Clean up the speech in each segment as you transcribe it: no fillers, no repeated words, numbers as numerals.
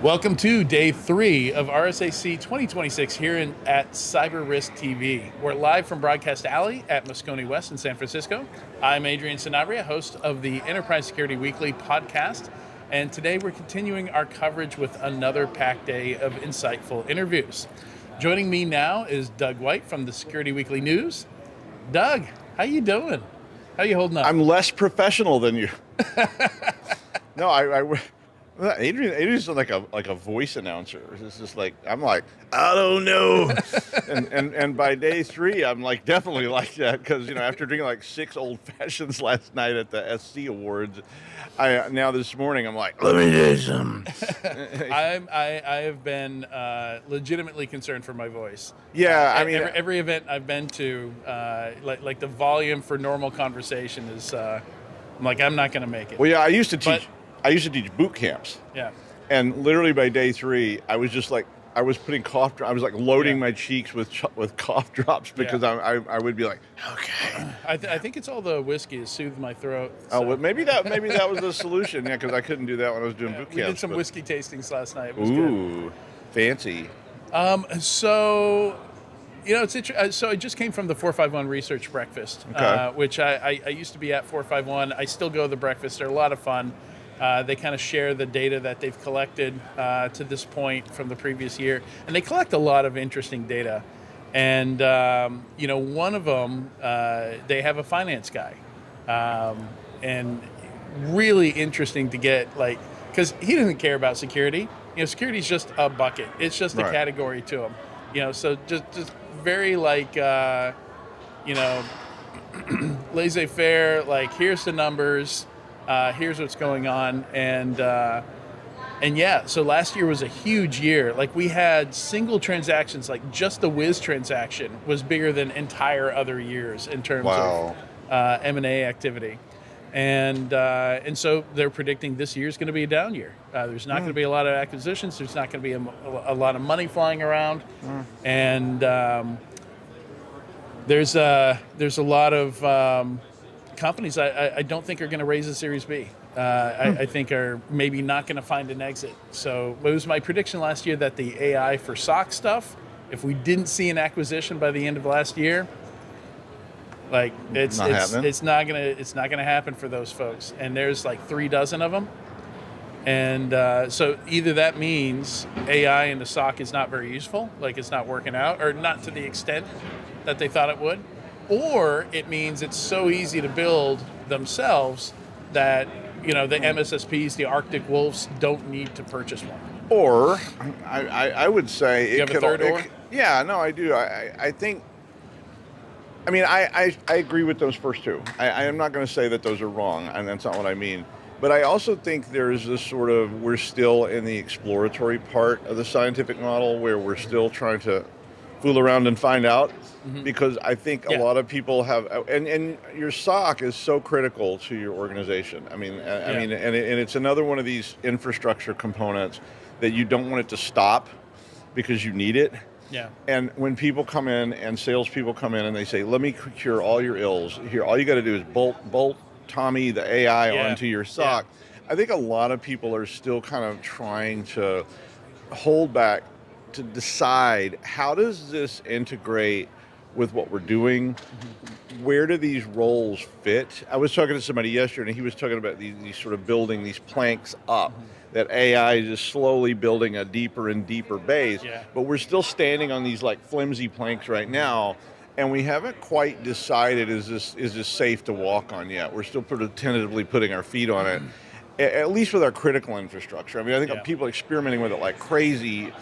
Welcome to day 3 of RSAC 2026 here at CyberRisk TV. We're live from Broadcast Alley at Moscone West in San Francisco. I'm Adrian Sanabria, host of the Enterprise Security Weekly podcast, and today we're continuing our coverage with another packed day of insightful interviews. Joining me now is Doug White from the Security Weekly News. Doug, how you doing? How you holding up? I'm less professional than you. No, Adrian's like a voice announcer. It's just like I'm like, I don't know. and by day 3, I'm like definitely like that because after drinking like 6 old fashions last night at the SC Awards, now this morning I'm like, let me do some. I have been legitimately concerned for my voice. Yeah, every event I've been to, like the volume for normal conversation is, I'm like, I'm not going to make it. Well, yeah, I used to teach boot camps. Yeah. And literally by day 3, I was just like, I was putting cough drops. I was like loading my cheeks with cough drops because I would be like, okay. I think it's all the whiskey to soothe my throat. So. Oh, well, maybe that was the solution. Yeah, because I couldn't do that when I was doing boot camps. We did some whiskey tastings last night. It was good. Fancy. So, it's interesting. So I just came from the 451 research breakfast, which I used to be at 451. I still go to the breakfast. They're a lot of fun. They kind of share the data that they've collected to this point from the previous year. And they collect a lot of interesting data. And, one of them, they have a finance guy. And really interesting to get, because he doesn't care about security. Security is just a bucket. It's just a category to him. So just very laissez-faire, here's the numbers. Here's what's going on, and so last year was a huge year. We had single transactions, just the Wiz transaction was bigger than entire other years in terms of M&A activity, and so they're predicting this year's going to be a down year. There's not going to be a lot of acquisitions. There's not going to be a lot of money flying around, and there's a lot of companies I don't think are going to raise a Series B. I think are maybe not going to find an exit. So it was my prediction last year that the AI for SOC stuff, if we didn't see an acquisition by the end of last year, it's not gonna happen for those folks. And there's 36 of them. And so either that means AI in the SOC is not very useful, it's not working out, or not to the extent that they thought it would. Or it means it's so easy to build themselves that, the MSSPs, the Arctic Wolves, don't need to purchase one. Or, I would say... You have a third or? Yeah, no, I do. I think... I agree with those first two. I am not going to say that those are wrong, and that's not what I mean. But I also think there's this sort of... We're still in the exploratory part of the scientific model where we're still trying to fool around and find out. Because I think a lot of people have, and your SOC is so critical to your organization. I mean, and it's another one of these infrastructure components that you don't want it to stop because you need it. Yeah. And when people come in and salespeople come in and they say, "Let me cure all your ills here. All you got to do is bolt Tommy the AI onto your SOC." Yeah. I think a lot of people are still kind of trying to hold back to decide how does this integrate with what we're doing. Where do these roles fit? I was talking to somebody yesterday, and he was talking about these sort of building these planks up, that AI is just slowly building a deeper and deeper base, but we're still standing on these flimsy planks right now, and we haven't quite decided is this safe to walk on yet. We're still tentatively putting our feet on it, at least with our critical infrastructure. I think people experimenting with it like crazy.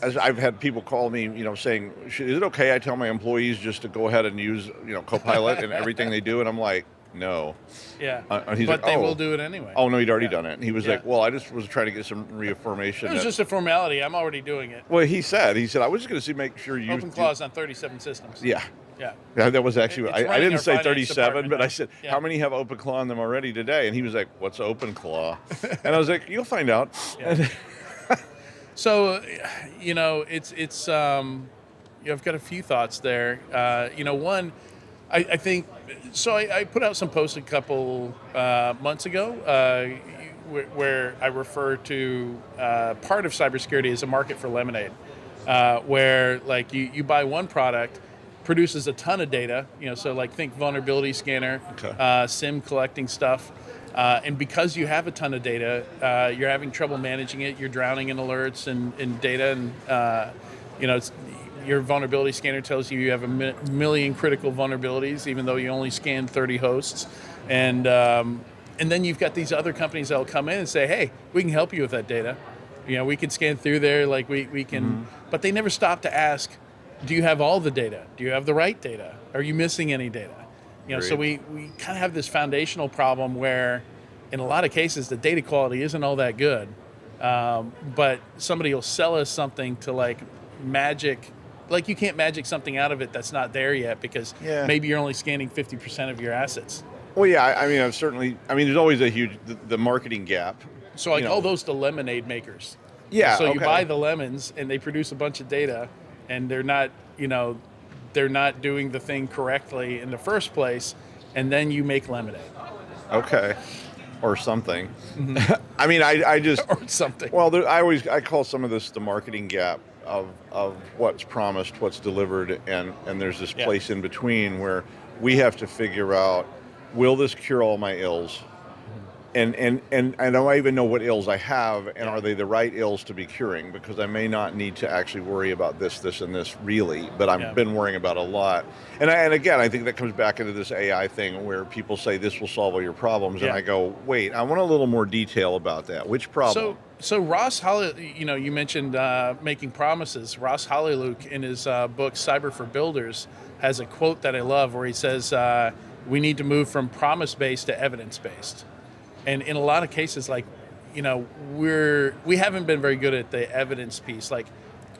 As I've had people call me, saying, is it okay I tell my employees just to go ahead and use, Copilot in everything they do? And I'm like, no. Yeah. He's but they will do it anyway. Oh, no, he'd already done it. And he was like, well, I just was trying to get some reaffirmation. It was just a formality. I'm already doing it. Well, he said, I was just going to make sure you... Open clause on 37 systems. Yeah. Yeah. That was actually, I didn't say 37, but I said, yeah. How many have OpenClaw on them already today? And he was like, what's OpenClaw? And I was like, you'll find out. Yeah. So, it's I've got a few thoughts there. One, I think, so I put out some posts a couple months ago where I refer to part of cybersecurity as a market for lemonade, where like you buy one product, produces a ton of data, so like think vulnerability scanner, SIM collecting stuff, and because you have a ton of data, you're having trouble managing it, you're drowning in alerts and data, and your vulnerability scanner tells you have a million critical vulnerabilities, even though you only scanned 30 hosts, and then you've got these other companies that will come in and say, hey, we can help you with that data, we can scan through there, like we can, but they never stop to ask, do you have all the data? Do you have the right data? Are you missing any data? So we kind of have this foundational problem where, in a lot of cases, the data quality isn't all that good. But somebody will sell us something to like magic, like you can't magic something out of it that's not there yet because maybe you're only scanning 50% of your assets. Well, yeah, I mean, there's always a huge, the marketing gap. So I call those the lemonade makers. Yeah. So you buy the lemons and they produce a bunch of data, and they're not doing the thing correctly in the first place, and then you make lemonade. Okay. Or something. I mean, I just... or something. Well, I call some of this the marketing gap of what's promised, what's delivered, and there's this place in between where we have to figure out, will this cure all my ills? And I don't even know what ills I have, and are they the right ills to be curing? Because I may not need to actually worry about this, and this really, but I've been worrying about a lot. And again, I think that comes back into this AI thing where people say this will solve all your problems, and I go, wait, I want a little more detail about that. Which problem? So Ross Holly, you mentioned making promises. Ross Hollyluke in his book Cyber for Builders has a quote that I love where he says, we need to move from promise-based to evidence-based. And in a lot of cases, like, we haven't been very good at the evidence piece. Like,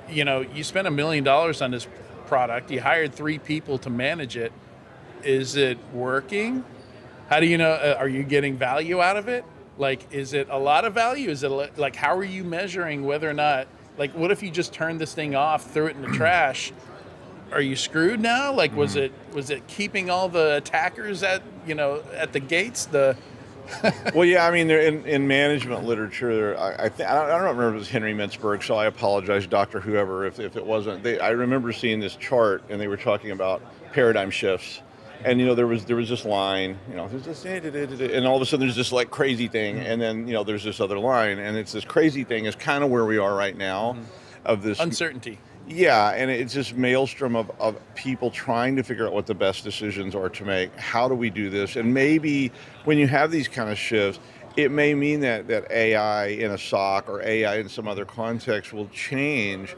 you spent $1 million on this product, you hired 3 people to manage it. Is it working? How do you know, are you getting value out of it? Like, is it a lot of value? Is it like, how are you measuring whether or not, like, what if you just turned this thing off, threw it in the trash? Are you screwed now? Like, was it keeping all the attackers at the gates? Well, yeah, I mean, in management literature, I don't remember if it was Henry Mintzberg, so I apologize, Dr. Whoever, if it wasn't. I remember seeing this chart, and they were talking about paradigm shifts, and there was this line, there's this, and all of a sudden there's this like crazy thing, and then there's this other line, and it's this crazy thing is kind of where we are right now, of this uncertainty. Yeah, and it's this maelstrom of people trying to figure out what the best decisions are to make. How do we do this? And maybe when you have these kind of shifts, it may mean that AI in a SOC or AI in some other context will change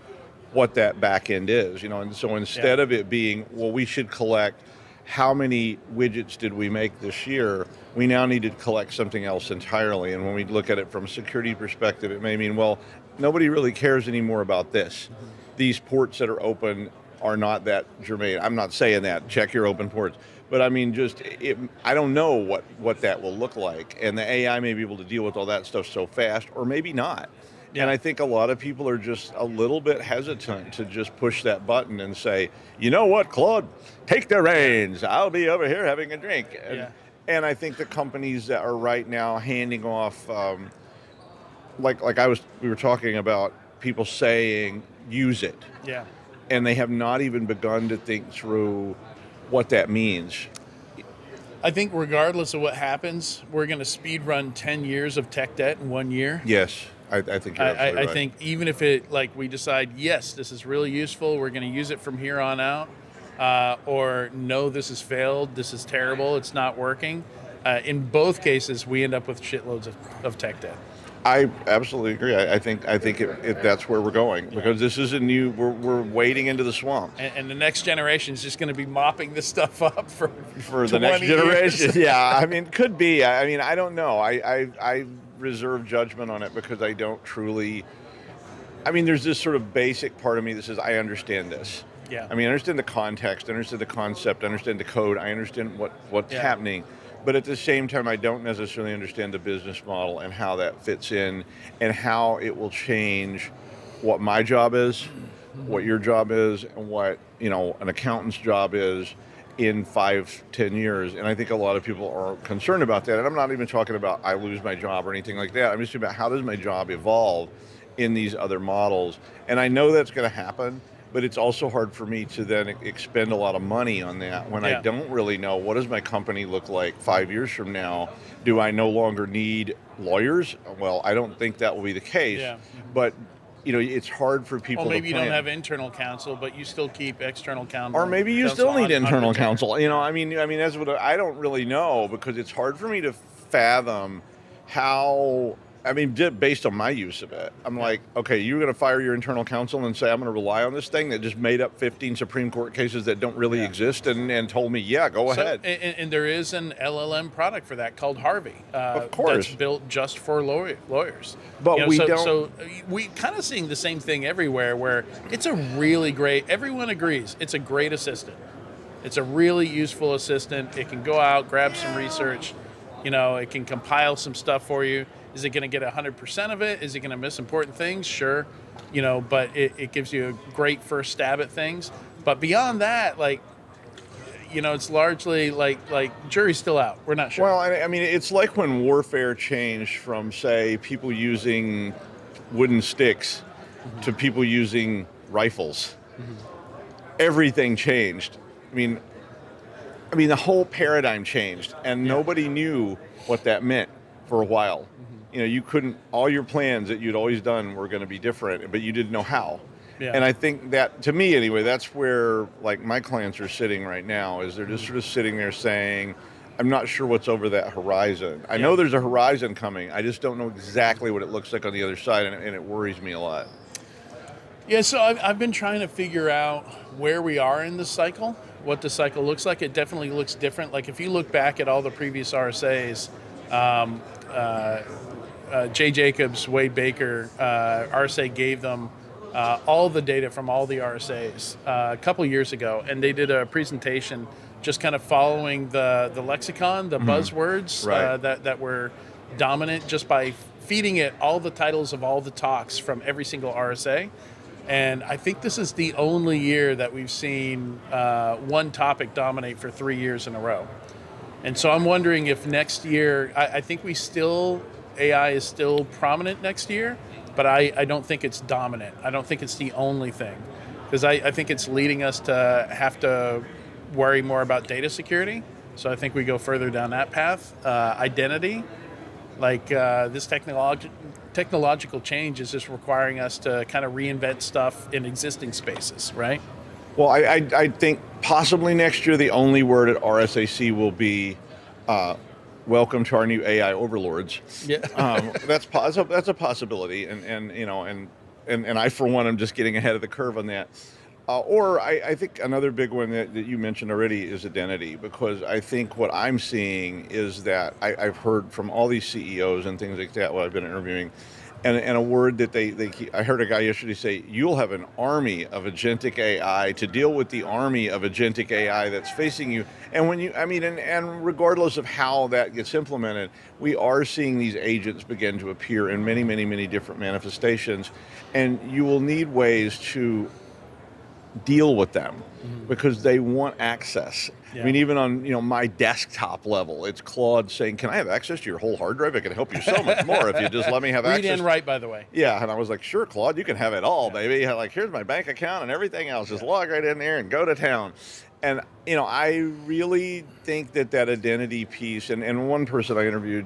what that back end is. And so instead of it being, well, we should collect how many widgets did we make this year, we now need to collect something else entirely. And when we look at it from a security perspective, it may mean, well, nobody really cares anymore about this. These ports that are open are not that germane. I'm not saying that, check your open ports. But I mean, I don't know what that will look like. And the AI may be able to deal with all that stuff so fast, or maybe not. Yeah. And I think a lot of people are just a little bit hesitant to just push that button and say, you know what, Claude, take the reins. I'll be over here having a drink. And I think the companies that are right now handing off, we were talking about people saying, use it. Yeah. And they have not even begun to think through what that means. I think regardless of what happens, we're going to speed run 10 years of tech debt in 1 year. Yes, I think you're absolutely right. I think even if we decide, yes, this is really useful, we're going to use it from here on out, or no, this has failed, this is terrible, it's not working. In both cases, we end up with shitloads of tech debt. I absolutely agree. I think if that's where we're going, because this is we're wading into the swamp. And the next generation is just going to be mopping this stuff up for the next generation. Yeah, I mean, could be. I mean, I don't know. I reserve judgment on it because I don't truly. I mean, there's this sort of basic part of me that says I understand this. Yeah. I mean, I understand the context, I understand the concept, I understand the code, I understand what's happening. But at the same time, I don't necessarily understand the business model and how that fits in and how it will change what my job is, what your job is, and what an accountant's job is. in 5-10 years. And I think a lot of people are concerned about that. And I'm not even talking about I lose my job or anything like that. I'm just talking about how does my job evolve in these other models. And I know that's going to happen, but it's also hard for me to then expend a lot of money on that when I don't really know what does my company look like 5 years from now. Do I no longer need lawyers? Well, I don't think that will be the case. But it's hard for people. Well, maybe to plan. You don't have internal counsel, but you still keep external counsel. Or maybe you still need internal counsel. I mean, that's what I don't really know, because it's hard for me to fathom how. I mean, based on my use of it, I'm like, okay, you're going to fire your internal counsel and say, I'm going to rely on this thing that just made up 15 Supreme Court cases that don't really exist and told me, go ahead. And there is an LLM product for that called Harvey. Of course. That's built just for lawyers. But So we kind of seeing the same thing everywhere, where it's a really great, everyone agrees, it's a great assistant. It's a really useful assistant. It can go out, grab some research, it can compile some stuff for you. Is it going to get 100% of it? Is it going to miss important things? Sure. But it gives you a great first stab at things. But beyond that, it's largely like jury's still out. We're not sure. Well, I mean, it's like when warfare changed from, say, people using wooden sticks to people using rifles. Everything changed. I mean, the whole paradigm changed, and nobody knew what that meant for a while. You couldn't, all your plans that you'd always done were going to be different, but you didn't know how. And I think that, to me anyway, that's where my clients are sitting right now, is they're just sort of sitting there saying, I'm not sure what's over that horizon. I know there's a horizon coming. I just don't know exactly what it looks like on the other side, and it worries me a lot. Yeah, so I've been trying to figure out where we are in the cycle, what the cycle looks like. It definitely looks different. Like if you look back at all the previous RSAs, Jay Jacobs, Wade Baker, RSA gave them all the data from all the RSAs a couple years ago, and they did a presentation just kind of following the lexicon, the buzzwords that were dominant, just by feeding it all the titles of all the talks from every single RSA. And I think this is the only year that we've seen one topic dominate for 3 years in a row. And so I'm wondering if next year, I think AI is still prominent next year, but I don't think it's dominant. I don't think it's the only thing, because I think it's leading us to have to worry more about data security. So I think we go further down that path. Identity, this technological change is just requiring us to kind of reinvent stuff in existing spaces, right? Well, I think possibly next year the only word at RSAC will be welcome to our new AI overlords. Yeah, that's a possibility, and I for one am just getting ahead of the curve on that. Or I think another big one that you mentioned already is identity, because I think what I'm seeing is that I've heard from all these CEOs and things like that while I've been interviewing, and a word that I heard a guy yesterday say, you'll have an army of agentic AI to deal with the army of agentic AI that's facing you. And and regardless of how that gets implemented, we are seeing these agents begin to appear in many, many, many different manifestations, and you will need ways to deal with them because they want access. I mean, even on my desktop level, it's Claude saying, "Can I have access to your whole hard drive? I can help you so much more if you just let me have access." Read and write, by the way. Yeah, and I was like, "Sure, Claude, you can have it all, baby. Here's my bank account and everything else. Just log right in there and go to town." And I really think that identity piece, and one person I interviewed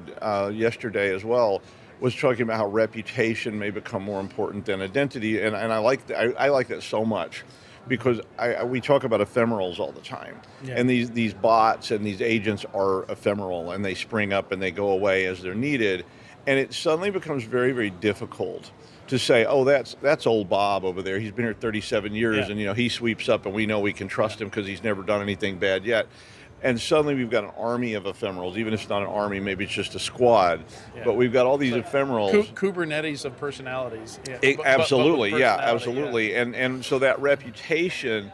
yesterday as well was talking about how reputation may become more important than identity, and I like that so much. Because we talk about ephemerals all the time, and these bots and these agents are ephemeral, and they spring up and they go away as they're needed, and it suddenly becomes very, very difficult to say, oh, that's old Bob over there. He's been here 37 years, and he sweeps up, and we know we can trust him because he's never done anything bad yet. And suddenly we've got an army of ephemerals. Even if it's not an army, maybe it's just a squad. Yeah. But we've got all these ephemerals. Kubernetes of personalities. Yeah. Absolutely, absolutely. Yeah. And so that reputation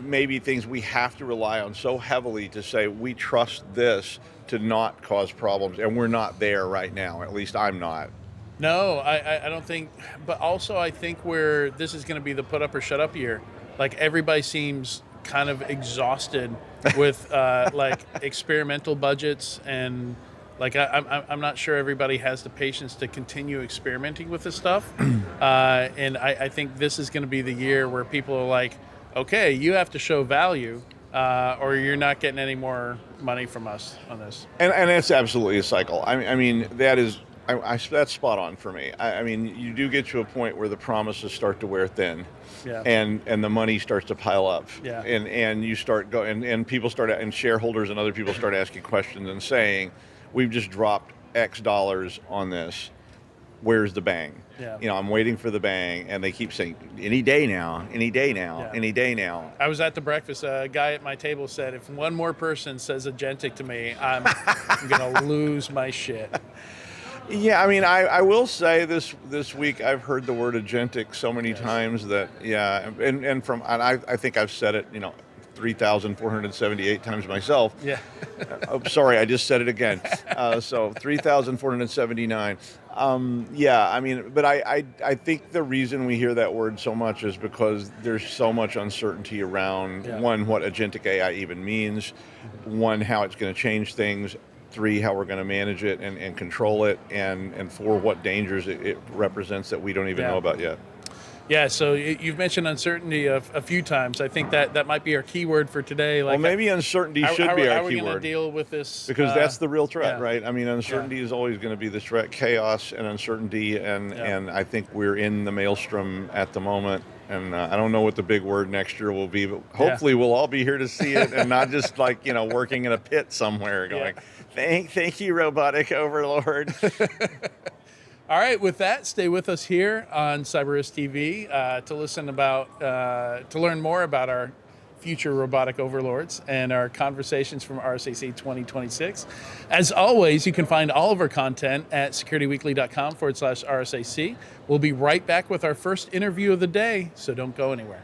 may be things we have to rely on so heavily to say we trust this to not cause problems. And we're not there right now. At least I'm not. No, I don't think. But also I think this is going to be the put up or shut up year. Like everybody seems kind of exhausted with like experimental budgets, and like I'm not sure everybody has the patience to continue experimenting with this stuff. And I think this is going to be the year where people are like, okay, you have to show value, or you're not getting any more money from us on this. And it's absolutely a cycle. I mean, that is, that's spot on for me. I mean, you do get to a point where the promises start to wear thin, and the money starts to pile up, and you start going, and people start, and shareholders and other people start asking questions and saying, we've just dropped X dollars on this. Where's the bang? You know, I'm waiting for the bang, and they keep saying, any day now, any day now, any day now. I was at the breakfast. A guy at my table said, if one more person says agentic to me, I'm going to lose my shit. Yeah, I mean, I will say this week I've heard the word agentic so many times that, and I think I've said it, 3,478 times myself. Oh, sorry, I just said it again. So 3,479. I mean, but I think the reason we hear that word so much is because there's so much uncertainty around, one, what agentic AI even means, one, how it's going to change things, 3, how we're going to manage it and control it, and 4, what dangers it represents that we don't even know about yet. Yeah, so you've mentioned uncertainty a few times. I think that might be our keyword for today. Like, well, maybe uncertainty should be our keyword. How are we going to deal with this? Because that's the real threat, right? I mean, uncertainty is always going to be the threat, chaos and uncertainty, and I think we're in the maelstrom at the moment. And I don't know what the big word next year will be, but hopefully we'll all be here to see it, and not just like, working in a pit somewhere going, thank you, robotic overlord. All right, with that, stay with us here on CyberRisk TV to learn more about our future robotic overlords and our conversations from RSAC 2026. As always, you can find all of our content at securityweekly.com/RSAC. We'll be right back with our first interview of the day, so don't go anywhere.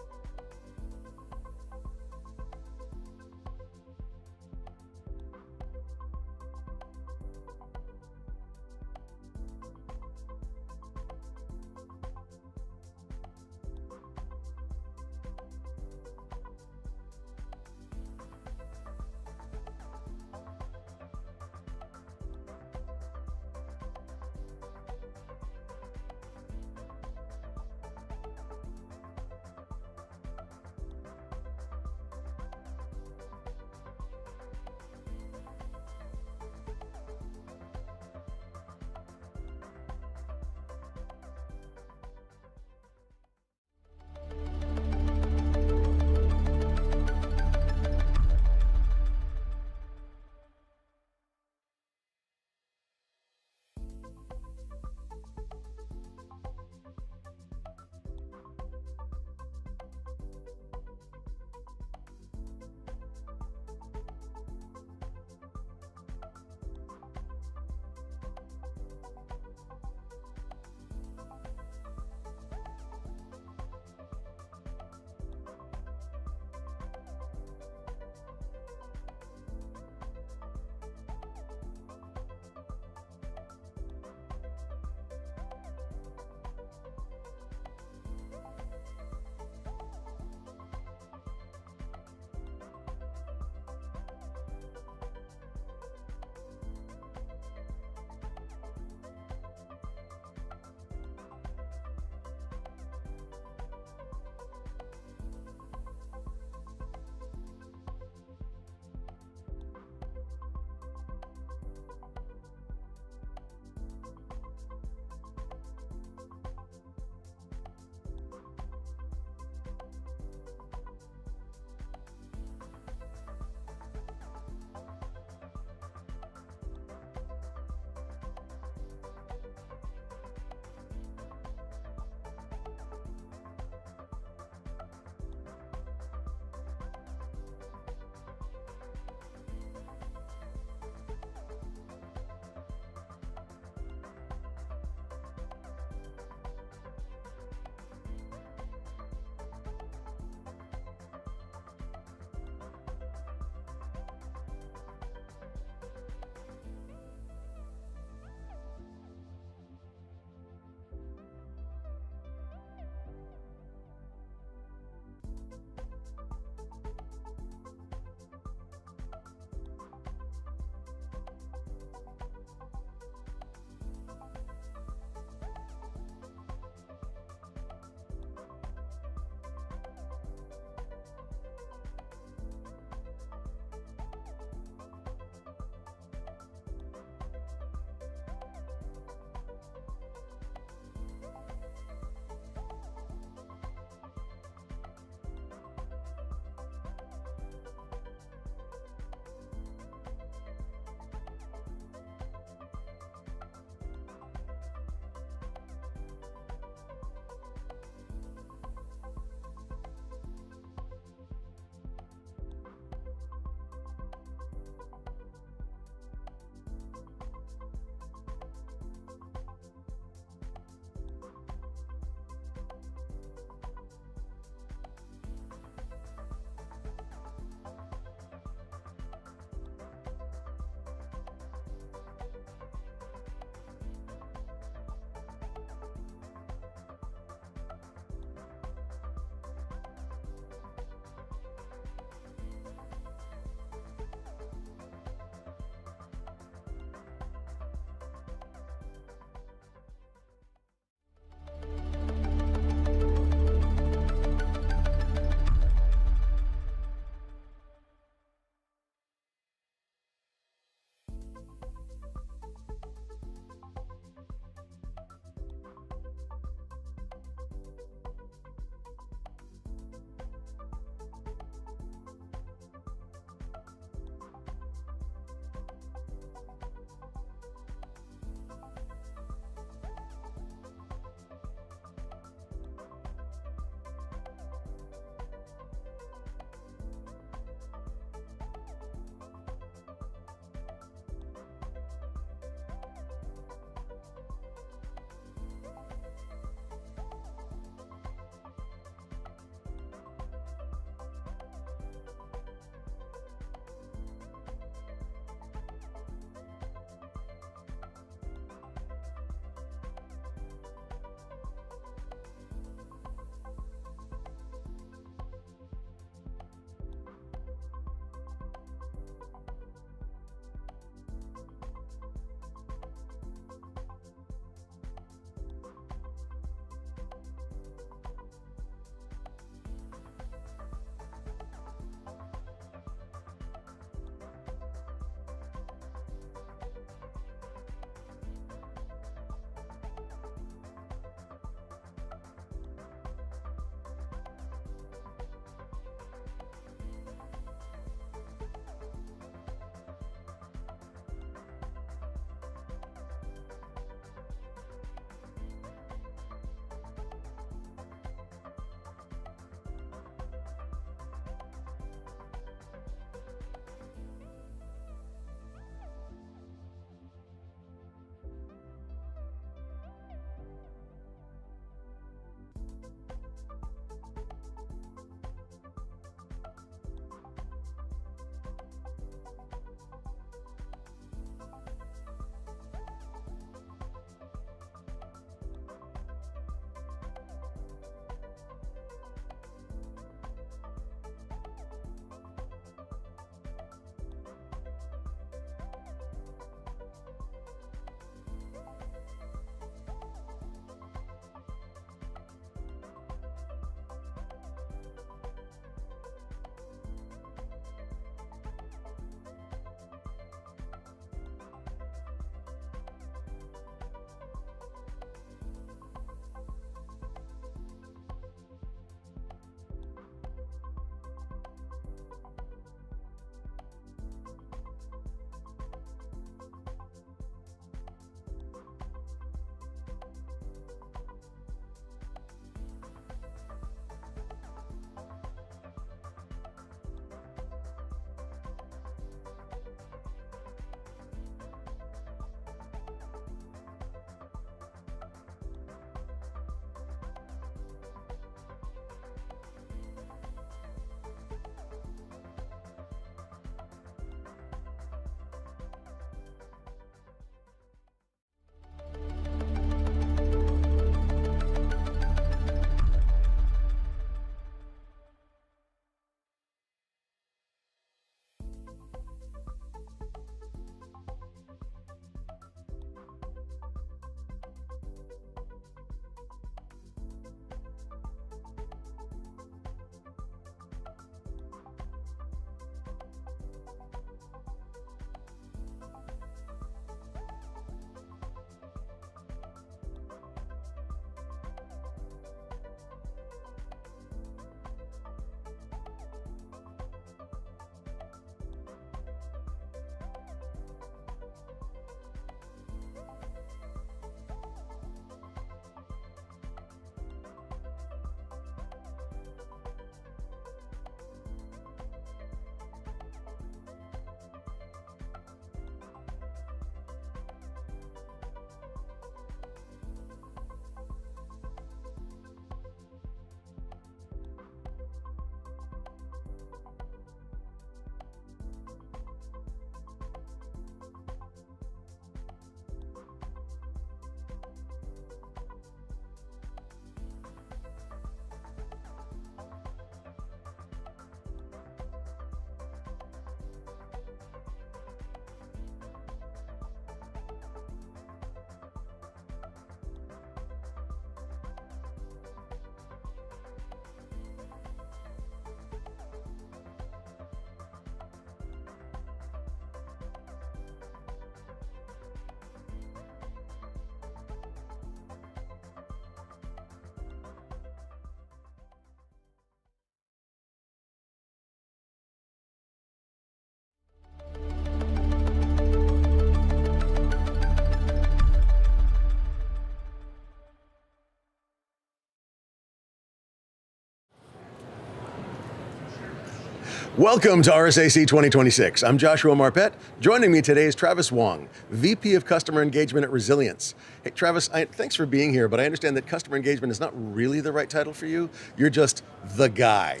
Welcome to RSAC 2026. I'm Joshua Marpet. Joining me today is Travis Wong, VP of Customer Engagement at Resilience. Hey, Travis, thanks for being here, but I understand that customer engagement is not really the right title for you. You're just the guy.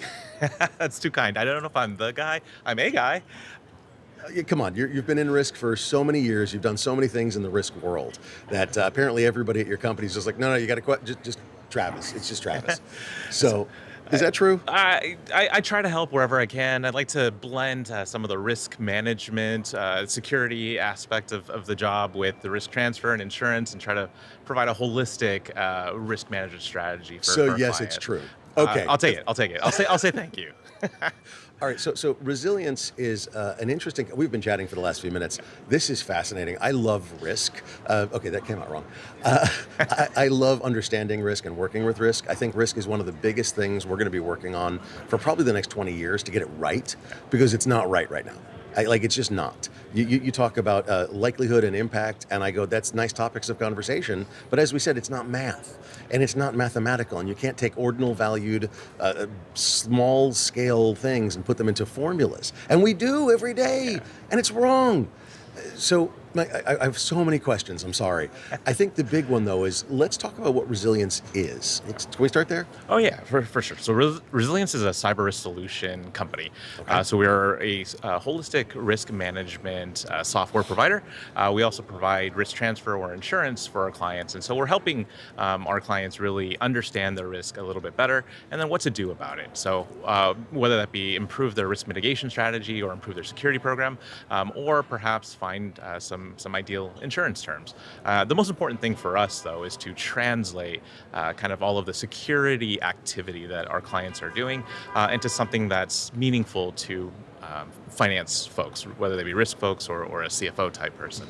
That's too kind. I don't know if I'm the guy. I'm a guy. Come on, you've been in risk for so many years. You've done so many things in the risk world that apparently everybody at your company is just like, no, you got to just Travis. It's just Travis. So. Is that true? I try to help wherever I can. I'd like to blend some of the risk management, security aspect of the job with the risk transfer and insurance and try to provide a holistic risk management strategy for So for yes, client. it's true. Okay. I'll take it. I'll say thank you. All right, so resilience is an interesting, we've been chatting for the last few minutes. This is fascinating. I love risk. Okay, that came out wrong. I love understanding risk and working with risk. I think risk is one of the biggest things we're going to be working on for probably the next 20 years to get it right, because it's not right now. It's just not. You talk about likelihood and impact, and I go, that's nice topics of conversation, but as we said, it's not math, and it's not mathematical, and you can't take ordinal valued, small scale things and put them into formulas. And we do every day, and it's wrong. So I have so many questions, I'm sorry. I think the big one, though, is let's talk about what resilience is. Can we start there? Oh, yeah, for sure. So Resilience is a cyber risk solution company. Okay. So we're a holistic risk management software provider. We also provide risk transfer or insurance for our clients. And so we're helping our clients really understand their risk a little bit better and then what to do about it. So whether that be improve their risk mitigation strategy or improve their security program, or perhaps find some ideal insurance terms. The most important thing for us, though, is to translate kind of all of the security activity that our clients are doing into something that's meaningful to finance folks, whether they be risk folks or a CFO type person.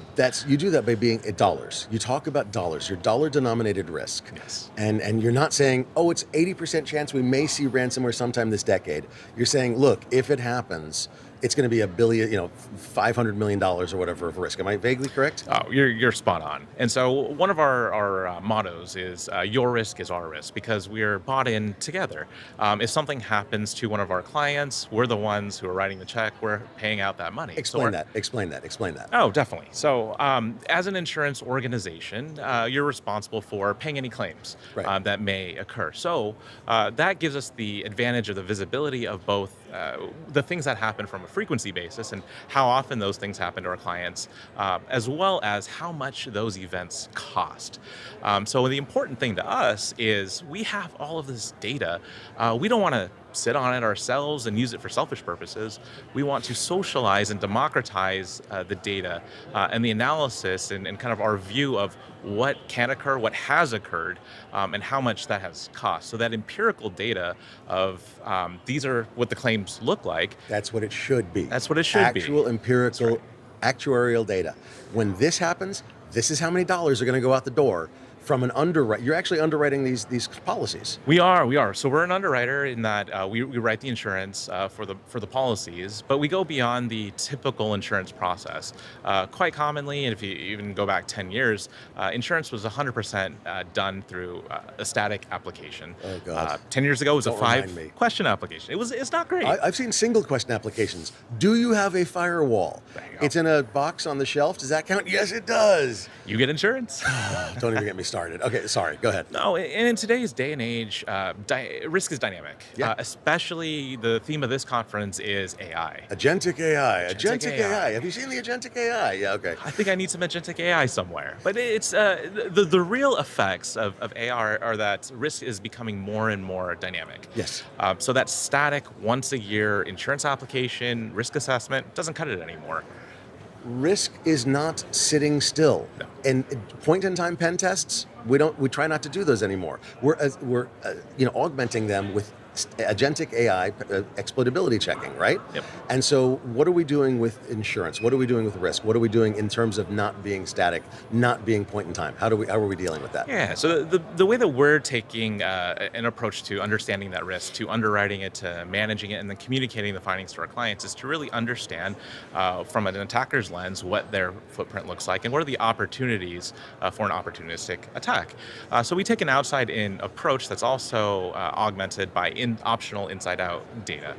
You do that by being at dollars. You talk about dollars, your dollar denominated risk. Yes. And you're not saying, oh, it's 80% chance we may see ransomware sometime this decade. You're saying, look, if it happens, it's going to be $1 billion, $500 million or whatever of risk. Am I vaguely correct? Oh, you're spot on. And so one of our mottos is your risk is our risk, because we're bought in together. If something happens to one of our clients, we're the ones who are writing the check. We're paying out that money. Explain that. Oh, definitely. So as an insurance organization, you're responsible for paying any claims Right. that may occur. So that gives us the advantage of the visibility of both the things that happen from a frequency basis and how often those things happen to our clients, as well as how much those events cost. So the important thing to us is we have all of this data. We don't want to sit on it ourselves and use it for selfish purposes. We want to socialize and democratize the data and the analysis and kind of our view of what can occur, what has occurred, and how much that has cost. So that empirical data of these are what the claims look like. That's what it should be. That's what it should be. Actual empirical actuarial data. When this happens, this is how many dollars are going to go out the door from an underwriter. You're actually underwriting these policies. We are. So we're an underwriter in that we write the insurance for the policies, but we go beyond the typical insurance process. Quite commonly, and if you even go back 10 years, insurance was 100% done through a static application. Oh, God. 10 years ago, it was Don't a remind me. 5-question application. It's not great. I've seen single question applications. Do you have a firewall? There you go. It's in a box on the shelf. Does that count? Yes, it does. You get insurance. Don't even get me started. Okay, sorry. Go ahead. No, and in today's day and age, risk is dynamic. Yeah. Especially the theme of this conference is AI. Agentic AI. Agentic AI. Have you seen the Agentic AI? Yeah, okay. I think I need some agentic AI somewhere. But it's the real effects of AI are that risk is becoming more and more dynamic. Yes. So that static once a year insurance application, risk assessment doesn't cut it anymore. Risk is not sitting still. No. And point-in-time pen tests, we try not to do those anymore. We're augmenting them with agentic AI exploitability checking, right? Yep. And so what are we doing with insurance? What are we doing with risk? What are we doing in terms of not being static, not being point in time? How are we dealing with that? Yeah, so the way that we're taking an approach to understanding that risk, to underwriting it, to managing it, and then communicating the findings to our clients is to really understand from an attacker's lens what their footprint looks like and what are the opportunities for an opportunistic attack. So we take an outside-in approach that's also augmented by optional inside-out data.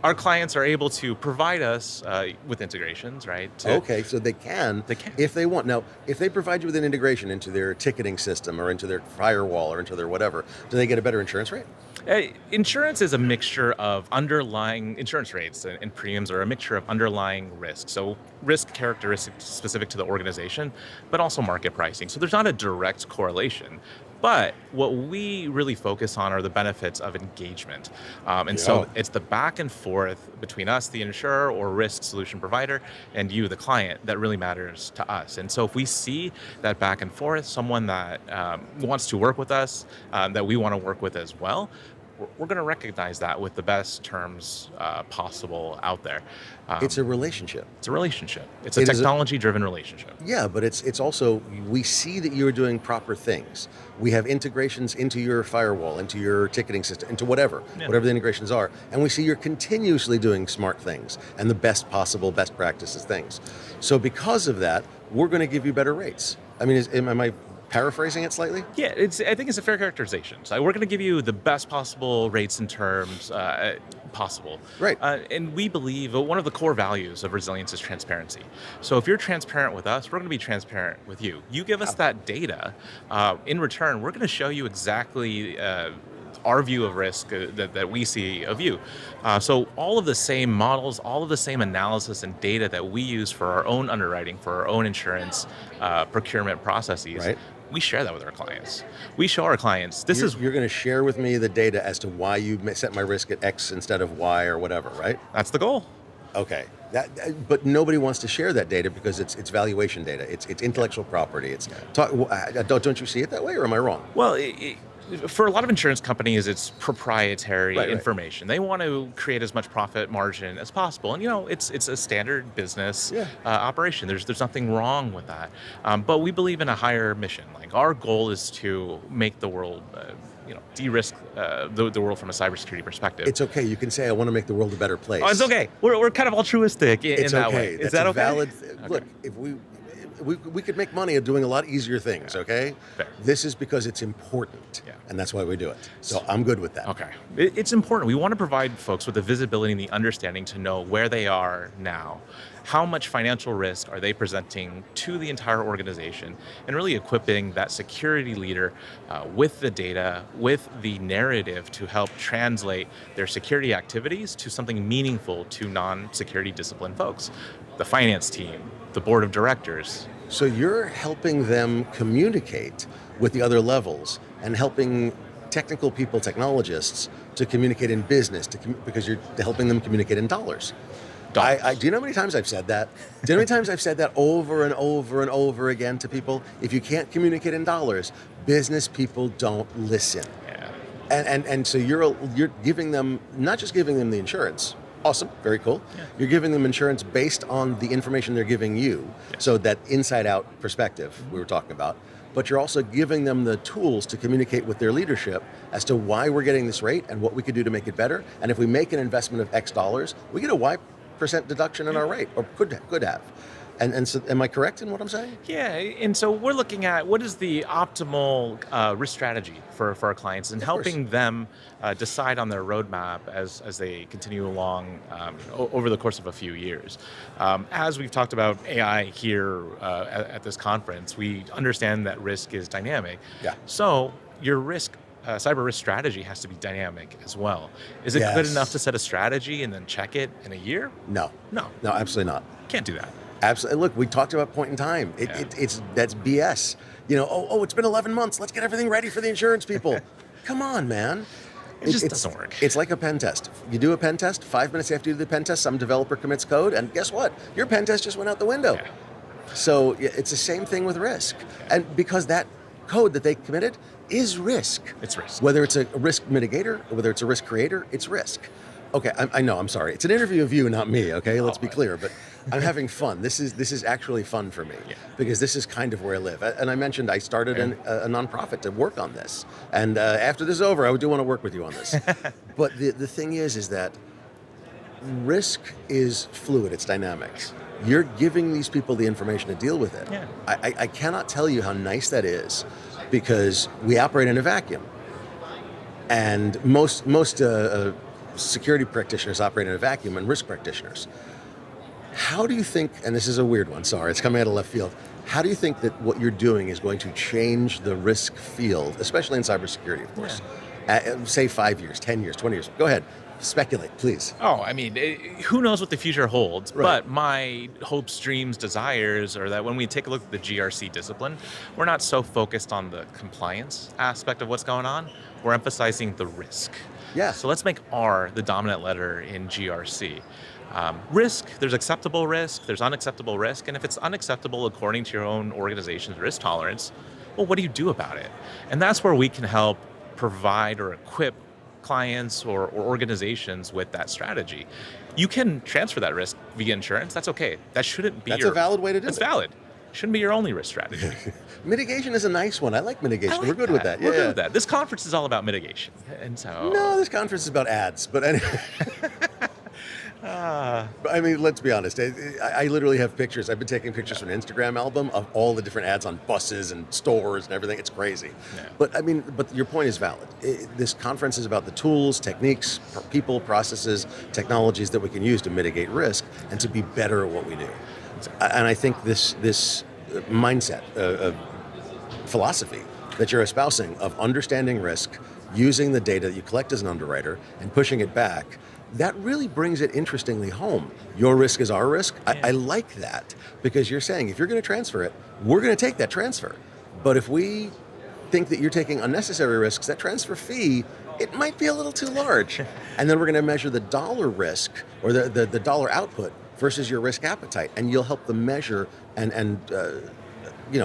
our clients are able to provide us with integrations, right? Okay, so they can if they want. Now, if they provide you with an integration into their ticketing system or into their firewall or into their whatever, do they get a better insurance rate? Insurance is a mixture of underlying insurance rates and premiums are a mixture of underlying risk. So risk characteristics specific to the organization, but also market pricing. So there's not a direct correlation. But what we really focus on are the benefits of engagement. So it's the back and forth between us, the insurer or risk solution provider, and you, the client, that really matters to us. And so if we see that back and forth, someone that wants to work with us, that we want to work with as well, we're going to recognize that with the best terms possible out there. It's a relationship. It's a relationship. It's a technology-driven relationship. Yeah, but it's also, we see that you're doing proper things. We have integrations into your firewall, into your ticketing system, into whatever the integrations are, and we see you're continuously doing smart things and the best possible, best practices things. So because of that, we're going to give you better rates. I mean, am I paraphrasing it slightly? Yeah, I think it's a fair characterization. So we're going to give you the best possible rates and terms possible. Right. And we believe one of the core values of resilience is transparency. So if you're transparent with us, we're going to be transparent with you. You give us that data. In return, we're going to show you exactly our view of risk that we see of you. So all of the same models, all of the same analysis and data that we use for our own underwriting, for our own insurance procurement processes, right, we share that with our clients. We show our clients, you're going to share with me the data as to why you set my risk at X instead of Y or whatever, right? That's the goal. Okay. But nobody wants to share that data because it's valuation data. It's intellectual property. Don't you see it that way, or am I wrong? Well, for a lot of insurance companies, it's proprietary information. They want to create as much profit margin as possible, and it's a standard business operation. There's nothing wrong with that, but we believe in a higher mission. Like, our goal is to make the world, de-risk the world from a cybersecurity perspective. It's okay. You can say, I want to make the world a better place. Oh, it's okay. We're kind of altruistic in that way. Is that okay? Valid. Look, if we could make money at doing a lot easier things, okay? Fair. This is because it's important, and that's why we do it. So I'm good with that. Okay. It's important. We want to provide folks with the visibility and the understanding to know where they are now, how much financial risk are they presenting to the entire organization, and really equipping that security leader with the data, with the narrative to help translate their security activities to something meaningful to non-security disciplined folks. The finance team, the board of directors. So you're helping them communicate with the other levels and helping technical people, technologists, to communicate in business, because you're helping them communicate in dollars. Do you know how many times I've said that? Do you know how many times I've said that over and over and over again to people? If you can't communicate in dollars, business people don't listen. Yeah. And so you're giving them, not just giving them the insurance. Awesome, very cool. Yeah. You're giving them insurance based on the information they're giving you, so that inside-out perspective we were talking about. But you're also giving them the tools to communicate with their leadership as to why we're getting this rate and what we could do to make it better. And if we make an investment of X dollars, we get a Y% deduction in our rate, or could have. And so, am I correct in what I'm saying? Yeah, and so we're looking at what is the optimal risk strategy for our clients, and helping them decide on their roadmap as they continue along over the course of a few years. As we've talked about AI here at this conference, we understand that risk is dynamic. Yeah. So your cyber risk strategy has to be dynamic as well. Is it good enough to set a strategy and then check it in a year? No, absolutely not. Can't do that. Absolutely. Look, we talked about point in time. That's BS. It's been 11 months. Let's get everything ready for the insurance people. Come on, man. It just doesn't work. It's like a pen test. You do a pen test, 5 minutes after you do the pen test, some developer commits code, and guess what? Your pen test just went out the window. Yeah. So it's the same thing with risk. And because that code that they committed is risk. It's risk. Whether it's a risk mitigator or whether it's a risk creator, it's risk. Okay, I know, I'm sorry. It's an interview of you, not me, okay? Let's be clear, but I'm having fun. This is actually fun for me, because this is kind of where I live. And I mentioned I started a nonprofit to work on this. And after this is over, I do want to work with you on this. But the thing is that risk is fluid, it's dynamic. You're giving these people the information to deal with it. Yeah. I cannot tell you how nice that is, because we operate in a vacuum. And most security practitioners operate in a vacuum and risk practitioners. How do you think, and this is a weird one, sorry, it's coming out of left field, how do you think that what you're doing is going to change the risk field, especially in cybersecurity, of course? Say 5 years, 10 years, 20 years. Go ahead. Speculate, please. Oh, I mean, who knows what the future holds? Right. But my hopes, dreams, desires are that when we take a look at the GRC discipline, we're not so focused on the compliance aspect of what's going on. We're emphasizing the risk. Yeah. So let's make R the dominant letter in GRC. Risk, there's acceptable risk, there's unacceptable risk, and if it's unacceptable according to your own organization's risk tolerance, well, what do you do about it? And that's where we can help provide or equip clients or organizations with that strategy. You can transfer that risk via insurance, that's okay. That shouldn't be That's a valid way to do it. That's valid. Shouldn't be your only risk strategy. Mitigation is a nice one. I like mitigation. We're good with that. We're good with that. This conference is all about mitigation. And so No, this conference is about ads, but anyway. I mean, let's be honest. I literally have pictures. I've been taking pictures from an Instagram album of all the different ads on buses and stores and everything. It's crazy. Yeah. But I mean, but your point is valid. This conference is about the tools, techniques, people, processes, technologies that we can use to mitigate risk and to be better at what we do. And I think this mindset, philosophy that you're espousing of understanding risk, using the data that you collect as an underwriter and pushing it back, that really brings it interestingly home. Your risk is our risk. Yeah. I like that because you're saying if you're going to transfer it, we're going to take that transfer. But if we think that you're taking unnecessary risks, that transfer fee, it might be a little too large. And then we're going to measure the dollar risk or the dollar output versus your risk appetite. And you'll help them measure and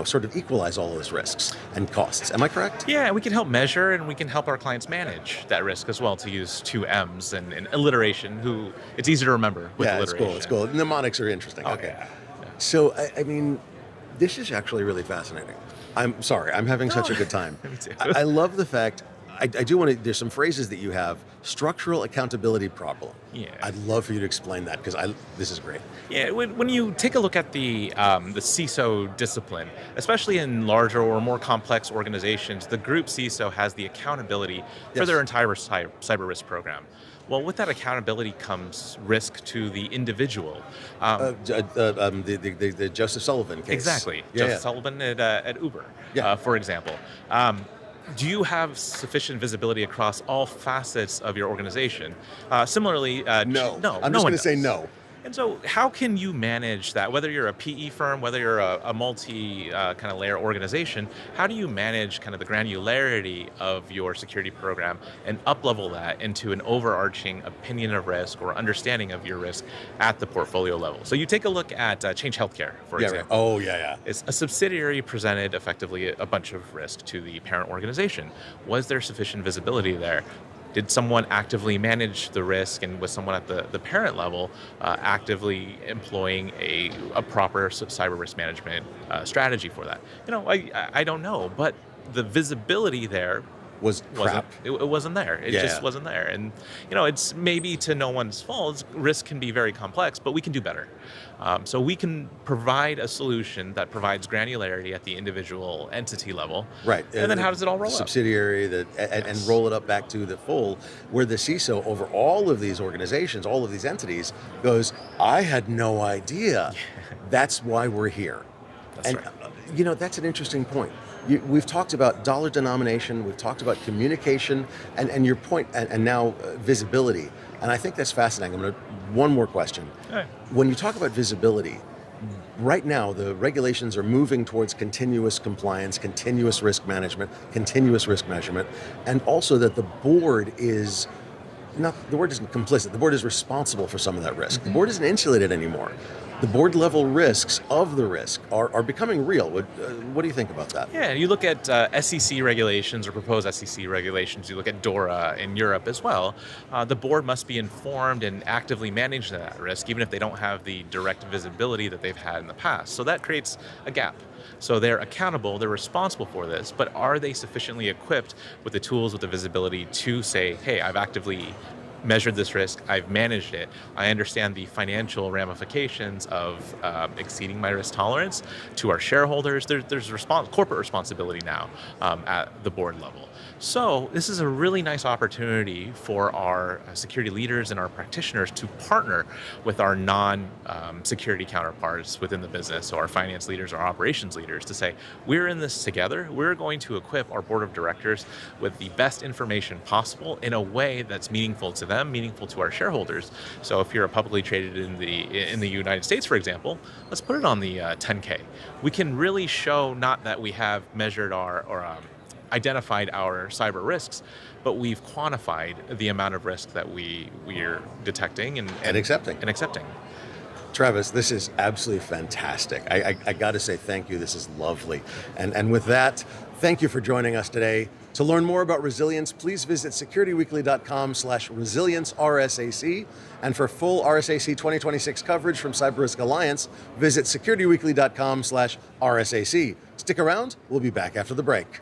sort of equalize all of those risks and costs. Am I correct? Yeah, we can help measure and we can help our clients manage that risk as well, to use two M's and alliteration, who it's easy to remember with alliteration. It's cool. Mnemonics are interesting. Oh, okay. yeah. So, I mean, this is actually really fascinating. I'm sorry, I'm having such a good time. Me too. I love the fact, I do want to, there's some phrases that you have, structural accountability problem. Yeah. I'd love for you to explain that because this is great. Yeah, when you take a look at the CISO discipline, especially in larger or more complex organizations, the group CISO has the accountability for Yes. their entire cyber risk program. Well, with that accountability comes risk to the individual. The Joseph Sullivan case. Exactly. Yeah, Joseph Sullivan at Uber, Yeah. for example. Do you have sufficient visibility across all facets of your organization? Similarly, No. no. I'm no just one going to say does. no. And so how can you manage that? Whether you're a PE firm, whether you're a multi kind of layer organization, how do you manage kind of the granularity of your security program and up-level that into an overarching opinion of risk or understanding of your risk at the portfolio level? So you take a look at Change Healthcare, for Yeah, example. right. Oh, yeah. It's a subsidiary presented effectively a bunch of risk to the parent organization. Was there sufficient visibility there? Did someone actively manage the risk, and was someone at the parent level actively employing a proper cyber risk management strategy for that? I don't know, but the visibility there Was crap. it wasn't there. It just wasn't there. And it's maybe to no one's fault. Risk can be very complex, but we can do better. So we can provide a solution that provides granularity at the individual entity level. Right. And then how does it all roll up? Subsidiary and roll it up back to the full, where the CISO over all of these organizations, all of these entities, goes, I had no idea. That's why we're here. That's right. That's an interesting point. We've talked about dollar denomination, we've talked about communication, and your point, and now visibility. And I think that's fascinating. One more question. Okay. When you talk about visibility, right now the regulations are moving towards continuous compliance, continuous risk management, continuous risk measurement, and also that the board is the board isn't complicit, the board is responsible for some of that risk. The board isn't insulated anymore. The board level risks of the risk are becoming real. What do you think about that? Yeah, you look at SEC regulations or proposed SEC regulations, you look at DORA in Europe as well. The board must be informed and actively manage that risk, even if they don't have the direct visibility that they've had in the past. So that creates a gap. So they're accountable, they're responsible for this, but are they sufficiently equipped with the tools, with the visibility to say, hey, I've actively measured this risk, I've managed it, I understand the financial ramifications of exceeding my risk tolerance to our shareholders. There's corporate responsibility now at the board level. So this is a really nice opportunity for our security leaders and our practitioners to partner with our non-security counterparts within the business, so our finance leaders, our operations leaders, to say, we're in this together. We're going to equip our board of directors with the best information possible in a way that's meaningful to them, meaningful to our shareholders. So if you're publicly traded in the United States, for example, let's put it on the 10K. We can really show not that we have measured or identified our cyber risks, but we've quantified the amount of risk that we're detecting and accepting. Travis, this is absolutely fantastic. I got to say thank you. This is lovely. And with that, thank you for joining us today. To learn more about resilience, please visit securityweekly.com/resilienceRSAC. And for full RSAC 2026 coverage from CyberRisk Alliance, visit securityweekly.com/RSAC. Stick around. We'll be back after the break.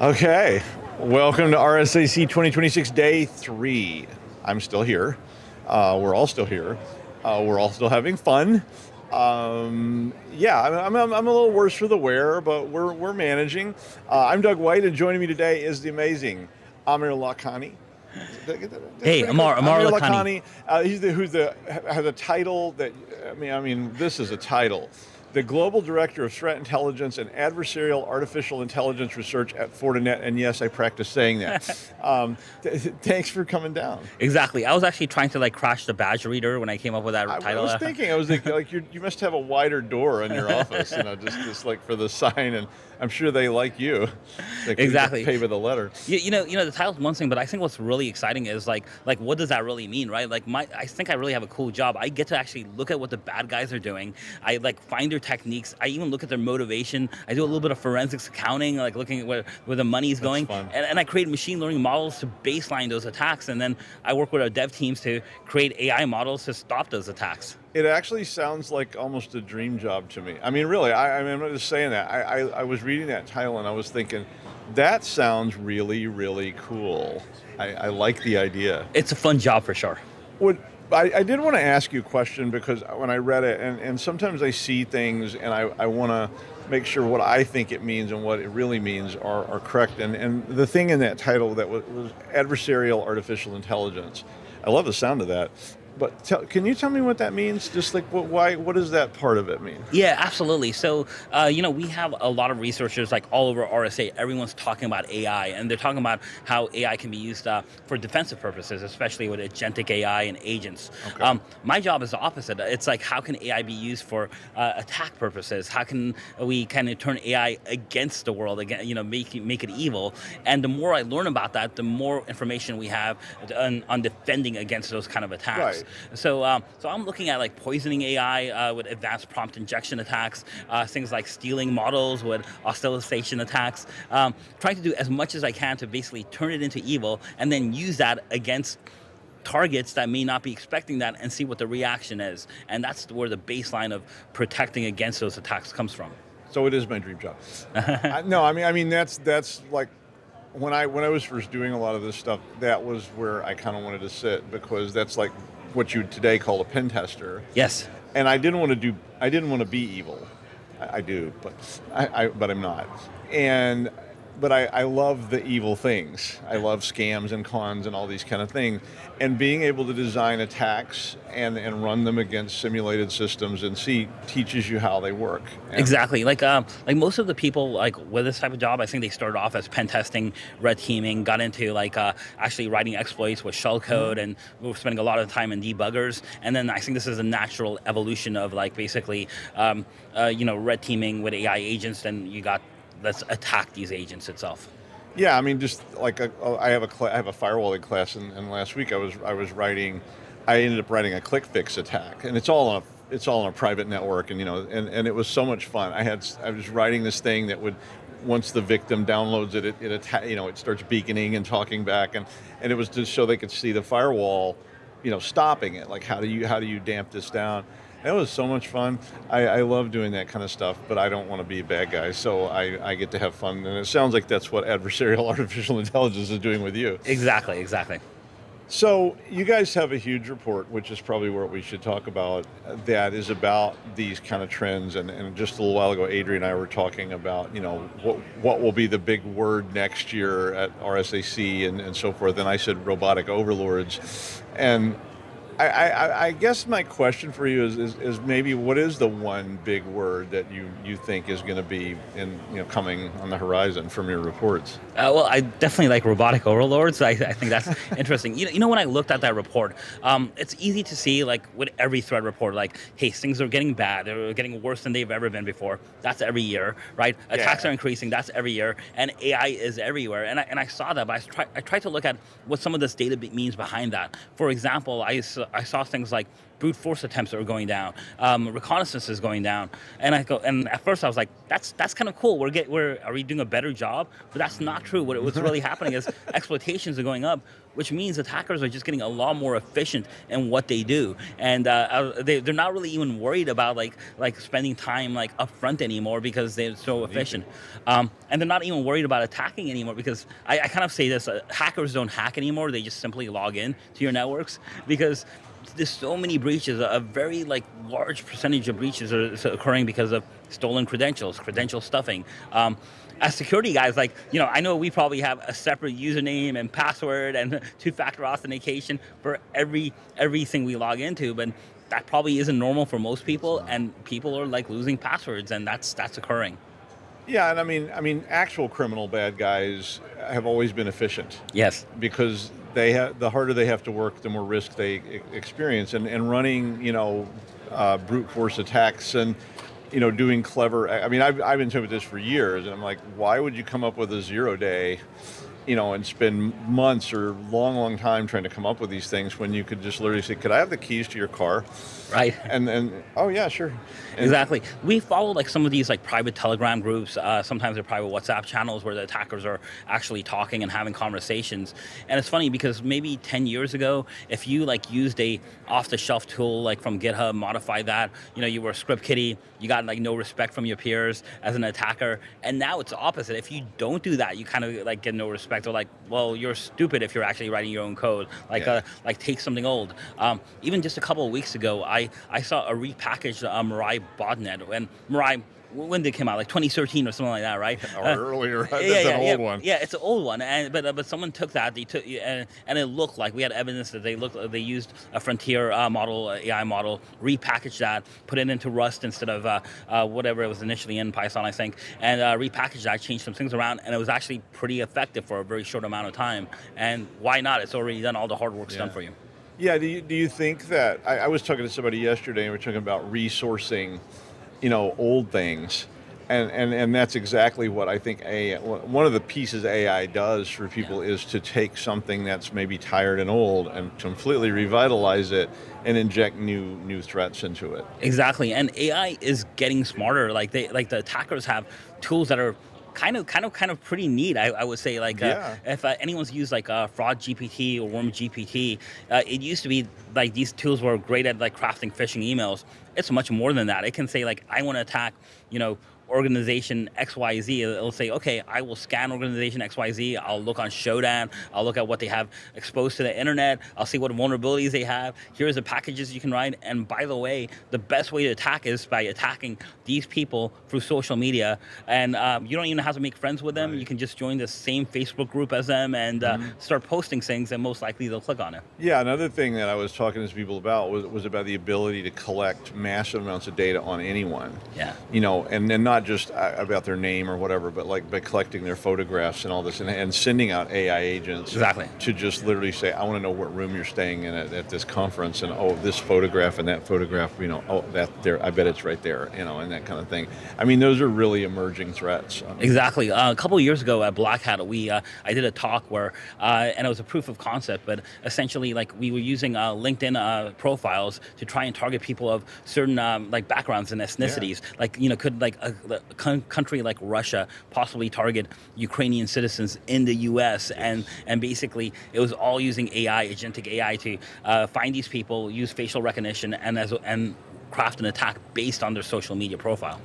Okay, welcome to RSAC 2026 Day 3. I'm still here. We're all still here. We're all still having fun. Yeah, I'm a little worse for the wear, but we're managing. I'm Doug White, and joining me today is the amazing Aamir Lakhani. Hey, Aamir Lakhani. Has a title that I mean, this is a title. The Global Director of Threat Intelligence and Adversarial Artificial Intelligence Research at Fortinet, and yes, I practice saying that. Thanks for coming down. Exactly. I was actually trying to crash the badge reader when I came up with that title. I was thinking, like you must have a wider door in your office, just like for the sign, and I'm sure they like you. Exactly. Pay with a letter. You know, the title's one thing, but I think what's really exciting is like what does that really mean, right? I think I really have a cool job. I get to actually look at what the bad guys are doing. I find their techniques. I even look at their motivation. I do a little bit of forensics accounting, looking at where the money's going. And I create machine learning models to baseline those attacks. And then I work with our dev teams to create AI models to stop those attacks. It actually sounds like almost a dream job to me. I mean, really, I'm not just saying that. I was reading that title and I was thinking, that sounds really, really cool. I like the idea. It's a fun job for sure. I did want to ask you a question because when I read it, and sometimes I see things and I want to make sure what I think it means and what it really means are correct. And the thing in that title that was adversarial artificial intelligence. I love the sound of that. But can you tell me what that means? Just what does that part of it mean? Yeah, absolutely. So, we have a lot of researchers all over RSA. Everyone's talking about AI, and they're talking about how AI can be used for defensive purposes, especially with agentic AI and agents. Okay. My job is the opposite. It's how can AI be used for attack purposes? How can we kind of turn AI against the world, make it evil? And the more I learn about that, the more information we have on defending against those kind of attacks. Right. So I'm looking at poisoning AI with advanced prompt injection attacks, things like stealing models with oscillation attacks, trying to do as much as I can to basically turn it into evil and then use that against targets that may not be expecting that and see what the reaction is. And that's where the baseline of protecting against those attacks comes from. So it is my dream job. No, I mean that's like when I was first doing a lot of this stuff, that was where I kind of wanted to sit because that's like what you today call a pen tester. Yes. And I didn't want to be evil. I do, but I'm not. But I love the evil things. I love scams and cons and all these kind of things. And being able to design attacks and run them against simulated systems and teaches you how they work. And exactly. Like most of the people with this type of job, I think they started off as pen testing, red teaming, got into actually writing exploits with shellcode, and we were spending a lot of time in debuggers. And then I think this is a natural evolution of red teaming with AI agents. Then let's attack these agents itself. Yeah, I mean, just I have a firewalling class, and last week I ended up writing a click fix attack, and it's all on a private network, and and it was so much fun. I was writing this thing that would, once the victim downloads it, it starts beaconing and talking back, and it was just so they could see the firewall, stopping it. Like how do you damp this down? It was so much fun. I love doing that kind of stuff, but I don't want to be a bad guy, so I get to have fun. And it sounds like that's what adversarial artificial intelligence is doing with you. Exactly. So you guys have a huge report, which is probably what we should talk about, that is about these kind of trends. And just a little while ago, Adrian and I were talking about, what will be the big word next year at RSAC and so forth. And I said robotic overlords. And I guess my question for you is maybe what is the one big word that you think is going to be coming on the horizon from your reports? Well, I definitely like robotic overlords. I think that's interesting. When I looked at that report, it's easy to see with every threat report, hey, things are getting bad. They're getting worse than they've ever been before. That's every year, right? Yeah. Attacks are increasing. That's every year, and AI is everywhere. And I saw that, but I tried to look at what some of this data means behind that. For example, I saw things like brute force attempts are going down, reconnaissance is going down, and at first I was like, that's kind of cool. Are we doing a better job? But that's not true. What's really happening is exploitations are going up, which means attackers are just getting a lot more efficient in what they do, and they're not really even worried about like spending time like up front anymore because they're so efficient, and they're not even worried about attacking anymore because I kind of say this: hackers don't hack anymore; they just simply log in to your networks because there's so many breaches. A very like large percentage of breaches are occurring because of stolen credentials, credential stuffing. As security guys, like, you know, I know we probably have a separate username and password and two-factor authentication for everything we log into, but that probably isn't normal for most people, and people are like losing passwords, and that's occurring. Yeah, and I mean, actual criminal bad guys have always been efficient. Yes. Because the harder they have to work, the more risk they experience, and running, you know, brute force attacks and, you know, doing clever. I mean, I've been talking about this for years, and I'm like, why would you come up with a 0-day, you know, and spend months or long time trying to come up with these things when you could just literally say, could I have the keys to your car? Right. And then, oh yeah, sure. And exactly. We follow like some of these like private Telegram groups. Sometimes they're private WhatsApp channels where the attackers are actually talking and having conversations. And it's funny because maybe 10 years ago, if you like used a off-the-shelf tool like from GitHub, modify that, you know, you were a script kiddie, you got like no respect from your peers as an attacker. And now it's the opposite. If you don't do that, you kind of like get no respect. Or like, well, you're stupid if you're actually writing your own code. Like, like take something old. Even just a couple of weeks ago, I saw a repackaged Mirai botnet, and Mirai, when did it come out? Like 2013 or something like that, right? Or earlier. That's an old one. Yeah, it's an old one. But someone took that. They took and it looked like we had evidence that they used a Frontier model, AI model, repackaged that, put it into Rust instead of whatever it was initially in Python, I think, and repackaged that, changed some things around, and it was actually pretty effective for a very short amount of time. And why not? It's already done. All the hard work's done for you. Yeah. Do you think that I was talking to somebody yesterday, and we were talking about resourcing, you know, old things, and that's exactly what I think one of the pieces AI does for people is to take something that's maybe tired and old and completely revitalize it and inject new threats into it. Exactly, and AI is getting smarter. Like the attackers have tools that are kind of pretty neat. I would say, like, if anyone's used like Fraud GPT or Worm GPT, it used to be like these tools were great at like crafting phishing emails. It's much more than that. It can say like, I want to attack, you know, organization XYZ. It'll say, okay, I will scan organization XYZ. I'll look on Shodan. I'll look at what they have exposed to the internet. I'll see what vulnerabilities they have. Here's the packages you can write. And by the way, the best way to attack is by attacking these people through social media. And you don't even have to make friends with them. Right. You can just join the same Facebook group as them and start posting things, and most likely they'll click on it. Yeah, another thing that I was talking to people about was about the ability to collect massive amounts of data on anyone. Yeah. You know, and then not just about their name or whatever, but like by collecting their photographs and all this, and sending out AI agents to just literally say, I want to know what room you're staying in at this conference, and oh, this photograph and that photograph, you know, oh, that there, I bet it's right there, you know, and that kind of thing. I mean, those are really emerging threats. Exactly. A couple of years ago at Black Hat, I did a talk where, and it was a proof of concept, but essentially, like, we were using LinkedIn profiles to try and target people of certain like backgrounds and ethnicities. Yeah. Like, you know, could like a country like Russia possibly target Ukrainian citizens in the U.S. and basically it was all using AI, agentic AI, to find these people, use facial recognition, and craft an attack based on their social media profile.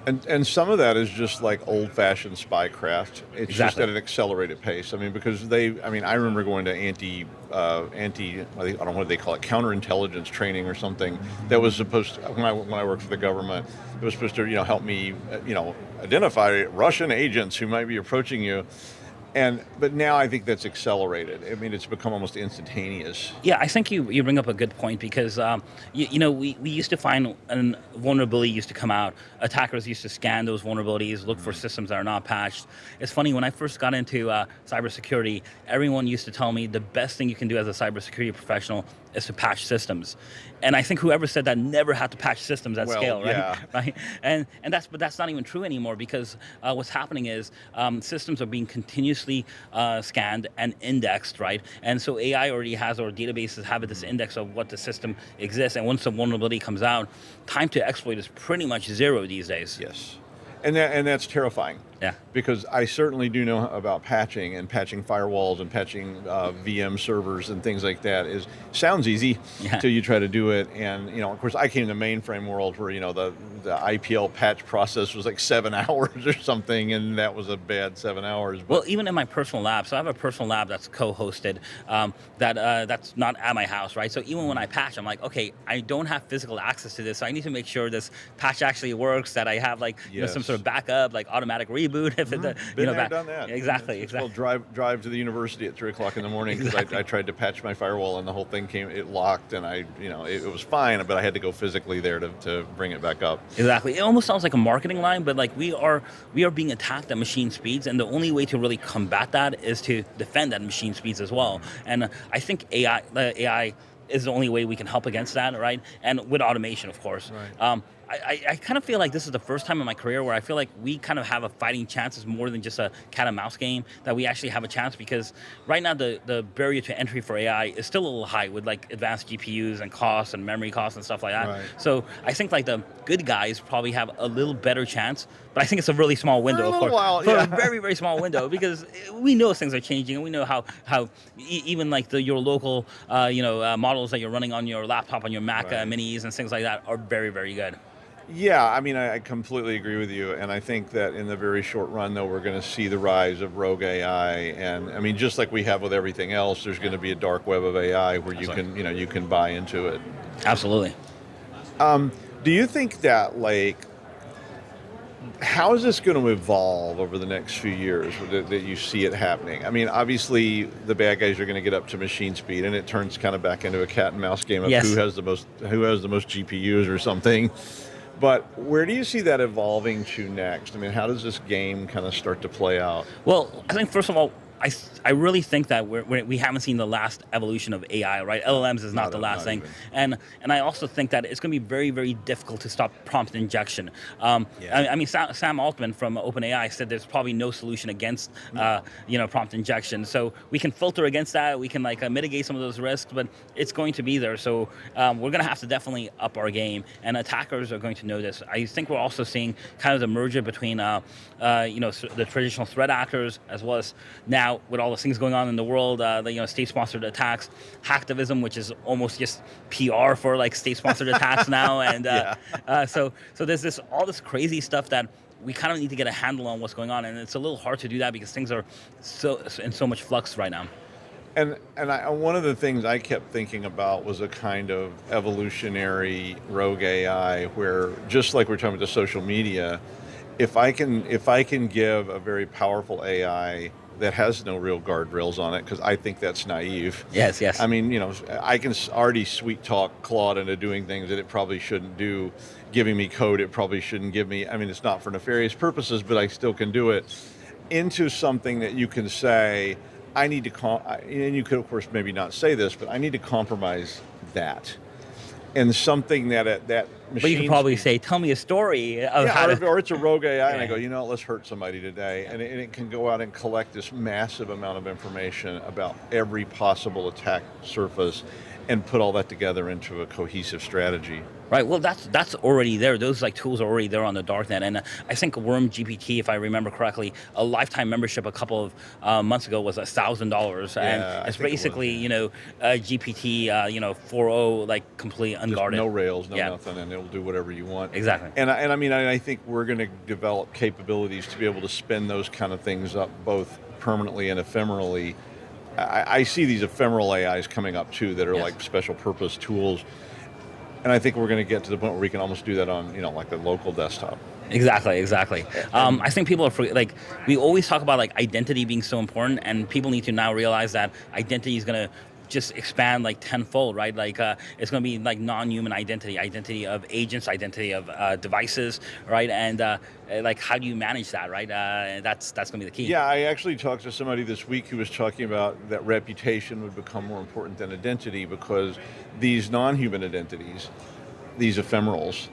And some of that is just like old-fashioned spycraft. It's just at an accelerated pace. I mean, because I remember going to I don't know what they call it, counterintelligence training or something that was supposed to, when I worked for the government, it was supposed to, you know, help me, you know, identify Russian agents who might be approaching you. But now I think that's accelerated. I mean, it's become almost instantaneous. Yeah, I think you bring up a good point because, you know, we used to find a vulnerability used to come out. Attackers used to scan those vulnerabilities, look for systems that are not patched. It's funny, when I first got into cybersecurity, everyone used to tell me the best thing you can do as a cybersecurity professional is to patch systems. And I think whoever said that never had to patch systems at scale, right? Yeah. Right? But that's not even true anymore, because what's happening is systems are being continuously scanned and indexed, right? And so AI already has, or databases have this index of what the system exists, and once the vulnerability comes out, time to exploit is pretty much zero these days. Yes. And that's terrifying. Yeah. Because I certainly do know about patching and patching firewalls and patching VM servers and things like that. Sounds easy until you try to do it. And of course, I came to mainframe world where the IPL patch process was like 7 hours or something, and that was a bad 7 hours. But well, even in my personal lab, so I have a personal lab that's co-hosted, that's not at my house, right? So even when I patch, I'm like, okay, I don't have physical access to this, so I need to make sure this patch actually works. That I have some sort of backup, like automatic reboot. If Been there, done that. Exactly. It's called drive to the university at 3:00 in the morning, because I tried to patch my firewall and the whole thing it locked, and it was fine, but I had to go physically there to bring it back up. Exactly. It almost sounds like a marketing line, but we are being attacked at machine speeds, and the only way to really combat that is to defend at machine speeds as well. And I think AI is the only way we can help against that, right? And with automation, of course. Right. I kind of feel like this is the first time in my career where I feel like we kind of have a fighting chance. It's more than just a cat and mouse game, that we actually have a chance, because right now the barrier to entry for AI is still a little high with advanced GPUs and costs and memory costs and stuff like that. Right. So I think the good guys probably have a little better chance, but I think it's a really small window, for a little while, for a very, very small window, because we know things are changing, and we know how even your local models that you're running on your laptop, on your Mac minis and things like that are very, very good. Yeah, I completely agree with you, and I think that in the very short run, though, we're going to see the rise of rogue AI, and just like we have with everything else, there's going to be a dark web of AI where you can buy into it. Absolutely. Do you think that how is this going to evolve over the next few years that you see it happening? Obviously the bad guys are going to get up to machine speed, and it turns kind of back into a cat and mouse game of who has the most GPUs or something. But where do you see that evolving to next? How does this game kind of start to play out? Well, I think first of all, I really think that we haven't seen the last evolution of AI, right? LLMs is not the last thing. And I also think that it's going to be very, very difficult to stop prompt injection. Sam Altman from OpenAI said there's probably no solution against prompt injection. So we can filter against that. We can mitigate some of those risks, but it's going to be there. So we're going to have to definitely up our game, and attackers are going to know this. I think we're also seeing kind of the merger between the traditional threat actors, as well as now with all the things going on in the world, state-sponsored attacks, hacktivism, which is almost just PR for state-sponsored attacks now, and so there's all this crazy stuff that we kind of need to get a handle on what's going on, and it's a little hard to do that because things are in so much flux right now. And one of the things I kept thinking about was a kind of evolutionary rogue AI, where just like we're talking about the social media, if I can give a very powerful AI that has no real guardrails on it, because I think that's naive. Yes. I can already sweet talk Claude into doing things that it probably shouldn't do, giving me code it probably shouldn't give me. It's not for nefarious purposes, but I still can do it, into something that you can say, I need to, and you could of course maybe not say this, but I need to compromise that. And something that machine. But you can probably say, tell me a story of how or it's a rogue AI, and I go, let's hurt somebody today. And it can go out and collect this massive amount of information about every possible attack surface and put all that together into a cohesive strategy. Right. Well, that's already there. Those tools are already there on the darknet, and I think Worm GPT, if I remember correctly, a lifetime membership a couple of months ago was $1,000, and it's basically GPT 4.0 completely unguarded. Just no rails, no nothing, and it'll do whatever you want. Exactly. And I think we're going to develop capabilities to be able to spin those kind of things up both permanently and ephemerally. I see these ephemeral AIs coming up too that are like special purpose tools. And I think we're going to get to the point where we can almost do that on, like a local desktop. Exactly. I think people are we always talk about identity being so important, and people need to now realize that identity is going to just expand like tenfold, right? Like it's going to be like non-human identity of agents, identity of devices, right? And like how do you manage that, right? That's going to be the key. Yeah, I actually talked to somebody this week who was talking about that reputation would become more important than identity, because these non-human identities, these ephemerals,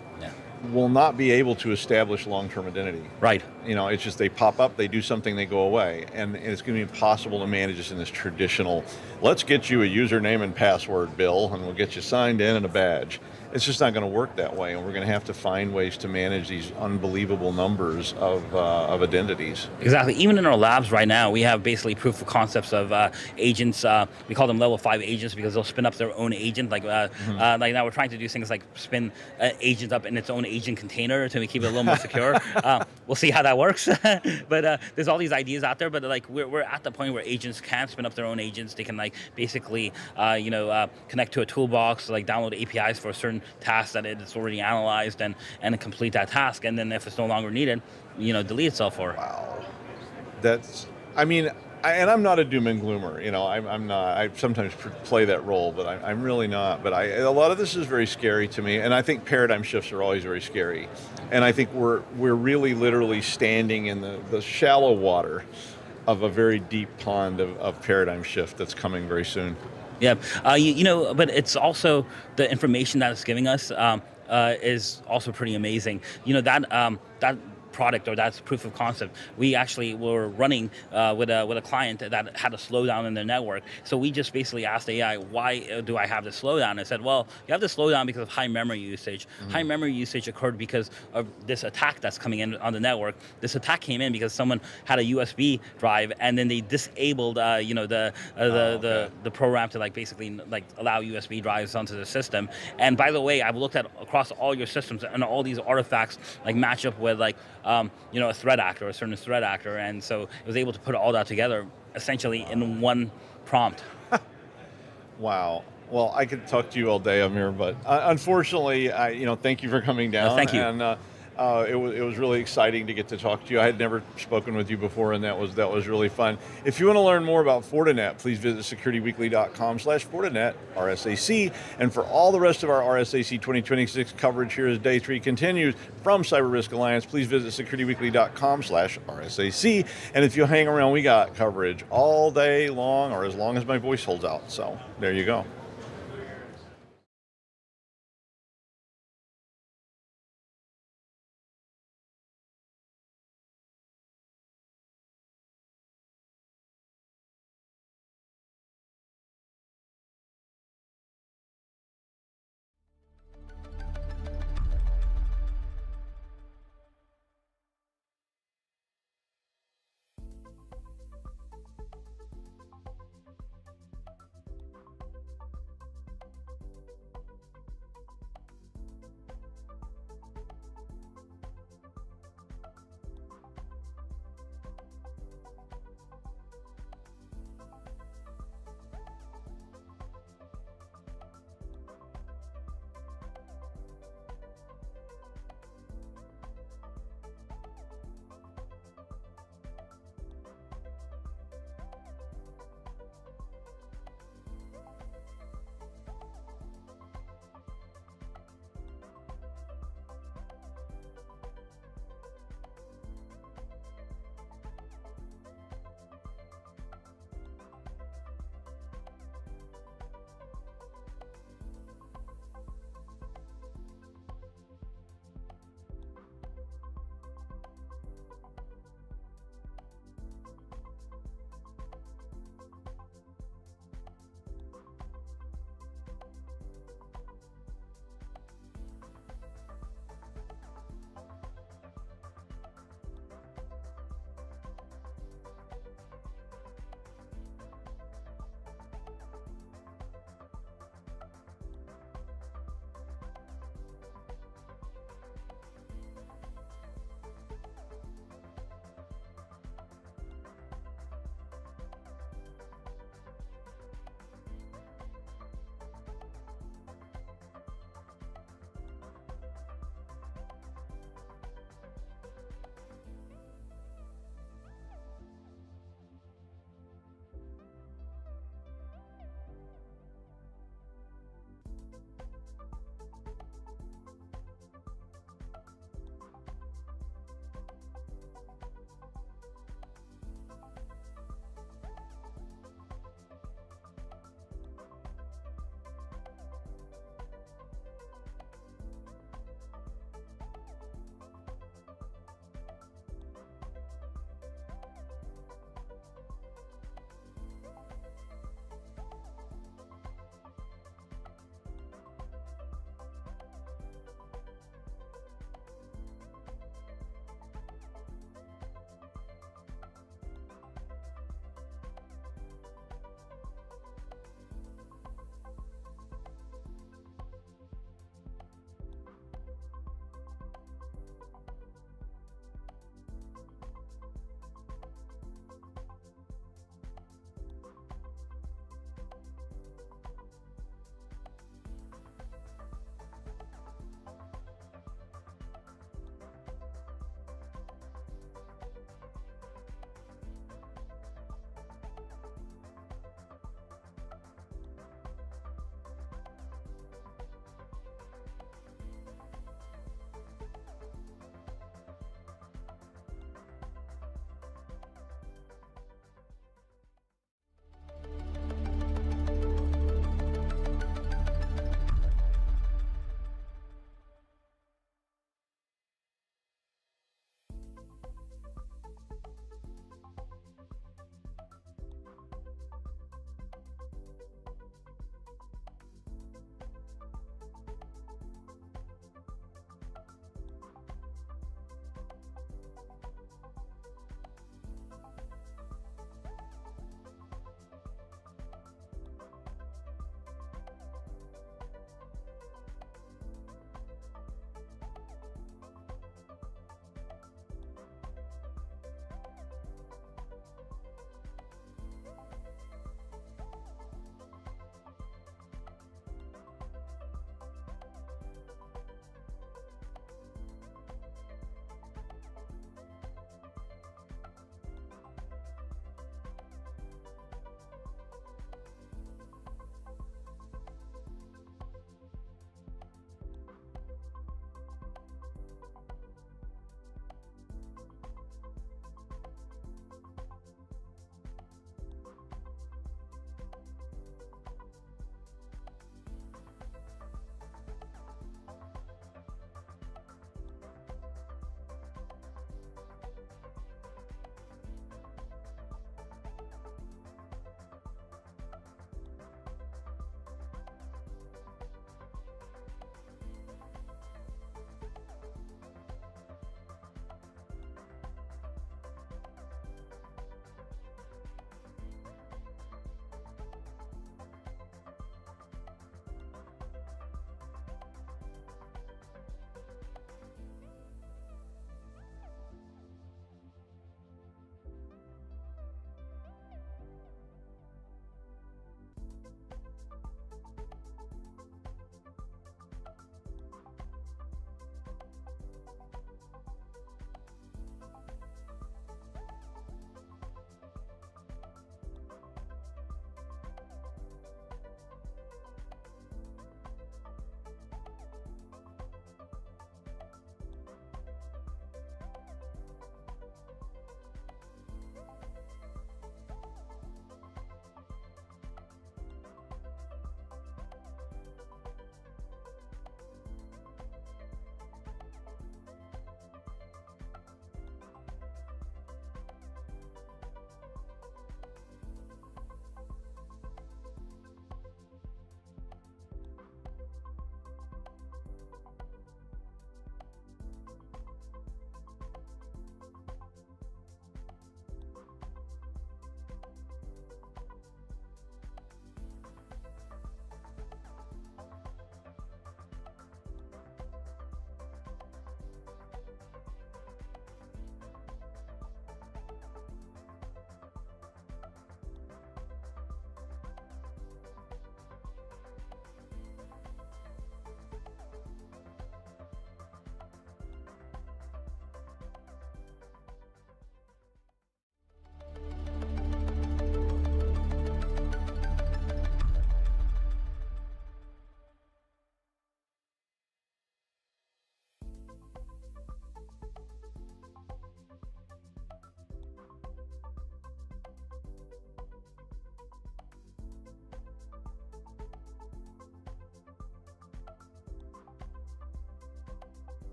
will not be able to establish long-term identity. Right. You know, it's just they pop up, they do something, they go away. And it's going to be impossible to manage this in this traditional, let's get you a username and password, Bill, and we'll get you signed in and a badge. It's just not going to work that way, and we're going to have to find ways to manage these unbelievable numbers of identities. Exactly. Even in our labs right now, we have basically proof of concepts of agents. We call them level 5 agents because they'll spin up their own agent. Like like now we're trying to do things like spin agent up in its own agent container to keep it a little more secure. We'll see how that works. But there's all these ideas out there. But like we're at the point where agents can spin up their own agents. They can like basically connect to a toolbox, like download APIs for a certain task that it's already analyzed and complete that task. And then if it's no longer needed, delete itself for. Wow. That's, I mean, and I'm not a doom and gloomer, I'm not. I sometimes play that role, but I'm really not. But a lot of this is very scary to me, and I think paradigm shifts are always very scary. And I think we're really literally standing in the shallow water of a very deep pond of paradigm shift that's coming very soon. Yeah, but it's also the information that it's giving us is also pretty amazing. That product, or that's proof of concept, we actually were running with a client that had a slowdown in their network. So we just basically asked AI, why do I have this slowdown? And it said, well, you have this slowdown because of high memory usage. Mm-hmm. High memory usage occurred because of this attack that's coming in on the network. This attack came in because someone had a USB drive and then they disabled the program to basically allow USB drives onto the system. And by the way, I've looked at across all your systems, and all these artifacts match up with a threat actor, a certain threat actor, and so it was able to put all that together essentially in one prompt. Wow. Well, I could talk to you all day, Aamir, but unfortunately, thank you for coming down. Thank you. And it was really exciting to get to talk to you. I had never spoken with you before, and that was really fun. If you want to learn more about Fortinet, please visit securityweekly.com/Fortinet, RSAC. And for all the rest of our RSAC 2026 coverage here as Day 3 continues from CyberRisk Alliance, please visit securityweekly.com/RSAC. And if you hang around, we got coverage all day long, or as long as my voice holds out. So there you go.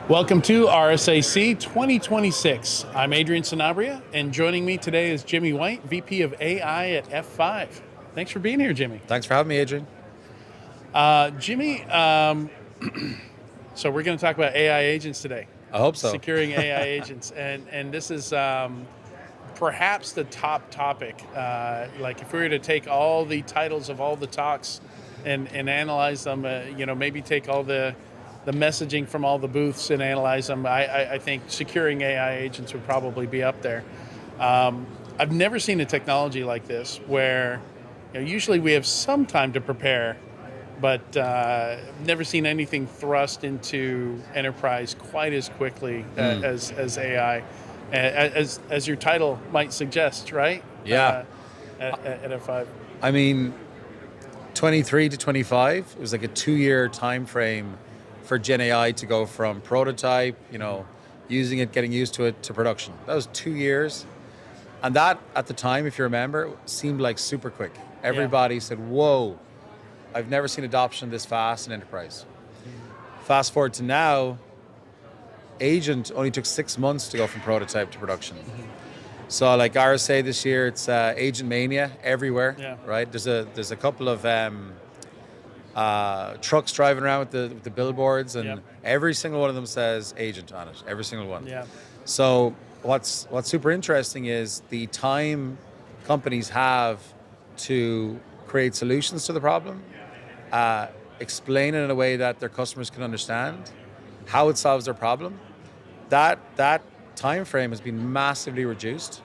Welcome to RSAC 2026. I'm Adrian Sanabria, and joining me today is Jimmy White, VP of AI at F5. Thanks for being here, Jimmy. Thanks for having me, Adrian. Jimmy, so we're going to talk about AI agents today. I hope so. Securing AI agents, and this is perhaps the top topic. Like if we were to take all the titles of all the talks and analyze them, maybe take all the messaging from all the booths and analyze them, I think securing AI agents would probably be up there. I've never seen a technology like this where usually we have some time to prepare, but never seen anything thrust into enterprise quite as quickly as AI, as your title might suggest, right? Yeah. At F5. I mean, 23 to 25, it was like a 2-year time frame for Gen AI to go from prototype, using it, getting used to it, to production. That was 2 years. And that, at the time, if you remember, seemed like super quick. Everybody said, whoa, I've never seen adoption this fast in enterprise. Fast forward to now, agent only took 6 months to go from prototype to production. So like RSA this year, it's agent mania everywhere, right? There's a couple of trucks driving around with the billboards, and every single one of them says agent on it, every single one. Yeah. So what's super interesting is the time companies have to create solutions to the problem, explain it in a way that their customers can understand, how it solves their problem. That time frame has been massively reduced.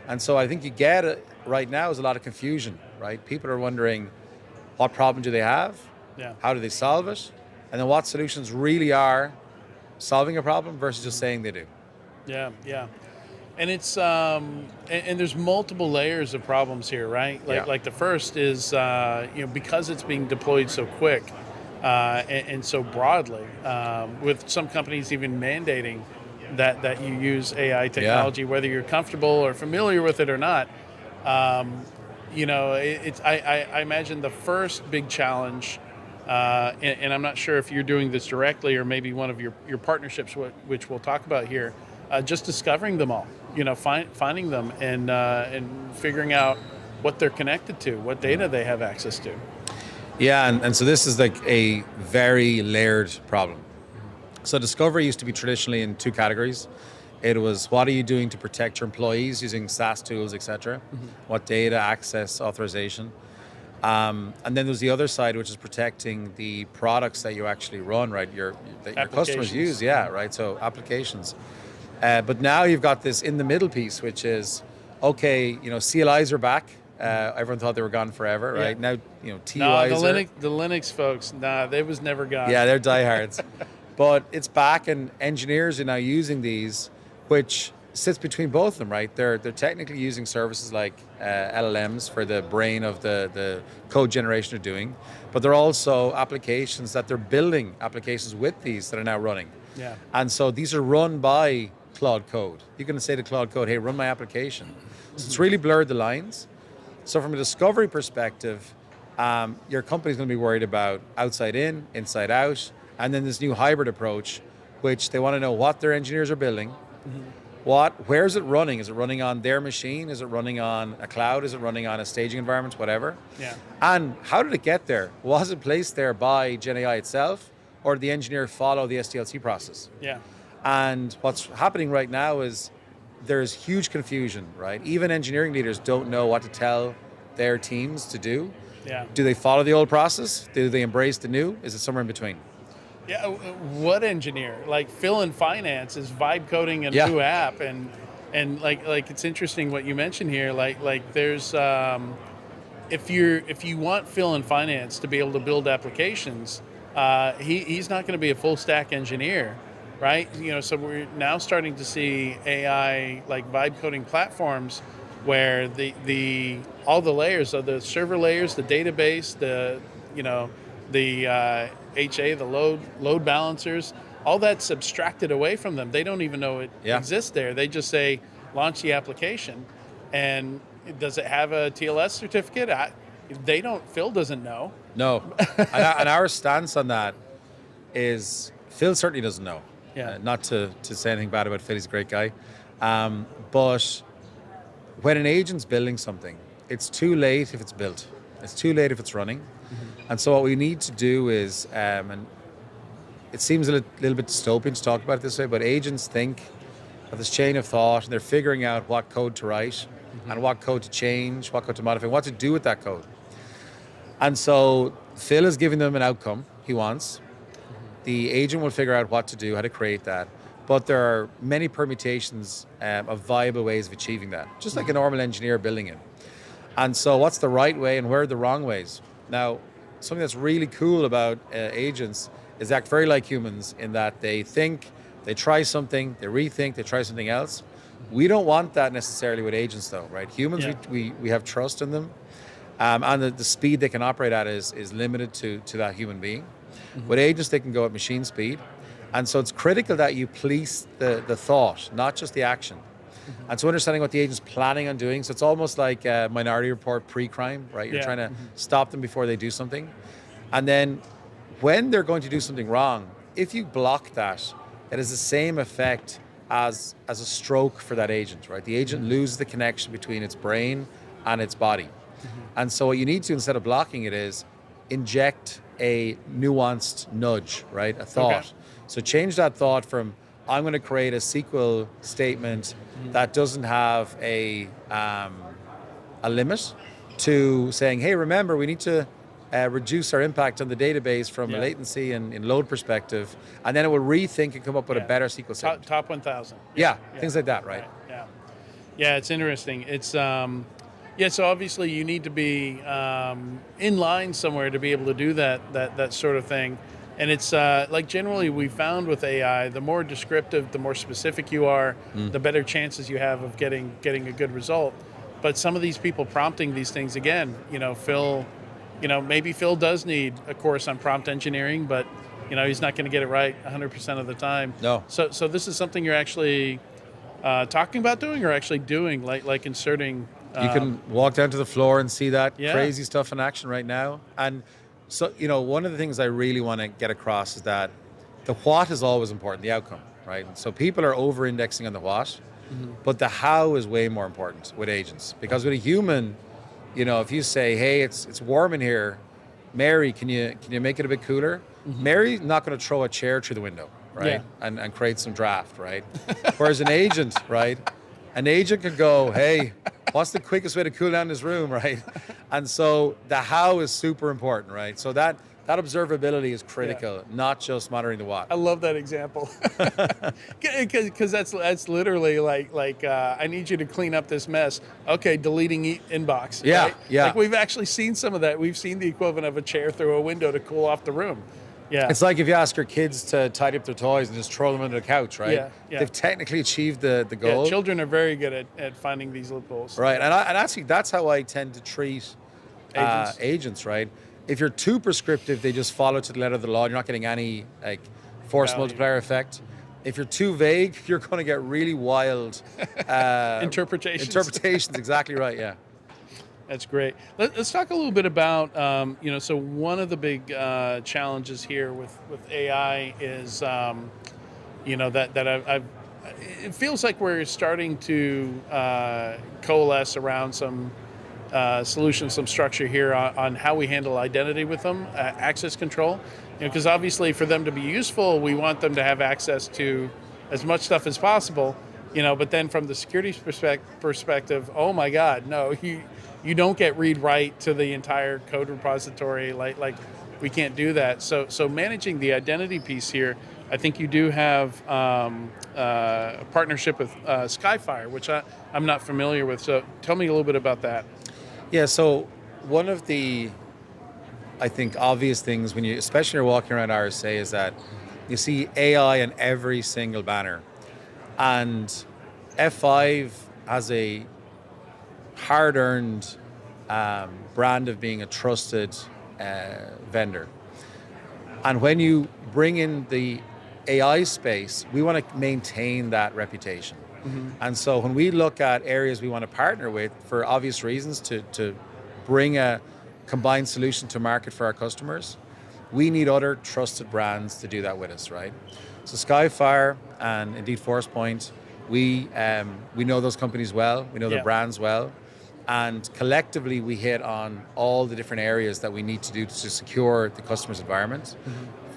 And so I think you get it right now is a lot of confusion, right? People are wondering, what problem do they have? How do they solve it? And then what solutions really are solving a problem versus just saying they do. Yeah. And it's and there's multiple layers of problems here, right? Like the first is because it's being deployed so quick and so broadly, with some companies even mandating that you use AI technology, whether you're comfortable or familiar with it or not. I imagine the first big challenge, and I'm not sure if you're doing this directly or maybe one of your partnerships, which we'll talk about here, just discovering them all, finding them and figuring out what they're connected to, what data they have access to. Yeah, and so this is like a very layered problem. So discovery used to be traditionally in 2 categories. It was, what are you doing to protect your employees using SaaS tools, etc. What data, access, authorization. And then there's the other side, which is protecting the products that you actually run, right? That your customers use, right? So applications. But now you've got this in the middle piece, which is, okay, CLIs are back. Everyone thought they were gone forever, right? Now, TUIs the Linux folks, they was never gone. Yeah, they're diehards. But it's back, and engineers are now using these, which sits between both of them, right? They're technically using services like LLMs for the brain of the code generation they're doing, but they're also applications that they're building applications with these that are now running. Yeah. And so these are run by Claude Code. You can say to Claude Code, hey, run my application. So it's really blurred the lines. So from a discovery perspective, your company's going to be worried about outside in, inside out, and then this new hybrid approach, which they want to know what their engineers are building, where is it running? Is it running on their machine? Is it running on a cloud? Is it running on a staging environment? Whatever. Yeah. And how did it get there? Was it placed there by Gen AI itself, or did the engineer follow the SDLC process? Yeah. And what's happening right now is there's huge confusion, right? Even engineering leaders don't know what to tell their teams to do. Yeah. Do they follow the old process? Do they embrace the new? Is it somewhere in between? Yeah, what engineer? Like Phil in finance is vibe coding a new app, and like it's interesting what you mentioned here. Like there's if you want Phil in finance to be able to build applications, he's not going to be a full stack engineer, right? So we're now starting to see AI like vibe coding platforms where the all the layers of the server layers, the database, the HA, the load balancers, all that's abstracted away from them. They don't even know it exists there. They just say, launch the application. And does it have a TLS certificate? Phil doesn't know. No. And our stance on that is, Phil certainly doesn't know. Yeah. Not to say anything bad about Phil, he's a great guy. But when an agent's building something, it's too late if it's built. It's too late if it's running. And so what we need to do is, and it seems a little bit dystopian to talk about it this way, but agents think of this chain of thought, and they're figuring out what code to write and what code to change, what code to modify, what to do with that code. And so Phil is giving them an outcome he wants. The agent will figure out what to do, how to create that. But there are many permutations of viable ways of achieving that, just like a normal engineer building it. And so what's the right way and where are the wrong ways? Now, something that's really cool about agents is they act very like humans in that they think, they try something, they rethink, they try something else. We don't want that necessarily with agents though, right? Humans, we have trust in them. And the speed they can operate at is limited to that human being. With agents, they can go at machine speed. And so it's critical that you police the thought, not just the action. And so understanding what the agent's planning on doing. So it's almost like a Minority Report pre-crime, right? You're trying to stop them before they do something. And then when they're going to do something wrong, if you block that, it has the same effect as a stroke for that agent, right? The agent loses the connection between its brain and its body. And so what you need to, instead of blocking it, is inject a nuanced nudge, right? A thought. Okay. So change that thought from, I'm going to create a SQL statement that doesn't have a limit, to saying, hey, remember, we need to reduce our impact on the database from a latency and in load perspective, and then it will rethink and come up with a better SQL statement. Top 1,000. Yeah, things like that, right? Yeah, it's interesting. It's so obviously you need to be in line somewhere to be able to do that sort of thing. And it's like generally we found with AI, the more descriptive, the more specific you are, the better chances you have of getting a good result. But some of these people prompting these things, again, Phil, maybe Phil does need a course on prompt engineering, but he's not going to get it right 100% of the time. No. So this is something you're actually talking about doing, or actually doing, like inserting. You can walk down to the floor and see that crazy stuff in action right now. And so, one of the things I really want to get across is that the what is always important, the outcome, right? So people are over-indexing on the what, but the how is way more important with agents. Because with a human, if you say, hey, it's warm in here, Mary, can you make it a bit cooler? Mary's not going to throw a chair through the window, right? And create some draft, right? Whereas an agent, right? An agent could go, hey, what's the quickest way to cool down this room, right? And so the how is super important, right? So that observability is critical, not just monitoring the what. I love that example, because that's literally like I need you to clean up this mess. Okay, deleting inbox. Yeah, right? Like we've actually seen some of that. We've seen the equivalent of a chair through a window to cool off the room. Yeah, it's like if you ask your kids to tidy up their toys and just throw them under the couch, right? Yeah. They've technically achieved the goal. Yeah, children are very good at finding these loopholes. Right, and actually that's how I tend to treat agents, right? If you're too prescriptive, they just follow to the letter of the law. You're not getting any force multiplier effect. If you're too vague, you're going to get really wild interpretations. Interpretations, exactly right. Yeah. That's great. Let's talk a little bit about, so one of the big challenges here with AI is, that it feels like we're starting to coalesce around some solution, some structure here on how we handle identity with them, access control. Because obviously for them to be useful, we want them to have access to as much stuff as possible. But then from the security perspective, oh my God, no, you don't get read-write to the entire code repository. Like we can't do that. So managing the identity piece here, I think you do have a partnership with Skyfire, which I'm not familiar with. So tell me a little bit about that. Yeah. So one of the, I think, obvious things especially when you're walking around RSA, is that you see AI in every single banner. And F5 has a hard-earned brand of being a trusted vendor. And when you bring in the AI space, we want to maintain that reputation. And so when we look at areas we want to partner with, for obvious reasons, to bring a combined solution to market for our customers, we need other trusted brands to do that with us, right? So Skyfire and indeed ForcePoint, we know those companies well, we know their brands well, and collectively we hit on all the different areas that we need to do to secure the customer's environment.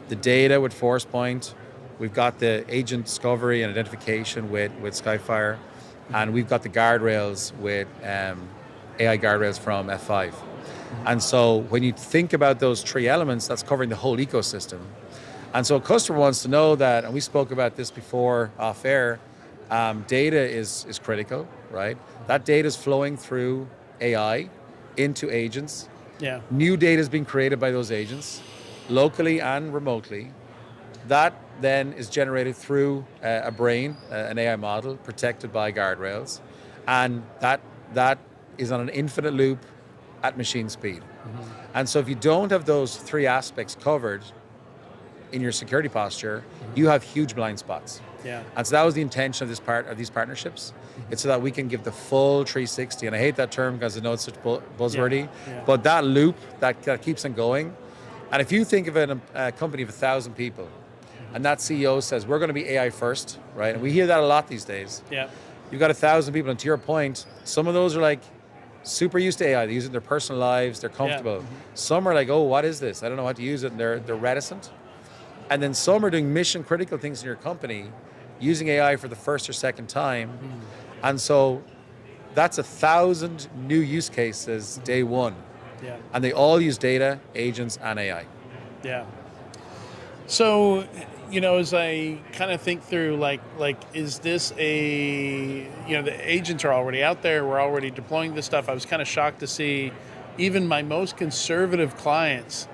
The data with ForcePoint, we've got the agent discovery and identification with Skyfire, and we've got the guardrails with AI guardrails from F5. And so when you think about those three elements, that's covering the whole ecosystem. And so a customer wants to know that, and we spoke about this before off air, data is critical, right? That data is flowing through AI into agents. Yeah. New data is being created by those agents, locally and remotely. That then is generated through a brain, an AI model, protected by guardrails. And that is on an infinite loop at machine speed. And so if you don't have those three aspects covered in your security posture, you have huge blind spots. Yeah. And so that was the intention of these partnerships. It's so that we can give the full 360. And I hate that term because I know it's such buzzwordy, but that loop that keeps on going. And if you think of a company of 1,000 people, and that CEO says, we're going to be AI first, right? And we hear that a lot these days. Yeah. You've got 1,000 people, and to your point, some of those are like super used to AI. They use it in their personal lives, they're comfortable. Yeah. Some are like, oh, what is this? I don't know how to use it, and they're reticent. And then some are doing mission critical things in your company, using AI for the first or second time. And so that's 1,000 new use cases day one. Yeah. And they all use data, agents, and AI. Yeah. So, as I kind of think through, like, is this the agents are already out there, we're already deploying this stuff. I was kind of shocked to see even my most conservative clients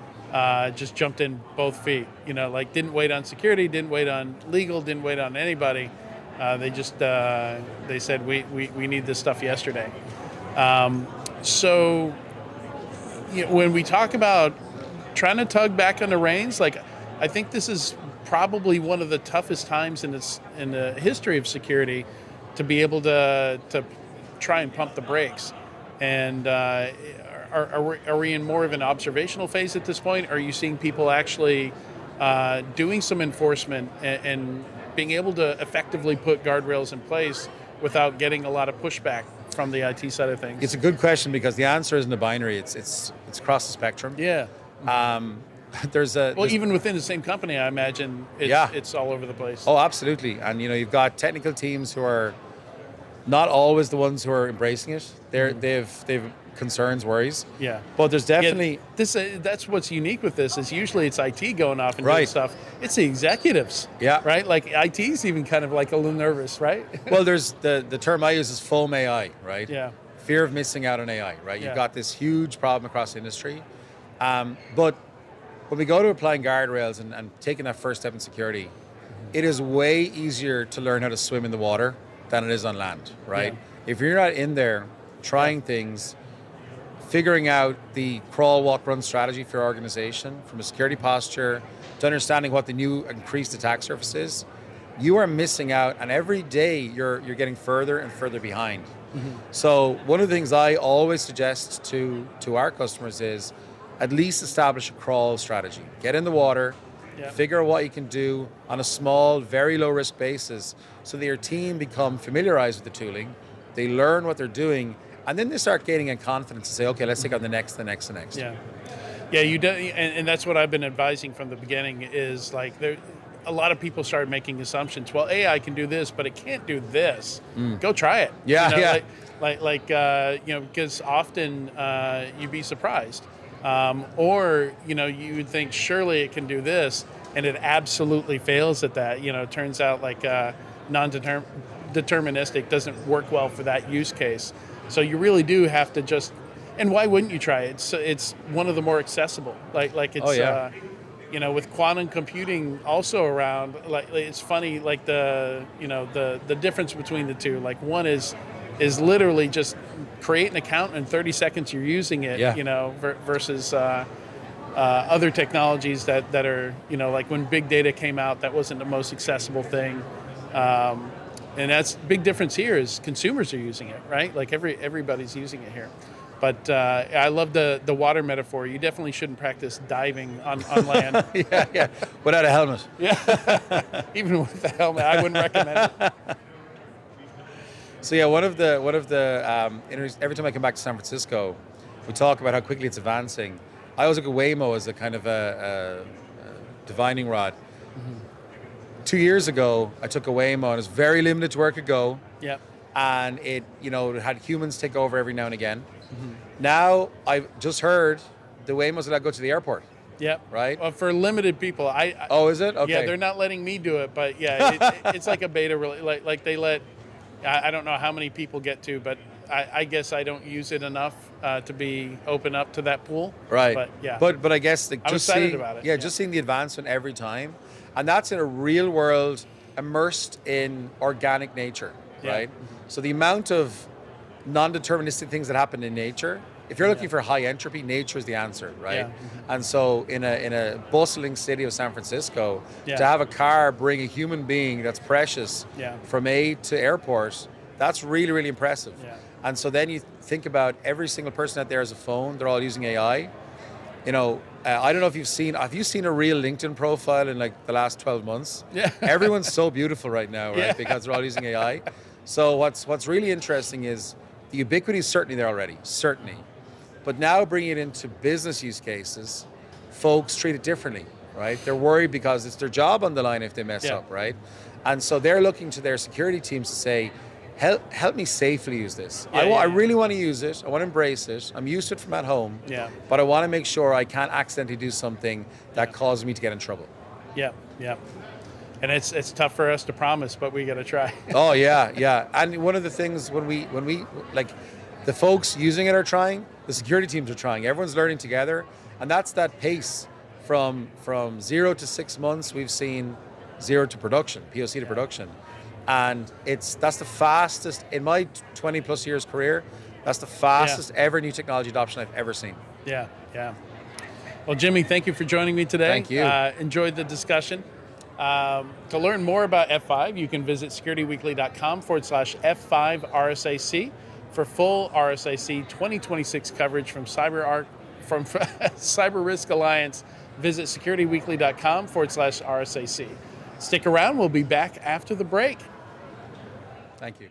just jumped in both feet, didn't wait on security, didn't wait on legal, didn't wait on anybody. They just, they said, we need this stuff yesterday. So when we talk about trying to tug back on the reins, I think this is probably one of the toughest times in the history of security to be able to try and pump the brakes. And are we in more of an observational phase at this point? Are you seeing people actually doing some enforcement and being able to effectively put guardrails in place without getting a lot of pushback from the IT side of things? It's a good question because the answer isn't a binary. It's across the spectrum. Yeah. Even within the same company, I imagine it's all over the place. Oh, absolutely. And you've got technical teams who are not always the ones who are embracing it. They've concerns, worries. Yeah. But there's definitely that's what's unique with this is usually it's IT going off and doing stuff. It's the executives. Yeah. Right? Like IT's even kind of like a little nervous, right? Well, there's the term I use is foam AI, right? Yeah. Fear of missing out on AI, right? You've got this huge problem across the industry. But when we go to applying guardrails and taking that first step in security, it is way easier to learn how to swim in the water than it is on land, right? Yeah. If you're not in there trying things, figuring out the crawl, walk, run strategy for your organization, from a security posture to understanding what the new increased attack surface is, you are missing out, and every day you're getting further and further behind. So one of the things I always suggest to our customers is at least establish a crawl strategy. Get in the water, figure out what you can do on a small, very low risk basis so that your team become familiarized with the tooling, they learn what they're doing, and then they start gaining in confidence to say, okay, let's take on the next. Yeah, you do, and that's what I've been advising from the beginning is a lot of people started making assumptions. Well, AI can do this, but it can't do this. Go try it. Yeah, because often you'd be surprised. Or you would think surely it can do this, and it absolutely fails at that. It turns out non-deterministic doesn't work well for that use case. So you really do have to just, and why wouldn't you try it? It's one of the more accessible. With quantum computing also around. It's funny. The difference between the two. One is literally just create an account in 30 seconds you're using it, versus other technologies that are, when big data came out, that wasn't the most accessible thing. And that's big difference here is consumers are using it, right? Everybody's using it here. But I love the water metaphor. You definitely shouldn't practice diving on land. Yeah, without a helmet. Yeah, even with the helmet, I wouldn't recommend it. So yeah, one of the every time I come back to San Francisco, we talk about how quickly it's advancing. I always look at Waymo as a kind of a divining rod. 2 years ago, I took a Waymo and it was very limited to where it could go. Yeah. And it had humans take over every now and again. Now I've just heard the Waymos that go to the airport. Yep. Right. Well, for limited people, Oh, is it? Okay. Yeah, they're not letting me do it, but yeah, it's like a beta. Really, like they let. I don't know how many people get to, but I guess I don't use it enough to be open up to that pool. Right. But yeah. But I guess I'm excited about it. Yeah, just seeing the advancement every time, and that's in a real world, immersed in organic nature, right? So the amount of non-deterministic things that happen in nature. If you're looking for high entropy, nature is the answer, right? Yeah. And so in a bustling city of San Francisco, to have a car bring a human being that's precious from A to airport, that's really, really impressive. Yeah. And so then you think about every single person out there has a phone, they're all using AI. I don't know if have you seen a real LinkedIn profile in like the last 12 months? Yeah. Everyone's so beautiful right now, right? Yeah. Because they're all using AI. So what's really interesting is the ubiquity is certainly there already, certainly. But now bringing it into business use cases, folks treat it differently, right? They're worried because it's their job on the line if they mess up, right? And so they're looking to their security teams to say, help me safely use this. I really want to use it. I want to embrace it. I'm used to it from at home. Yeah. But I want to make sure I can't accidentally do something that causes me to get in trouble. Yeah. Yeah. And it's tough for us to promise, but we got to try. Oh yeah. And one of the things when we like, the folks using it are trying, the security teams are trying. Everyone's learning together, and that's that pace from 0 to 6 months. We've seen 0 to production, POC to production, and that's the fastest in my 20 plus years career. That's the fastest ever new technology adoption I've ever seen. Yeah. Well, Jimmy, thank you for joining me today. Thank you. Enjoyed the discussion. To learn more about F5, you can visit securityweekly.com/F5 RSAC. For full RSAC 2026 coverage from CyberRisk Alliance, visit securityweekly.com/RSAC. Stick around, we'll be back after the break. Thank you.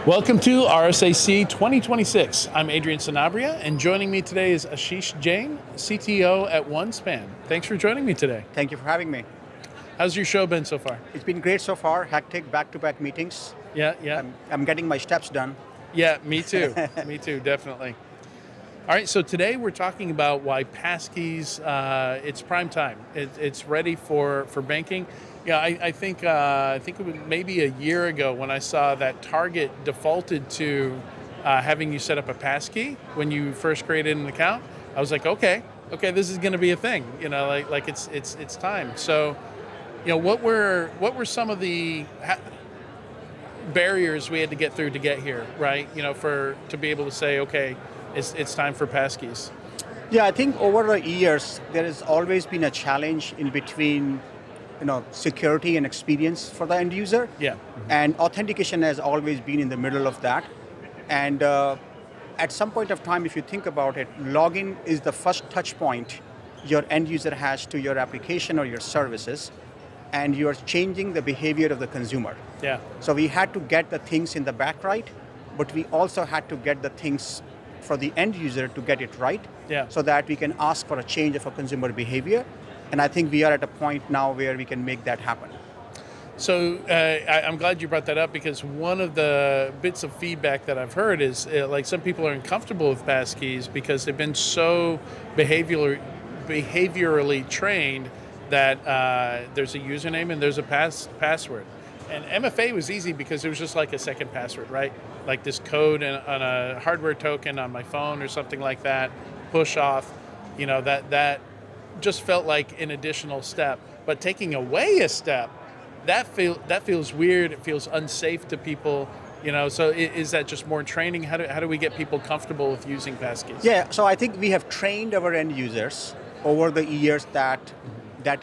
Welcome to RSAC 2026. I'm Adrian Sanabria, and joining me today is Ashish Jain, CTO at OneSpan. Thanks for joining me today. Thank you for having me. How's your show been so far? It's been great so far. Hectic back-to-back meetings. Yeah. I'm getting my steps done. Yeah, me too. Me too, definitely. All right, so today we're talking about why passkeys, it's prime time. It's ready for banking. Yeah, I think it was maybe a year ago when I saw that Target defaulted to having you set up a passkey when you first created an account. I was like, okay, this is going to be a thing. Like it's time. So, what were some of the barriers we had to get through to get here, right? To be able to say, okay, it's time for passkeys. Yeah, I think over the years there has always been a challenge in between, security and experience for the end user. Yeah. And authentication has always been in the middle of that. And at some point of time, if you think about it, login is the first touch point your end user has to your application or your services, and you are changing the behavior of the consumer. Yeah. So we had to get the things in the back right, but we also had to get the things for the end user to get it right, so that we can ask for a change of a consumer behavior. And I think we are at a point now where we can make that happen. So I'm glad you brought that up, because one of the bits of feedback that I've heard is like some people are uncomfortable with passkeys because they've been so behaviorally trained that there's a username and there's a password. And MFA was easy because it was just like a second password, right? Like this code on a hardware token on my phone or something like that, push off, that just felt like an additional step. But taking away a step, that feels weird. It feels unsafe to people. So is that just more training? How do we get people comfortable with using passkeys? Yeah, so I think we have trained our end users over the years that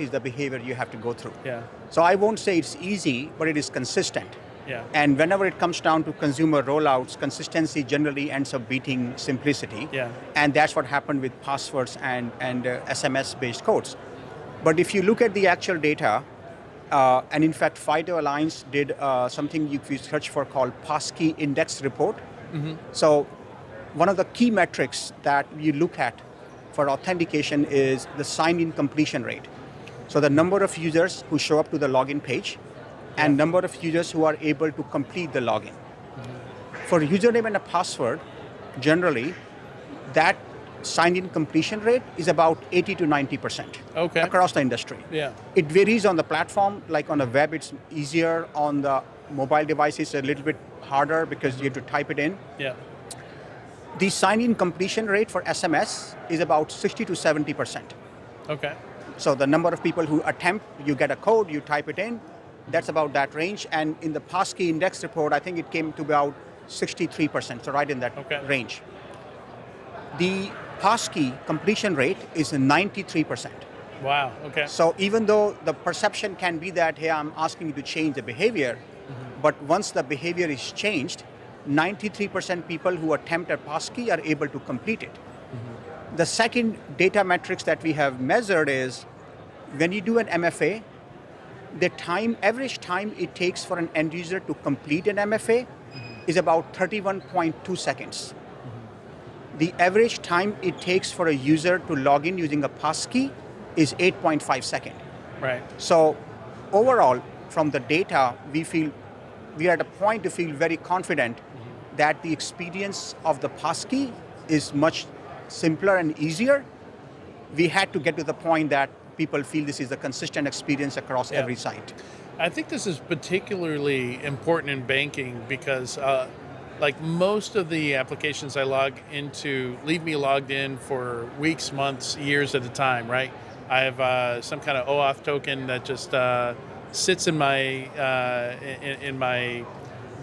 is the behavior you have to go through. Yeah. So I won't say it's easy, but it is consistent. Yeah. And whenever it comes down to consumer rollouts, consistency generally ends up beating simplicity. Yeah. And that's what happened with passwords and SMS-based codes. But if you look at the actual data, and in fact, FIDO Alliance did something you search for called Passkey Index Report. Mm-hmm. So one of the key metrics that you look at for authentication is the sign-in completion rate. So the number of users who show up to the login page and number of users who are able to complete the login. Mm-hmm. For username and a password, generally, that sign-in completion rate is about 80 to 90% across the industry. Yeah. It varies on the platform. Like on the web, it's easier. On the mobile devices, a little bit harder because you have to type it in. Yeah. The sign-in completion rate for SMS is about 60 to 70%. Okay. So the number of people who attempt, you get a code, you type it in, that's about that range. And in the Passkey Index report, I think it came to about 63%, so right in that range. The Passkey completion rate is 93%. Wow, okay. So even though the perception can be that, hey, I'm asking you to change the behavior, but once the behavior is changed, 93% people who attempt a passkey are able to complete it. Mm-hmm. The second data metrics that we have measured is when you do an MFA, the average time it takes for an end user to complete an MFA is about 31.2 seconds. Mm-hmm. The average time it takes for a user to log in using a passkey is 8.5 seconds. Right. So overall, from the data, we are at a point to feel very confident that the experience of the passkey is much simpler and easier. We had to get to the point that people feel this is a consistent experience across every site. I think this is particularly important in banking because like most of the applications I log into leave me logged in for weeks, months, years at a time, right? I have some kind of OAuth token that just sits in my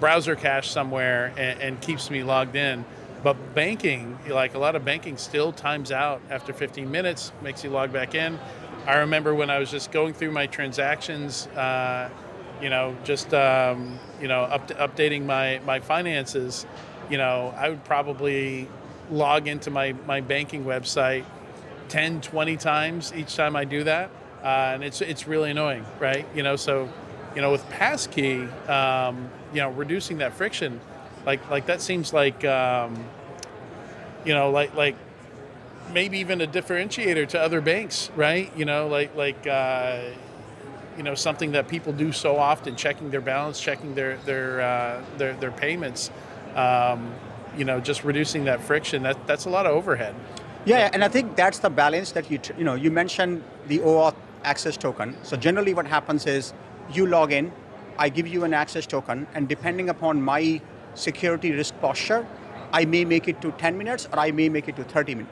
browser cache somewhere and keeps me logged in. But banking, like a lot of banking still times out after 15 minutes, makes you log back in. I remember when I was just going through my transactions, updating my finances, I would probably log into my banking website 10, 20 times each time I do that. And it's really annoying, right? So with passkey, reducing that friction, Like that seems like like maybe even a differentiator to other banks, right? Something that people do so often, checking their balance, checking their payments. Just reducing that friction. That's a lot of overhead. Yeah, and I think that's the balance that you mentioned the OAuth access token. So generally what happens is you log in, I give you an access token, and depending upon my security risk posture, I may make it to 10 minutes or I may make it to 30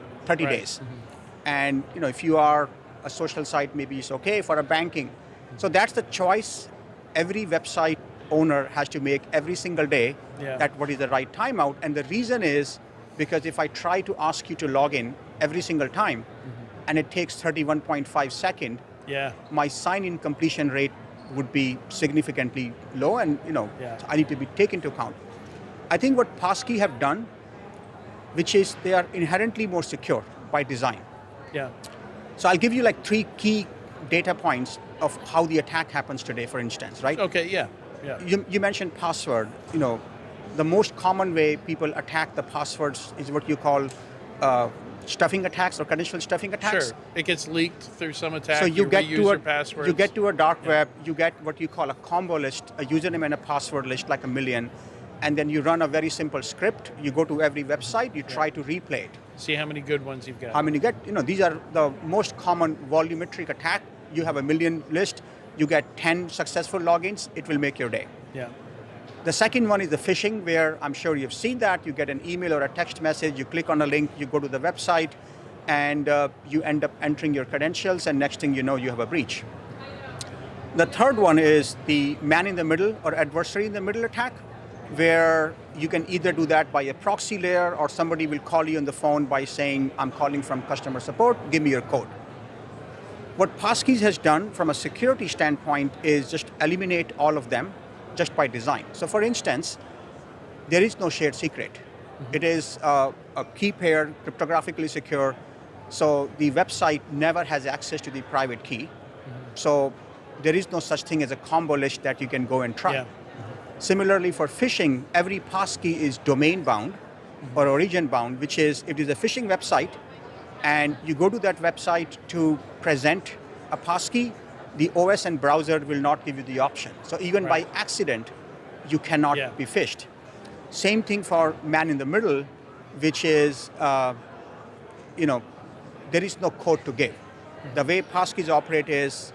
days. Mm-hmm. And if you are a social site, maybe it's okay. For a banking, so that's the choice every website owner has to make every single day, that what is the right timeout. And the reason is because if I try to ask you to log in every single time, and it takes 31.5 seconds, my sign-in completion rate would be significantly low, and I need to be taken into account. I think what Passkey have done, which is they are inherently more secure by design. Yeah. So I'll give you like 3 key data points of how the attack happens today, for instance, right? Okay, yeah. You mentioned password. The most common way people attack the passwords is what you call stuffing attacks or credential stuffing attacks. Sure, it gets leaked through some attack. So you get to a dark web, you get what you call a combo list, a username and a password list, like 1 million, and then you run a very simple script. You go to every website, you try to replay it. See how many good ones you've got. How many you get? These are the most common volumetric attack. You have 1 million list, you get 10 successful logins, it will make your day. Yeah. The second one is the phishing, where I'm sure you've seen that. You get an email or a text message, you click on a link, you go to the website, and you end up entering your credentials, and next thing you know, you have a breach. The third one is the man-in-the-middle or adversary-in-the-middle attack, where you can either do that by a proxy layer, or somebody will call you on the phone by saying, I'm calling from customer support, give me your code. What Passkeys has done from a security standpoint is just eliminate all of them just by design. So for instance, there is no shared secret. Mm-hmm. It is a key pair, cryptographically secure, so the website never has access to the private key. Mm-hmm. So there is no such thing as a combo list that you can go and try. Yeah. Mm-hmm. Similarly for phishing, every passkey is domain bound or origin bound, which is, if it is a phishing website and you go to that website to present a passkey, the OS and browser will not give you the option. So even by accident, you cannot be phished. Same thing for man-in-the-middle, which is, there is no code to give. Mm-hmm. The way passkeys operate is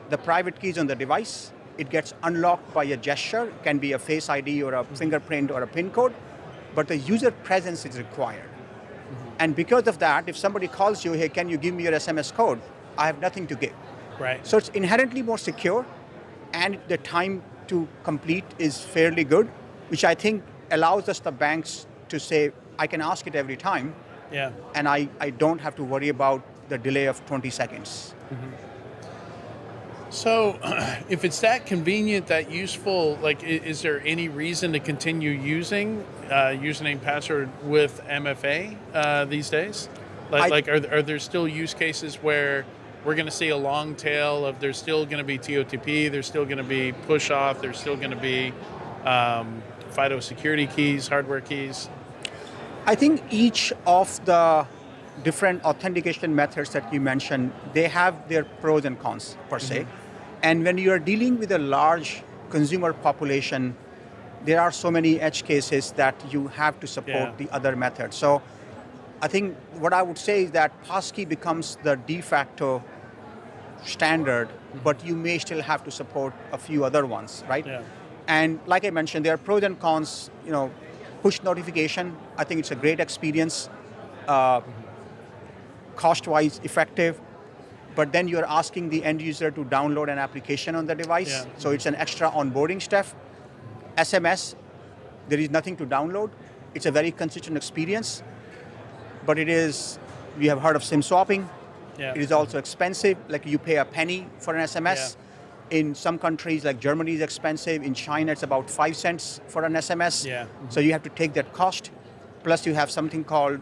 the private key is on the device. It gets unlocked by a gesture, can be a Face ID or a fingerprint or a PIN code, but the user presence is required. Mm-hmm. And because of that, if somebody calls you, hey, can you give me your SMS code? I have nothing to give. Right. So it's inherently more secure, and the time to complete is fairly good, which I think allows us, the banks, to say, I can ask it every time, and I don't have to worry about the delay of 20 seconds. Mm-hmm. So if it's that convenient, that useful, is there any reason to continue using username password with MFA these days? Are there still use cases where we're going to see a long tail of there's still going to be TOTP, there's still going to be push off, there's still going to be FIDO security keys, hardware keys? I think each of the different authentication methods that you mentioned, they have their pros and cons per se. Mm-hmm. And when you are dealing with a large consumer population, there are so many edge cases that you have to support the other methods. So I think what I would say is that passkey becomes the de facto standard, but you may still have to support a few other ones, right? Yeah. And like I mentioned, there are pros and cons. Push notification, I think it's a great experience, cost-wise effective, but then you're asking the end user to download an application on the device, so it's an extra onboarding step. SMS, there is nothing to download. It's a very consistent experience, but we have heard of SIM swapping. Yeah. It is also expensive, like you pay a penny for an SMS. Yeah. In some countries, like Germany is expensive. In China, it's about 5 cents for an SMS. Yeah. Mm-hmm. So you have to take that cost. Plus you have something called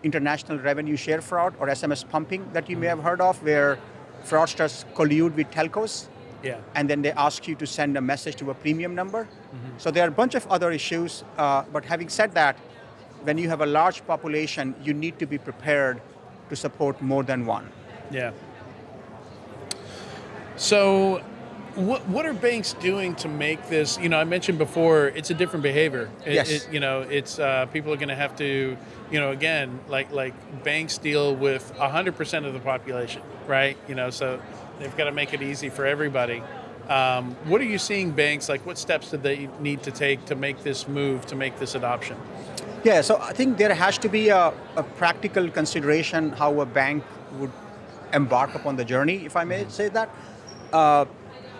international revenue share fraud or SMS pumping that you may have heard of, where fraudsters collude with telcos Yeah. And then they ask you to send a message to a premium number. So there are a bunch of other issues. But having said that, when you have a large population, you need to be prepared to support more than one. Yeah. So what are banks doing to make this, I mentioned before, it's a different behavior. Yes. It's people are going to have to, again, like banks deal with 100% of the population, right? So they've got to make it easy for everybody. What are you seeing banks, like what steps do they need to take to make this move, to make this adoption? Yeah, so I think there has to be a practical consideration how a bank would embark upon the journey, if I may say that.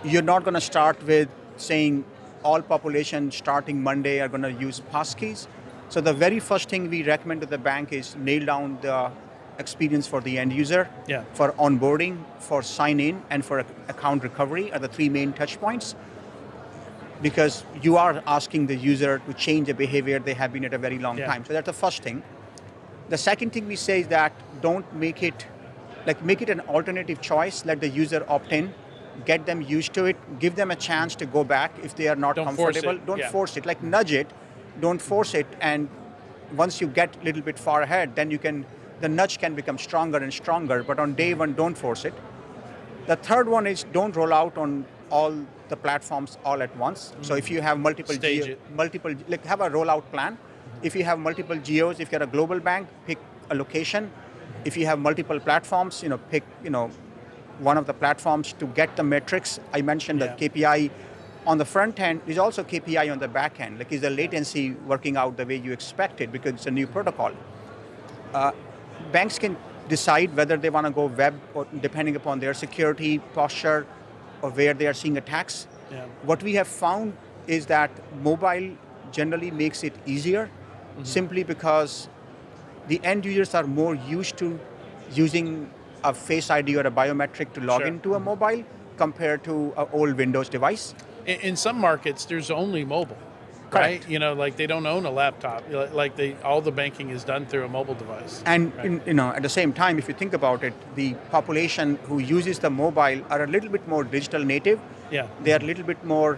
You're not going to start with saying all population starting Monday are going to use passkeys. So the very first thing we recommend to the bank is nail down the experience for the end user, for onboarding, for sign-in, and for account recovery are the three main touch points. Because you are asking the user to change a behavior they have been at a very long time. So that's the first thing. The second thing we say is that don't make it an alternative choice, let the user opt in, get them used to it, give them a chance to go back if they are not comfortable. Don't force it, like nudge it, don't force it. And once you get a little bit far ahead, then the nudge can become stronger and stronger, but on day one, don't force it. The third one is don't roll out on all the platforms all at once. So if you have have a rollout plan. If you have multiple geos, if you're a global bank, pick a location. If you have multiple platforms, pick one of the platforms to get the metrics. I mentioned the KPI on the front end. There's also KPI on the back end. Like, is the latency working out the way you expected because it's a new protocol? Banks can decide whether they want to go web or depending upon their security posture or where they are seeing attacks. What we have found is that mobile generally makes it easier simply because the end users are more used to using a Face ID or a biometric to log into a mobile compared to an old Windows device. In some markets, there's only mobile. Correct. Right? Like they don't own a laptop. Like all the banking is done through a mobile device. And at the same time, if you think about it, the population who uses the mobile are a little bit more digital native. Yeah. They are a little bit more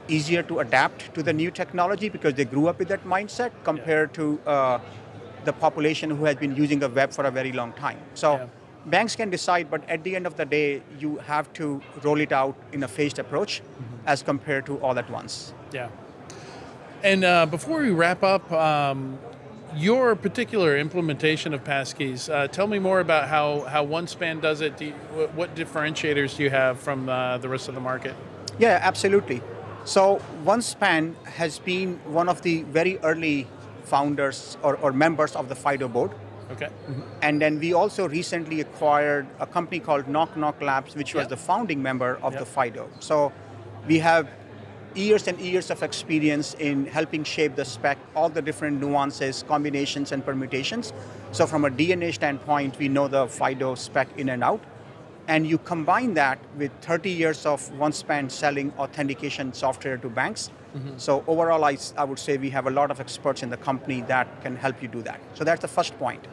easier to adapt to the new technology because they grew up with that mindset compared to the population who has been using the web for a very long time. So banks can decide, but at the end of the day, you have to roll it out in a phased approach as compared to all at once. Yeah. And before we wrap up, your particular implementation of passkeys, tell me more about how OneSpan does it. What differentiators do you have from the rest of the market? Yeah, absolutely. So OneSpan has been one of the very early founders or members of the FIDO board. Okay. And then we also recently acquired a company called Knock Knock Labs, which was the founding member of the FIDO. So we have years and years of experience in helping shape the spec, all the different nuances, combinations, and permutations. So from a DNA standpoint, we know the FIDO spec in and out. And you combine that with 30 years of OneSpan selling authentication software to banks. So overall, I would say we have a lot of experts in the company that can help you do that. So that's the first point.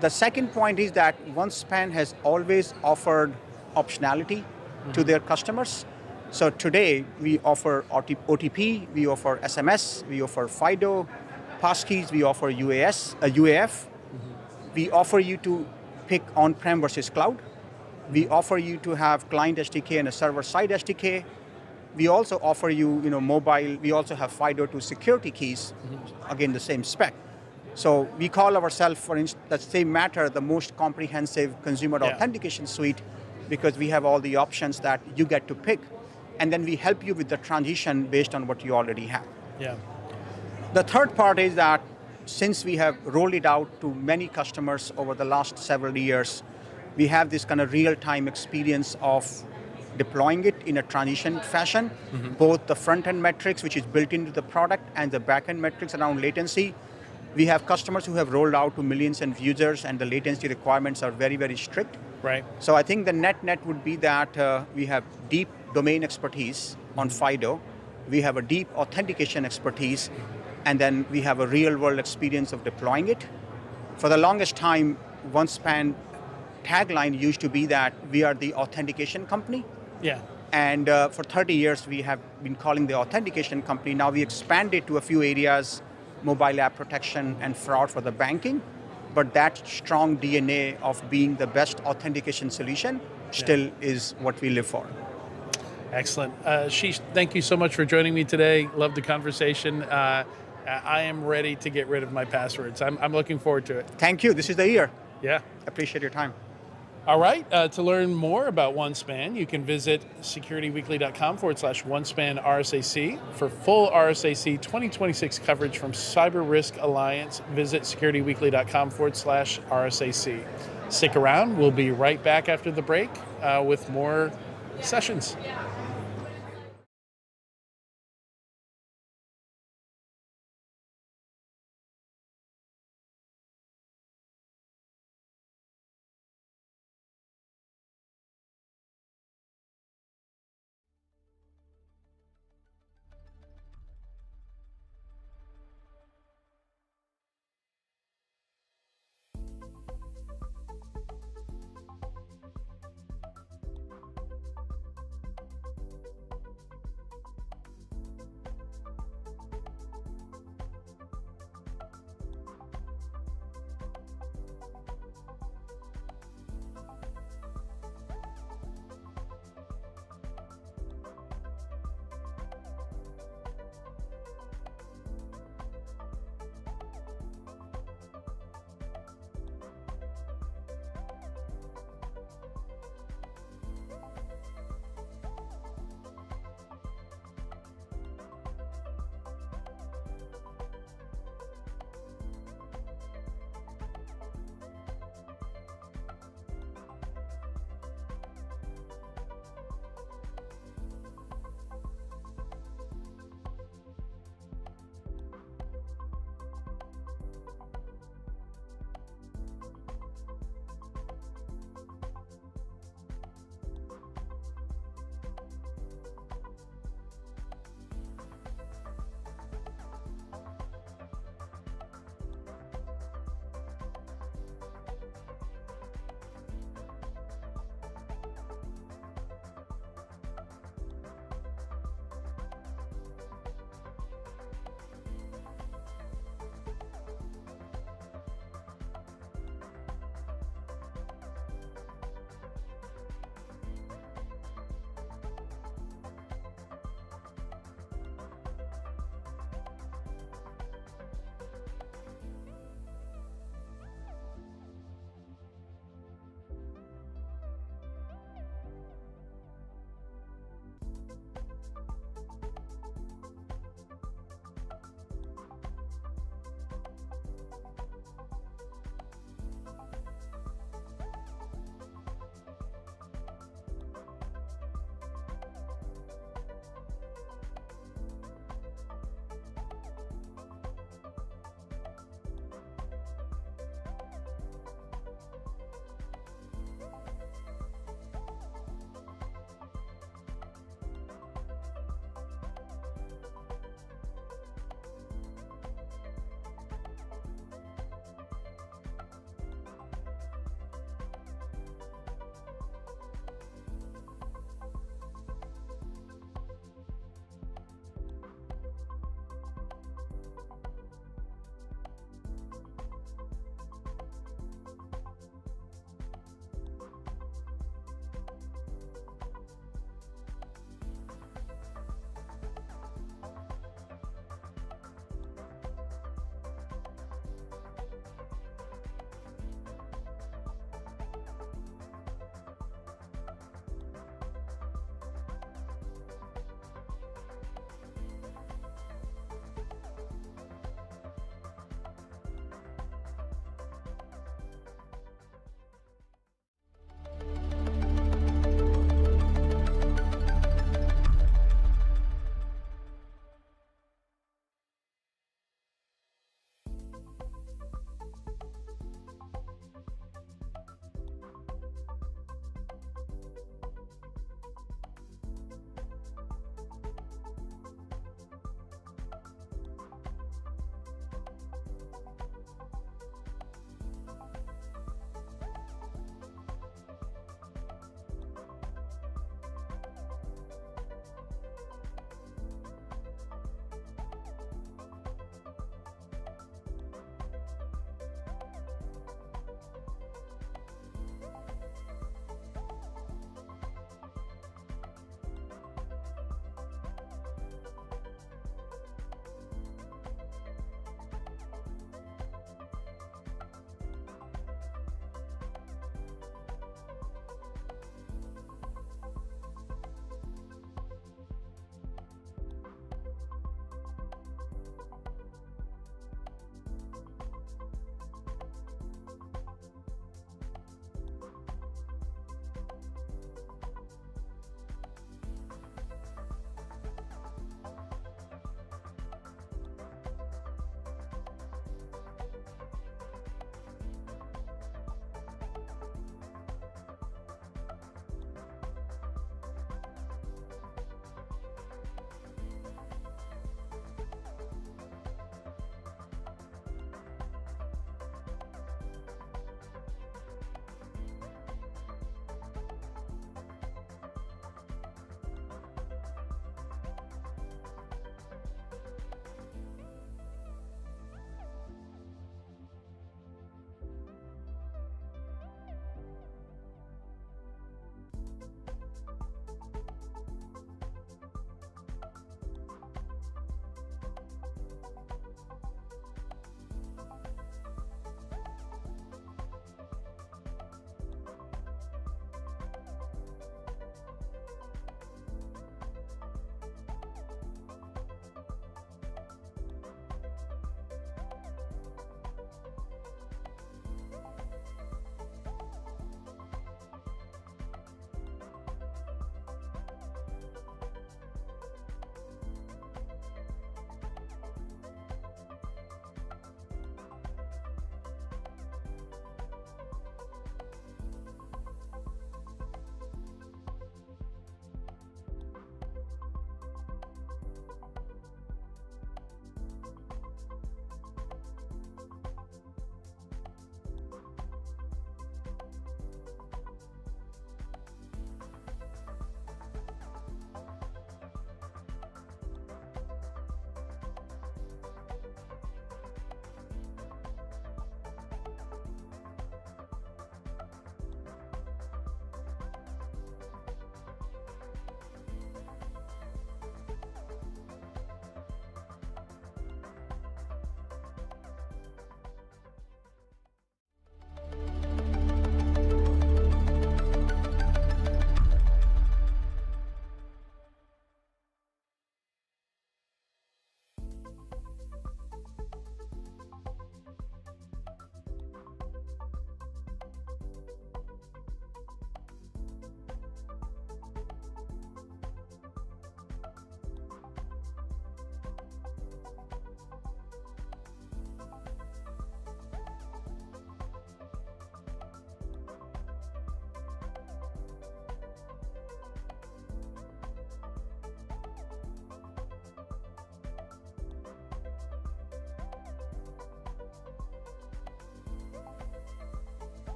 The second point is that OneSpan has always offered optionality to their customers. So today, we offer OTP, we offer SMS, we offer FIDO, passkeys, we offer UAF. We offer you to pick on-prem versus cloud. We offer you to have client SDK and a server-side SDK. We also offer you, mobile. We also have FIDO to security keys, again, the same spec. So we call ourselves, for instance, that same matter, the most comprehensive consumer authentication suite because we have all the options that you get to pick. And then we help you with the transition based on what you already have. Yeah. The third part is that since we have rolled it out to many customers over the last several years, we have this kind of real-time experience of deploying it in a transition fashion, both the front-end metrics, which is built into the product, and the back-end metrics around latency. We have customers who have rolled out to millions of users, and the latency requirements are very, very strict. Right. So I think the net would be that we have deep domain expertise on FIDO, we have a deep authentication expertise, and then we have a real-world experience of deploying it. For the longest time, OneSpan tagline used to be that we are the authentication company. Yeah. And for 30 years, we have been calling the authentication company. Now we expanded to a few areas, mobile app protection and fraud for the banking. But that strong DNA of being the best authentication solution still is what we live for. Excellent. Sheesh, thank you so much for joining me today. Love the conversation. I am ready to get rid of my passwords. I'm looking forward to it. Thank you. This is the year. Yeah. Appreciate your time. All right. To learn more about OneSpan, you can visit securityweekly.com/OneSpan RSAC. For full RSAC 2026 coverage from CyberRisk Alliance, visit securityweekly.com/RSAC. Stick around. We'll be right back after the break with more sessions.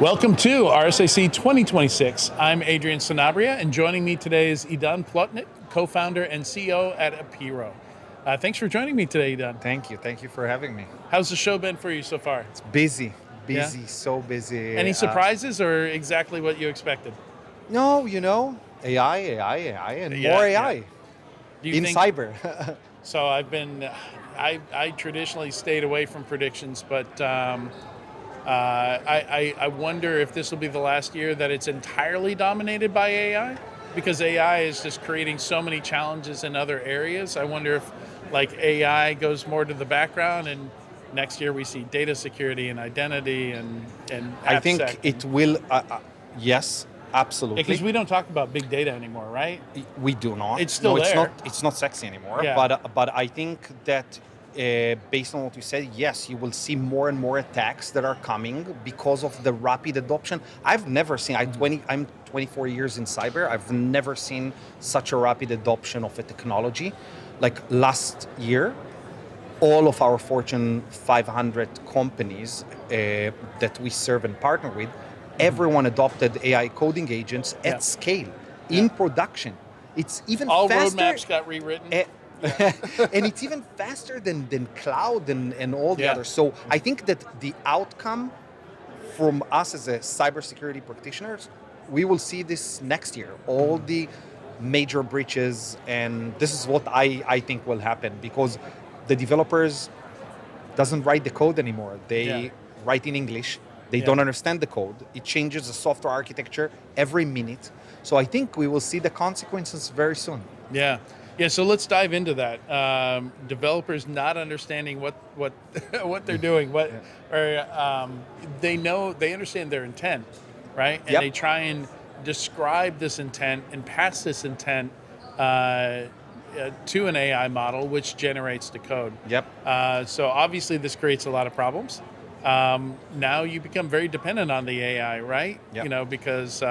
Welcome to RSAC 2026. I'm Adrian Sanabria, and joining me today is Idan Plotnik, co-founder and CEO at Apiro. Thanks for joining me today, Idan. Thank you for having me. How's the show been for you so far? It's busy, so busy. Any surprises or exactly what you expected? No, AI, and more AI in cyber. So I traditionally stayed away from predictions, but I wonder if this will be the last year that it's entirely dominated by AI, because AI is just creating so many challenges in other areas. I wonder if AI goes more to the background, and next year we see data security and identity and I think it will. Yes, absolutely. Because we don't talk about big data anymore, right? We do not. It's still there. It's not sexy anymore. Yeah. But I think that. Based on what you said, yes, you will see more and more attacks that are coming because of the rapid adoption. I've never seen. I'm 24 years in cyber. I've never seen such a rapid adoption of a technology. Like last year, all of our Fortune 500 companies that we serve and partner with, everyone adopted AI coding agents at scale in production. It's even all faster. roadmaps got rewritten. And it's even faster than cloud and all the others. So I think that the outcome from us as a cybersecurity practitioners, we will see this next year. All the major breaches, and this is what I think will happen, because the developers doesn't write the code anymore. They write in English. They don't understand the code. It changes the software architecture every minute. So I think we will see the consequences very soon. Yeah, so let's dive into that. Developers not understanding what what they're doing, they understand their intent, right? And they try and describe this intent and pass this intent to an AI model, which generates the code. So obviously this creates a lot of problems. Now you become very dependent on the AI, right? Because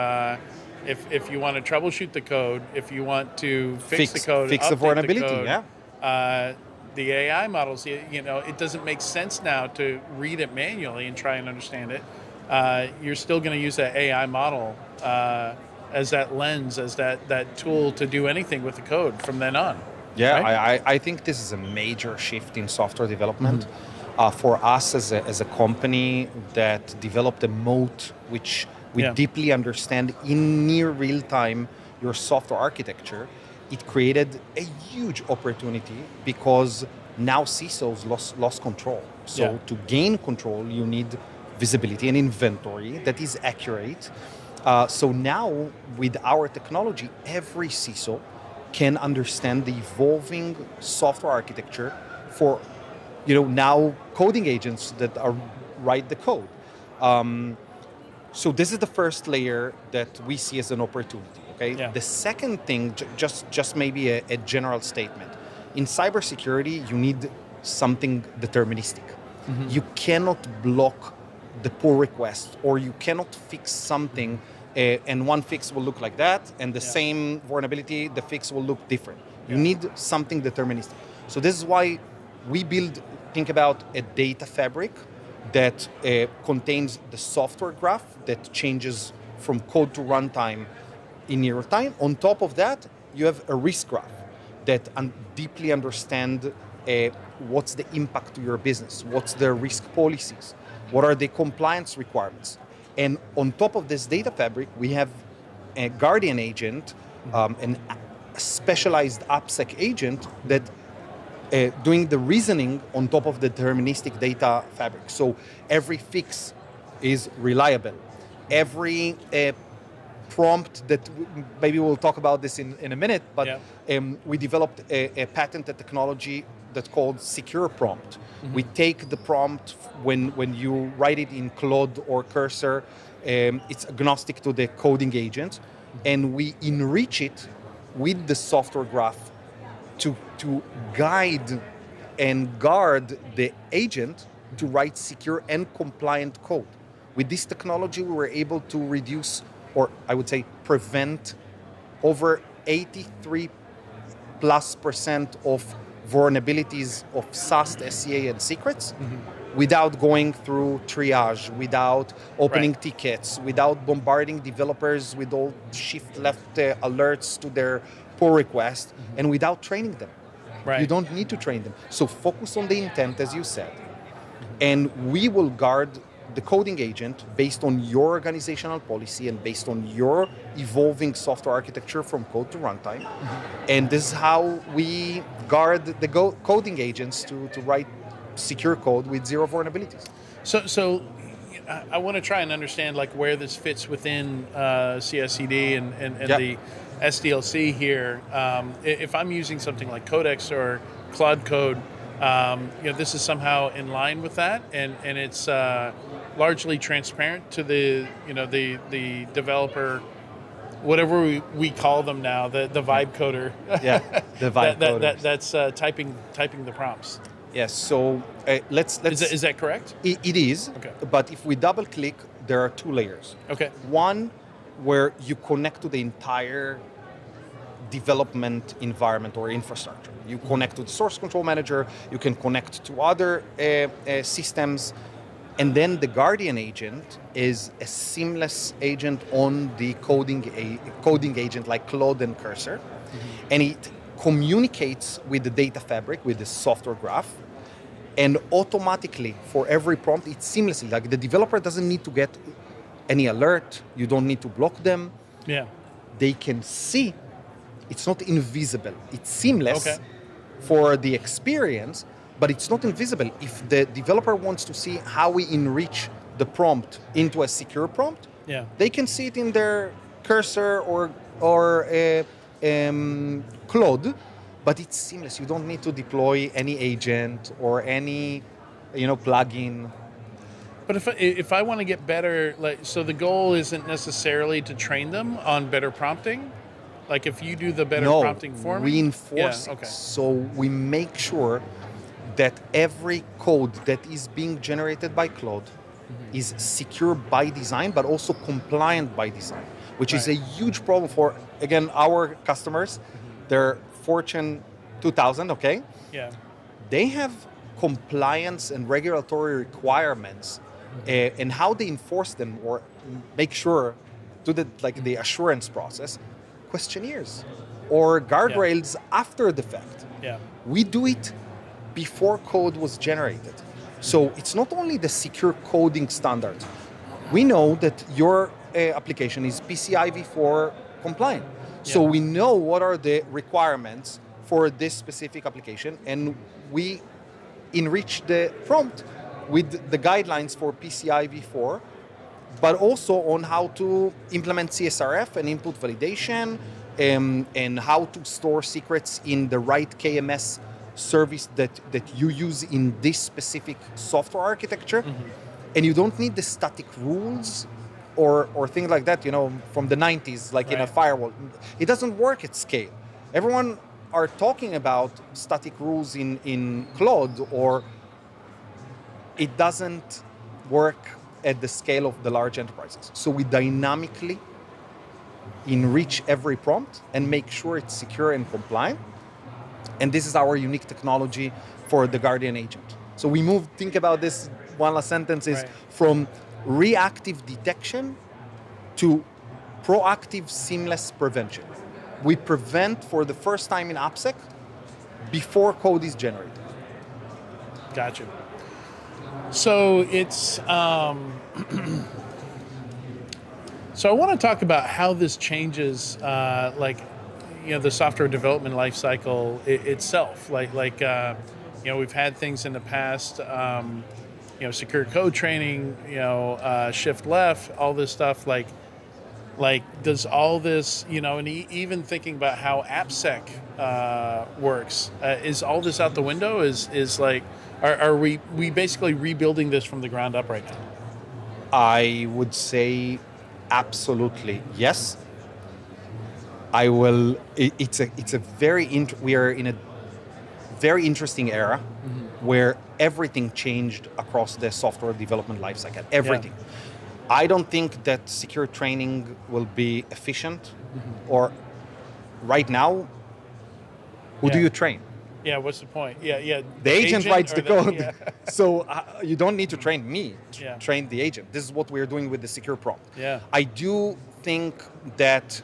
if you want to troubleshoot the code, if you want to fix the code, fix the vulnerability, the AI models, it doesn't make sense now to read it manually and try and understand it. You're still going to use that AI model as that lens, as that tool to do anything with the code from then on. Right? I think this is a major shift in software development. For us as a company that developed a moat, which we deeply understand in near real time your software architecture, it created a huge opportunity, because now CISOs lost control. So to gain control, you need visibility and inventory that is accurate. So now with our technology, every CISO can understand the evolving software architecture for now coding agents that write the code. So this is the first layer that we see as an opportunity. Okay. The second thing, just maybe a general statement. In cybersecurity, you need something deterministic. You cannot block the pull request, or you cannot fix something, and one fix will look like that, and the same vulnerability, the fix will look different. You need something deterministic. So this is why we think about a data fabric that contains the software graph that changes from code to runtime in real time. On top of that, you have a risk graph that deeply understand what's the impact to your business, what's the risk policies, what are the compliance requirements. And on top of this data fabric, we have a guardian agent, a specialized AppSec agent that doing the reasoning on top of the deterministic data fabric. So every fix is reliable. Every prompt that, maybe we'll talk about this in a minute, but we developed a patented technology that's called secure prompt. We take the prompt when you write it in Claude or Cursor, it's agnostic to the coding agent, and we enrich it with the software graph to guide and guard the agent to write secure and compliant code. With this technology, we were able to reduce, or I would say prevent, over 83% plus of vulnerabilities of SAST, SCA, and secrets without going through triage, without opening tickets, without bombarding developers with all shift left alerts to their pull request, and without training them. You don't need to train them. So focus on the intent, as you said, and we will guard the coding agent based on your organizational policy and based on your evolving software architecture from code to runtime. And this is how we guard the coding agents to write secure code with zero vulnerabilities. So I want to try and understand like where this fits within CI/CD and the SDLC here. If I'm using something like Codex or Cloud Code, this is somehow in line with that, and it's largely transparent to the developer, whatever we call them now, the vibe coder. Yeah, the vibe coder. That's typing the prompts. Yes. So let's. Is that correct? It is. Okay. But if we double click, there are two layers. Okay. One where you connect to the entire development environment or infrastructure. You connect to the source control manager, you can connect to other systems, and then the Guardian agent is a seamless agent on the coding agent like Claude and Cursor, and it communicates with the data fabric, with the software graph, and automatically for every prompt, it's seamlessly, like the developer doesn't need to get any alert, you don't need to block them. Yeah. They can see. It's not invisible. It's seamless for the experience, but it's not invisible. If the developer wants to see how we enrich the prompt into a secure prompt, they can see it in their Cursor or Claude, but it's seamless. You don't need to deploy any agent or any, plugin. But if I want to get better, so the goal isn't necessarily to train them on better prompting. Like if you do the better prompting for me? We enforce it. So we make sure that every code that is being generated by Claude is secure by design, but also compliant by design, which is a huge problem for, again, our customers. They're Fortune 2000, okay? Yeah. They have compliance and regulatory requirements, and how they enforce them or make sure to the assurance process, questionnaires or guardrails after the fact. Yeah. We do it before code was generated. So it's not only the secure coding standard. We know that your application is PCI v4 compliant. So we know what are the requirements for this specific application, and we enrich the prompt with the guidelines for PCI v4, but also on how to implement CSRF and input validation, and how to store secrets in the right KMS service that you use in this specific software architecture. And you don't need the static rules or things like that, from the 90s, like in a firewall. It doesn't work at scale. Everyone are talking about static rules in Claude, or it doesn't work at the scale of the large enterprises. So we dynamically enrich every prompt and make sure it's secure and compliant. And this is our unique technology for the Guardian agent. So we think about this, one last sentence is from reactive detection to proactive seamless prevention. We prevent for the first time in AppSec before code is generated. Gotcha. So it's so I want to talk about how this changes, the software development lifecycle itself. We've had things in the past, secure code training, shift left, all this stuff. Does all this, and even thinking about how AppSec works, is all this out the window? Are we basically rebuilding this from the ground up right now? I would say absolutely yes. I will. It's a very we are in a very interesting era where everything changed across the software development lifecycle. Everything. Yeah. I don't think that secure training will be efficient. Or right now, who do you train? Yeah, what's the point? Yeah. The agent writes the code. Yeah. So you don't need to train me, train the agent. This is what we're doing with the secure prompt. Yeah. I do think that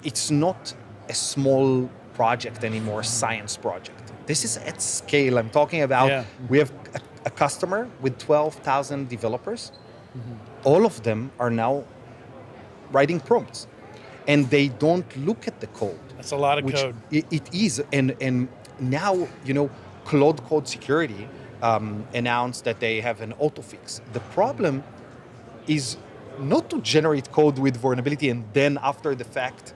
it's not a small project anymore, science project. This is at scale. I'm talking about, we have a customer with 12,000 developers. All of them are now writing prompts, and they don't look at the code. That's a lot of code. It is, and now, Cloud Code Security announced that they have an auto fix. The problem is not to generate code with vulnerability and then after the fact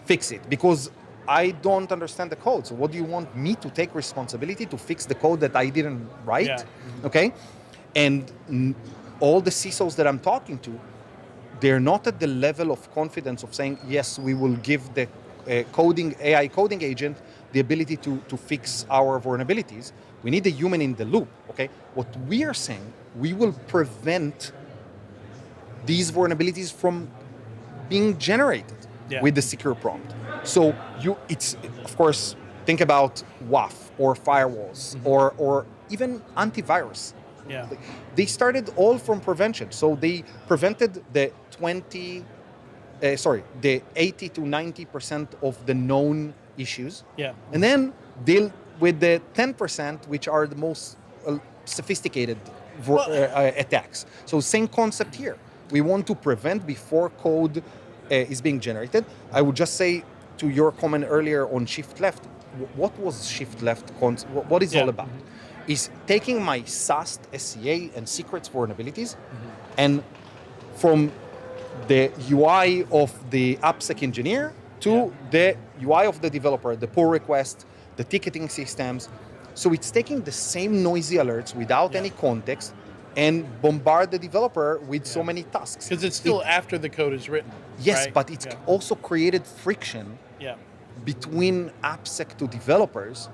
fix it, because I don't understand the code. So what do you want me to take responsibility to fix the code that I didn't write? Yeah. Okay, and all the CISOs that I'm talking to, they're not at the level of confidence of saying, yes, we will give the AI coding agent the ability to fix our vulnerabilities. We need a human in the loop, okay? What we are saying, we will prevent these vulnerabilities from being generated with the secure prompt. So it's, of course, think about WAF or firewalls or even antivirus. Yeah. They started all from prevention. So they prevented the 80 to 90% of the known issues. Yeah. And then deal with the 10%, which are the most sophisticated attacks. So same concept here. We want to prevent before code is being generated. I would just say to your comment earlier on shift left, what was shift left? What is all about? Is taking my SAST, SCA, and secrets vulnerabilities, and from the UI of the AppSec engineer to the UI of the developer, the pull request, the ticketing systems. So it's taking the same noisy alerts without any context and bombard the developer with so many tasks. Because it's still after the code is written. Yes, right? but it's also created friction between AppSec to developers.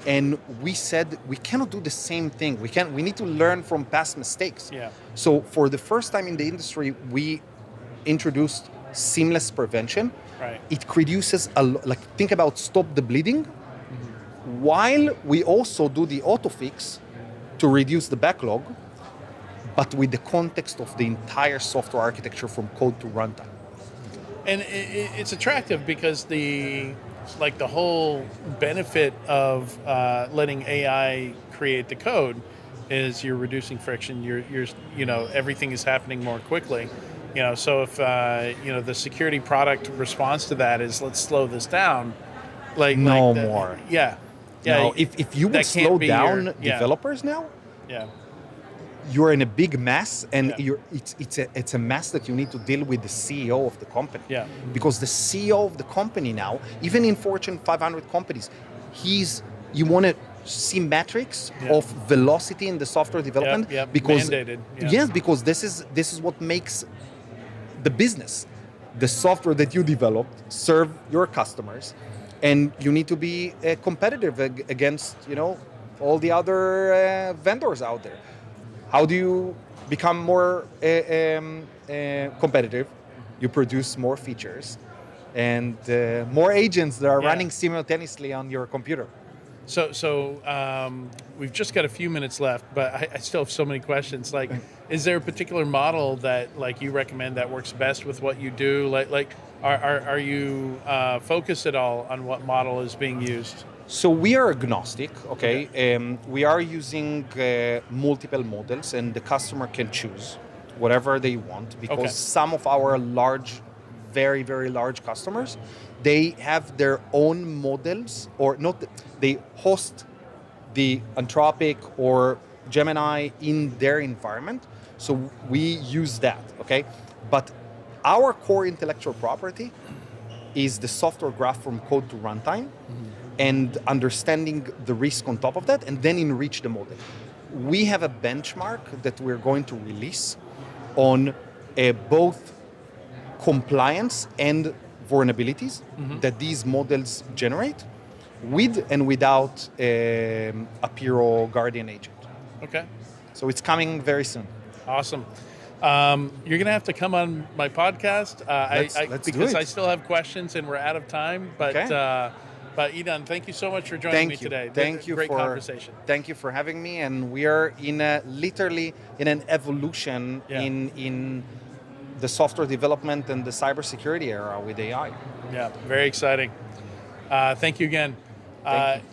And we said we cannot do the same thing. We need to learn from past mistakes. Yeah. So for the first time in the industry, we introduced seamless prevention. Right. It reduces think about stop the bleeding, while we also do the auto fix to reduce the backlog, but with the context of the entire software architecture from code to runtime. And it's attractive because the whole benefit of letting AI create the code is you're reducing friction. You're everything is happening more quickly. So if the security product response to that is let's slow this down, more. Yeah. No, if you would slow down developers now, you're in a big mess, and it's a mess that you need to deal with the CEO of the company. Yeah. Because the CEO of the company now, even in Fortune 500 companies, you want to see metrics of velocity in the software development because mandated. Yes, because this is what makes the business, the software that you developed, serve your customers, and you need to be competitive against all the other vendors out there. How do you become more competitive? You produce more features and more agents that are running simultaneously on your computer. So we've just got a few minutes left, but I still have so many questions. Is there a particular model that you recommend that works best with what you do? Are you focused at all on what model is being used? So we are agnostic, okay? We are using multiple models, and the customer can choose whatever they want, because some of our very, very large customers, they have their own models, or not, they host the Anthropic or Gemini in their environment. So we use that, okay? But our core intellectual property is the software graph from code to runtime, and understanding the risk on top of that, and then enrich the model. We have a benchmark that we're going to release on both compliance and vulnerabilities that these models generate, with and without a Piro Guardian agent. Okay. So it's coming very soon. Awesome. You're going to have to come on my podcast Let's because do it. I still have questions and we're out of time. But But Idan, thank you so much for joining me today. Thank you Great for conversation. Thank you for having me. And we are literally in an evolution in the software development and the cybersecurity era with AI. Yeah, very exciting. Thank you again.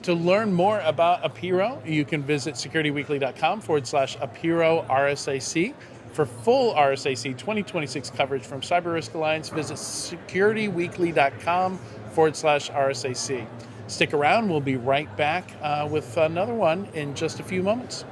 To learn more about Apiro, you can visit securityweekly.com/Apiro RSAC. For full RSAC 2026 coverage from CyberRisk Alliance, visit securityweekly.com/RSAC. Stick around, we'll be right back with another one in just a few moments.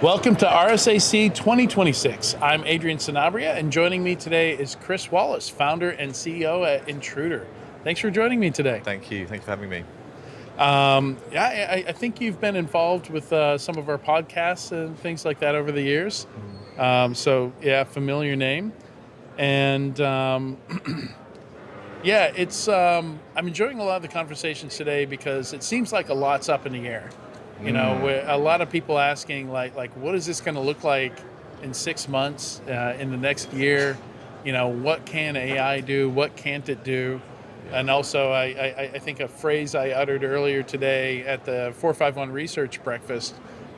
Welcome to RSAC 2026. I'm Adrian Sanabria, and joining me today is Chris Wallace, founder and CEO at Intruder. Thanks for joining me today. Thank you. Thanks for having me. I think you've been involved with some of our podcasts and things like that over the years. Familiar name. And I'm enjoying a lot of the conversations today because it seems like a lot's up in the air. You know, a lot of people asking like, what is this going to look like in 6 months, in the next year? You know, what can AI do? What can't it do? And also, I think a phrase I uttered earlier today at the 451 Research Breakfast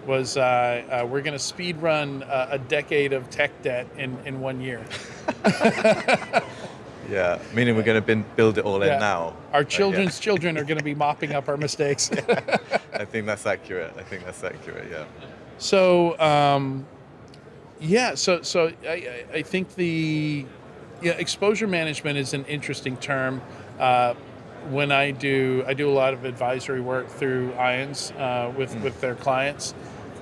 was, we're going to speed run a decade of tech debt in 1 year. Yeah, meaning we're going to build it all in now. Our children's children are going to be mopping up our mistakes. I think that's accurate. Yeah. So, I think the exposure management is an interesting term. When I do a lot of advisory work through IONS with their clients,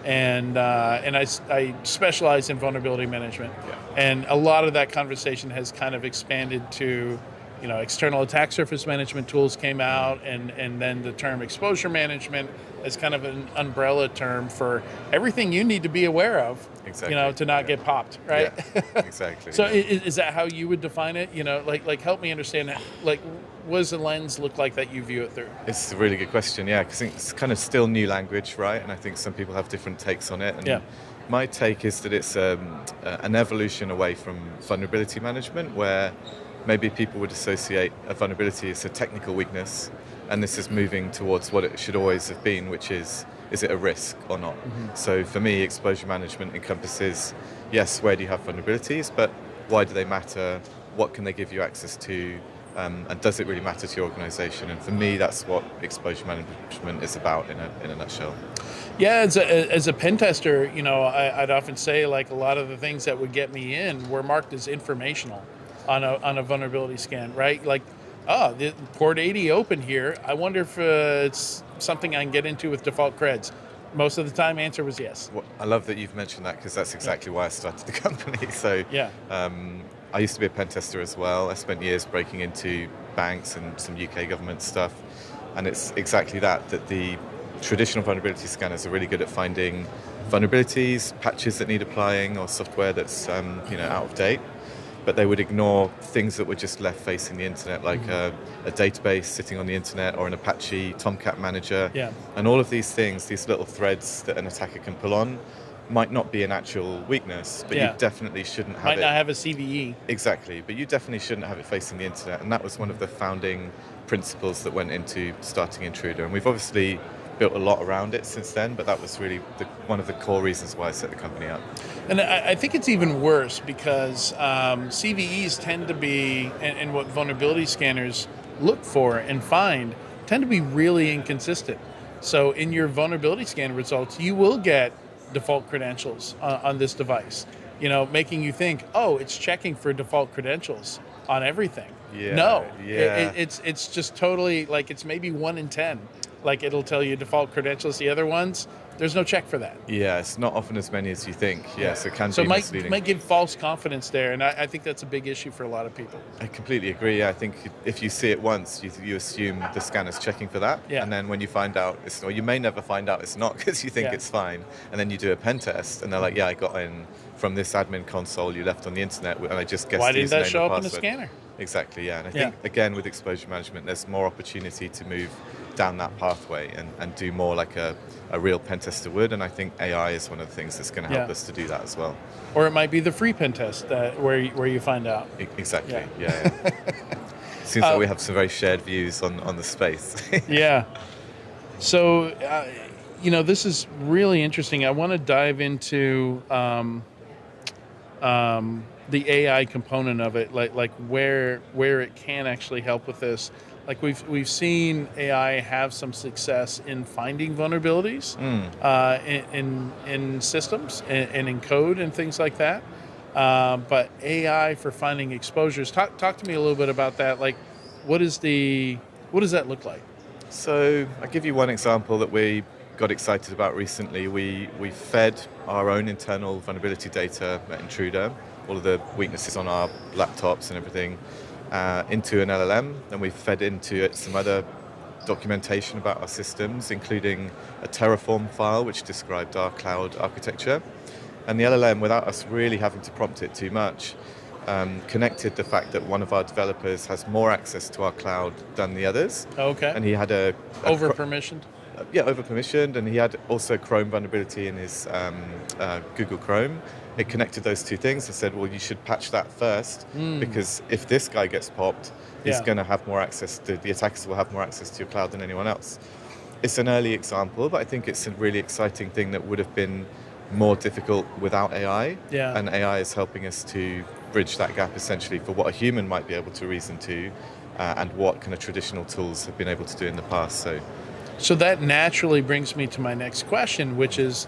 and I specialize in vulnerability management. Yeah. And a lot of that conversation has kind of expanded to, external attack surface management tools came out, and then the term exposure management as kind of an umbrella term for everything you need to be aware of, to not get popped, right? Yeah, exactly. So is that how you would define it? Like help me understand that. Like, what does the lens look like that you view it through? It's a really good question, yeah, because it's kind of still new language, right? And I think some people have different takes on it. And my take is that it's an evolution away from vulnerability management, where maybe people would associate a vulnerability as a technical weakness, and this is moving towards what it should always have been, which is it a risk or not? Mm-hmm. So for me, exposure management encompasses, yes, where do you have vulnerabilities, but why do they matter? What can they give you access to? And does it really matter to your organization? And for me, that's what exposure management is about in a nutshell. Yeah, as a pen tester, I'd often say like a lot of the things that would get me in were marked as informational on a vulnerability scan, right? Like, the port 80 open here. I wonder if it's something I can get into with default creds. Most of the time, answer was yes. Well, I love that you've mentioned that, because that's exactly why I started the company. So I used to be a pen tester as well. I spent years breaking into banks and some UK government stuff. And it's exactly that the traditional vulnerability scanners are really good at finding vulnerabilities, patches that need applying, or software that's out of date. But they would ignore things that were just left facing the internet, like a database sitting on the internet, or an Apache Tomcat manager. Yeah. And all of these things, these little threads that an attacker can pull on, might not be an actual weakness, but you definitely shouldn't have it. Might not have a CVE. Exactly, but you definitely shouldn't have it facing the internet. And that was one of the founding principles that went into starting Intruder. And we've obviously built a lot around it since then, but that was really one of the core reasons why I set the company up. And I think it's even worse because CVEs tend to be, and what vulnerability scanners look for and find, tend to be really inconsistent. So in your vulnerability scan results, you will get default credentials on this device, making you think, it's checking for default credentials on everything. Yeah, no, it's just totally like it's maybe 1 in 10. Like it'll tell you default credentials. The other ones, there's no check for that. Yeah, it's not often as many as you think. Yes, it can be misleading. So it might give false confidence there, and I think that's a big issue for a lot of people. I completely agree. I think if you see it once, you assume the scanner's checking for that, and then when you find out, you may never find out it's not, because you think it's fine, and then you do a pen test, and they're like, I got in from this admin console you left on the internet, and I just guessed. Why didn't that show up in the scanner? Exactly, yeah. And I think, again, with exposure management, there's more opportunity to move down that pathway and do more like a real pen tester would. And I think AI is one of the things that's going to help us to do that as well. Or it might be the free pen test where you find out. Exactly, yeah. Seems like we have some very shared views on the space. Yeah. So, this is really interesting. I want to dive into the AI component of it, like where it can actually help with this. Like we've seen AI have some success in finding vulnerabilities in systems and in code and things like that. But AI for finding exposures. Talk to me a little bit about that. Like, what does that look like? So I'll give you one example that we got excited about recently, we fed our own internal vulnerability data at Intruder, all of the weaknesses on our laptops and everything, into an LLM, and we fed into it some other documentation about our systems, including a Terraform file which described our cloud architecture. And the LLM, without us really having to prompt it too much, connected the fact that one of our developers has more access to our cloud than the others. Okay. And he had over-permissioned? Over-permissioned, and he had also Chrome vulnerability in his Google Chrome. It connected those two things and said, well, you should patch that first, because if this guy gets popped, he's going to have more access, the attackers will have more access to your cloud than anyone else. It's an early example, but I think it's a really exciting thing that would have been more difficult without AI. Yeah. And AI is helping us to bridge that gap essentially for what a human might be able to reason to, and what kind of traditional tools have been able to do in the past. So that naturally brings me to my next question, which is,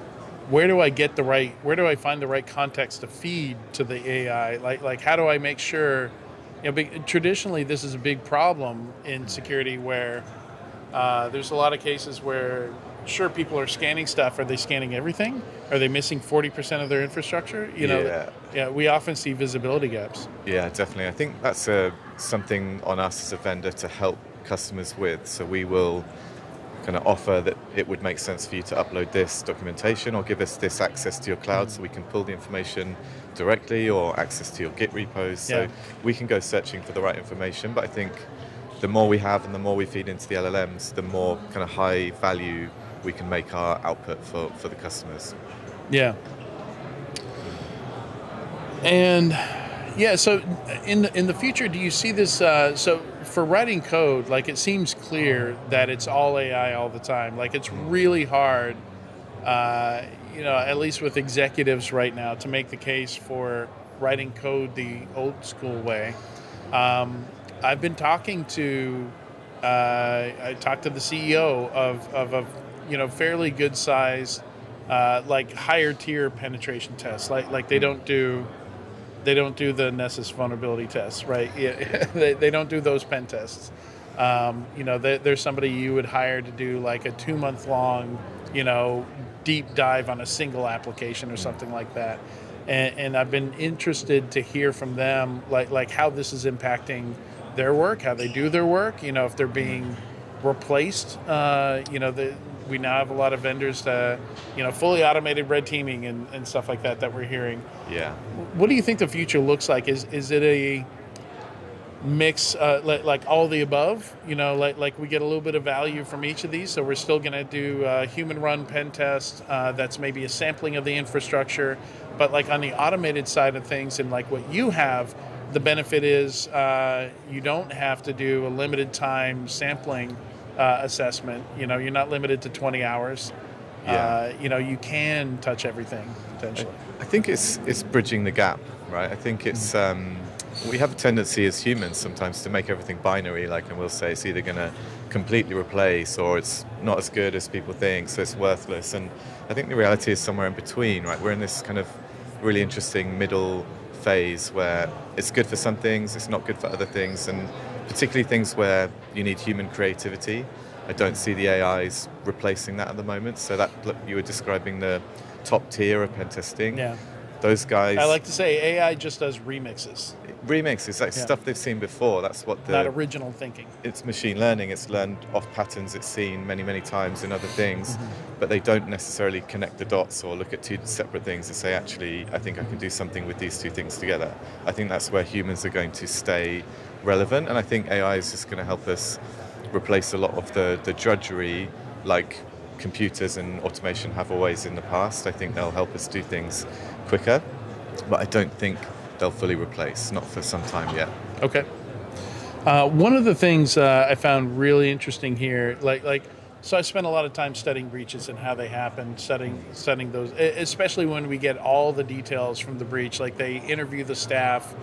where do I find the right context to feed to the AI? Like how do I make sure, traditionally this is a big problem in security where there's a lot of cases where, sure, people are scanning stuff. Are they scanning everything? Are they missing 40% of their infrastructure? We often see visibility gaps. Yeah, definitely. I think that's something on us as a vendor to help customers with. So we will kind of offer that it would make sense for you to upload this documentation or give us this access to your cloud so we can pull the information directly, or access to your Git repos. So we can go searching for the right information. But I think the more we have and the more we feed into the LLMs, the more kind of high value we can make our output for the customers. Yeah. And so in the future, do you see this, so for writing code, like it seems clear that it's all AI all the time. Like it's really hard, at least with executives right now, to make the case for writing code the old school way. I've been talking to, I talked to the CEO of a fairly good size, like higher tier penetration tests. Like they don't do the Nessus vulnerability tests, right? Yeah, they don't do those pen tests. There's somebody you would hire to do like a 2-month long, deep dive on a single application or something like that. And I've been interested to hear from them, like how this is impacting their work, how they do their work, if they're being replaced. We now have a lot of vendors to, fully automated red teaming and stuff like that we're hearing. Yeah. What do you think the future looks like? Is it a mix, like all the above? Like we get a little bit of value from each of these, so we're still going to do a human run pen test that's maybe a sampling of the infrastructure, but like on the automated side of things and like what you have, the benefit is you don't have to do a limited time sampling assessment. You're not limited to 20 hours. You can touch everything potentially. I think it's bridging the gap, right? I think it's we have a tendency as humans sometimes to make everything binary, and we'll say it's either going to completely replace or it's not as good as people think, so it's worthless. And I think the reality is somewhere in between, right? We're in this kind of really interesting middle phase where it's good for some things, it's not good for other things, and particularly things where you need human creativity. I don't see the AIs replacing that at the moment. So that, look, you were describing the top tier of pen testing. Yeah. Those guys. I like to say AI just does remixes. Remixes, like stuff they've seen before. That's what not original thinking. It's machine learning. It's learned off patterns it's seen many, many times in other things, but they don't necessarily connect the dots or look at two separate things and say, actually, I think I can do something with these two things together. I think that's where humans are going to stay relevant, and I think AI is just going to help us replace a lot of the drudgery like computers and automation have always in the past. I think they'll help us do things quicker, but I don't think they'll fully replace, not for some time yet. Okay. One of the things I found really interesting here, so I spent a lot of time studying breaches and how they happen, studying those, especially when we get all the details from the breach. Like they interview the staff,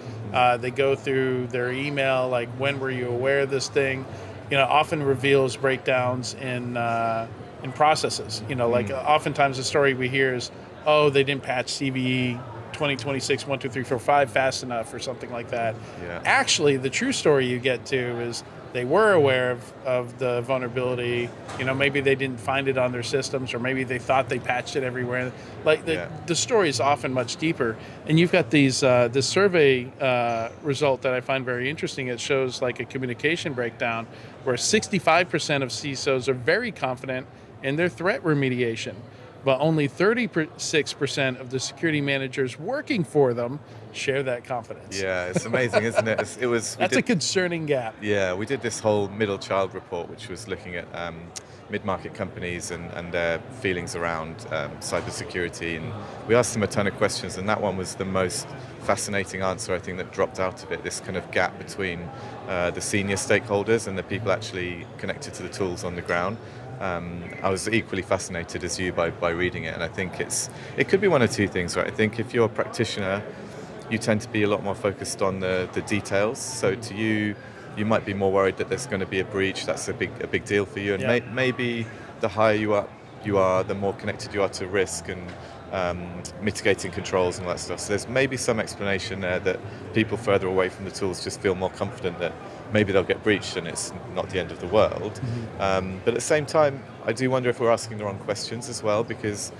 they go through their email, like when were you aware of this thing? Often reveals breakdowns in processes. Oftentimes the story we hear is, oh, they didn't patch CVE 2026 12345 fast enough or something like that. Yeah. Actually, the true story you get to is they were aware of the vulnerability. Maybe they didn't find it on their systems, or maybe they thought they patched it everywhere. Like the story is often much deeper. And you've got this survey result that I find very interesting. It shows like a communication breakdown where 65% of CISOs are very confident in their threat remediation, but only 36% of the security managers working for them share that confidence. Yeah, it's amazing, isn't it? That's a concerning gap. Yeah, we did this whole middle child report, which was looking at mid-market companies and their feelings around cybersecurity. And we asked them a ton of questions, and that one was the most fascinating answer, I think, that dropped out of it, this kind of gap between the senior stakeholders and the people actually connected to the tools on the ground. I was equally fascinated as you by reading it, and I think it could be one of two things, right? I think if you're a practitioner, you tend to be a lot more focused on the details. So to you might be more worried that there's going to be a breach. That's a big deal for you, and maybe the higher you are, the more connected you are to risk and mitigating controls and all that stuff. So there's maybe some explanation there that people further away from the tools just feel more confident that maybe they'll get breached and it's not the end of the world. Mm-hmm. But at the same time, I do wonder if we're asking the wrong questions as well, because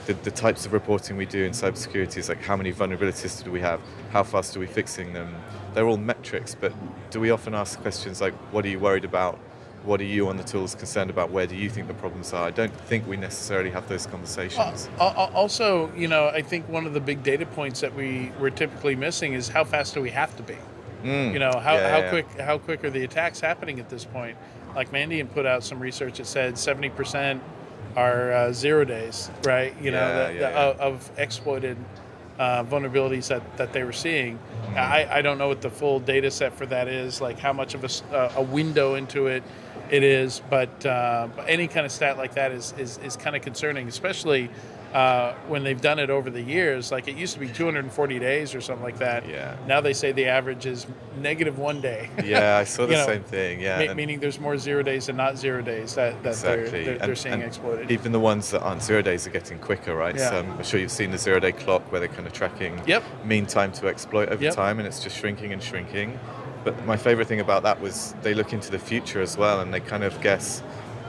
the types of reporting we do in cybersecurity is like, how many vulnerabilities do we have? How fast are we fixing them? They're all metrics, but do we often ask questions like, what are you worried about? What are you on the tools concerned about? Where do you think the problems are? I don't think we necessarily have those conversations. Also, I think one of the big data points that we're typically missing is how fast do we have to be? How quick are the attacks happening at this point? Like Mandiant put out some research that said 70% are 0 days, right? Of exploited vulnerabilities that they were seeing. I don't know what the full data set for that is, like how much of a window into it is, but any kind of stat like that is kind of concerning, especially when they've done it over the years. Like it used to be 240 days or something like that. Yeah. Now they say the average is -1 day. Yeah, I saw the same thing. Yeah. Meaning there's more 0 days than not 0 days that exactly. they're seeing exploited. Even the ones that aren't 0 days are getting quicker, right? Yeah. So I'm sure you've seen the 0 day clock where they're kind of tracking mean time to exploit over time, and it's just shrinking and shrinking. But my favorite thing about that was they look into the future as well, and they kind of guess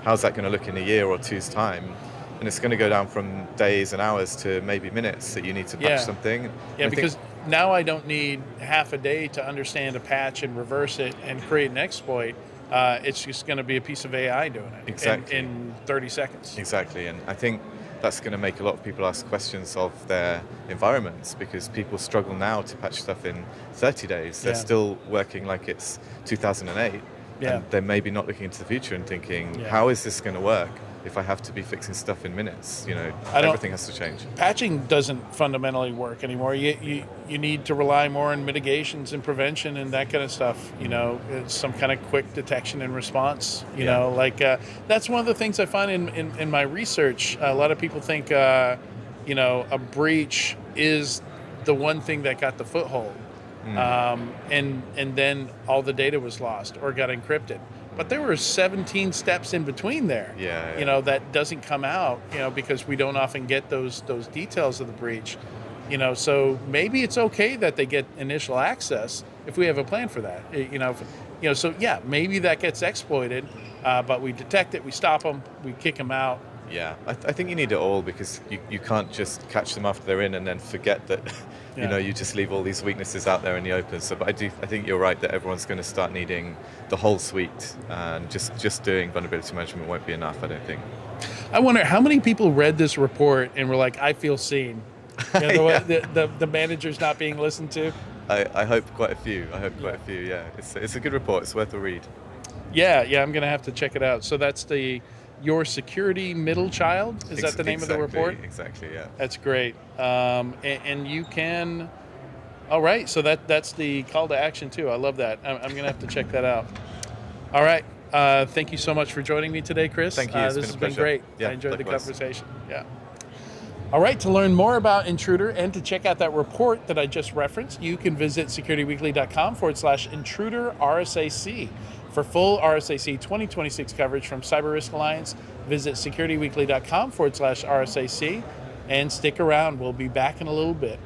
how's that going to look in a year or two's time. And it's going to go down from days and hours to maybe minutes that you need to patch something. Yeah, because now I don't need half a day to understand a patch and reverse it and create an exploit. It's just going to be a piece of AI doing it in 30 seconds. Exactly, and I think that's going to make a lot of people ask questions of their environments, because people struggle now to patch stuff in 30 days. They're still working like it's 2008, and they're maybe not looking into the future and thinking, how is this going to work if I have to be fixing stuff in minutes? Everything has to change. Patching doesn't fundamentally work anymore. You need to rely more on mitigations and prevention and that kind of stuff. It's some kind of quick detection and response. That's one of the things I find in my research. A lot of people think a breach is the one thing that got the foothold, and then all the data was lost or got encrypted. But there were 17 steps in between there, that doesn't come out, because we don't often get those details of the breach, so maybe it's okay that they get initial access if we have a plan for that, so maybe that gets exploited, but we detect it, we stop them, we kick them out. Yeah, I think you need it all, because you can't just catch them after they're in and then forget that, you just leave all these weaknesses out there in the open. So, but I think you're right that everyone's going to start needing the whole suite, and just doing vulnerability management won't be enough, I don't think. I wonder how many people read this report and were like, I feel seen. The manager's not being listened to. I hope quite a few. Yeah, it's a good report. It's worth a read. Yeah, I'm going to have to check it out. So that's Your Security Middle Child? Is that the name of the report? Exactly, yeah. That's great. And you can... All right, so that's the call to action, too. I love that. I'm going to have to check that out. All right. Thank you so much for joining me today, Chris. Thank you. This has been great. Yeah, I enjoyed likewise. the conversation. Yeah. All right, to learn more about Intruder and to check out that report that I just referenced, you can visit securityweekly.com/Intruder RSAC. For full RSAC 2026 coverage from CyberRisk Alliance, visit securityweekly.com/RSAC, and stick around. We'll be back in a little bit.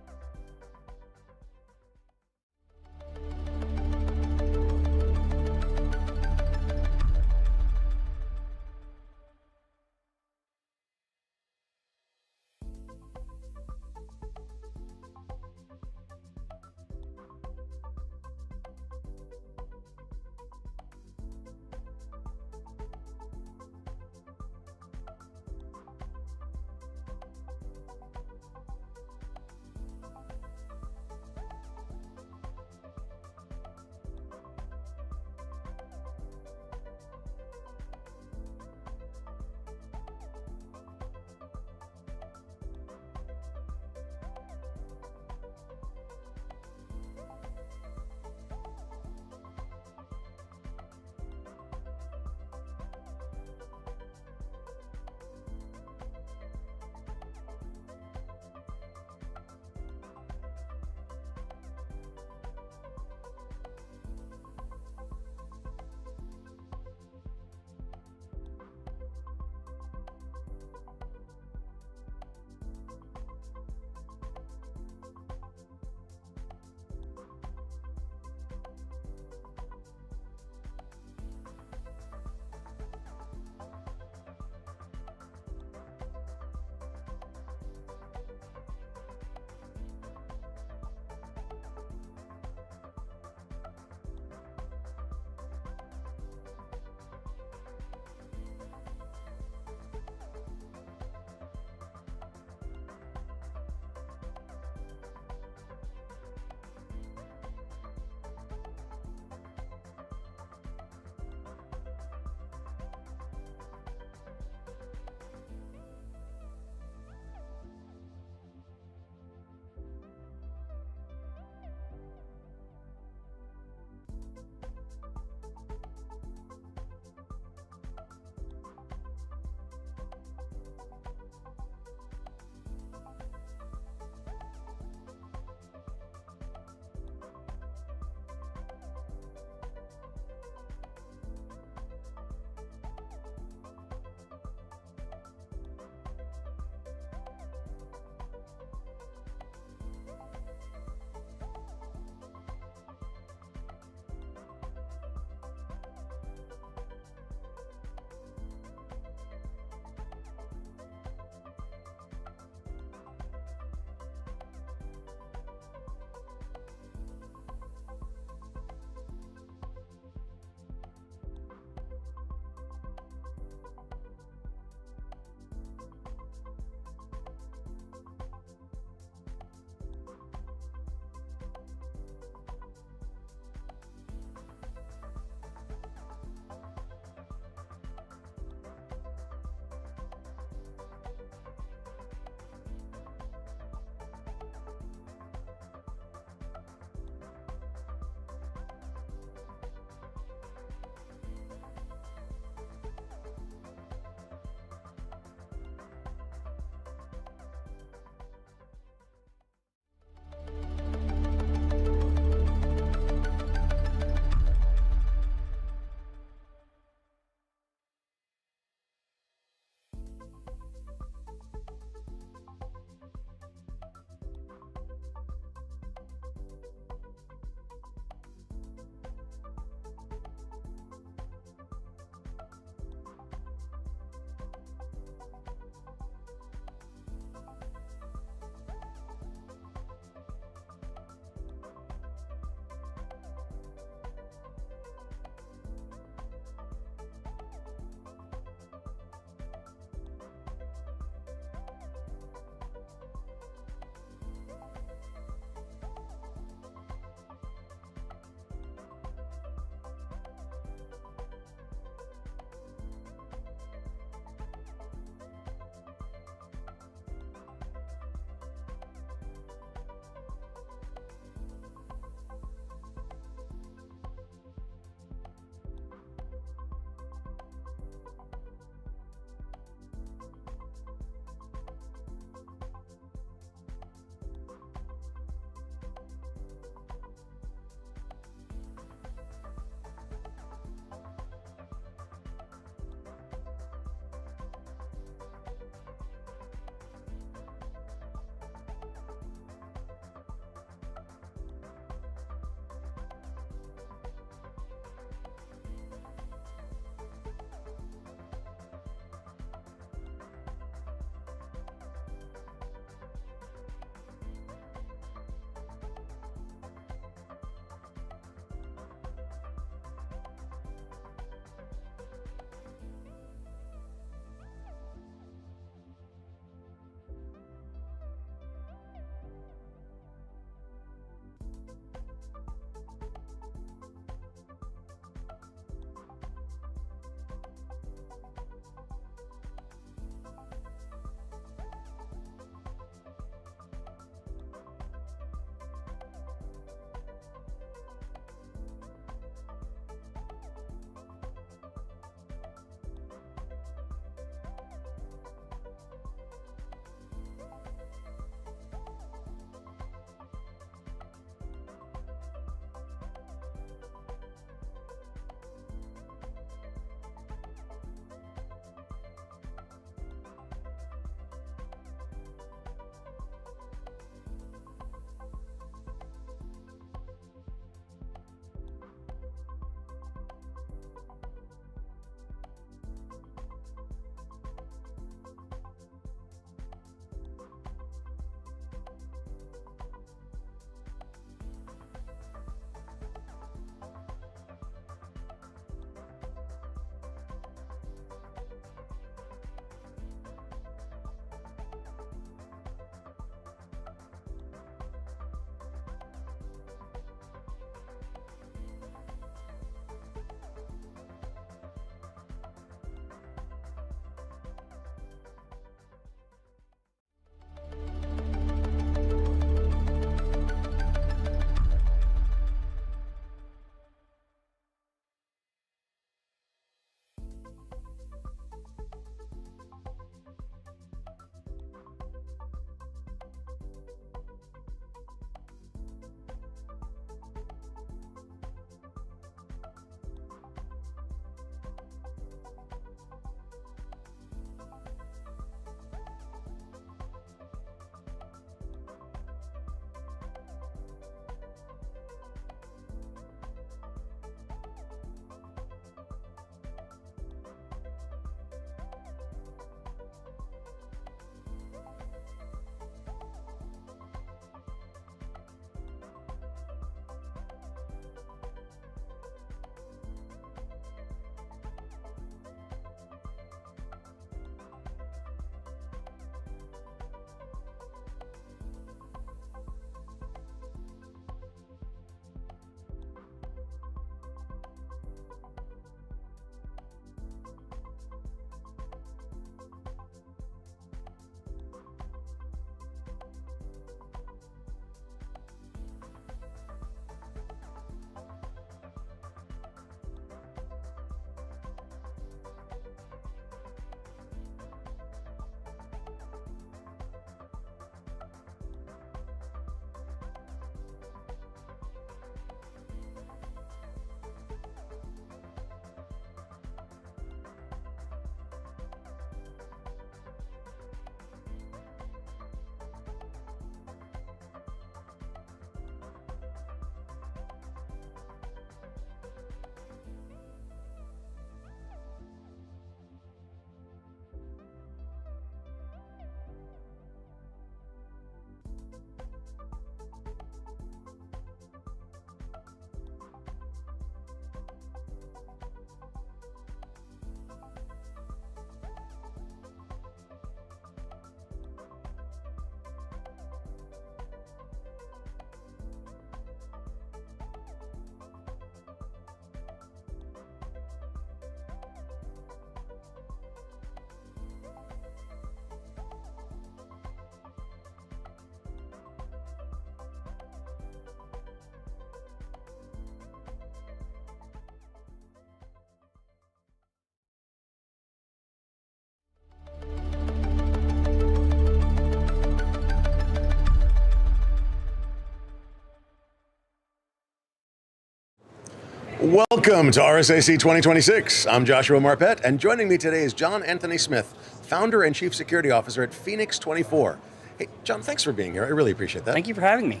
Welcome to RSAC 2026. I'm Joshua Marpet, and joining me today is John Anthony Smith, founder and chief security officer at Phoenix 24. Hey, John, thanks for being here. I really appreciate that. Thank you for having me.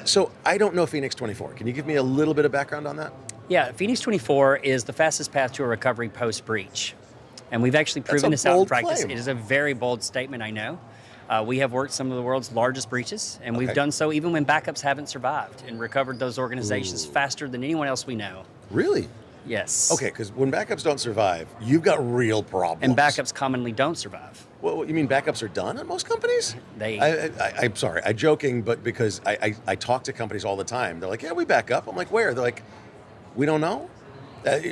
So I don't know Phoenix 24. Can you give me a little bit of background on that? Yeah, Phoenix 24 is the fastest path to a recovery post-breach. And we've actually proven this out in practice. Claim. It is a very bold statement, I know. We have worked some of the world's largest breaches, and we've done so even when backups haven't survived, and recovered those organizations faster than anyone else we know. Really? Yes. Okay, because when backups don't survive, you've got real problems. And backups commonly don't survive. Well, you mean backups are done at most companies? I'm sorry, I'm joking, but because I talk to companies all the time. They're like, yeah, we back up. I'm like, where? They're like, we don't know.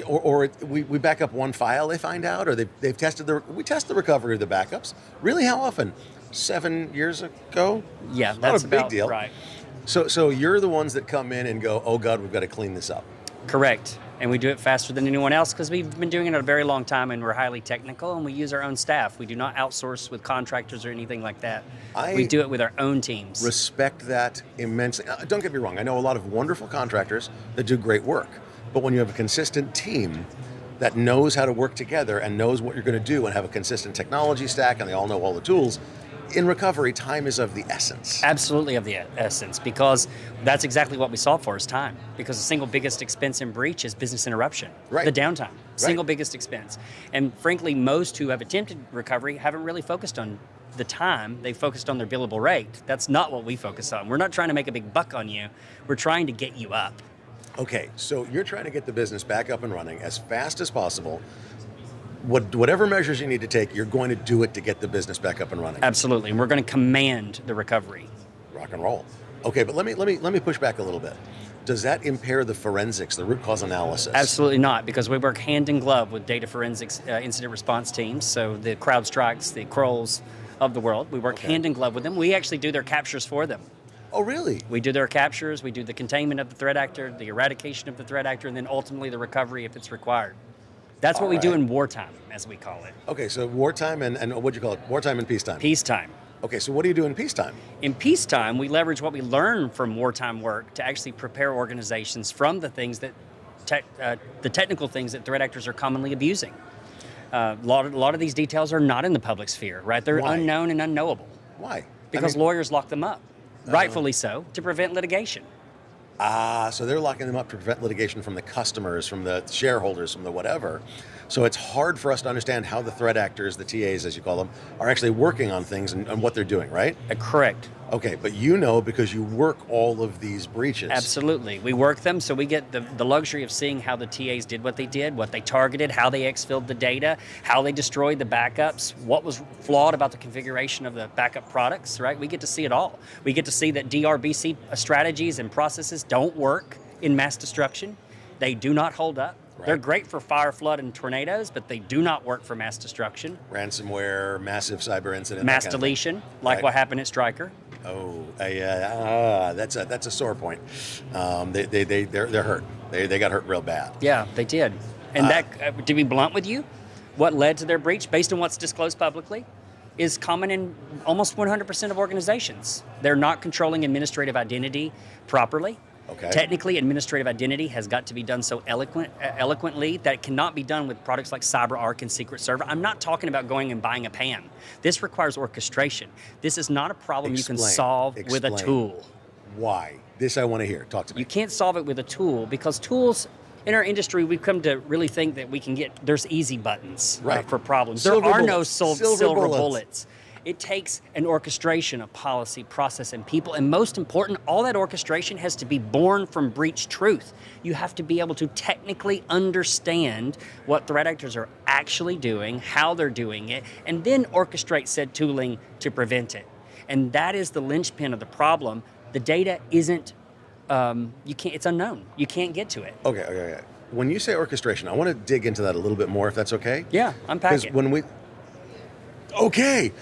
Or we back up one file, they find out, or they've tested we test the recovery of the backups. Really, how often? 7 years ago? Yeah, Not that's a big about deal. right. So you're the ones that come in and go, oh God, we've got to clean this up. Correct. And we do it faster than anyone else because we've been doing it a very long time, and we're highly technical, and we use our own staff. We do not outsource with contractors or anything like that. We do it with our own teams. Respect that immensely. Don't get me wrong. I know a lot of wonderful contractors that do great work. But when you have a consistent team that knows how to work together and knows what you're going to do and have a consistent technology stack and they all know all the tools, in recovery, time is of the essence. Absolutely of the essence, because that's exactly what we solve for is time. Because the single biggest expense in breach is business interruption, the downtime, single biggest expense. And frankly, most who have attempted recovery haven't really focused on the time, they focused on their billable rate. That's not what we focus on. We're not trying to make a big buck on you. We're trying to get you up. Okay, so you're trying to get the business back up and running as fast as possible. Whatever measures you need to take, you're going to do it to get the business back up and running. Absolutely, and we're going to command the recovery. Rock and roll. Okay, but let me push back a little bit. Does that impair the forensics, the root cause analysis? Absolutely not, because we work hand in glove with data forensics incident response teams. So the CrowdStrikes, the Crowls of the world, we work hand in glove with them. We actually do their captures for them. Oh, really? We do their captures, we do the containment of the threat actor, the eradication of the threat actor, and then ultimately the recovery if it's required. That's what we do in wartime, as we call it. Okay, so wartime and what'd you call it? Wartime and peacetime? Peacetime. Okay, so what do you do in peacetime? In peacetime, we leverage what we learn from wartime work to actually prepare organizations from the things that, the technical things that threat actors are commonly abusing. A lot of these details are not in the public sphere, right? They're unknown and unknowable. Why? Because lawyers lock them up, rightfully so, to prevent litigation. So they're locking them up to prevent litigation from the customers, from the shareholders, from the whatever. So it's hard for us to understand how the threat actors, the TAs as you call them, are actually working on things and what they're doing, right? Correct. Okay, but you know because you work all of these breaches. Absolutely. We work them, so we get the luxury of seeing how the TAs did what they did, what they targeted, how they exfilled the data, how they destroyed the backups, what was flawed about the configuration of the backup products, right? We get to see it all. We get to see that DRBC strategies and processes don't work in mass destruction. They do not hold up. Right. They're great for fire, flood, and tornadoes, but they do not work for mass destruction. Ransomware, massive cyber incident. Mass deletion, like what happened at Stryker. Oh, that's a sore point. They're hurt. They got hurt real bad. Yeah, they did. And that, to be blunt with you, what led to their breach, based on what's disclosed publicly, is common in almost 100% of organizations. They're not controlling administrative identity properly. Okay. Technically, administrative identity has got to be done so eloquently that it cannot be done with products like CyberArk and Secret Server. I'm not talking about going and buying a PAN. This requires orchestration. This is not a problem you can solve with a tool. Why? This I want to hear. Talk to me. You can't solve it with a tool because tools, in our industry, we've come to really think that we can there's easy buttons for problems. There are no silver bullets. It takes an orchestration of policy, process, and people. And most important, all that orchestration has to be born from breach truth. You have to be able to technically understand what threat actors are actually doing, how they're doing it, and then orchestrate said tooling to prevent it. And that is the linchpin of the problem. The data isn't, it's unknown. You can't get to it. Okay. When you say orchestration, I want to dig into that a little bit more, if that's okay. Yeah, unpack it. Because when we... Okay,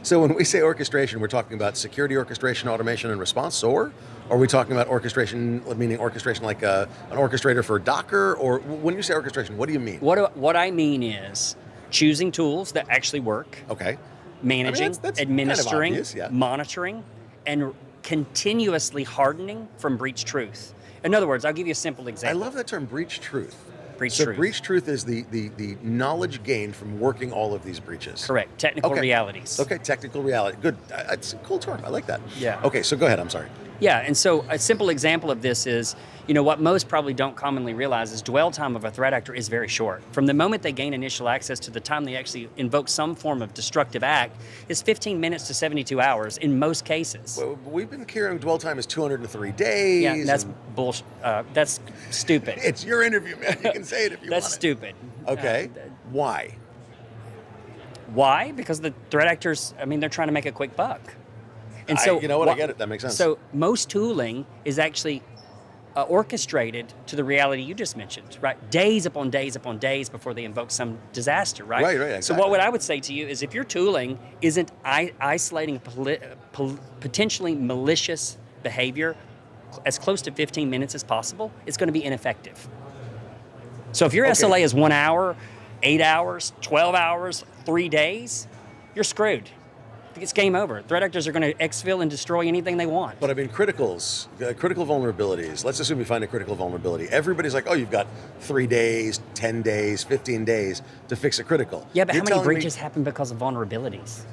so when we say orchestration, we're talking about security orchestration, automation, and response, SOAR? Or are we talking about orchestration, meaning orchestration like an orchestrator for Docker? Or when you say orchestration, what do you mean? What I mean is choosing tools that actually work. Okay. Managing, that's administering, kind of obvious, monitoring, and continuously hardening from breach truth. In other words, I'll give you a simple example. I love that term, breach truth. Breach so truth. breach truth is the knowledge gained from working all of these breaches. Correct. Technical realities. Okay, technical reality. Good. It's a cool term. I like that. Yeah. Okay, so go ahead. I'm sorry. Yeah, and so a simple example of this is, what most probably don't commonly realize is dwell time of a threat actor is very short. From the moment they gain initial access to the time they actually invoke some form of destructive act is 15 minutes to 72 hours in most cases. Well, we've been hearing dwell time is 203 days. Yeah, that's bullshit. That's stupid. It's your interview, man. You can say it if you want. That's stupid. Okay. Why? Why? Because the threat actors, they're trying to make a quick buck. And so, I get it. That makes sense. So most tooling is actually orchestrated to the reality you just mentioned, right? Days upon days upon days before they invoke some disaster, right? Right, exactly. So what I would say to you is if your tooling isn't isolating potentially malicious behavior as close to 15 minutes as possible, it's going to be ineffective. So if your SLA is 1 hour, 8 hours, 12 hours, 3 days, you're screwed. It's game over. Threat actors are going to exfil and destroy anything they want. But critical vulnerabilities. Let's assume you find a critical vulnerability. Everybody's like, oh, you've got 3 days, 10 days, 15 days to fix a critical. Yeah, but how many breaches happen because of vulnerabilities?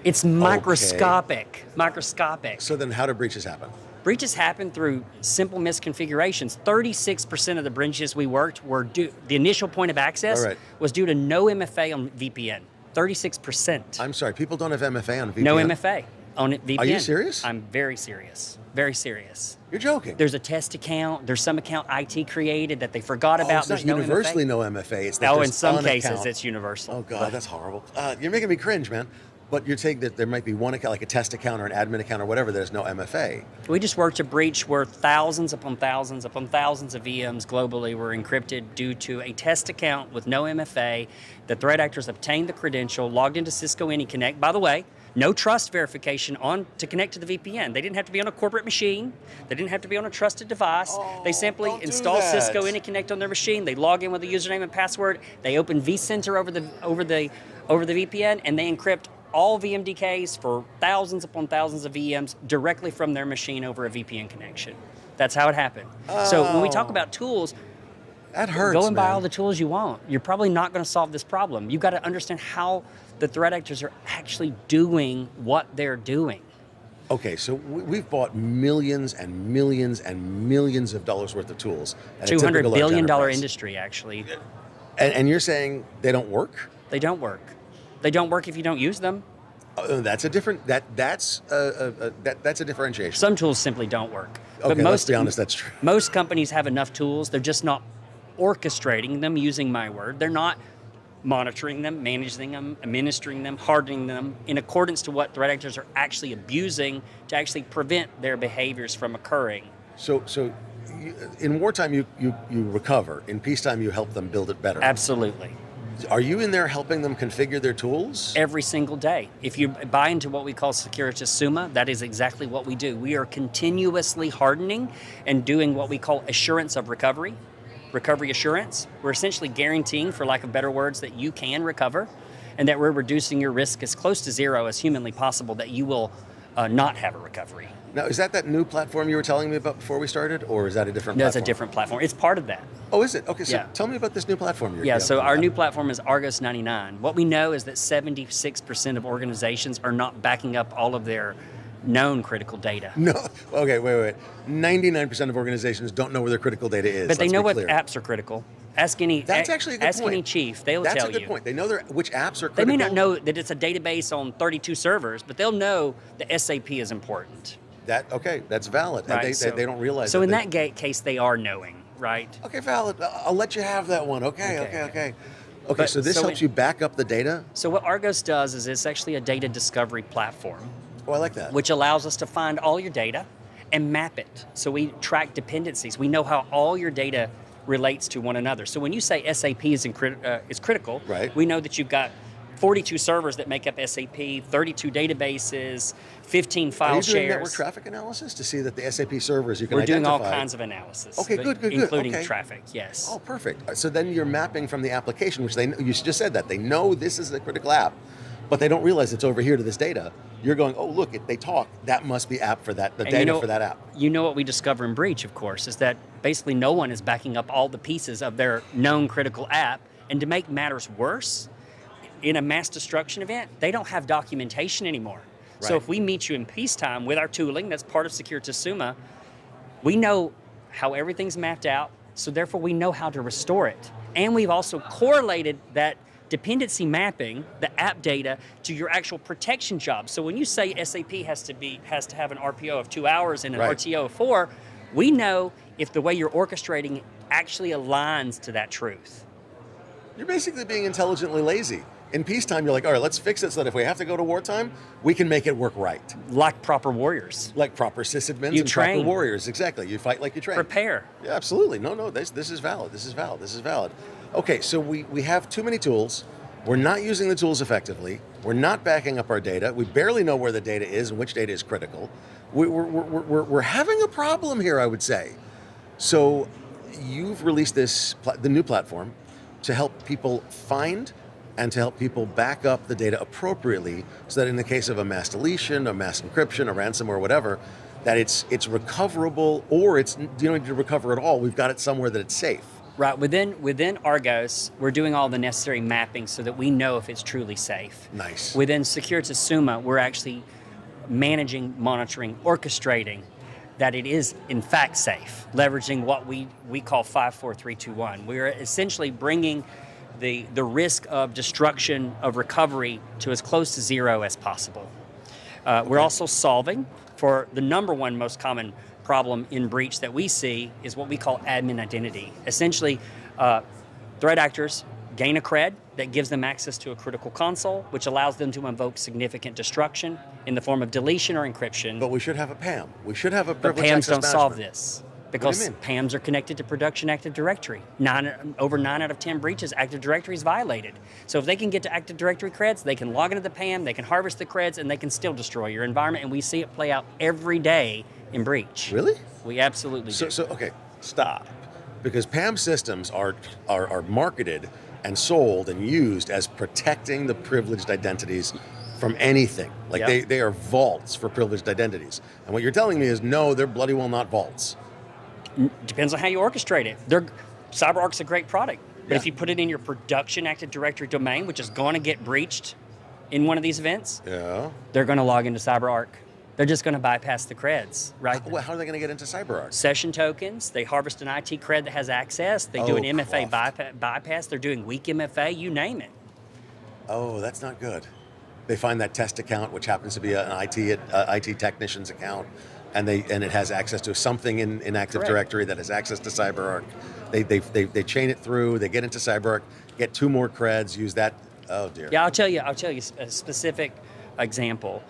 It's microscopic. Microscopic. So then how do breaches happen? Breaches happen through simple misconfigurations. 36% of the breaches we worked were due, the initial point of access was due to no MFA on VPN. 36%. I'm sorry, people don't have MFA on VPN? No MFA on VPN. Are you serious? I'm very serious. Very serious. You're joking. There's a test account. There's some account IT created that they forgot about. It's there's not no universally MFA. no MFA. It's that in some cases account. it's universal. Oh God, that's horrible. You're making me cringe, man. But you're saying that there might be one account, like a test account or an admin account or whatever, there's no MFA. We just worked a breach where thousands upon thousands upon thousands of VMs globally were encrypted due to a test account with no MFA. The threat actors obtained the credential, logged into Cisco AnyConnect. By the way, no trust verification to connect to the VPN. They didn't have to be on a corporate machine. They didn't have to be on a trusted device. They simply install Cisco AnyConnect on their machine. They log in with a username and password. They open vCenter over the VPN, and they encrypt all VMDKs for thousands upon thousands of VMs directly from their machine over a VPN connection. That's how it happened. So when we talk about tools, that hurts, go and buy all the tools you want. You're probably not going to solve this problem. You've got to understand how the threat actors are actually doing what they're doing. Okay, so we've bought millions and millions and millions of dollars worth of tools. $200 billion industry, actually. And you're saying they don't work? They don't work. They don't work if you don't use them. That's a different. That's a differentiation. Some tools simply don't work. Okay, but let's be honest. That's true. Most companies have enough tools. They're just not orchestrating them. Using my word, they're not monitoring them, managing them, administering them, hardening them in accordance to what threat actors are actually abusing to actually prevent their behaviors from occurring. So in wartime you recover. In peacetime you help them build it better. Absolutely. Are you in there helping them configure their tools? Every single day. If you buy into what we call Securitas Summa, that is exactly what we do. We are continuously hardening and doing what we call assurance of recovery assurance. We're essentially guaranteeing, for lack of better words, that you can recover and that we're reducing your risk as close to zero as humanly possible that you will not have a recovery. Now, is that new platform you were telling me about before we started, or is that a different platform? No, it's a different platform. It's part of that. Oh, is it? Okay, so tell me about this new platform you're so our new platform is Argos 99. What we know is that 76% of organizations are not backing up all of their known critical data. No. Okay, wait. 99% of organizations don't know where their critical data is. But they know what apps are critical. Ask any. That's actually a good point. Ask any chief; they'll tell you. That's a good point. They know which apps are critical. They may not know that it's a database on 32 servers, but they'll know the SAP is important. That's valid. Right, And they don't realize. So in that case, they are knowing, right? Okay, valid. I'll let you have that one. Okay. Okay, so this helps you back up the data? So what Argos does is it's actually a data discovery platform. Oh, I like that. Which allows us to find all your data and map it. So we track dependencies. We know how all your data relates to one another. So when you say SAP is critical, right. We know that you've got 42 servers that make up SAP, 32 databases, 15 file shares. Are you doing network traffic analysis to see that the SAP servers you can identify? identify? We're doing all kinds of analysis. Okay, good. Including okay. traffic, yes. Oh, perfect. So then you're mapping from the application, which you just said that. They know this is a critical app. but they don't realize it's over here to this data. You're going, oh, look, they talk. That must be app for that, the data for that app. You know what we discover in breach, of course, is that basically no one is backing up all the pieces of their known critical app. And to make matters worse, in a mass destruction event, they don't have documentation anymore. Right. So if we meet you in peacetime with our tooling, that's part of Security Summa, we know how everything's mapped out, so therefore we know how to restore it. And we've also correlated that dependency mapping, the app data, to your actual protection job. So when you say SAP has to have an RPO of 2 hours and an RTO of 4, we know if the way you're orchestrating actually aligns to that truth. You're basically being intelligently lazy. In peacetime, you're like, all right, let's fix it so that if we have to go to wartime, we can make it work right. Like proper warriors. Like proper sysadmins and proper warriors, exactly. You fight like you train. Prepare. Yeah, absolutely. No, this is valid. This is valid. Okay, so we have too many tools. We're not using the tools effectively. We're not backing up our data. We barely know where the data is and which data is critical. We're having a problem here, I would say. So you've released the new platform to help people find and to help people back up the data appropriately so that in the case of a mass deletion, a mass encryption, a ransomware, whatever, that it's recoverable, or you don't need to recover at all. We've got it somewhere that it's safe. Right, within Argos, we're doing all the necessary mapping so that we know if it's truly safe. Nice. Within Security Summa, we're actually managing, monitoring, orchestrating that it is in fact safe, leveraging what we call 54321. We're essentially bringing the risk of destruction of recovery to as close to zero as possible. We're also solving for the number one most common problem in breach that we see is what we call admin identity. Essentially, threat actors gain a cred that gives them access to a critical console, which allows them to invoke significant destruction in the form of deletion or encryption. But we should have a PAM. We should have a privileged access management. But PAMs don't solve this. Because what do you mean? PAMs are connected to production Active Directory. Over 9 out of 10 breaches, Active Directory is violated. So if they can get to Active Directory creds, they can log into the PAM, they can harvest the creds, and they can still destroy your environment. And we see it play out every day in breach. Really? We absolutely do. So okay, stop. Because PAM systems are marketed and sold and used as protecting the privileged identities from anything. Like they are vaults for privileged identities. And what you're telling me is, no, they're bloody well not vaults. Depends on how you orchestrate it. CyberArk's a great product, but if you put it in your production Active Directory domain, which is going to get breached in one of these events, they're going to log into CyberArk. They're just going to bypass the creds, right? How are they going to get into CyberArk? Session tokens. They harvest an IT cred that has access. They do an MFA bypass. They're doing weak MFA. You name it. Oh, that's not good. They find that test account, which happens to be an IT technician's account, and it has access to something in Active Directory that has access to CyberArk. They chain it through. They get into CyberArk, get 2 more creds, use that. Oh dear. Yeah, I'll tell you a specific example.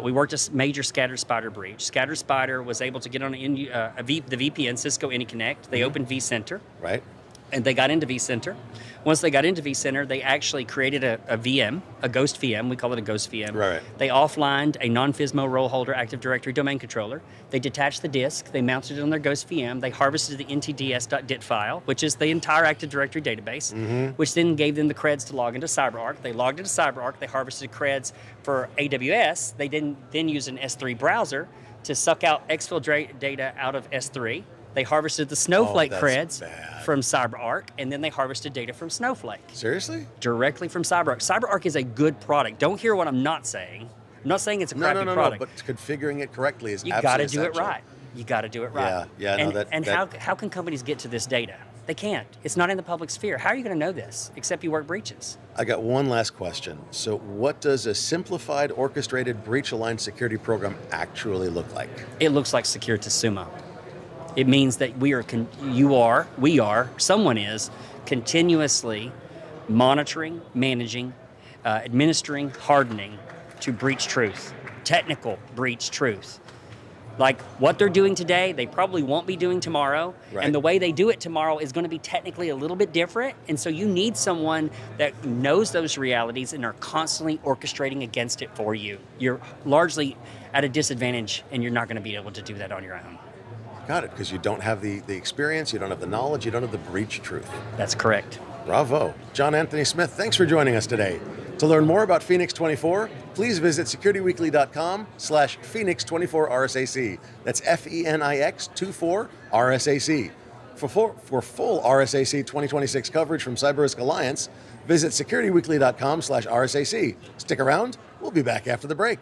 We worked a major Scattered Spider breach. Scattered Spider was able to get on the VPN, Cisco AnyConnect. They opened vCenter. Right. And they got into vCenter. Once they got into vCenter, they actually created a VM, a ghost VM. We call it a ghost VM. Right. They offlined a non-FSMO role holder Active Directory domain controller. They detached the disk. They mounted it on their ghost VM. They harvested the ntds.dit file, which is the entire Active Directory database, which then gave them the creds to log into CyberArk. They logged into CyberArk. They harvested creds for AWS. They then used an S3 browser to suck out exfil data out of S3. They harvested the Snowflake creds from CyberArk, and then they harvested data from Snowflake. Seriously? Directly from CyberArk. CyberArk is a good product. Don't hear what I'm not saying. I'm not saying it's a crappy product. No, but configuring it correctly is absolutely essential. You got to do it right. You got to do it right. How can companies get to this data? They can't. It's not in the public sphere. How are you going to know this, except you work breaches? I got one last question. So what does a simplified, orchestrated, breach-aligned security program actually look like? It looks like Security Summa. It means that someone is continuously monitoring, managing, administering, hardening to breach truth, technical breach truth. Like what they're doing today, they probably won't be doing tomorrow. Right. And the way they do it tomorrow is going to be technically a little bit different. And so you need someone that knows those realities and are constantly orchestrating against it for you. You're largely at a disadvantage, and you're not going to be able to do that on your own. Got it, because you don't have the experience, you don't have the knowledge, you don't have the breach truth. That's correct. Bravo. John Anthony Smith, thanks for joining us today. To learn more about Phoenix 24, please visit securityweekly.com/Phoenix24RSAC. That's FENIX24RSAC. For full RSAC 2026 coverage from CyberRisk Alliance, visit securityweekly.com/RSAC. Stick around, we'll be back after the break.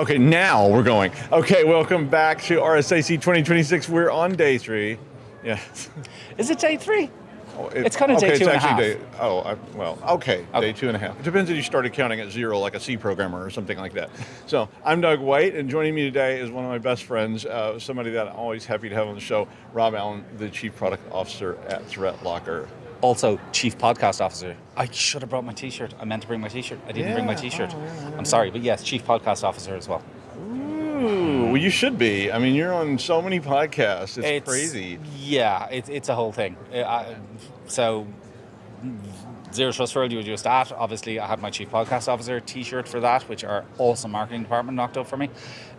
Okay, now we're going. Okay, welcome back to RSAC 2026. We're on day 3. Yeah. Is it day 3? It's kind of day 2.5. Day 2.5. It depends if you started counting at 0 like a C programmer or something like that. So I'm Doug White, and joining me today is one of my best friends, somebody that I'm always happy to have on the show, Rob Allen, the Chief Product Officer at ThreatLocker. Also, Chief Podcast Officer. I should have brought my t-shirt. I meant to bring my t-shirt. I didn't bring my t-shirt. I'm sorry, but yes, Chief Podcast Officer as well. Ooh, well, you should be. I mean, you're on so many podcasts. It's crazy. Yeah, it's a whole thing. So, Zero Trust World, you were just at. Obviously, I had my Chief Podcast Officer t-shirt for that, which our awesome marketing department knocked up for me.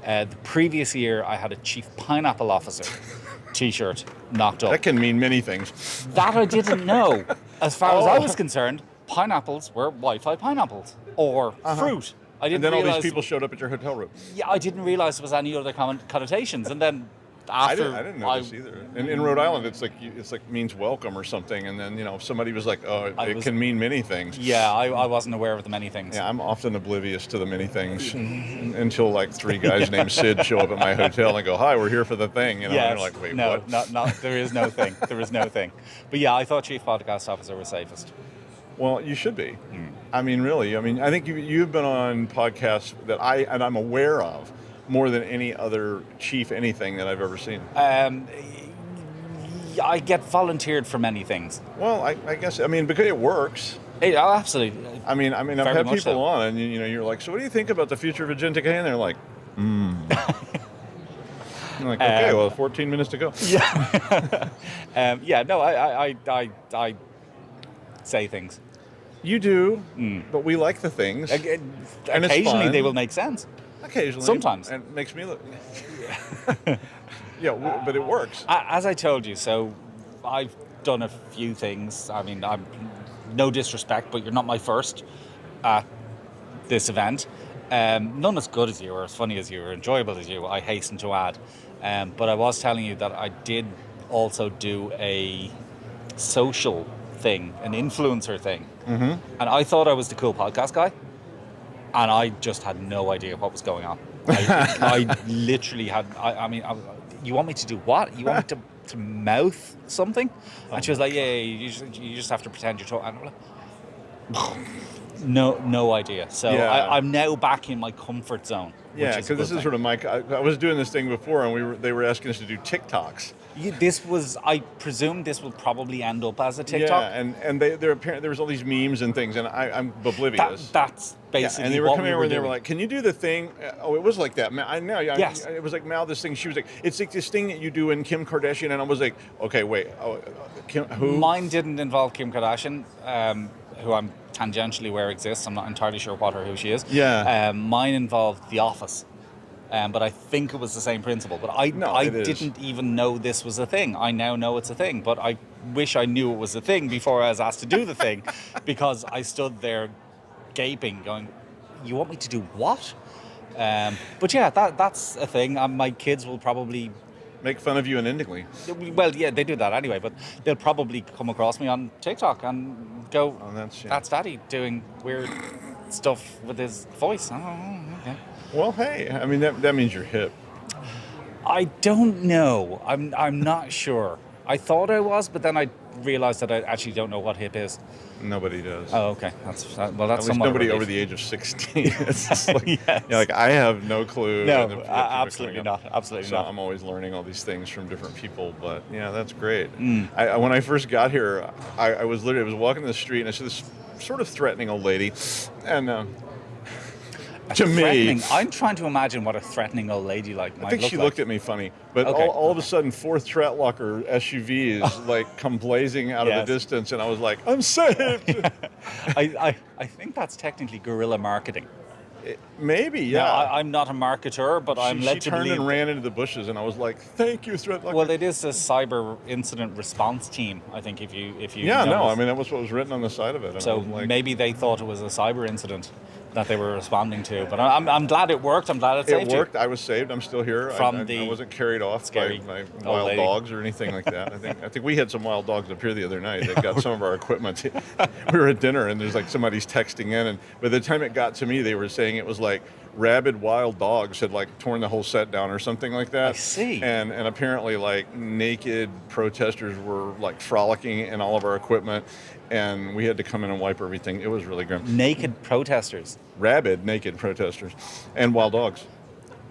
The previous year, I had a Chief Pineapple Officer t-shirt knocked up. That can mean many things. That I didn't know. As far as I was concerned, pineapples were Wi-Fi pineapples or fruit. I didn't and then realize, all these people showed up at your hotel room. Yeah, I didn't realize there was any other connotations. And then after I didn't know this either. In Rhode Island, it's like means welcome or something. And then if somebody was like, oh, it can mean many things. Yeah, I wasn't aware of the many things. Yeah, I'm often oblivious to the many things until like 3 guys named Sid show up at my hotel and go, hi, we're here for the thing. And you're like, wait, what? No, there is no thing. There is no thing. But yeah, I thought Chief Podcast Officer was safest. Well, you should be. I mean, really. I mean, I think you've been on podcasts that I'm aware of more than any other chief anything that I've ever seen. I get volunteered for many things. Well, I guess, because it works. Absolutely. I mean, I've had people on, and you're like, so what do you think about the future of agentic AI? And they're like, I'm like, okay, well, 14 minutes to go. Yeah. I say things. You do, but we like the things. And occasionally they will make sense. Occasionally. Sometimes. And it makes me look... Yeah, but it works. As I told you, so I've done a few things. I mean, I'm no disrespect, but you're not my first at this event. None as good as you, or as funny as you, or enjoyable as you, I hasten to add. But I was telling you that I did also do a social thing, an influencer thing. And I thought I was the cool podcast guy, and I just had no idea what was going on. I literally had, you want me to do what? You want me to mouth something? And she was like, yeah, you just have to pretend you're talking. And I'm like, no idea. So I'm now back in my comfort zone. Yeah, because this is sort of I was doing this thing before, and they were asking us to do TikToks. I presume this will probably end up as a TikTok. Yeah, and there was all these memes and things, and I'm oblivious. That's basically and they were what coming over and they doing. were like, can you do the thing? Oh, it was like that. Yes. It was like now this thing. She was like, it's like this thing that you do in Kim Kardashian, and I was like, okay, wait, Kim, who? Mine didn't involve Kim Kardashian, who I'm tangentially aware exists. I'm not entirely sure what or who she is. Yeah. Mine involved The Office. But I think it was the same principle. But I didn't even know this was a thing. I now know it's a thing. But I wish I knew it was a thing before I was asked to do the thing, because I stood there gaping, going, "You want me to do what?" But yeah, that's a thing. My kids will probably make fun of you unendingly. Well, yeah, they do that anyway. But they'll probably come across me on TikTok and go, "That's Daddy doing weird stuff with his voice." Oh, okay. Well, hey, I mean that means you're hip. I don't know. I'm not sure. I thought I was, but then I realized that I actually don't know what hip is. Nobody does. Oh, okay. That's at least nobody over the age of 16. It's just like, yes. I have no clue. No, absolutely not. Absolutely so not. I'm always learning all these things from different people. But yeah, that's great. When I first got here, I was walking the street and I saw this sort of threatening old lady, and. To me, I'm trying to imagine what a threatening old lady might look like. I think she looked at me funny, but all of a sudden, 4th ThreatLocker SUVs come blazing out of the distance, and I was like, "I'm saved." I think that's technically guerrilla marketing. Maybe, yeah. No, I'm not a marketer, but I'm led to believe. She turned and ran into the bushes, and I was like, "Thank you, ThreatLocker." Well, it is a cyber incident response team. I think if you. Yeah, no, I mean that was what was written on the side of it. So maybe they thought it was a cyber incident that they were responding to. But I'm glad it worked. I'm glad it saved you. It worked. I was saved. I'm still here. I wasn't carried off by wild dogs or anything like that. I think we had some wild dogs up here the other night. They got some of our equipment. We were at dinner, and there's somebody's texting in, and by the time it got to me, they were saying it was like rabid wild dogs had like torn the whole set down or something like that. I see. And apparently like naked protesters were like frolicking in all of our equipment, and we had to come in and wipe everything. It was really grim. Naked protesters. Rabid naked protesters and wild dogs.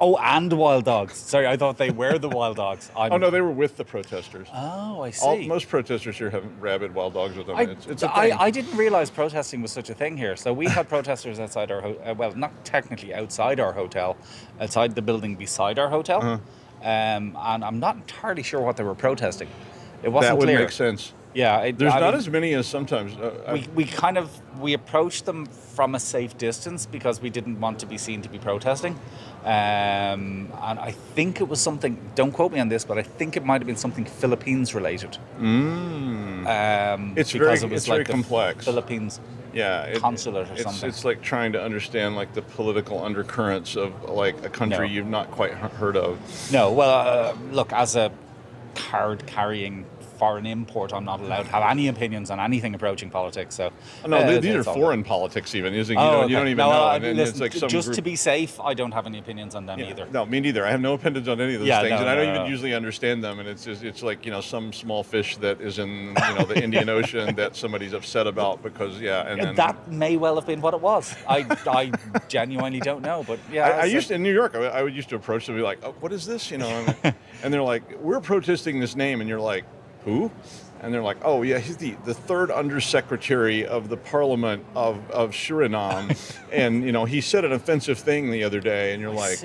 Oh, and wild dogs. Sorry, I thought they were the wild dogs. Oh no, they were with the protesters. Oh, I see. Most protesters here have rabid wild dogs with them. It's a thing. I didn't realize protesting was such a thing here. So we had protesters outside our well, not technically outside our hotel, outside the building beside our hotel. Uh-huh. And I'm not entirely sure what they were protesting. It wasn't that would clear. make sense. Yeah, there's not as many as sometimes. We approached them from a safe distance because we didn't want to be seen to be protesting, and I think it was something. Don't quote me on this, but I think it might have been something Philippines related. It's very complex. Philippines. Yeah, consulate or something. It's like trying to understand like the political undercurrents of like a country you've not quite heard of. No, well, look, as a card-carrying foreign import, I'm not allowed to have any opinions on anything approaching politics. So no, these are foreign politics even. You don't even know. Listen, it's like just to be safe, I don't have any opinions on them either. No, me neither. I have no opinions on any of those things, and I don't even usually understand them. And it's like some small fish that is in the Indian Ocean that somebody's upset about because that may well have been what it was. I genuinely don't know, but I used to, in New York. I used to approach them and be like, oh, "What is this?" And they're like, "We're protesting this name," and you're like, who? And they're like, oh yeah, he's the third undersecretary of the Parliament of Suriname, and he said an offensive thing the other day, and you're like,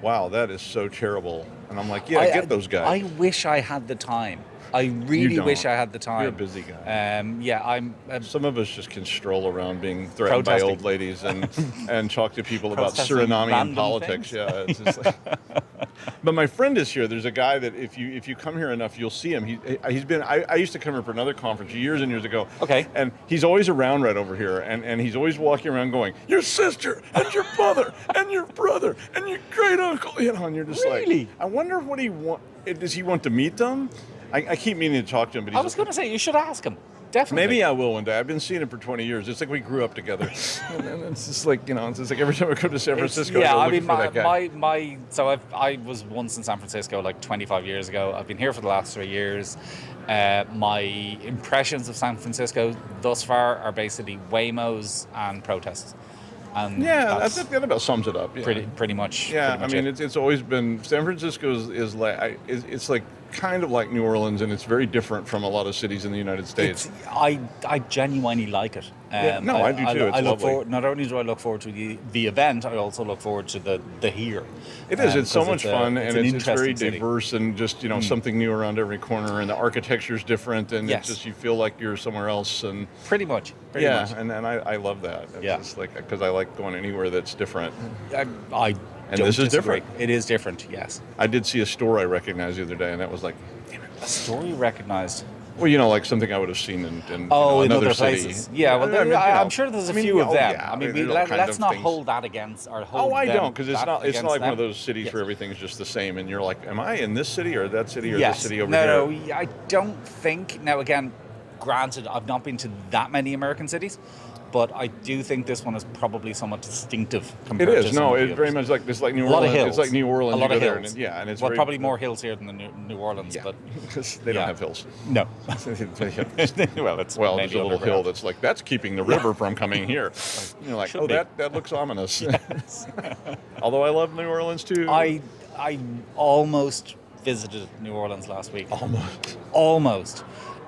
wow, that is so terrible. And I'm like, I get those guys. I wish I had the time. I really wish I had the time. You're a busy guy. I'm. Some of us just can stroll around being threatened by old ladies and talk to people about Suriname politics. Things. Yeah, it's just like. But my friend is here. There's a guy that if you come here enough, you'll see him. He's been. I used to come here for another conference years and years ago. Okay. And he's always around right over here, and he's always walking around going, your sister and your mother and your brother and your great uncle. And you're just really? like, I wonder what he want. Does he want to meet them? I keep meaning to talk to him, but I was going to say, you should ask him. Definitely. Maybe I will one day. I've been seeing him for 20 years. It's like we grew up together. And it's just like, it's just like every time I go to San Francisco, I go looking for that guy. So I was once in San Francisco like 25 years ago. I've been here for the last 3 years. My impressions of San Francisco thus far are basically Waymos and protests. And that about sums it up. Yeah. Pretty much. Yeah, pretty much it's always been San Francisco is like it's like kind of like New Orleans, and it's very different from a lot of cities in the United States. I genuinely like it. I do too. It's lovely. Not only do I look forward to the event, I also look forward to the here. It is. It's so much fun, and it's very city. diverse, and just something new around every corner, and the architecture's different, and it's just you feel like you're somewhere else, and pretty much. And I love that. It's just like because I like going anywhere that's different. And this is different. It is different, yes. I did see a store I recognized the other day, and that was like, damn it. A store you recognized? Well, like something I would have seen in in other places. City. Yeah, well, I'm sure there's a few of them. Yeah, I mean, let's not hold that against or hold. Oh, I don't, because it's not like one of those cities yes. where everything's just the same, and you're like, am I in this city or that city or yes. this city over here? No, I don't think. Now, again, granted, I've not been to that many American cities. But I do think this one is probably somewhat distinctive compared to it's very much like it's like New Orleans. A lot of hills. It's like New Orleans. A lot of hills. And it's probably more hills here than the New Orleans, but because they don't have hills. No. Well, there's a little hill that's like that's keeping the river from coming here. You're like, that looks ominous. Yes. Although I love New Orleans too. I almost visited New Orleans last week. Almost.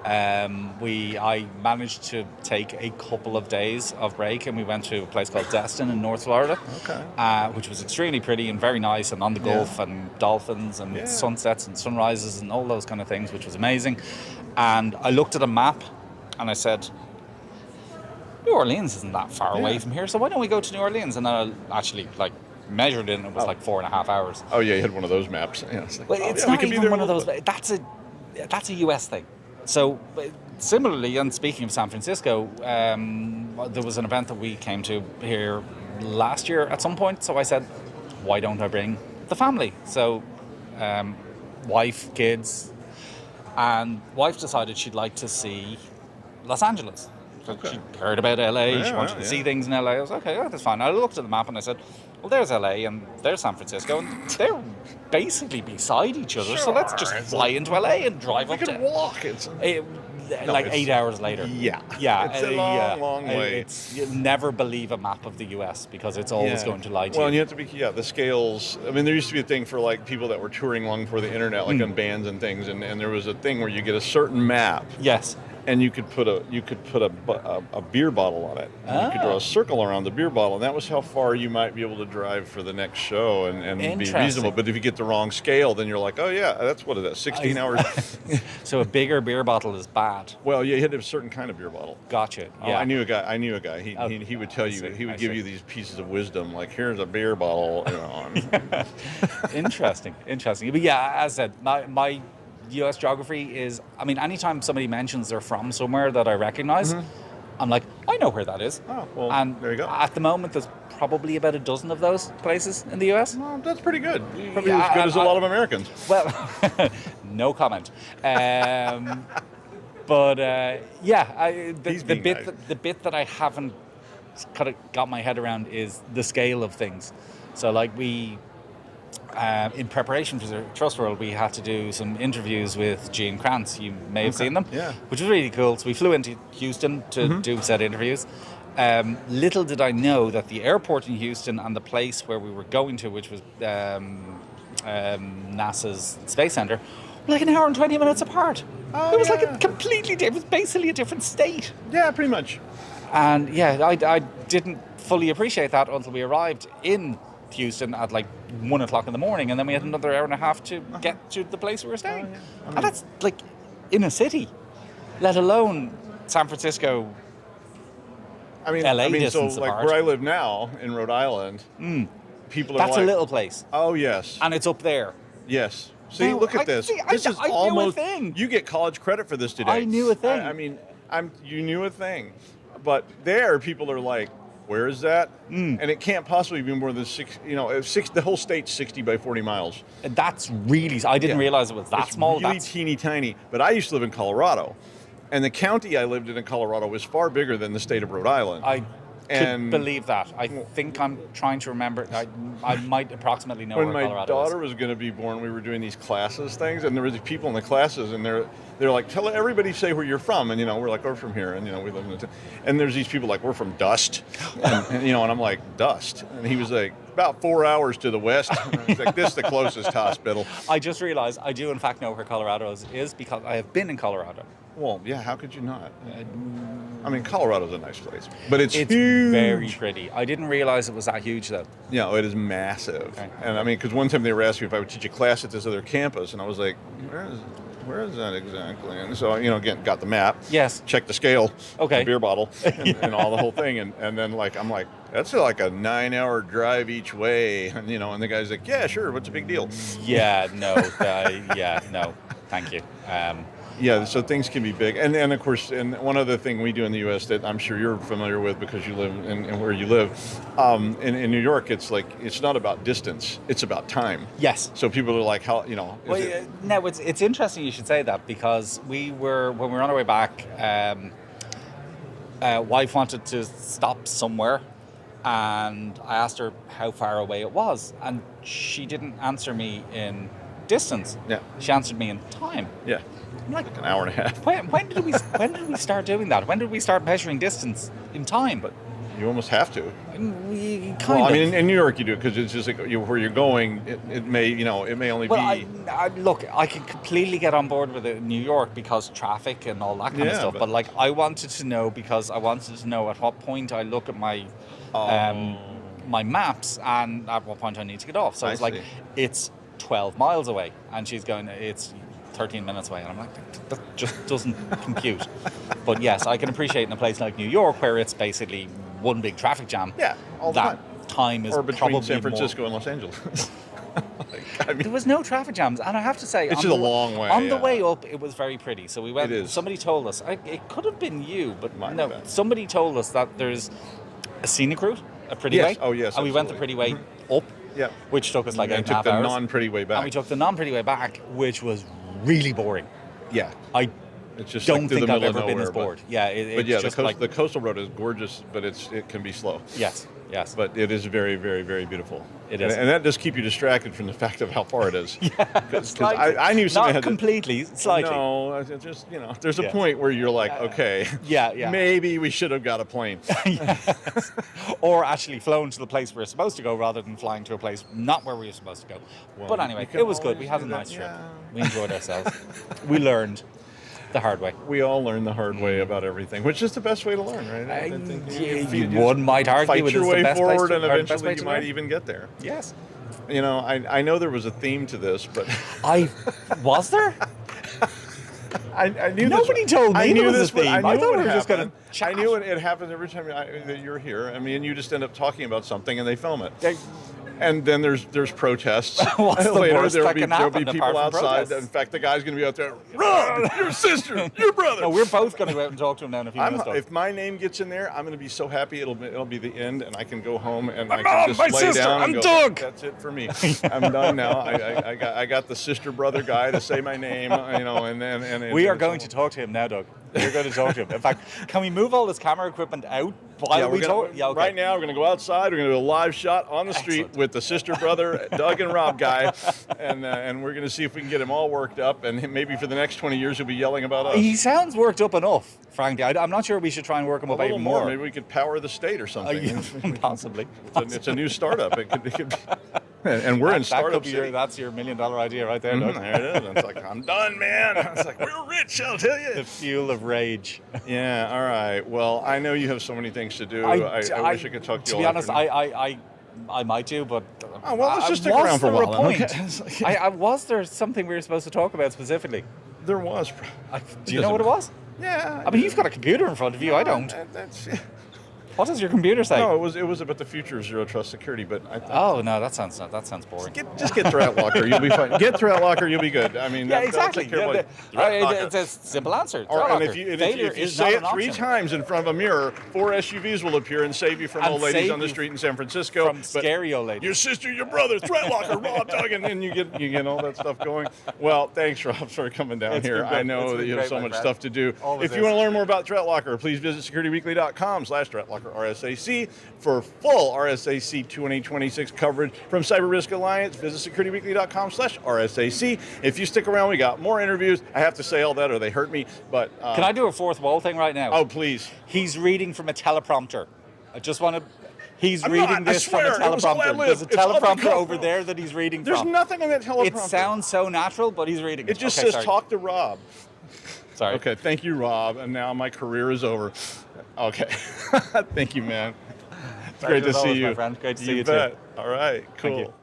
I managed to take a couple of days of break, and we went to a place called Destin in North Florida, which was extremely pretty and very nice, and on the Gulf and dolphins and sunsets and sunrises and all those kind of things, which was amazing. And I looked at a map, and I said, New Orleans isn't that far away from here, so why don't we go to New Orleans? And then I actually measured it, and it was like 4.5 hours. Oh yeah, you had one of those maps. Yeah, it's like, it's not even one of those. That's a US thing. So, similarly, and speaking of San Francisco, there was an event that we came to here last year at some point. So I said, why don't I bring the family? So, wife, kids, and wife decided she'd like to see Los Angeles. So she heard about LA, she wanted to see things in LA. I was okay, that's fine. I looked at the map and I said, well, there's LA and there's San Francisco, and they're basically beside each other. So let's just fly into LA and drive up to. Walk. It's 8 hours later. Yeah. It's a long way. You'll never believe a map of the US because it's always going to lie to you. Well, and you have to be, the scales. I mean, there used to be a thing for like people that were touring long before the internet, like on bands and things, and there was a thing where you get a certain map. Yes. And you could put a beer bottle on it. You could draw a circle around the beer bottle, and that was how far you might be able to drive for the next show and be reasonable. But if you get the wrong scale, then you're like, oh yeah, that's what it is, 16 hours. So a bigger beer bottle is bad. Well, you had a certain kind of beer bottle. Gotcha. Yeah. Oh, I knew a guy. He would tell you. He would give you these pieces of wisdom, like here's a beer bottle. Interesting. But yeah, as I said, my US geography is, I mean, anytime somebody mentions they're from somewhere that I recognize, I'm like, I know where that is. Oh, well, and there you go. At the moment, there's probably about a dozen of those places in the US. Well, that's pretty good. Probably as good as a lot of Americans. Well, no comment. The bit that I haven't kind of got my head around is the scale of things. So like in preparation for the Trust World, we had to do some interviews with Gene Kranz. You may have seen them, which was really cool. So we flew into Houston to do said interviews. Little did I know that the airport in Houston and the place where we were going to, which was NASA's Space Center, were like an hour and 20 minutes apart. It was like a completely different, it was basically a different state. Yeah, pretty much. And I didn't fully appreciate that until we arrived in Houston at like 1 o'clock in the morning, and then we had another hour and a half to get to the place we were staying. And that's like in a city, let alone San Francisco. LA distance so like apart. where I live now in Rhode Island, people are that's like, a little place. Oh yes, and it's up there. Yes. See, look at this. This is almost. Knew a thing. You get college credit for this today. I knew a thing. I mean, you knew a thing, but there people are like, where is that? And it can't possibly be more than the whole state's 60 by 40 miles. That's really, I didn't realize it was that small. Really teeny tiny. But I used to live in Colorado, and the county I lived in Colorado was far bigger than the state of Rhode Island. I could believe that. I think I'm trying to remember. I might approximately know where Colorado is. When my daughter was going to be born, we were doing these classes things, and there were these people in the classes, and they're like, tell everybody, say where you're from, and we're like, we're from here, and we live in the and there's these people like, we're from Dust, and I'm like, Dust, and he was like, about 4 hours to the west. He's like, this is the closest hospital. I just realized I do in fact know where Colorado is because I have been in Colorado. Well, yeah, how could you not? I mean, Colorado's a nice place, but it's huge. Very pretty. I didn't realize it was that huge, though. Yeah, it is massive. Okay. And I mean, because one time they were asking me if I would teach a class at this other campus, and I was like, where is that exactly? And so, again, got the map. Yes. Checked the scale. Okay. The beer bottle and all the whole thing. And then, I'm like, that's like a 9-hour drive each way. And, and the guy's like, yeah, sure. What's a big deal? Yeah, no. No. Thank you. Yeah, so things can be big. And of course, and one other thing we do in the U.S. that I'm sure you're familiar with because you live in where you live, in New York, it's like, it's not about distance, it's about time. Yes. So people are like, how, no, it's interesting you should say that because when we were on our way back, wife wanted to stop somewhere and I asked her how far away it was and she didn't answer me in distance. Yeah. She answered me in time. Yeah. I'm like an hour and a half. When did we start doing that? When did we start measuring distance in time? But you almost have to. Kind of. I mean, in New York you do because it's just like where you're going. It may only be. Look, I can completely get on board with it in New York because traffic and all that kind of stuff. But I wanted to know because I wanted to know at what point I look at my my maps and at what point I need to get off. So it's like it's 12 miles away, and she's going, it's 13 minutes away, and I'm like, that just doesn't compute. But yes, I can appreciate in a place like New York where it's basically one big traffic jam. Yeah, all the time. Time is or between probably San Francisco more. and Los Angeles. There was no traffic jams, and I have to say, it's just a long way. On the way up, it was very pretty. So we went. It is. Somebody told us. It could have been you, but no. Somebody told us that there's a scenic route, a pretty way. Oh yes. And we went the pretty way up. Yeah. Which took us like 8.5 hours. And took the non-pretty way back. And we took the non-pretty way back, which was really boring. Yeah. It's just don't think I've ever been as bored. The coastal road is gorgeous, but it can be slow. Yes. Yes. But it is very, very, very beautiful. It is. And that does keep you distracted from the fact of how far it is. Because Slightly. I knew somebody Not had completely, slightly. No, just, there's a point where you're like, okay, yeah. maybe we should have got a plane. Yes. Or actually flown to the place we're supposed to go rather than flying to a place not where we were supposed to go. Well, but anyway, it was good. We had a nice trip. We enjoyed ourselves. We learned the hard way. We all learn the hard way about everything, which is the best way to learn, right? One might argue fight your way forward, and best eventually way you to might learn. even get there. Yes. I know there was a theme to this, but was there? I knew Nobody told me there was a theme. I thought knew we were just going to I knew it happens every time that you're here. I mean, you just end up talking about something and they film it. And then there's protests. What's the Later, worst there'll that be can there'll happen be people apart from outside. protests? In fact, the guy's going to be out there. Rob, your sister, your brother. No, we're both going to go out and talk to him now in a few minutes. If my name gets in there, I'm going to be so happy it'll be the end, and I can go home and I Mom, can just my lay sister, down. I'm and go, Doug. That's it for me. I'm done now. I got the sister brother guy to say my name. We are going to talk to him now, Doug. We're going to talk to him. In fact, can we move all this camera equipment out while we talk? Yeah, okay. Right now, we're going to go outside. We're going to do a live shot on the street with the sister brother, Doug and Rob guy, and we're going to see if we can get him all worked up. And maybe for the next 20 years, he'll be yelling about us. He sounds worked up enough, frankly. I'm not sure we should try and work him up even more. Maybe we could power the state or something. Possibly. It's a new startup. It could be. And we're in startup city. That's your $1 million idea right there, Doug. There it is. It's like, I'm done, man. It's like, we're rich, I'll tell you. The fuel of rage. Yeah, all right. Well, I know you have so many things to do. I wish I could talk to you all. To be honest, I might do, but let's just stick around for a while. Okay. Was there something we were supposed to talk about specifically? There was. Do you know what it was? Yeah. I mean, you've got a computer in front of you. I don't. What does your computer say? No, it was about the future of zero trust security, but no, that sounds boring. Just get ThreatLocker, you'll be fine. Get ThreatLocker, you'll be good. I mean, exactly. It's a simple answer. And if you say it 3 times in front of a mirror, 4 SUVs will appear and save you from old ladies on the street in San Francisco. From scary old ladies. Your sister, your brother, ThreatLocker, Rob, Doug, and then you get all that stuff going. Well, thanks, Rob, for coming down here. I know that you have so much stuff to do. If you want to learn more about ThreatLocker, please visit securityweekly.com/ThreatLocker RSAC for full RSAC 2026 coverage from CyberRisk Alliance. Visit securityweekly.com/RSAC. If you stick around, we got more interviews. I have to say all that or they hurt me, but can I do a fourth wall thing right now? Oh, please. He's reading from a teleprompter. I just want to. He's reading this from a teleprompter. There's a teleprompter over there that he's reading There's from. There's nothing on that teleprompter. It sounds so natural, but he's reading it. It just says talk to Rob. Sorry. Okay, thank you, Rob. And now my career is over. Okay. Thank you, man. It's great to see you. My friend. Great to see you bet. too. All right, cool. Thank you.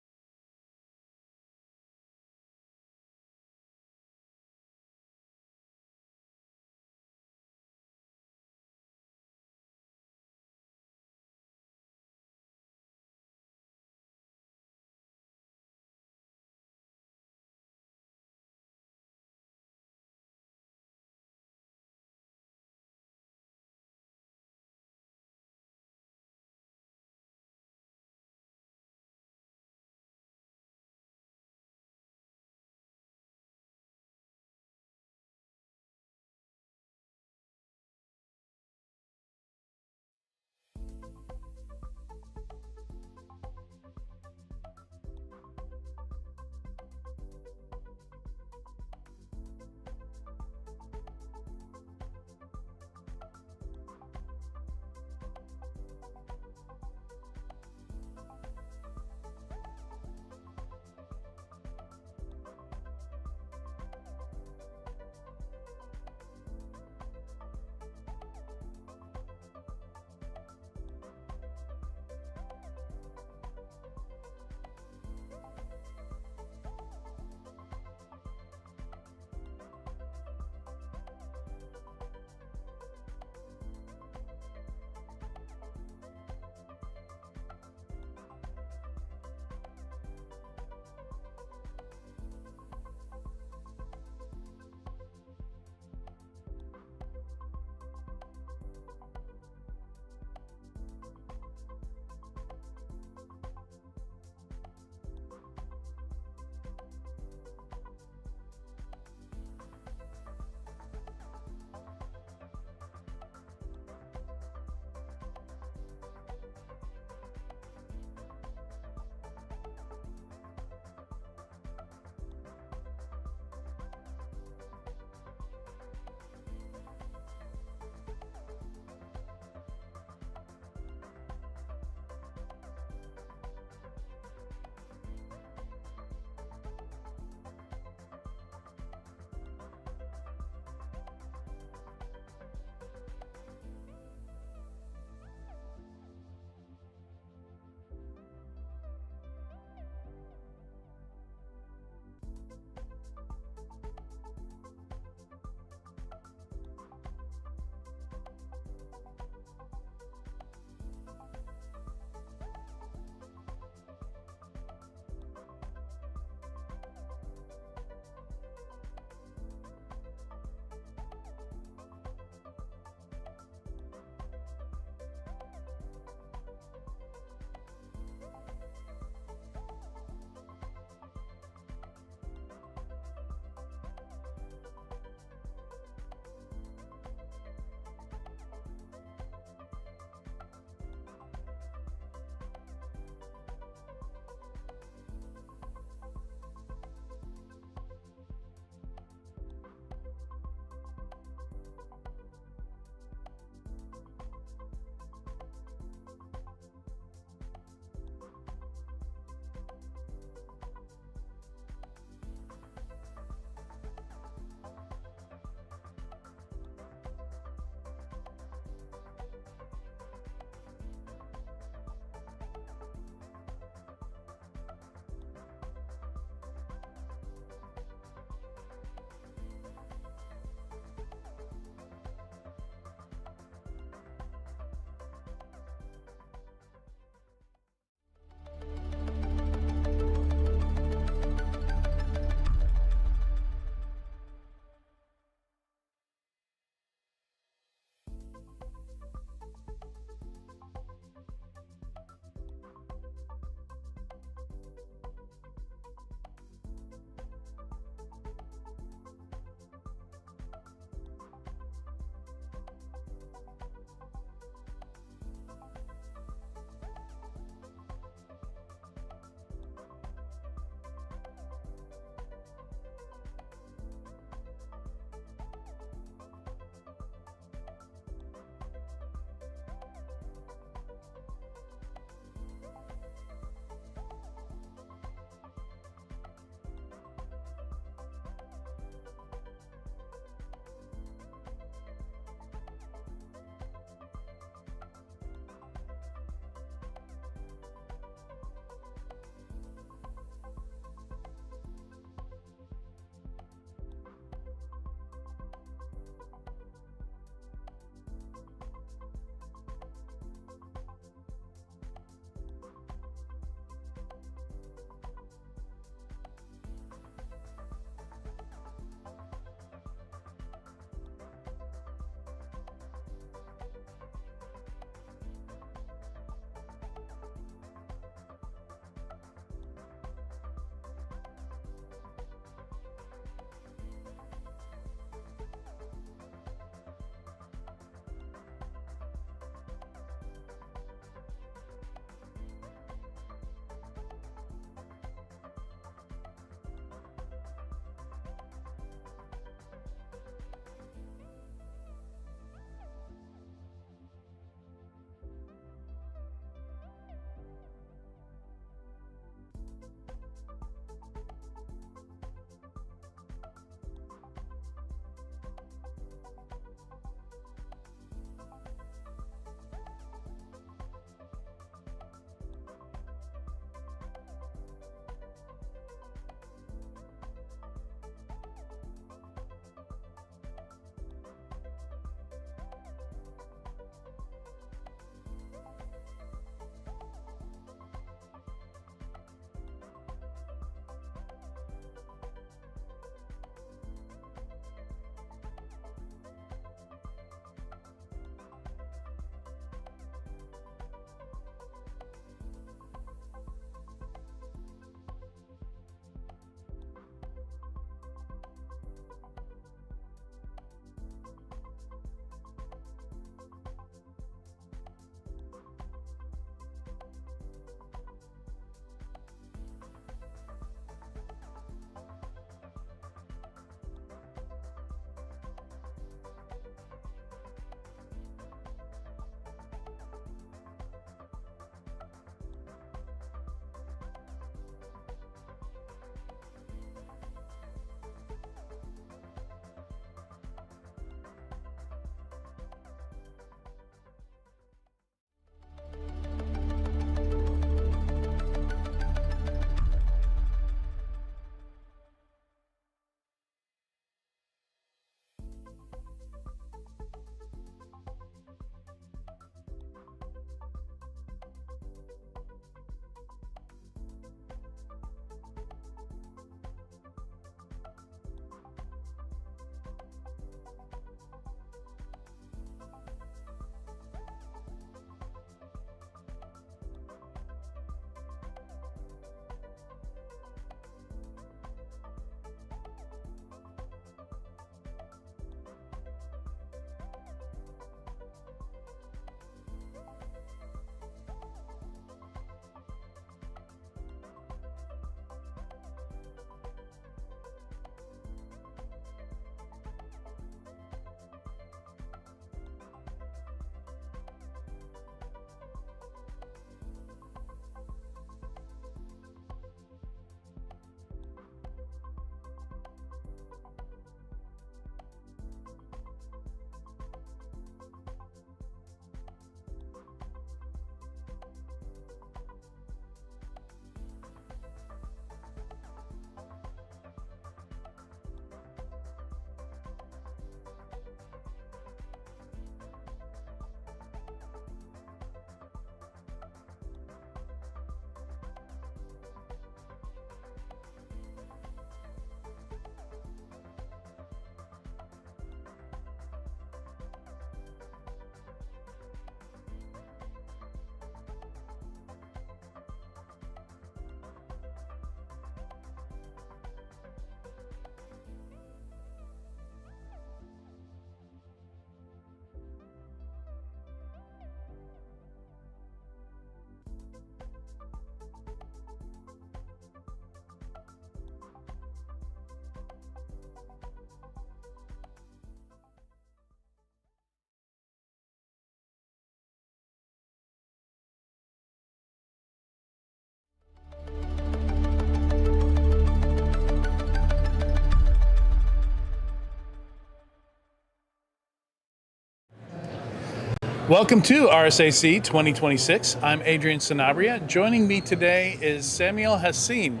Welcome to RSAC 2026. I'm Adrian Sanabria. Joining me today is Samuel Hassin,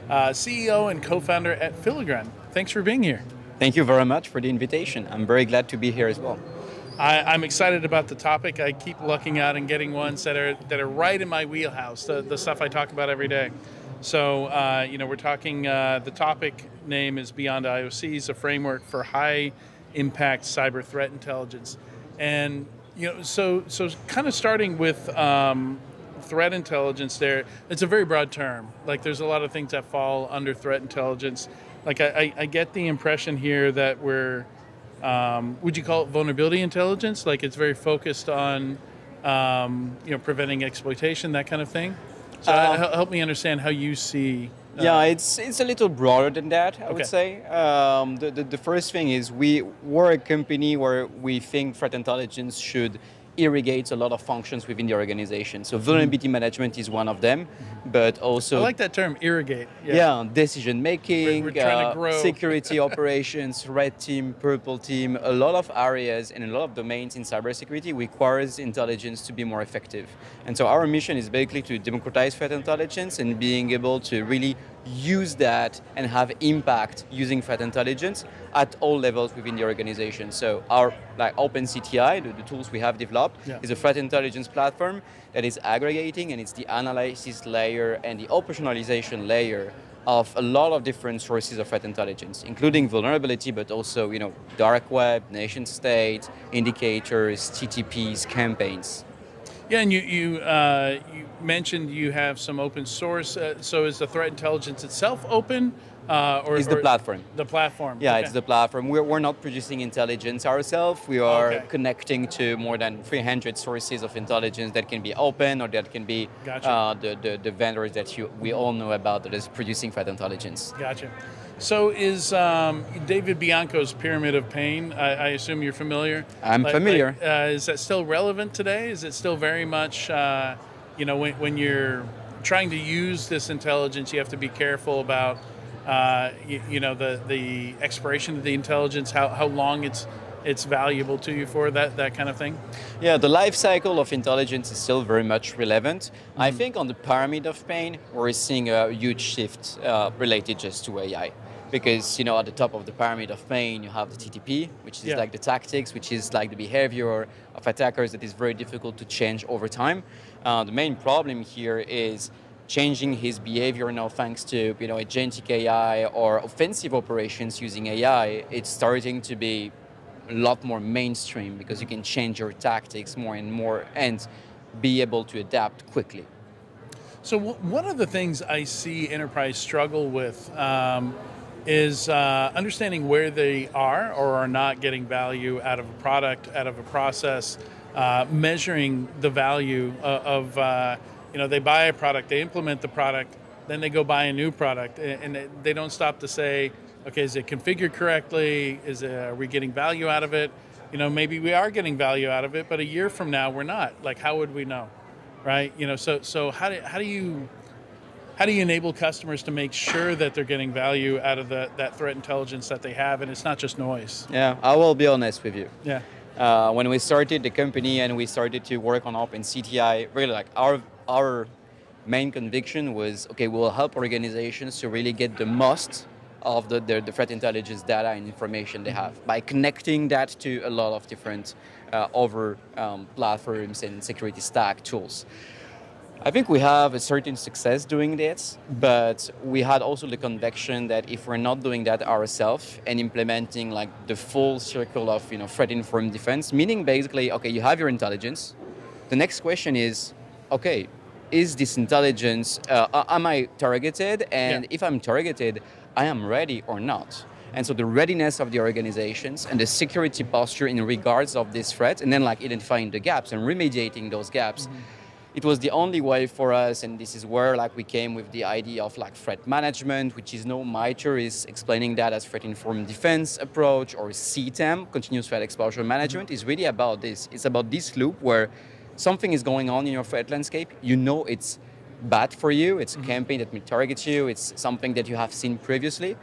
CEO and co-founder at Filigran. Thanks for being here. Thank you very much for the invitation. I'm very glad to be here as well. I'm excited about the topic. I keep looking out and getting ones that are right in my wheelhouse, the stuff I talk about every day. So, we're talking, the topic name is Beyond IOCs, a framework for high impact cyber threat intelligence. And, so kind of starting with threat intelligence there, it's a very broad term. Like there's a lot of things that fall under threat intelligence. Like I get the impression here that we're, would you call it vulnerability intelligence? Like it's very focused on, preventing exploitation, that kind of thing. So help me understand how you see. It's a little broader than that, I would say. The first thing is we're a company where we think threat intelligence should irrigate a lot of functions within the organization. So vulnerability management is one of them, but also... I like that term, irrigate. Decision making, we're trying to grow. Security operations, red team, purple team, a lot of areas and a lot of domains in cybersecurity requires intelligence to be more effective. And so our mission is basically to democratize threat intelligence and being able to really use that and have impact using threat intelligence at all levels within the organization. So our OpenCTI, the tools we have developed, is a threat intelligence platform that is aggregating, and it's the analysis layer and the operationalization layer of a lot of different sources of threat intelligence, including vulnerability, but also dark web, nation state, indicators, TTPs, campaigns. Yeah, and you mentioned you have some open source. So is the threat intelligence itself open? Or the platform. The platform. Yeah, It's the platform. We're not producing intelligence ourselves. We are connecting to more than 300 sources of intelligence that can be open or that can be the vendors that we all know about that is producing threat intelligence. Gotcha. So is David Bianco's Pyramid of Pain, I assume you're familiar? I'm familiar. Is that still relevant today? Is it still very much, when you're trying to use this intelligence, you have to be careful about, the expiration of the intelligence, how long it's valuable to you for, that kind of thing? Yeah, the life cycle of intelligence is still very much relevant. I think on the Pyramid of Pain, we're seeing a huge shift related just to AI. Because, at the top of the Pyramid of Pain, you have the TTP, which is like the tactics, which is like the behavior of attackers that is very difficult to change over time. The main problem here is changing his behavior now thanks to, agentic AI or offensive operations using AI. It's starting to be a lot more mainstream because you can change your tactics more and more and be able to adapt quickly. So one of the things I see enterprise struggle with is understanding where they are or are not getting value out of a product, out of a process, measuring the value of, they buy a product, they implement the product, then they go buy a new product, and they don't stop to say, okay, is it configured correctly? Are we getting value out of it? Maybe we are getting value out of it, but a year from now we're not. Like, how would we know, right? So how do you enable customers to make sure that they're getting value out of that threat intelligence that they have, and it's not just noise? Yeah, I will be honest with you. Yeah. When we started the company and we started to work on OpenCTI, really our main conviction was, okay, we'll help organizations to really get the most of the threat intelligence data and information they have by connecting that to a lot of different platforms and security stack tools. I think we have a certain success doing this, but we had also the conviction that if we're not doing that ourselves and implementing the full circle of threat-informed defense, meaning basically, okay, you have your intelligence. The next question is, okay, is this intelligence, am I targeted? And if I'm targeted, I am ready or not? And so the readiness of the organizations and the security posture in regards of this threat, and then identifying the gaps and remediating those gaps. It was the only way for us, and this is where we came with the idea of threat management, which is now MITRE is explaining that as threat-informed defense approach, or CTEM, continuous threat exposure management, is really about this. It's about this loop where something is going on in your threat landscape, it's bad for you, it's a campaign that may target you, it's something that you have seen previously,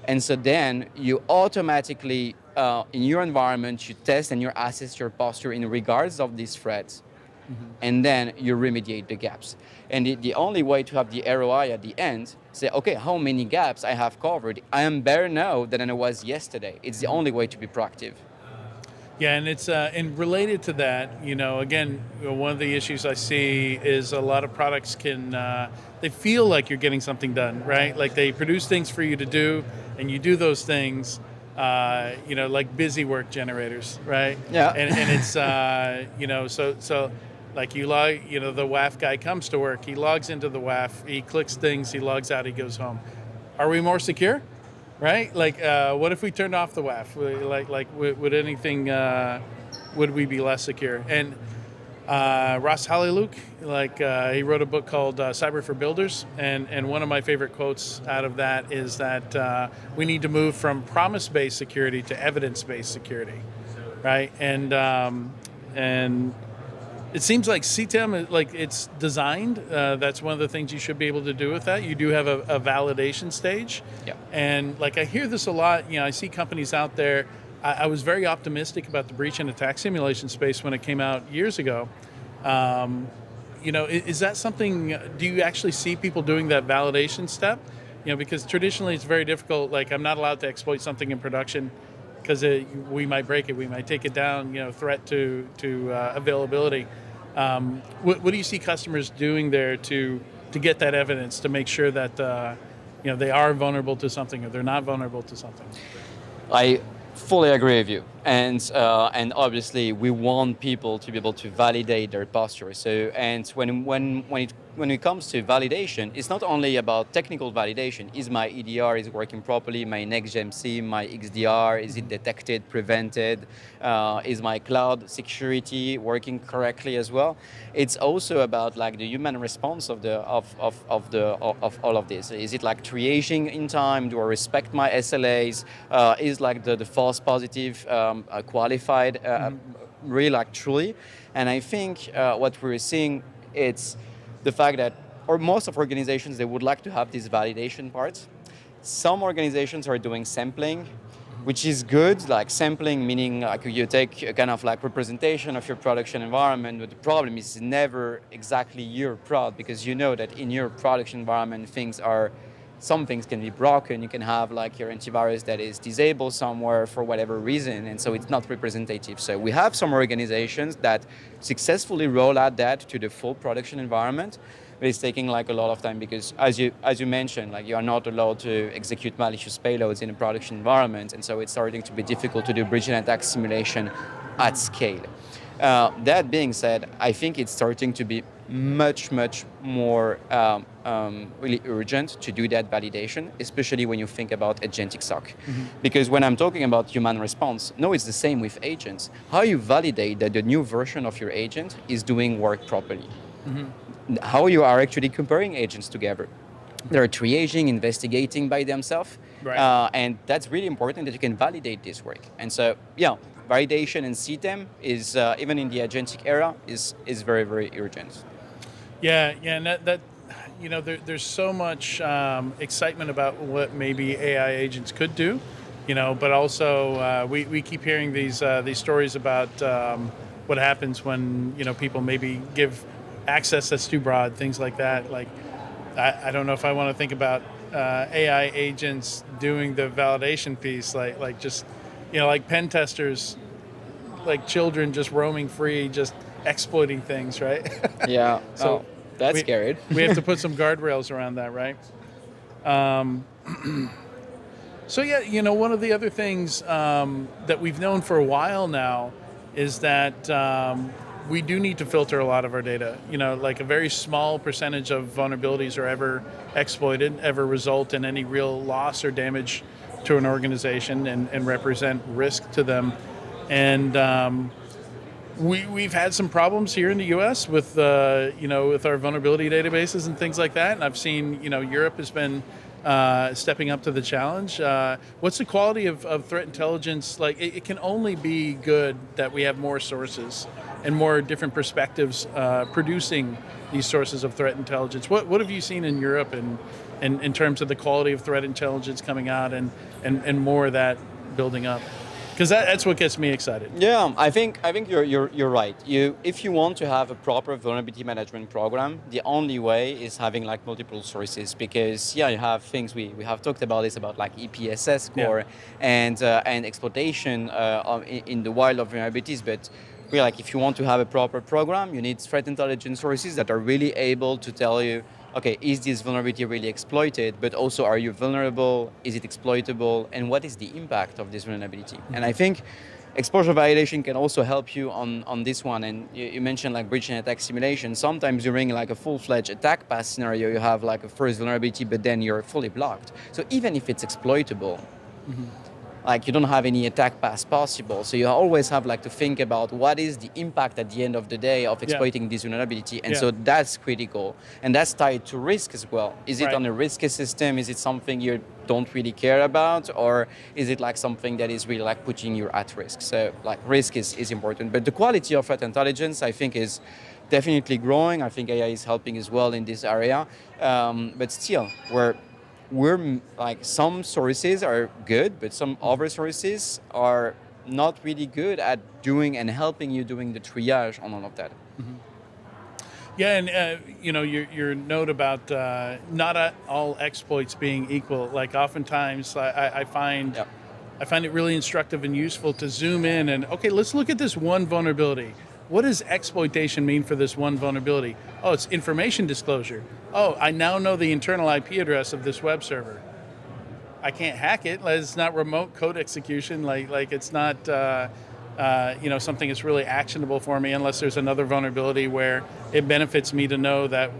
And so then you automatically, in your environment, you test and you assess your posture in regards of these threats. And then you remediate the gaps. And the only way to have the ROI at the end, say, okay, how many gaps I have covered? I am better now than I was yesterday. It's the only way to be proactive. Yeah, and it's and related to that, again, one of the issues I see is a lot of products they feel like you're getting something done, right? Like they produce things for you to do, and you do those things, like busy work generators, right? Yeah. And it's, so like you log, the WAF guy comes to work, he logs into the WAF, he clicks things, he logs out, he goes home. Are we more secure? Right? Like, what if we turned off the WAF? Would anything, would we be less secure? And Ross Haliluk, he wrote a book called Cyber for Builders. And one of my favorite quotes out of that is that we need to move from promise-based security to evidence-based security, right? And it seems like CTEM, it's designed. That's one of the things you should be able to do with that. You do have a validation stage. Yeah. And I hear this a lot. I see companies out there. I was very optimistic about the breach and attack simulation space when it came out years ago. Is that something, do you actually see people doing that validation step? Because traditionally it's very difficult. Like, I'm not allowed to exploit something in production because we might break it, we might take it down, threat to availability. What do you see customers doing there to get that evidence, to make sure that they are vulnerable to something or they're not vulnerable to something? I fully agree with you, and obviously we want people to be able to validate their posture. So, and when it comes to validation, it's not only about technical validation. Is my EDR is working properly? My next-gen SIEM, my XDR, is it detected, prevented? Is my cloud security working correctly as well? It's also about the human response of all of this. Is it triaging in time? Do I respect my SLAs? Is the false positive qualified really truly? And I think what we're seeing, it's the fact that, or most of organizations, they would like to have these validation parts. Some organizations are doing sampling, which is good. Sampling meaning you take a kind of representation of your production environment, but the problem is never exactly your prod, because you know that in your production environment some things can be broken. You can have your antivirus that is disabled somewhere for whatever reason, and so it's not representative. So we have some organizations that successfully roll out that to the full production environment, but it's taking a lot of time because, as you mentioned, you are not allowed to execute malicious payloads in a production environment, and so it's starting to be difficult to do breach and attack simulation at scale. That being said, I think it's starting to be much more really urgent to do that validation, especially when you think about agentic SOC. Because when I'm talking about human response, no, it's the same with agents. How you validate that the new version of your agent is doing work properly? How you are actually comparing agents together? They're triaging, investigating by themselves, right. And that's really important that you can validate this work. And so, validation and CTEM is, even in the agentic era, is very, very urgent. Yeah, and that there's so much excitement about what maybe AI agents could do, but also we keep hearing these stories about what happens when people maybe give access that's too broad, things like that. I don't know if I want to think about AI agents doing the validation piece, just like pen testers, like children just roaming free, just exploiting things, right? Yeah. So that's scary. We have to put some guardrails around that, right? So yeah, one of the other things that we've known for a while now is that we do need to filter a lot of our data. A very small percentage of vulnerabilities are ever exploited, ever result in any real loss or damage to an organization and represent risk to them. And we've had some problems here in the U.S. with with our vulnerability databases and things like that. And I've seen Europe has been stepping up to the challenge. What's the quality of threat intelligence? Like, it can only be good that we have more sources and more different perspectives producing these sources of threat intelligence. What have you seen in Europe in terms of the quality of threat intelligence coming out and more of that building up? Because that's what gets me excited. Yeah, I think you're right. If you want to have a proper vulnerability management program, the only way is having like multiple sources, because you have things we have talked about this about like EPSS score and exploitation in the wild of vulnerabilities, but really, like, if you want to have a proper program, you need threat intelligence sources that are really able to tell you, okay, is this vulnerability really exploited? But also, are you vulnerable? Is it exploitable? And what is the impact of this vulnerability? And I think exposure validation can also help you on this one. And you mentioned like breach and attack simulation. Sometimes during like a full-fledged attack path scenario, you have like a first vulnerability, but then you're fully blocked. So even if it's exploitable, like you don't have any attack paths possible. So you always have like to think about what is the impact at the end of the day of exploiting this vulnerability. And so that's critical. And that's tied to risk as well. Is it on a risk system? Is it something you don't really care about? Or is it like something that is really like putting you at risk? So like risk is important. But the quality of threat intelligence, I think, is definitely growing. I think AI is helping as well in this area. But still, we're like, some sources are good, but some other sources are not really good at doing and helping you doing the triage on all of that. Yeah, and your note about not all exploits being equal. Like oftentimes, I find it really instructive and useful to zoom in and let's look at this one vulnerability. What does exploitation mean for this one vulnerability? Oh, it's information disclosure. Oh, I now know the internal IP address of this web server. I can't hack it. It's not remote code execution. Like it's not something that's really actionable for me unless there's another vulnerability where it benefits me to know that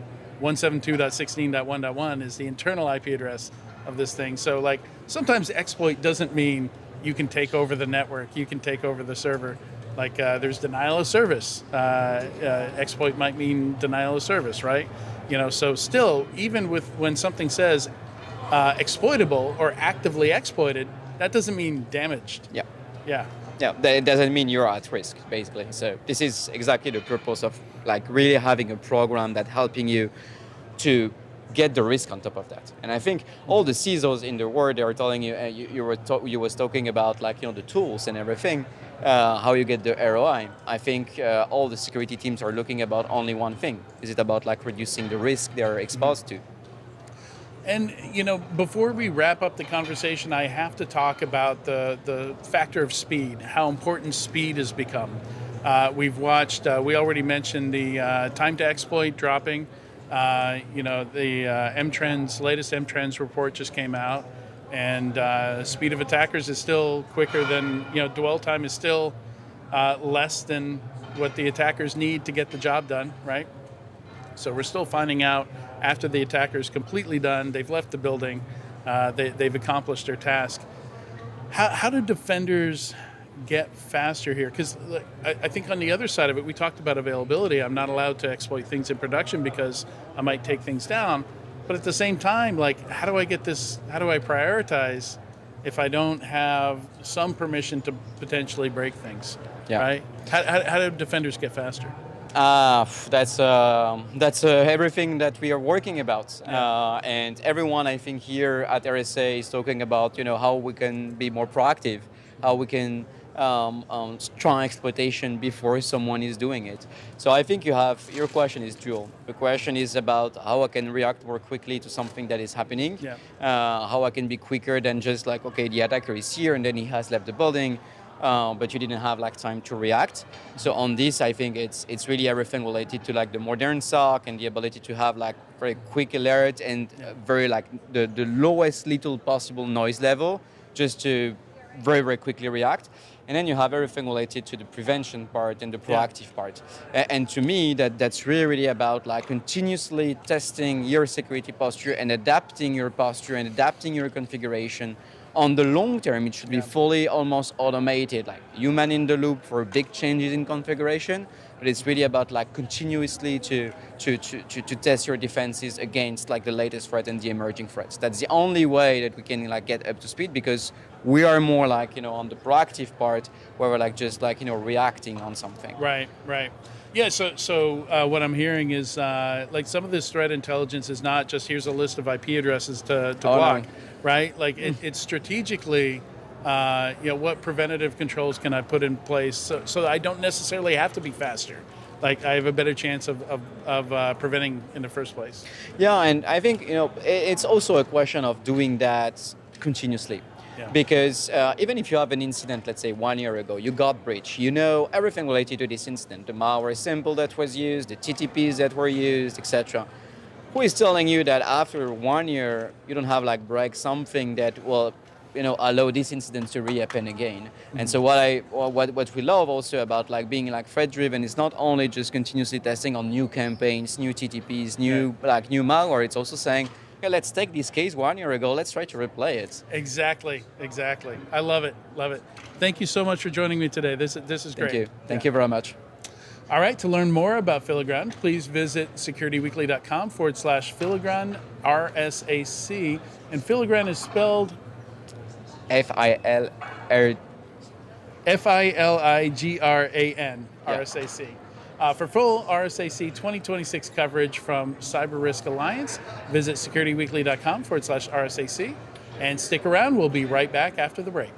172.16.1.1 is the internal IP address of this thing. So like sometimes exploit doesn't mean you can take over the network, you can take over the server. Like there's denial of service. Exploit might mean denial of service, right? So still, even when something says exploitable or actively exploited, that doesn't mean damaged. Yeah, that doesn't mean you're at risk, basically. So this is exactly the purpose of like really having a program that helping you to get the risk on top of that. And I think all the CISOs in the world, they are telling you, you was talking about like, the tools and everything, how you get the ROI. I think all the security teams are looking about only one thing. Is it about like reducing the risk they're exposed to? And before we wrap up the conversation, I have to talk about the factor of speed, how important speed has become. We've watched, we already mentioned the time to exploit dropping. The latest M-Trends report just came out, and speed of attackers is still quicker than, dwell time is still less than what the attackers need to get the job done, right? So we're still finding out after the attacker's completely done, they've left the building, they've accomplished their task. How do defenders get faster here? Because I think on the other side of it, we talked about availability. I'm not allowed to exploit things in production because I might take things down. But at the same time, like, how do I prioritize if I don't have some permission to potentially break things, right? How do defenders get faster? That's everything that we are working about. And everyone, I think, here at RSA is talking about, how we can be more proactive, how we can strong exploitation before someone is doing it. So I think your question is dual. The question is about how I can react more quickly to something that is happening, how I can be quicker than just like, okay, the attacker is here and then he has left the building, but you didn't have like time to react. So on this, I think it's really everything related to like the modern SOC and the ability to have like very quick alert and very like the lowest little possible noise level just to very, very quickly react. And then you have everything related to the prevention part and the proactive part. And to me, that's really, really about like continuously testing your security posture and adapting your posture and adapting your configuration On the long term, it should be fully almost automated, like human in the loop for big changes in configuration. But it's really about like continuously to test your defenses against like the latest threat and the emerging threats. That's the only way that we can like get up to speed, because we are more like, you know, on the proactive part where we're like just like, you know, reacting on something. Right. Yeah, so what I'm hearing is like some of this threat intelligence is not just here's a list of IP addresses to block, right? Like it's strategically, what preventative controls can I put in place so that I don't necessarily have to be faster. Like I have a better chance of preventing in the first place. Yeah, and I think, you know, it's also a question of doing that continuously. Yeah. Because even if you have an incident, let's say 1 year ago, you got breached, you know everything related to this incident, the malware sample that was used, the TTPs that were used, etc. Who is telling you that after 1 year, you don't have like break something that will, you know, allow this incident to rehappen again? Mm-hmm. And so what we love also about like being like threat driven is not only just continuously testing on new campaigns, new TTPs, new malware. It's also saying, okay, let's take this case 1 year ago, let's try to replay it. Exactly. I love it. Thank you so much for joining me today. This is great. Thank you very much. All right, to learn more about Filigrane, please visit securityweekly.com/Filigrane, RSAC. And Filigrane is spelled Filigrane, RSAC. For full RSAC 2026 coverage from CyberRisk Alliance, visit securityweekly.com/RSAC. And stick around, we'll be right back after the break.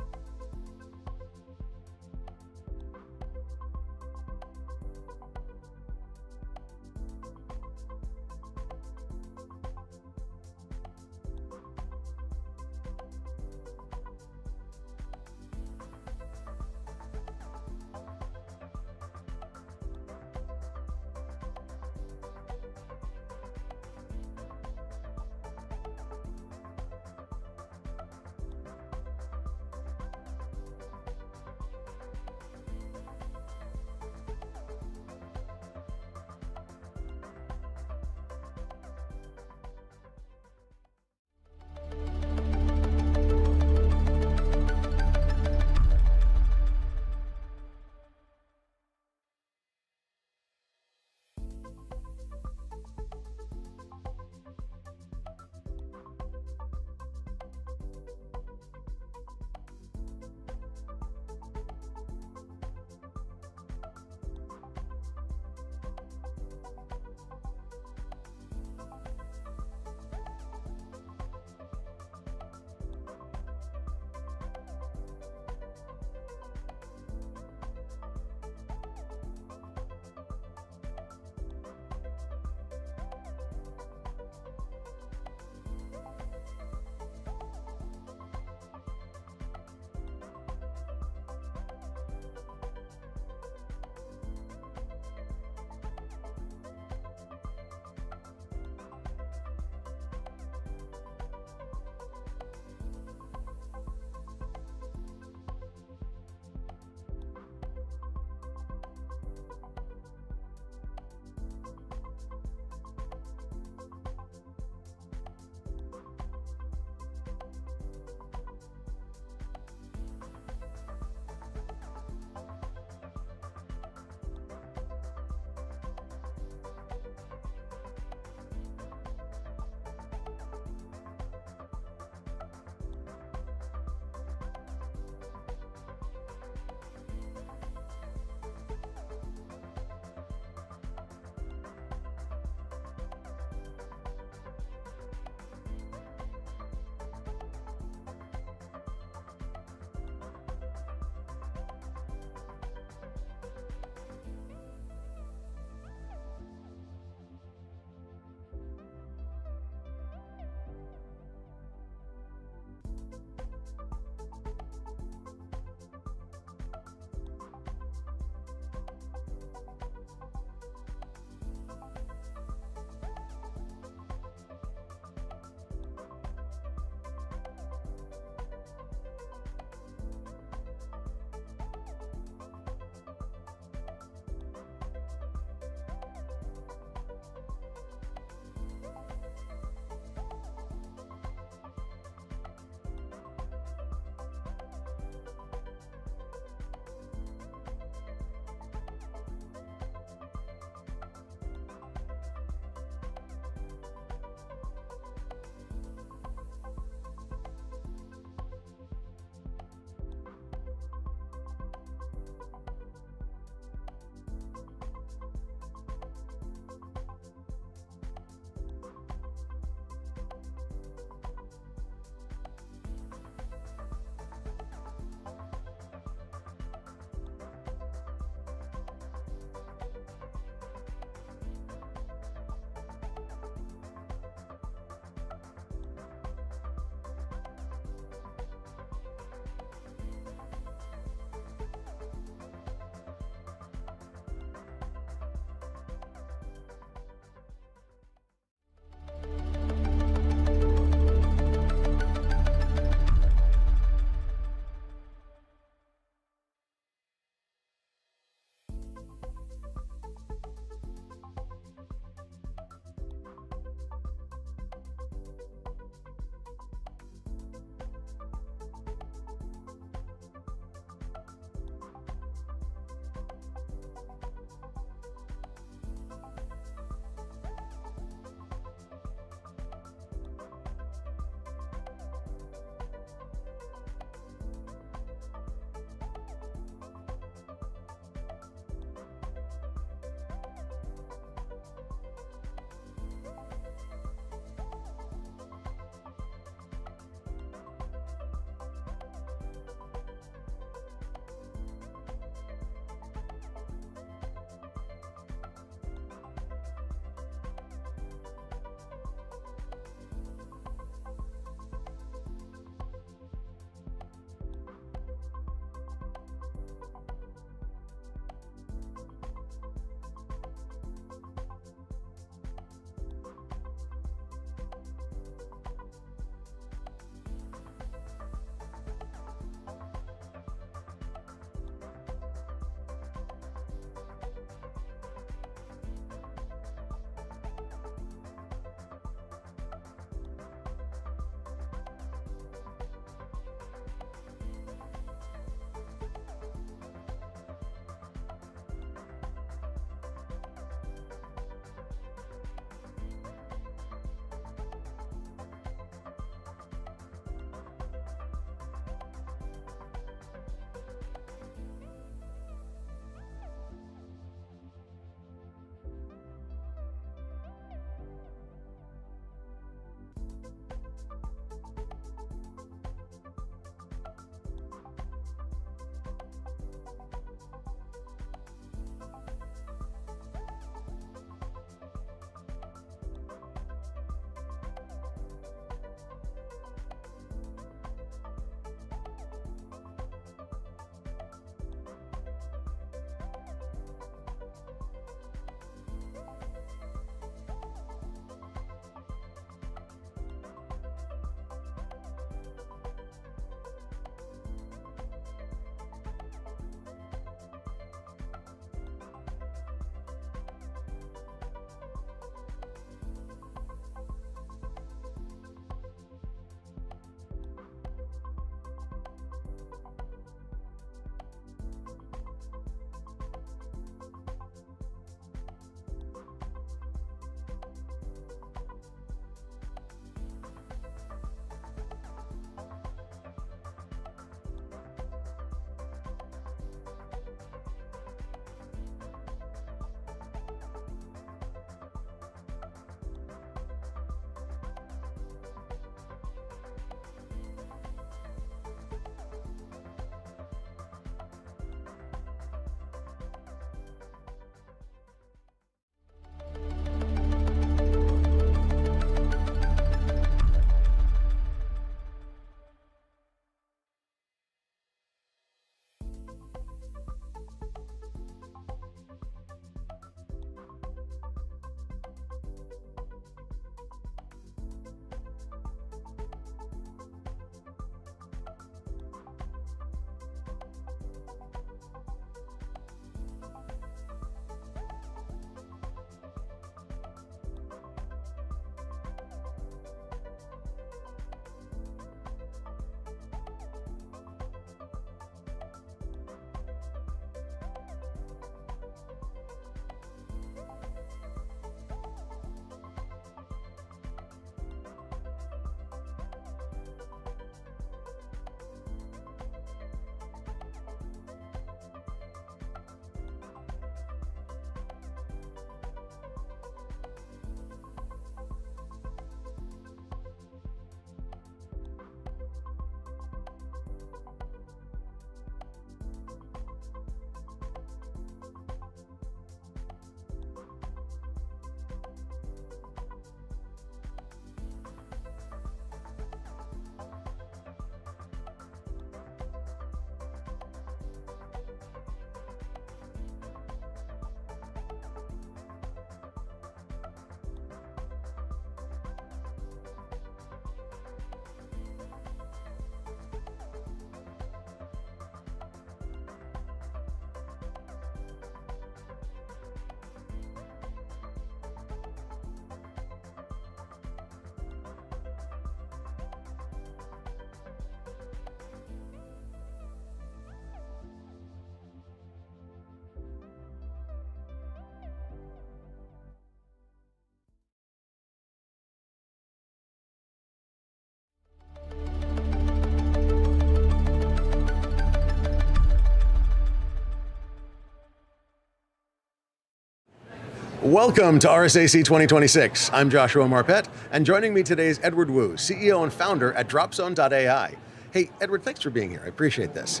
Welcome to RSAC 2026. I'm Joshua Marpet, and joining me today is Edward Wu, CEO and founder at Dropzone.ai. Hey, Edward, thanks for being here. I appreciate this.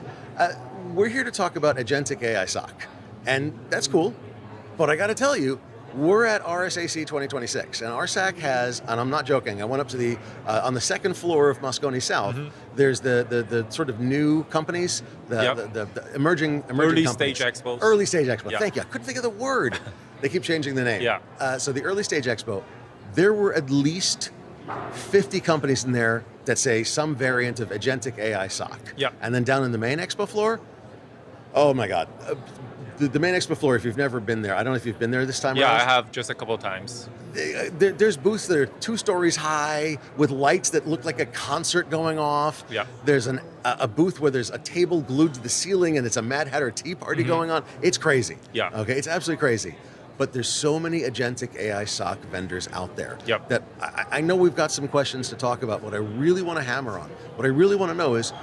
We're here to talk about agentic AI SOC, and that's cool, but I got to tell you, we're at RSAC 2026, and RSAC has, and I'm not joking, I went up to the, on the second floor of Moscone South, there's the sort of new companies, the emerging early companies. Stage Expo. Early Stage Expo, thank you. I couldn't think of the word. They keep changing the name. So the Early Stage Expo, there were at least 50 companies in there that say some variant of agentic AI SOC. And then down in the main expo floor, oh my God. The main expo floor, if you've never been there, I don't know if you've been there this time around. I have just a couple of times. There's booths that are 2 stories high with lights that look like a concert going off. There's a booth where there's a table glued to the ceiling and it's a Mad Hatter tea party going on. It's crazy. Okay, it's absolutely crazy. But there's so many agentic AI SOC vendors out there that I know we've got some questions to talk about. What I really want to hammer on, what I really want to know is,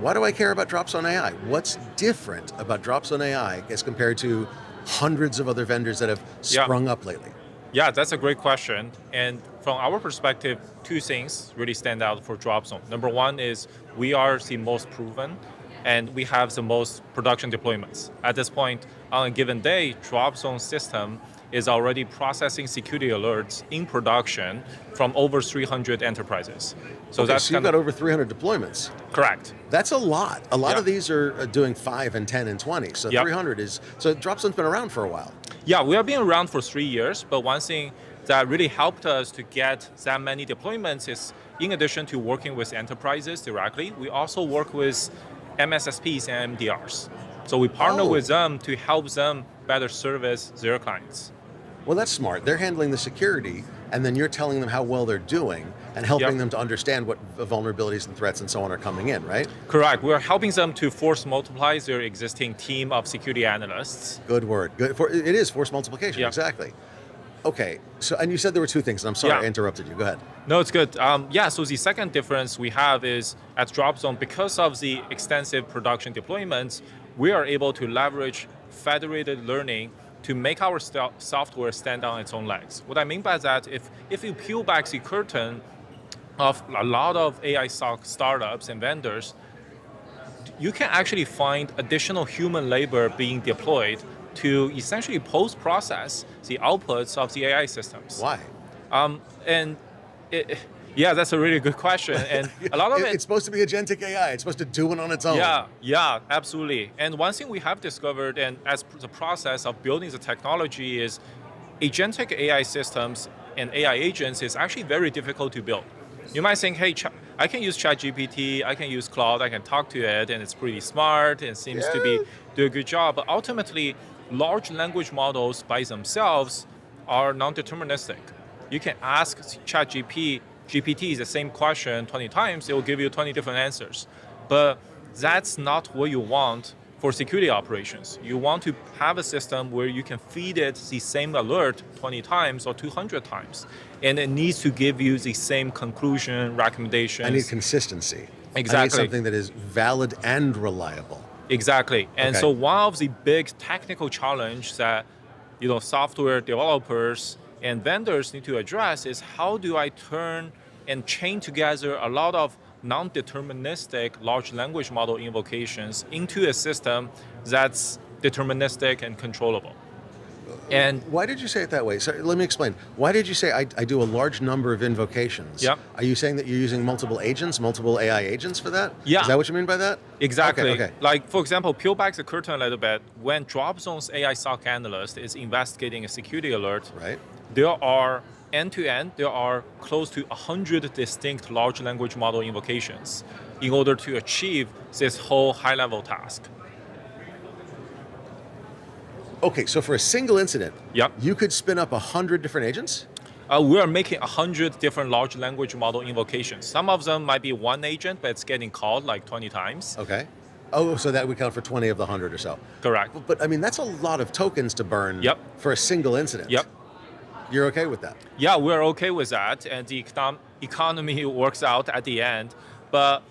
why do I care about Dropzone AI? What's different about Dropzone AI as compared to hundreds of other vendors that have sprung up lately? Yeah, that's a great question. And from our perspective, 2 things really stand out for Dropzone. Number 1 is we are the most proven, and we have the most production deployments. At this point, on a given day, Dropzone system is already processing security alerts in production from over 300 enterprises. So okay, so you've got over 300 deployments. Correct. That's a lot. A lot of these are doing 5 and 10 and 20. So 300 is, so Dropzone's been around for a while. Yeah, we have been around for 3 years, but one thing that really helped us to get that many deployments is, in addition to working with enterprises directly, we also work with MSSPs and MDRs. So we partner with them to help them better service their clients. Well, that's smart. They're handling the security, and then you're telling them how well they're doing and helping them to understand what vulnerabilities and threats and so on are coming in, right? Correct. We're helping them to force multiply their existing team of security analysts. Good word. Good. It is force multiplication, exactly. Okay, so, and you said there were 2 things, and I'm sorry I interrupted you. Go ahead. No, it's good. So the second difference we have is at Dropzone, because of the extensive production deployments, we are able to leverage federated learning to make our software stand on its own legs. What I mean by that, if you peel back the curtain of a lot of AI SOC startups and vendors, you can actually find additional human labor being deployed to essentially post-process the outputs of the AI systems. Why? Yeah, that's a really good question. And a lot of it's supposed to be agentic AI. It's supposed to do it on its own. Yeah, absolutely. And one thing we have discovered, and as the process of building the technology, is agentic AI systems and AI agents is actually very difficult to build. You might think, hey, I can use ChatGPT, I can use Cloud, I can talk to it, and it's pretty smart and seems to do a good job. But ultimately, large language models by themselves are non-deterministic. You can ask ChatGPT the same question 20 times, it will give you 20 different answers. But that's not what you want for security operations. You want to have a system where you can feed it the same alert 20 times or 200 times. And it needs to give you the same conclusion, recommendations. I need consistency. Exactly. I need something that is valid and reliable. Exactly. And so one of the big technical challenges that software developers and vendors need to address is, how do I turn and chain together a lot of non-deterministic large language model invocations into a system that's deterministic and controllable. And why did you say it that way? So let me explain. Why did you say I do a large number of invocations? Yep. Are you saying that you're using multiple agents, multiple AI agents for that? Yeah. Is that what you mean by that? Exactly. Okay. Like, for example, peel back the curtain a little bit. When Dropzone's AI SOC analyst is investigating a security alert, there are end-to-end, there are close to 100 distinct large language model invocations in order to achieve this whole high-level task. Okay, so for a single incident, you could spin up 100 different agents? We are making 100 different large language model invocations. Some of them might be one agent, but it's getting called like 20 times. Okay. Oh, so that would count for 20 of the 100 or so. Correct. But I mean, that's a lot of tokens to burn for a single incident. Yep. You're okay with that? Yeah, we're okay with that, and the economy works out at the end. But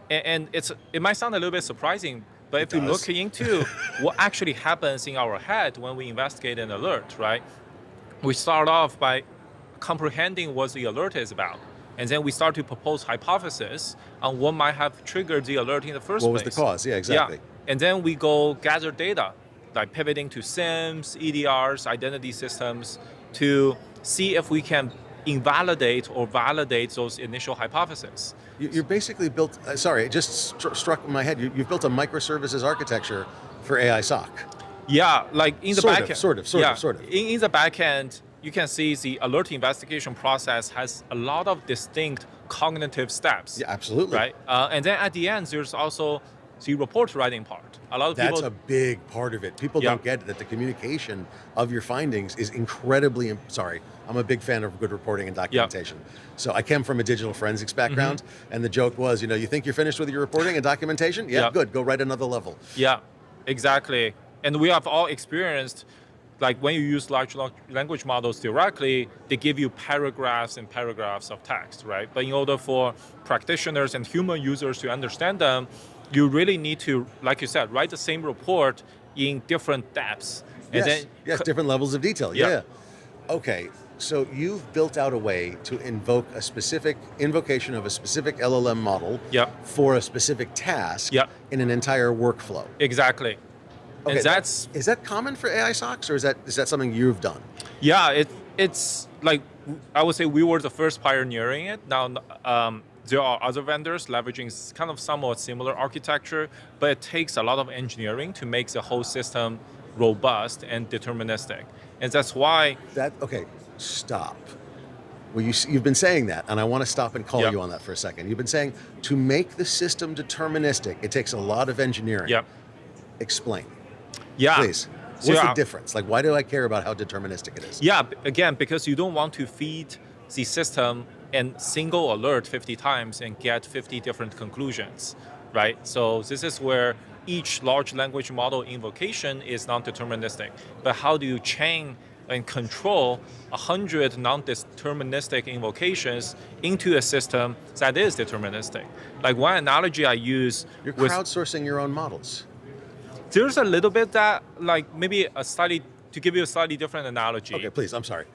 it might sound a little bit surprising, But if you look into what actually happens in our head when we investigate an alert, right? We start off by comprehending what the alert is about. And then we start to propose hypotheses on what might have triggered the alert in the first place. What was the cause? Yeah, exactly. Yeah. And then we go gather data, like pivoting to SIEMs, EDRs, identity systems, to see if we can invalidate or validate those initial hypotheses. You're basically built, sorry, it just struck my head. You've built a microservices architecture for AI SOC. Yeah, like in the backend. Sort of. In the backend, you can see the alert investigation process has a lot of distinct cognitive steps. Yeah, absolutely. Right? And then at the end, there's also the report writing part. A lot of That's people, a big part of it. People don't get that the communication of your findings is incredibly, sorry, I'm a big fan of good reporting and documentation. So I came from a digital forensics background, and the joke was, you think you're finished with your reporting and documentation? Yeah, good, go right another level. Yeah, exactly. And we have all experienced, like when you use large language models directly, they give you paragraphs and paragraphs of text, right? But in order for practitioners and human users to understand them, you really need to, like you said, write the same report in different depths. And Yes, different levels of detail, yeah. Okay, so you've built out a way to invoke a specific invocation of a specific LLM model for a specific task in an entire workflow. Exactly. Okay, and is that common for AI SOCs, or is that something you've done? Yeah, it's like, I would say we were the first pioneering it. Now, there are other vendors leveraging kind of somewhat similar architecture, but it takes a lot of engineering to make the whole system robust and deterministic. And that's why... Okay, stop. Well, you've been saying that, and I want to stop and call you on that for a second. You've been saying to make the system deterministic, it takes a lot of engineering. Explain. Yeah. Please. What's the difference? Like, why do I care about how deterministic it is? Yeah, again, because you don't want to feed the system and single alert 50 times and get 50 different conclusions, right? So this is where each large language model invocation is non-deterministic. But how do you chain and control 100 non-deterministic invocations into a system that is deterministic? Like one analogy I use... You're crowdsourcing your own models. There's a little bit that, like maybe to give you a slightly different analogy. Okay, please, I'm sorry.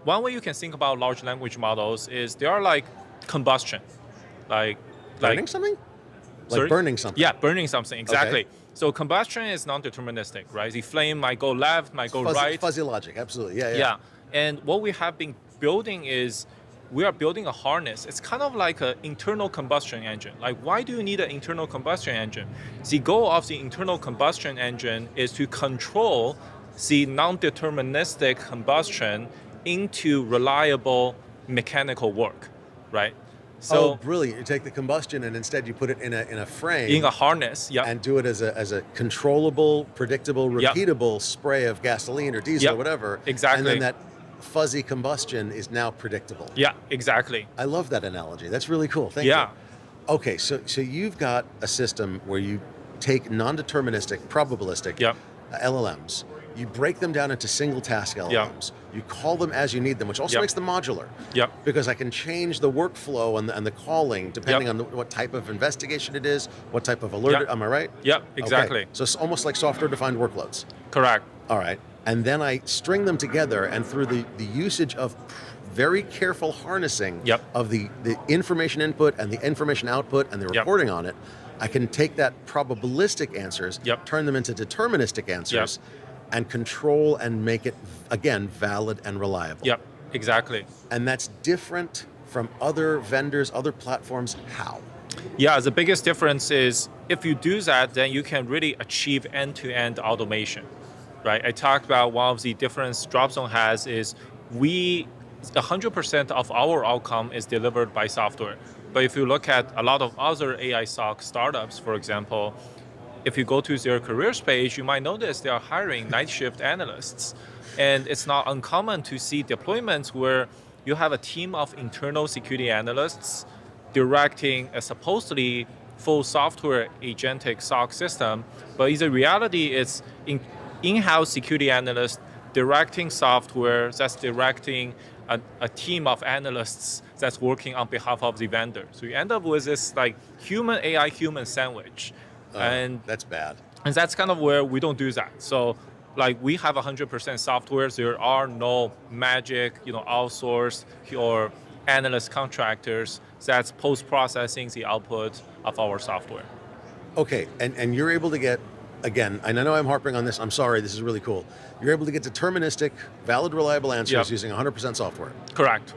One way you can think about large language models is they are like combustion. Burning something? Like burning something? Yeah, burning something, exactly. Okay. So combustion is non-deterministic, right? The flame might go left, might go right. Fuzzy logic, absolutely, yeah. Yeah, and what we have been building is, we are building a harness. It's kind of like an internal combustion engine. Like, why do you need an internal combustion engine? The goal of the internal combustion engine is to control the non-deterministic combustion into reliable mechanical work, right? So brilliant! You take the combustion and instead you put it in a frame, in a harness, and do it as a controllable, predictable, repeatable spray of gasoline or diesel or whatever. Exactly. And then that fuzzy combustion is now predictable. Yeah, exactly. I love that analogy. That's really cool. Thank you. Okay, so you've got a system where you take non-deterministic, probabilistic LLMs, you break them down into single task LLMs, you call them as you need them, which also makes them modular. Because I can change the workflow and the calling depending on what type of investigation it is, what type of alert, am I right? Exactly. Okay. So it's almost like software-defined workloads. Correct. All right. And then I string them together, and through the usage of very careful harnessing of the information input and the information output and the reporting on it, I can take that probabilistic answers, turn them into deterministic answers, and control and make it, again, valid and reliable. Exactly. And that's different from other vendors, other platforms. How? Yeah, the biggest difference is if you do that, then you can really achieve end-to-end automation. Right, I talked about one of the difference Dropzone has is 100% of our outcome is delivered by software. But if you look at a lot of other AI SOC startups, for example, if you go to their careers page, you might notice they are hiring night shift analysts. And it's not uncommon to see deployments where you have a team of internal security analysts directing a supposedly full software agentic SOC system, but in the reality it's in-house security analyst directing software that's directing a team of analysts that's working on behalf of the vendor. So you end up with this like human AI human sandwich And that's bad. And that's kind of where we don't do that. So like we have 100% software. There are no magic, outsourced or analyst contractors that's post-processing the output of our software. Okay, and you're able to get, again, and I know I'm harping on this, I'm sorry, this is really cool. You're able to get deterministic, valid, reliable answers using 100% software. Correct.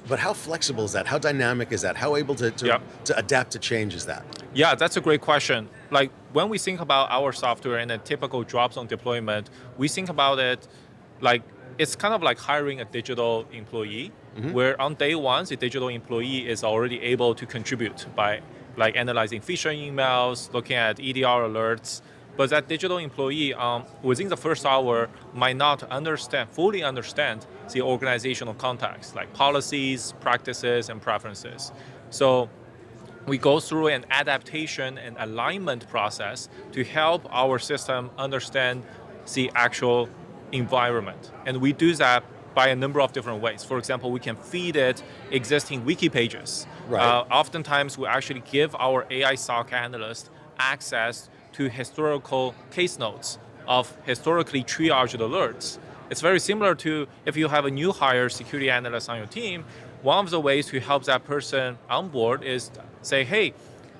But how flexible is that? How dynamic is that? How able to adapt to change is that? Yeah, that's a great question. Like when we think about our software and a typical drop zone deployment, we think about it like it's kind of like hiring a digital employee, where on day one, the digital employee is already able to contribute by like analyzing phishing emails, looking at EDR alerts. But that digital employee within the first hour might not fully understand the organizational context, like policies, practices, and preferences. So we go through an adaptation and alignment process to help our system understand the actual environment. And we do that by a number of different ways. For example, we can feed it existing wiki pages. Right. Oftentimes, we actually give our AI SOC analyst access to historical case notes of historically triaged alerts. It's very similar to if you have a new hire security analyst on your team, one of the ways to help that person on board is say, hey,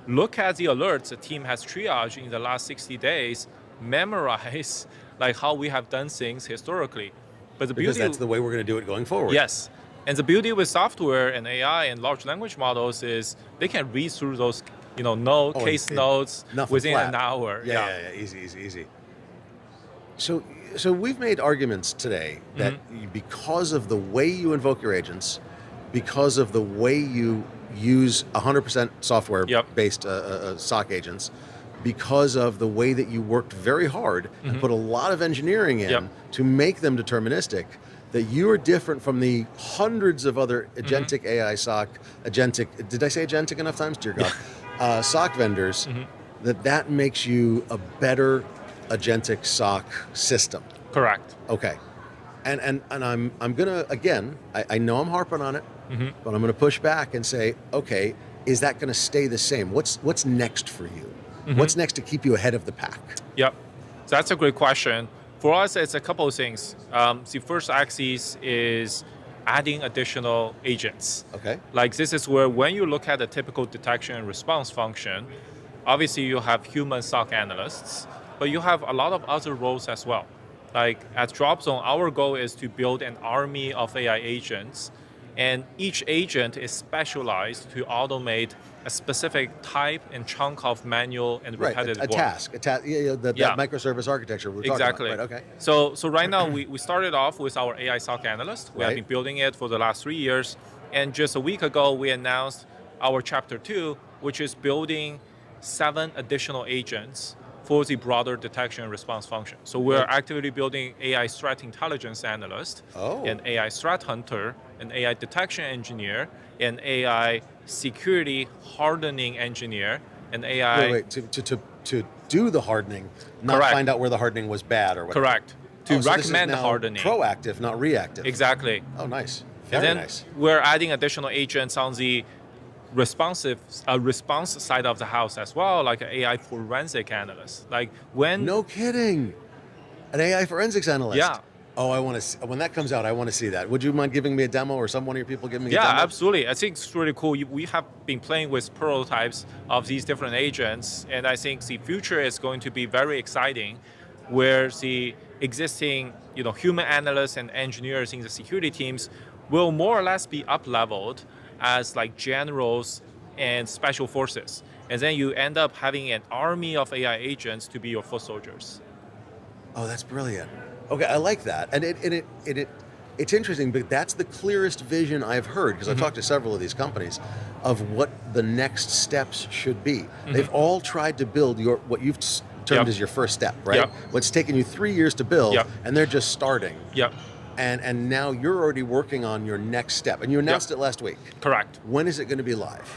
look at the alerts the team has triaged in the last 60 days, memorize like how we have done things historically. But because that's the way we're going to do it going forward. Yes. And the beauty with software and AI and large language models is they can read through those case notes within an hour. Yeah, easy. So we've made arguments today that because of the way you invoke your agents, because of the way you use 100% software-based SOC agents, because of the way that you worked very hard and put a lot of engineering in to make them deterministic, that you are different from the hundreds of other agentic AI SOC, did I say agentic enough times? Dear God. SOC vendors, that makes you a better agentic SOC system. Correct. Okay. And I'm gonna, again, I know I'm harping on it, but I'm gonna push back and say, okay, is that gonna stay the same? What's next for you? What's next to keep you ahead of the pack? Yep, so that's a great question. For us, it's a couple of things. The first axis is adding additional agents. Okay. Like this is where when you look at the typical detection and response function, obviously you have human SOC analysts, but you have a lot of other roles as well. Like at DropZone, our goal is to build an army of AI agents, and each agent is specialized to automate a specific type and chunk of manual and repetitive work. That microservice architecture we're talking about. Right, okay. So right now we started off with our AI SOC analyst. We have been building it for the last 3 years, and just a week ago we announced our chapter 2, which is building 7 additional agents for the broader detection and response function. So we're actively building AI threat intelligence analyst, an AI threat hunter, an AI detection engineer, an AI security hardening engineer, an AI... To do the hardening, not find out where the hardening was bad or whatever. Correct. To recommend hardening. Proactive, not reactive. Exactly. Oh, nice. Very nice. We're adding additional agents on the response side of the house as well, like an AI forensic analyst. Like when... No kidding. An AI forensics analyst. Yeah. Oh, I want to. When that comes out, I want to see that. Would you mind giving me a demo, or one of your people giving me a demo? Yeah, absolutely. I think it's really cool. We have been playing with prototypes of these different agents, and I think the future is going to be very exciting, where the existing human analysts and engineers in the security teams will more or less be up-leveled as like generals and special forces. And then you end up having an army of AI agents to be your foot soldiers. Oh, that's brilliant. Okay, I like that. And it's interesting, but that's the clearest vision I've heard, because I've talked to several of these companies, of what the next steps should be. They've all tried to build what you've termed as your first step, right? What's taken you 3 years to build, and they're just starting. And now you're already working on your next step, and you announced it last week. Correct. When is it going to be live?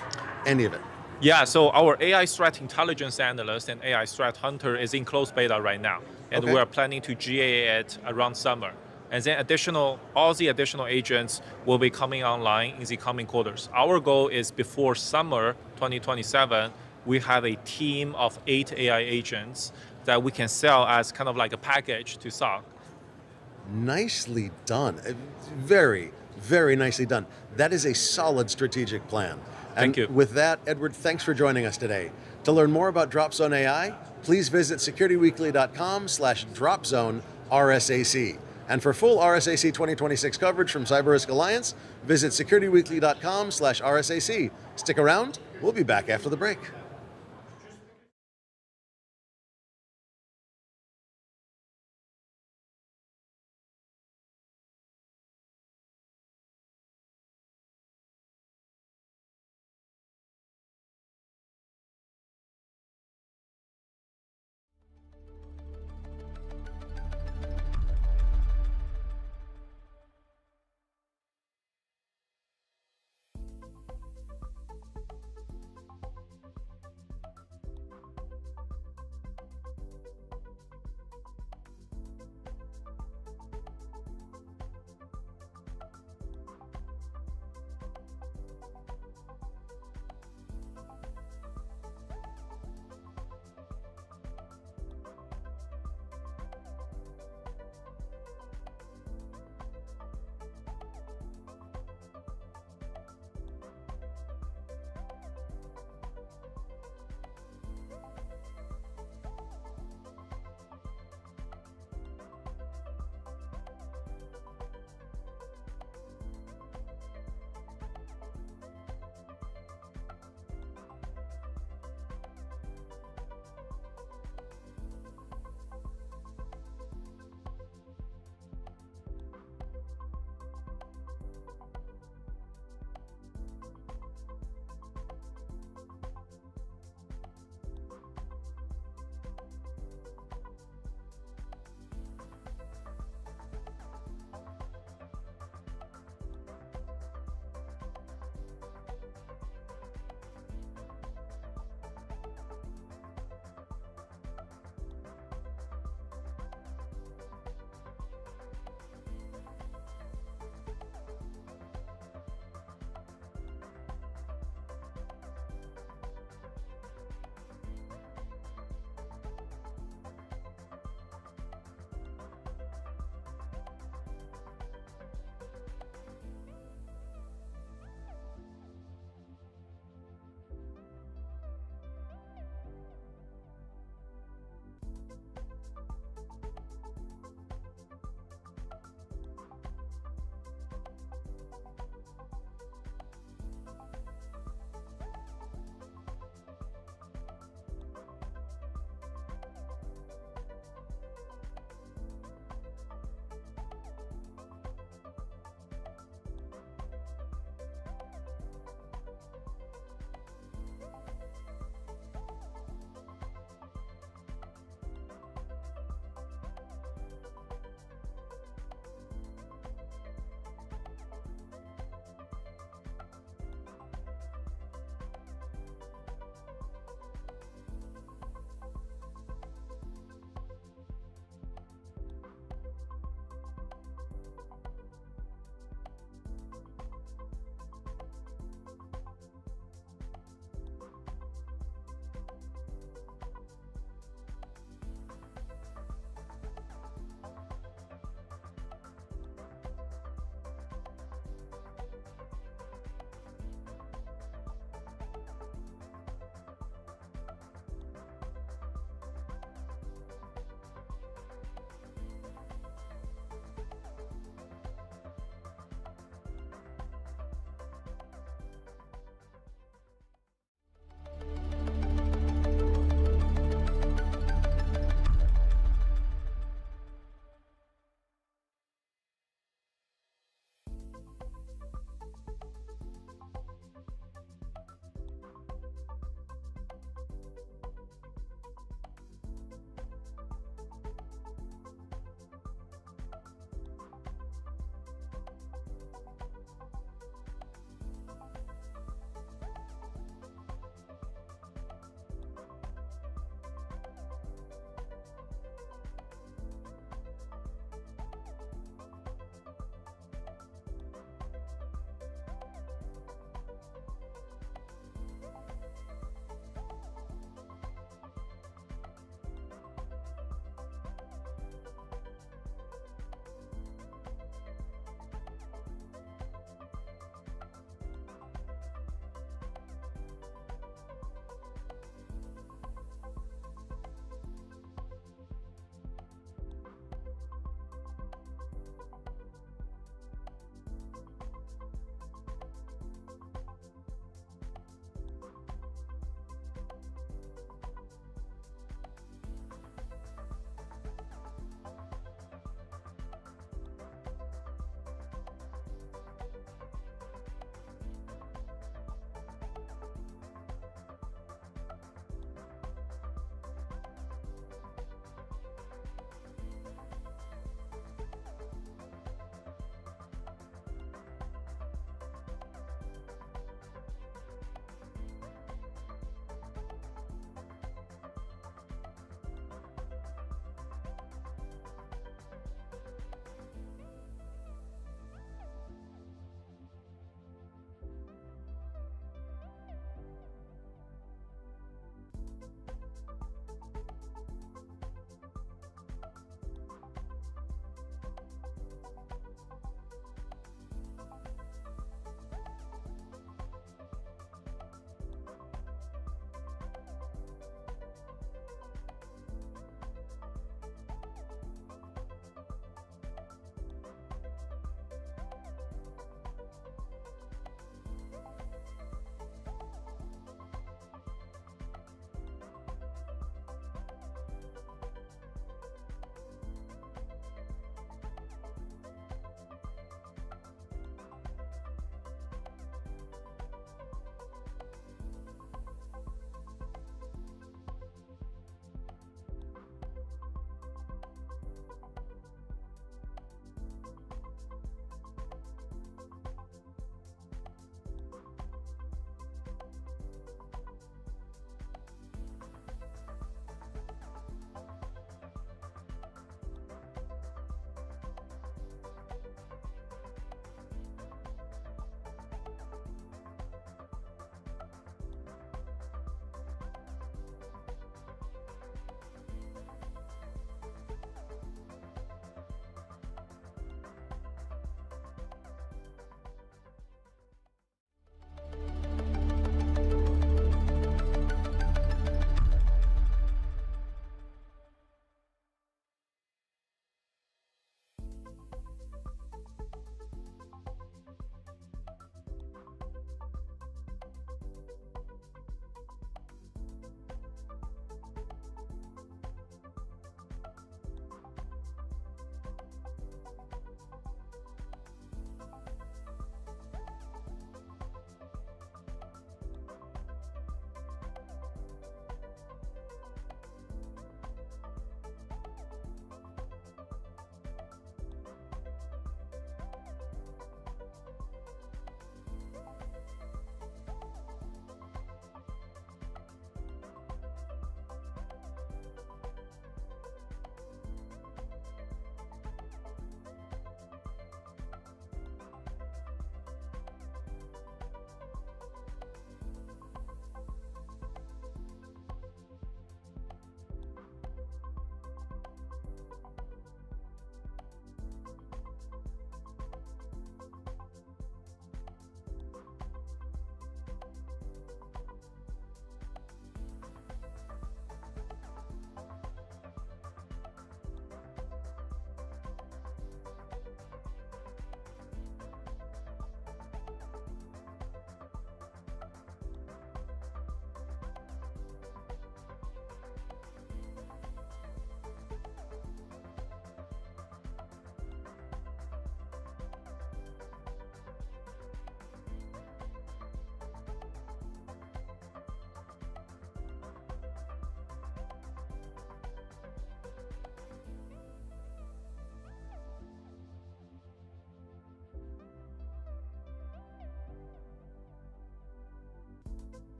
Any of it? Yeah, so our AI threat intelligence analyst and AI threat hunter is in closed beta right now, and we're planning to GA it around summer. And then all the additional agents will be coming online in the coming quarters. Our goal is before summer 2027 we have a team of 8 AI agents that we can sell as kind of like a package to SOC. Nicely done. Very, very nicely done. That is a solid strategic plan. Thank you. With that, Edward, thanks for joining us today. To learn more about DropZone AI, please visit securityweekly.com/dropzone RSAC. And for full RSAC 2026 coverage from CyberRisk Alliance, visit securityweekly.com/RSAC. Stick around. We'll be back after the break.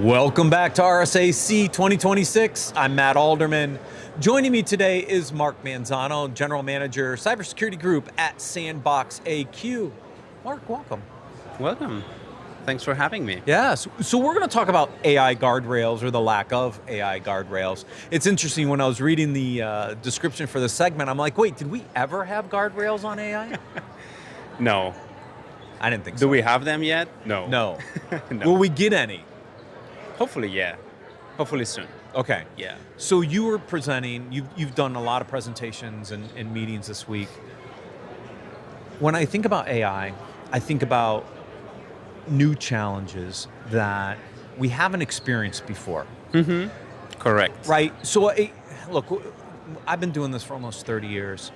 Welcome back to RSAC 2026. I'm Matt Alderman. Joining me today is Mark Manzano, General Manager, Cybersecurity Group at Sandbox AQ. Mark, welcome. Welcome. Thanks for having me. Yeah, so we're going to talk about AI guardrails or the lack of AI guardrails. It's interesting, when I was reading the description for the segment, I'm like, wait, did we ever have guardrails on AI? No. I didn't think so. Do we have them yet? No. No. No. Will we get any? Hopefully, yeah. Hopefully soon. Okay. Yeah. So you were presenting, you've done a lot of presentations and meetings this week. When I think about AI, I think about new challenges that we haven't experienced before. Mm-hmm. Correct. Right? So, look, I've been doing this for almost 30 years.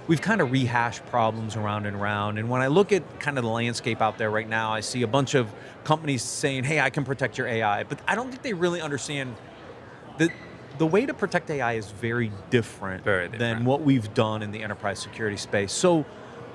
We've kind of rehashed problems around and around. And when I look at kind of the landscape out there right now, I see a bunch of companies saying, hey, I can protect your AI. But I don't think they really understand that the way to protect AI is very different than what we've done in the enterprise security space. So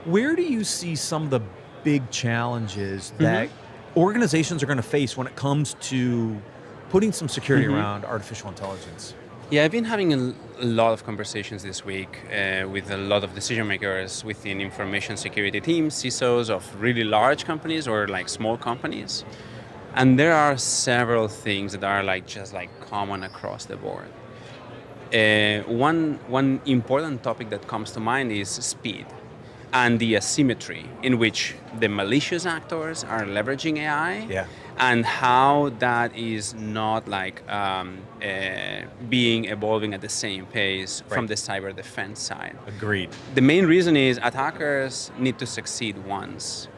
where do you see some of the big challenges that organizations are going to face when it comes to putting some security around artificial intelligence? Yeah, I've been having a lot of conversations this week with a lot of decision makers within information security teams, CISOs of really large companies or like small companies. And there are several things that are just common across the board. One important topic that comes to mind is speed and the asymmetry in which the malicious actors are leveraging AI, and how that is not evolving at the same pace from the cyber defense side. Agreed. The main reason is attackers need to succeed once.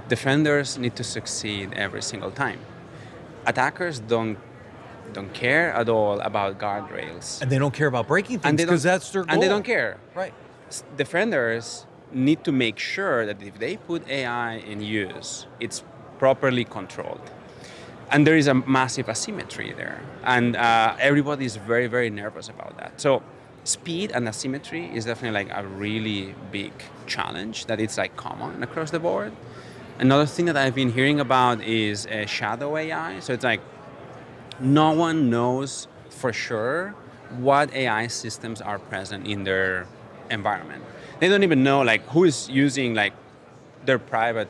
Defenders need to succeed every single time. Attackers don't care at all about guardrails. And they don't care about breaking things because that's their goal. And they don't care. Right. Defenders need to make sure that if they put AI in use, it's properly controlled. And there is a massive asymmetry there. And everybody is very, very nervous about that. So speed and asymmetry is definitely a really big challenge that it's common across the board. Another thing that I've been hearing about is shadow AI. So it's no one knows for sure what AI systems are present in their environment. They don't even know who is using their private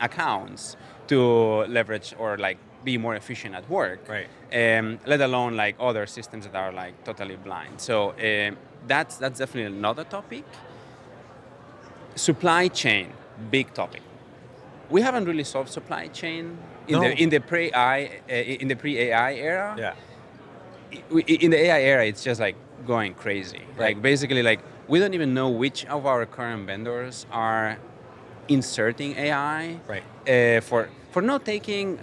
accounts to leverage or be more efficient at work. Right. Let alone other systems that are totally blind. So that's definitely another topic. Supply chain, big topic. We haven't really solved supply chain in the pre-AI era. Yeah. In the AI era, it's just going crazy. Right. Basically, we don't even know which of our current vendors are inserting AI. Right. For not taking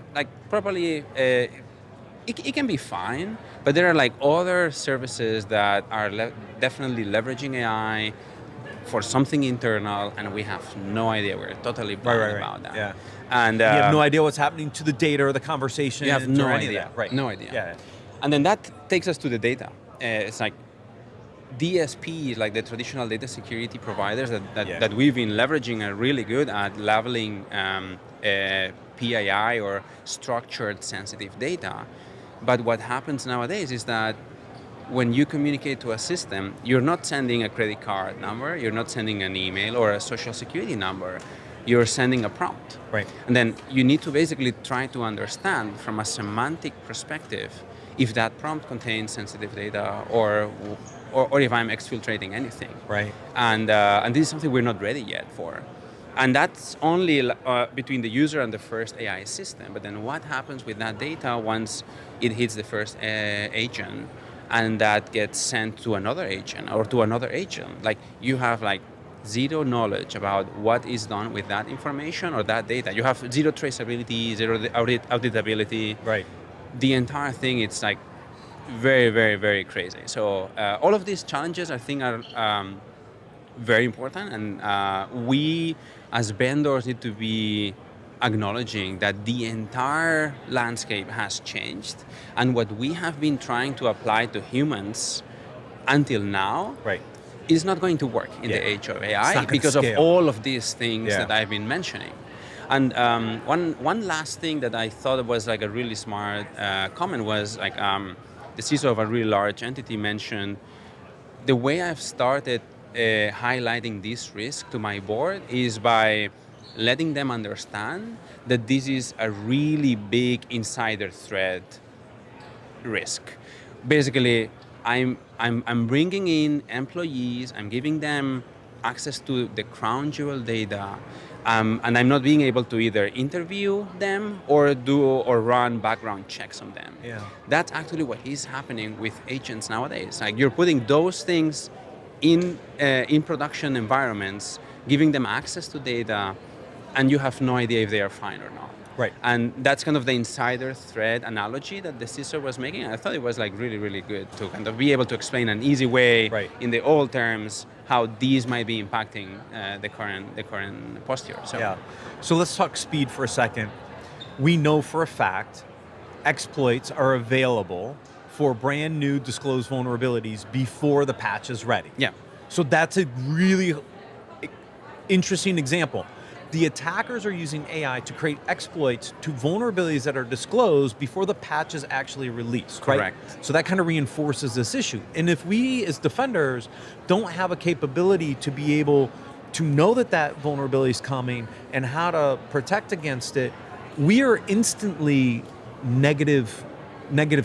properly. It can be fine, but there are other services that are definitely leveraging AI for something internal, and we have no idea. We're totally blind about that. Yeah. And you have no idea what's happening to the data or the conversation. You have no or any idea. Of that. Right. No idea. Yeah. And then that takes us to the data. It's DSPs, the traditional data security providers that we've been leveraging, are really good at leveling PII or structured sensitive data. But what happens nowadays is that when you communicate to a system, you're not sending a credit card number, you're not sending an email or a social security number, you're sending a prompt. Right. And then you need to basically try to understand from a semantic perspective if that prompt contains sensitive data or if I'm exfiltrating anything. Right. And this is something we're not ready yet for. And that's only between the user and the first AI system. But then what happens with that data once it hits the first agent and that gets sent to another agent or to another agent? You have zero knowledge about what is done with that information or that data. You have zero traceability, zero auditability. Right. The entire thing, it's very, very, very crazy. So all of these challenges, I think, are very important. And we, as vendors, need to be acknowledging that the entire landscape has changed. And what we have been trying to apply to humans until now is not going to work in the age of AI because of all of these things that I've been mentioning. And one last thing that I thought was like a really smart comment was like the CISO of a really large entity mentioned, the way I've started highlighting this risk to my board is by letting them understand that this is a really big insider threat risk. Basically, I'm bringing in employees, I'm giving them access to the crown jewel data, and I'm not being able to either interview them or run background checks on them. Yeah. That's actually what is happening with agents nowadays. Like you're putting those things in production environments, giving them access to data, and you have no idea if they are fine or not. Right. And that's kind of the insider threat analogy that the CISO was making. I thought it was like really, really good to kind of be able to explain an easy way in the old terms how these might be impacting the current posture. So. Yeah. So let's talk speed for a second. We know for a fact exploits are available for brand new disclosed vulnerabilities before the patch is ready. Yeah. So that's a really interesting example. The attackers are using AI to create exploits to vulnerabilities that are disclosed before the patch is actually released. Correct. Right? So that kind of reinforces this issue. And if we as defenders don't have a capability to be able to know that that vulnerability is coming and how to protect against it, we are instantly negative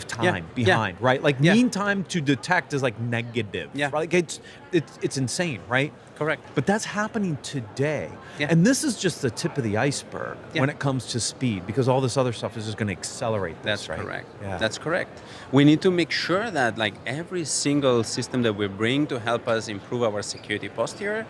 time behind, right? Like mean time to detect is like negative. Yeah. Right? Like it's insane, right? Correct. But that's happening today. Yeah. And this is just the tip of the iceberg when it comes to speed, because all this other stuff is just going to accelerate this, That's right? correct. Yeah. That's correct. We need to make sure that like every single system that we bring to help us improve our security posture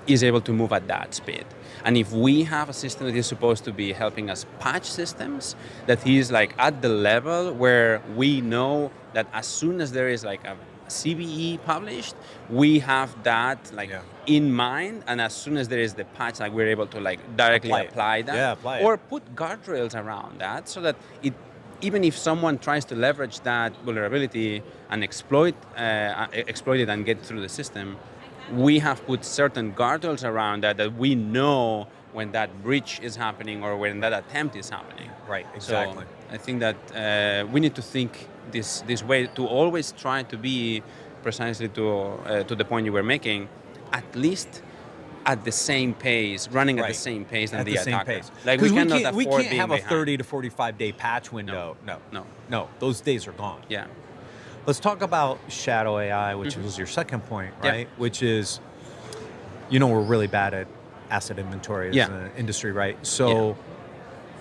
is able to move at that speed. And if we have a system that is supposed to be helping us patch systems, that is like at the level where we know that as soon as there is like a CVE published, we have that like in mind, and as soon as there is the patch, like we're able to like directly apply that, apply or put guardrails around that, so that it, even if someone tries to leverage that vulnerability and exploit it and get through the system, we have put certain guardrails around that we know when that breach is happening or when that attempt is happening. Right, exactly. So I think that we need to think this way, to always try to be precisely to the point you were making, at least at the same pace, running at the same pace than the attacker. Like we cannot afford we can't have being a 30 to 45 day patch window. No. Those days are gone. Yeah. Let's talk about shadow AI, which was your second point, right? Which is, we're really bad at asset inventory as an industry, right? So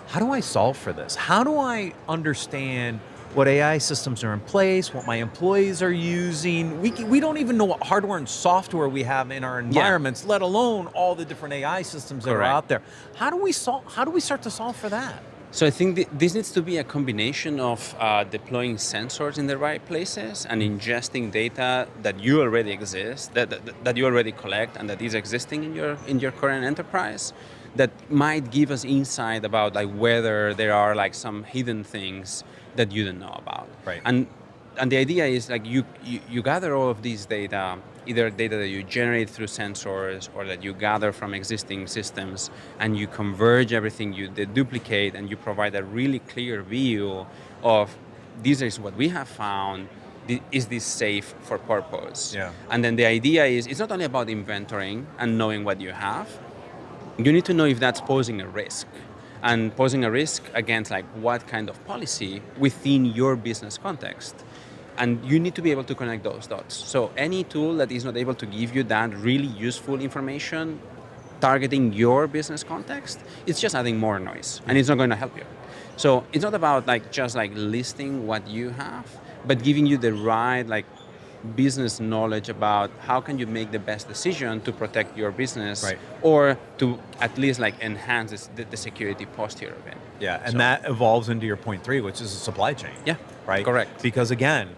how do I solve for this? How do I understand what AI systems are in place, what my employees are using? We don't even know what hardware and software we have in our environments, let alone all the different AI systems that are out there. How do we start to solve for that? So I think this needs to be a combination of deploying sensors in the right places and ingesting data that you already exist, that you already collect and that is existing in your current enterprise, that might give us insight about like whether there are like some hidden things that you don't know about. Right. And the idea is like you gather all of these data, either data that you generate through sensors or that you gather from existing systems, and you converge everything, you deduplicate, and you provide a really clear view of this is what we have found. Is this safe for purpose? Yeah. And then the idea is it's not only about inventorying and knowing what you have. You need to know if that's posing a risk. And posing a risk against like what kind of policy within your business context. And you need to be able to connect those dots. So any tool that is not able to give you that really useful information targeting your business context, it's just adding more noise and it's not going to help you. So it's not about like just like listing what you have, but giving you the right like business knowledge about how can you make the best decision to protect your business or to at least like enhance the security posture of it. Yeah, and that evolves into your point 3, which is the supply chain. Yeah, right? Correct. Because again,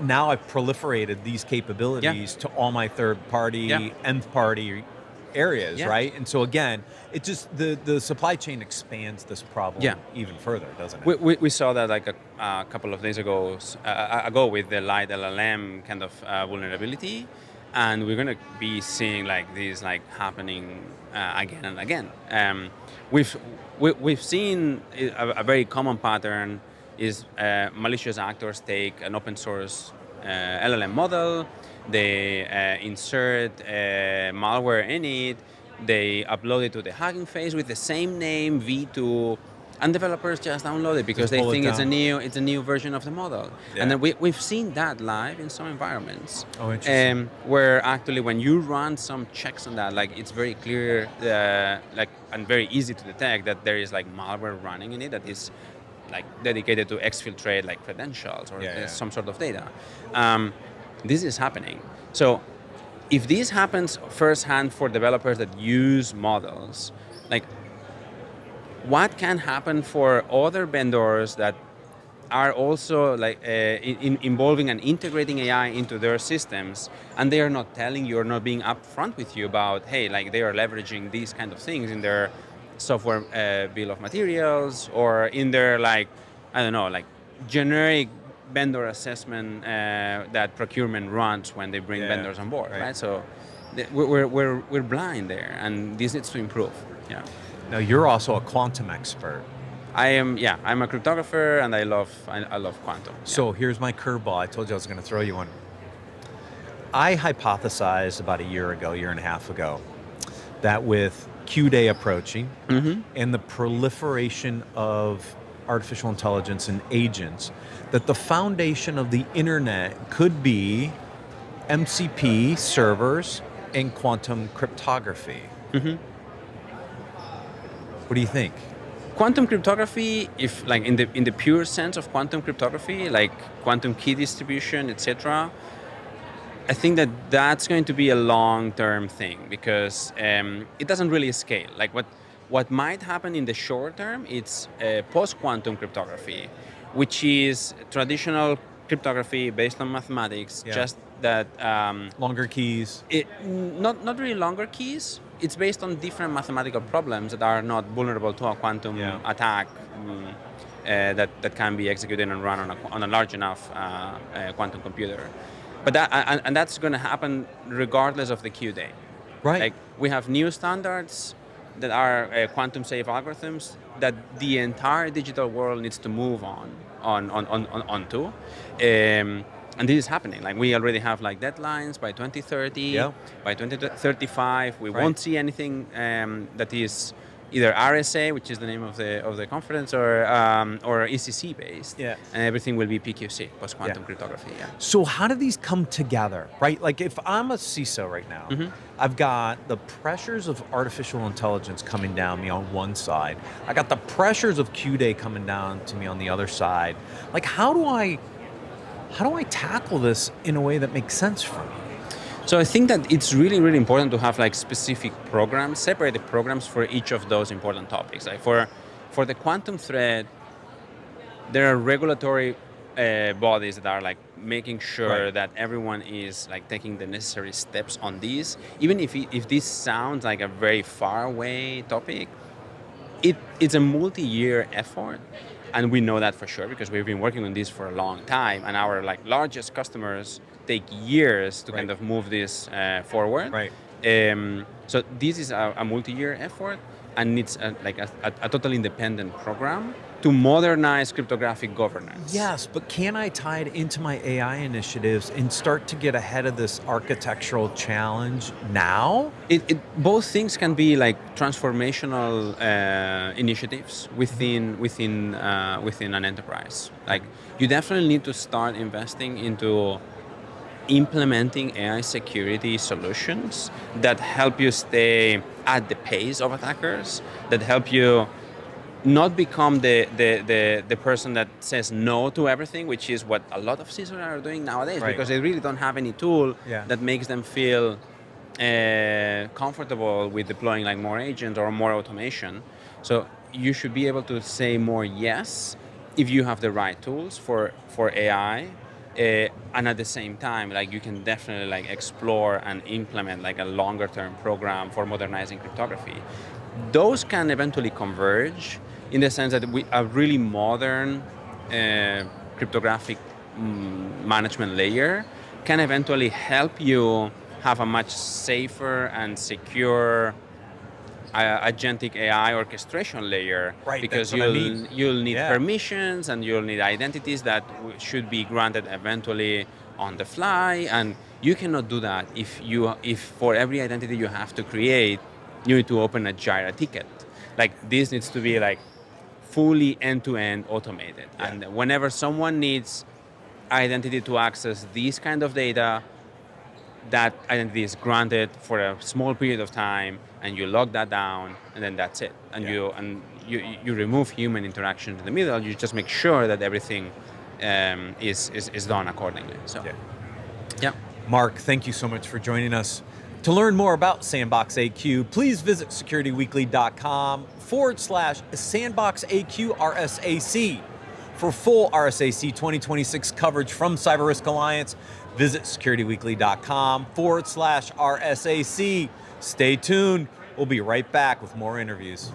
now I've proliferated these capabilities to all my third-party, nth-party areas, right? And so again, it just the supply chain expands this problem even further, doesn't it? We saw that like a couple of days ago with the light LLM kind of vulnerability, and we're going to be seeing like this like happening again and again. We've seen a very common pattern is malicious actors take an open source LLM model, they insert malware in it, they upload it to the Hugging Face with the same name, V2, and developers just download it because they think it's a new version of the model. Yeah. And then we've seen that live in some environments. Oh, interesting. Where actually when you run some checks on that, like it's very clear, and very easy to detect that there is like malware running in it that is like dedicated to exfiltrate like credentials or some sort of data. This is happening. So if this happens firsthand for developers that use models, like what can happen for other vendors that are also like involving and integrating AI into their systems, and they are not telling you or not being upfront with you about, hey, like they are leveraging these kind of things in their software bill of materials or in their like, I don't know, like generic vendor assessment that procurement runs when they bring vendors on board, right? So we're blind there, and this needs to improve. Yeah. Now you're also a quantum expert. I'm a cryptographer, and I love quantum. So here's my curveball. I told you I was going to throw you one. I hypothesized about a year and a half ago, that with Q-Day approaching and the proliferation of artificial intelligence and agents, that the foundation of the internet could be MCP servers and quantum cryptography. What do you think? Quantum cryptography, if like in the pure sense of quantum cryptography, like quantum key distribution, etc., I think that's going to be a long-term thing because it doesn't really scale. Like what might happen in the short term, it's post-quantum cryptography, which is traditional cryptography based on mathematics, just that longer keys. Not really longer keys. It's based on different mathematical problems that are not vulnerable to a quantum attack that can be executed and run on a large enough quantum computer. But that's going to happen regardless of the Q-Day. Right. Like we have new standards that are quantum safe algorithms that the entire digital world needs to move onto. And this is happening. Like we already have like deadlines by 2030, by 2035. We won't see anything that is either RSA, which is the name of the conference, or ECC based. And everything will be PQC, post quantum cryptography. So how do these come together, right? Like if I'm a CISO right now, I've got the pressures of artificial intelligence coming down me on one side. I got the pressures of Q-Day coming down to me on the other side. Like how do I tackle this in a way that makes sense for me? So I think that it's really, really important to have like specific programs, separated programs for each of those important topics. Like for the quantum threat, there are regulatory bodies that are like making sure that everyone is like taking the necessary steps on these. Even if this sounds like a very far away topic, it's a multi-year effort. And we know that for sure because we've been working on this for a long time, and our like largest customers take years to kind of move this forward. So this is a multi-year effort, and it's a totally independent program to modernize cryptographic governance. Yes, but can I tie it into my AI initiatives and start to get ahead of this architectural challenge now? Both things can be like transformational initiatives within an enterprise. Like you definitely need to start investing into implementing AI security solutions that help you stay at the pace of attackers, that help you not become the person that says no to everything, which is what a lot of CISOs are doing nowadays, because they really don't have any tool that makes them feel comfortable with deploying like more agents or more automation. So you should be able to say more yes if you have the right tools for AI. And at the same time, like you can definitely like explore and implement like a longer term program for modernizing cryptography. Those can eventually converge in the sense that a really modern cryptographic management layer can eventually help you have a much safer and secure agentic AI orchestration layer, Right, because that's what I mean. you'll need Yeah. permissions and you'll need identities that should be granted eventually on the fly, and you cannot do that if for every identity you have to create, you need to open a Jira ticket. Like, this needs to be like fully end-to-end automated, and whenever someone needs identity to access these kind of data, that identity is granted for a small period of time, and you lock that down, and then that's it. And you remove human interaction in the middle. You just make sure that everything is done accordingly. So, yeah. Mark, thank you so much for joining us. To learn more about Sandbox AQ, please visit securityweekly.com/Sandbox AQ RSAC. For full RSAC 2026 coverage from CyberRisk Alliance, visit securityweekly.com/RSAC. Stay tuned. We'll be right back with more interviews.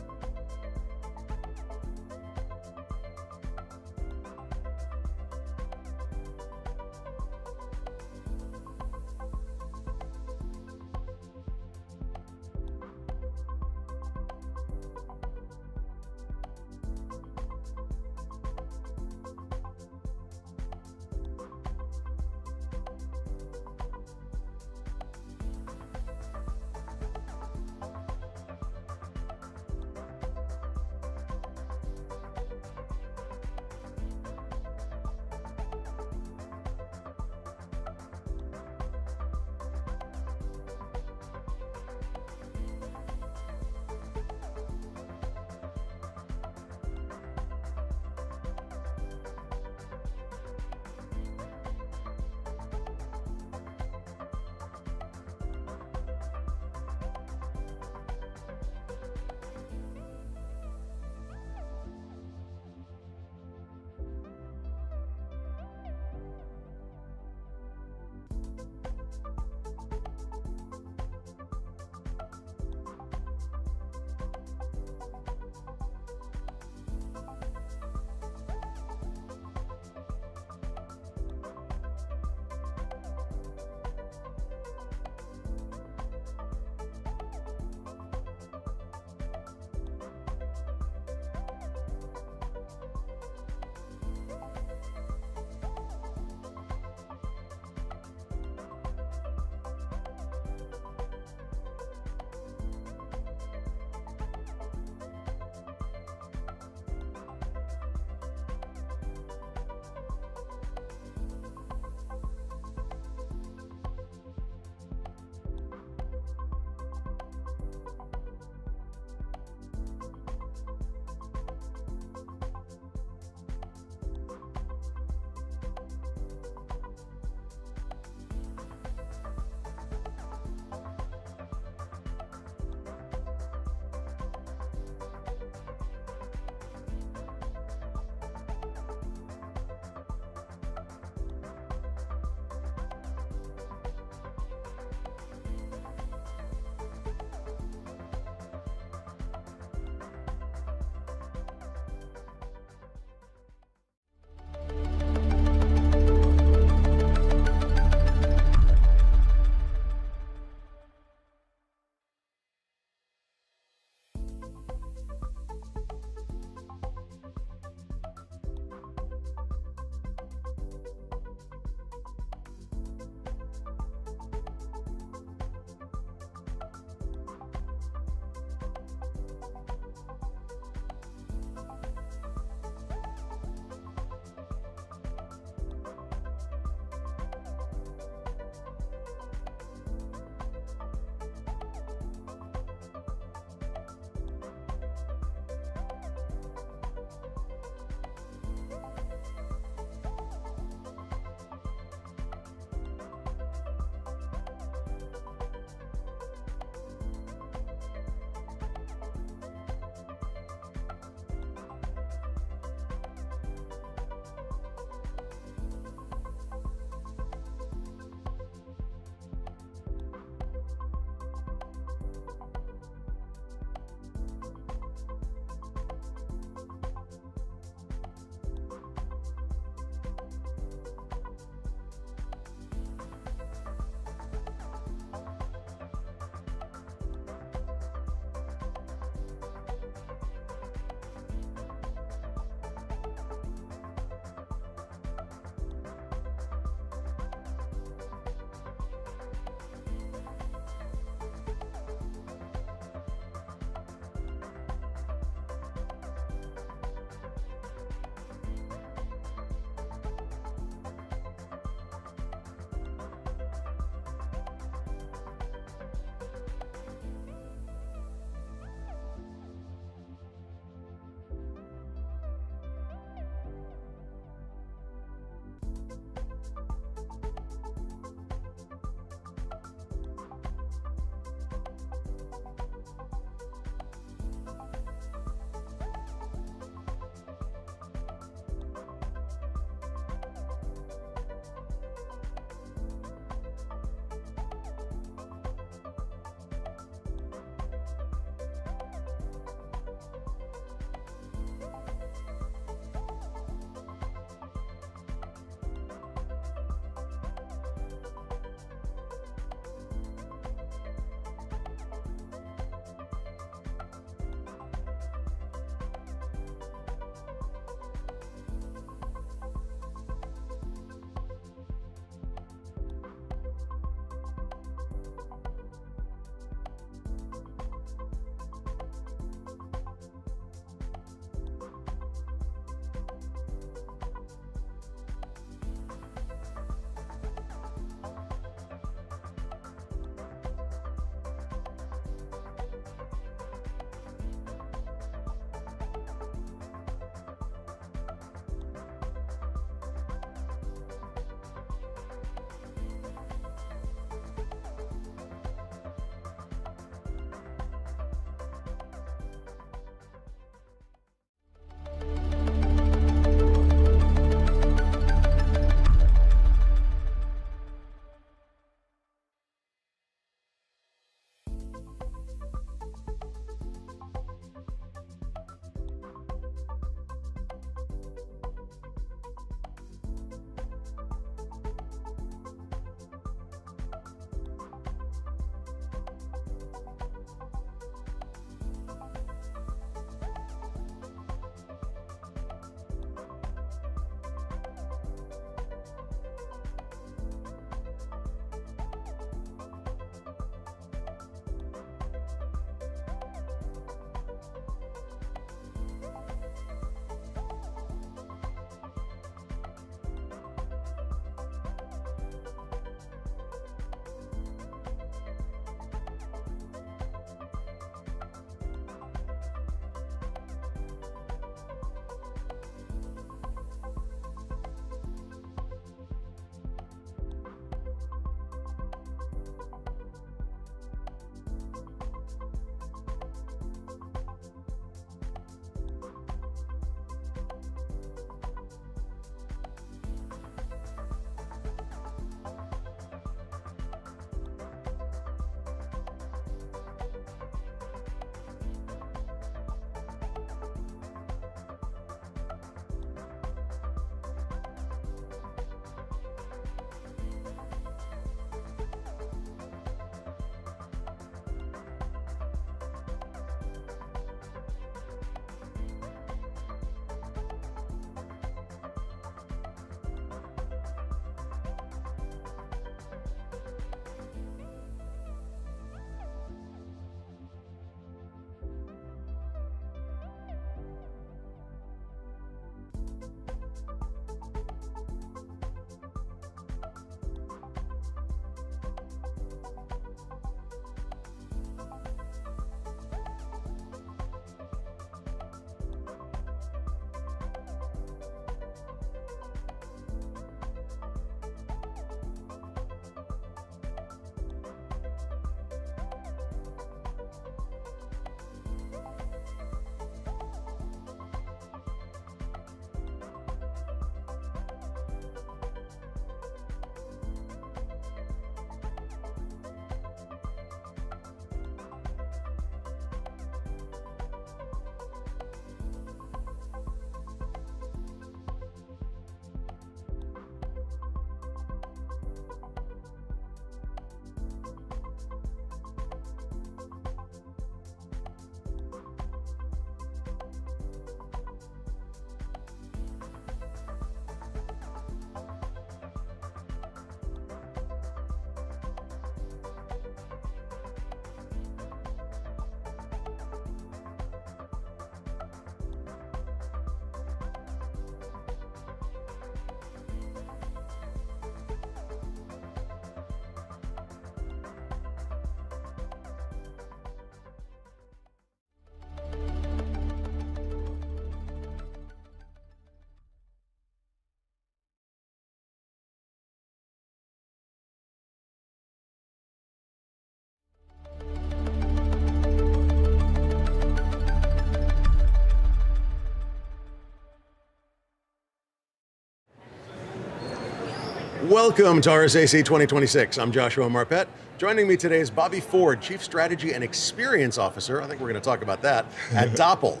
Welcome to RSAC 2026. I'm Joshua Marpet. Joining me today is Bobby Ford, Chief Strategy and Experience Officer. I think we're going to talk about that at Doppel.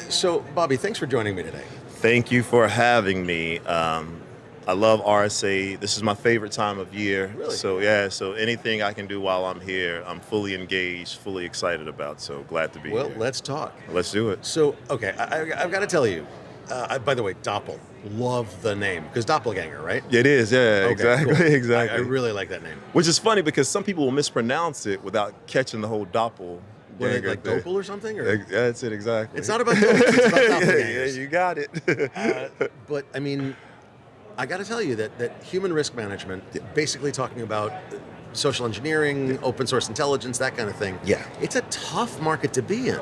So, Bobby, thanks for joining me today. Thank you for having me. I love RSA. This is my favorite time of year. Really? So anything I can do while I'm here, I'm fully engaged, fully excited about. So glad to be here. Well, let's talk. Let's do it. So, okay, I've got to tell you, by the way, Doppel, love the name, because doppelganger, right? It is, yeah, Okay, exactly, cool. exactly. I really like that name. Which is funny because some people will mispronounce it without catching the whole doppel. Like Doppel or something? Or? Yeah, that's it, exactly. It's not about Doppel, it's about doppelgangers. Yeah, you got it. But, I mean, I got to tell you that human risk management, basically talking about social engineering, open source intelligence, that kind of thing. Yeah. It's a tough market to be in.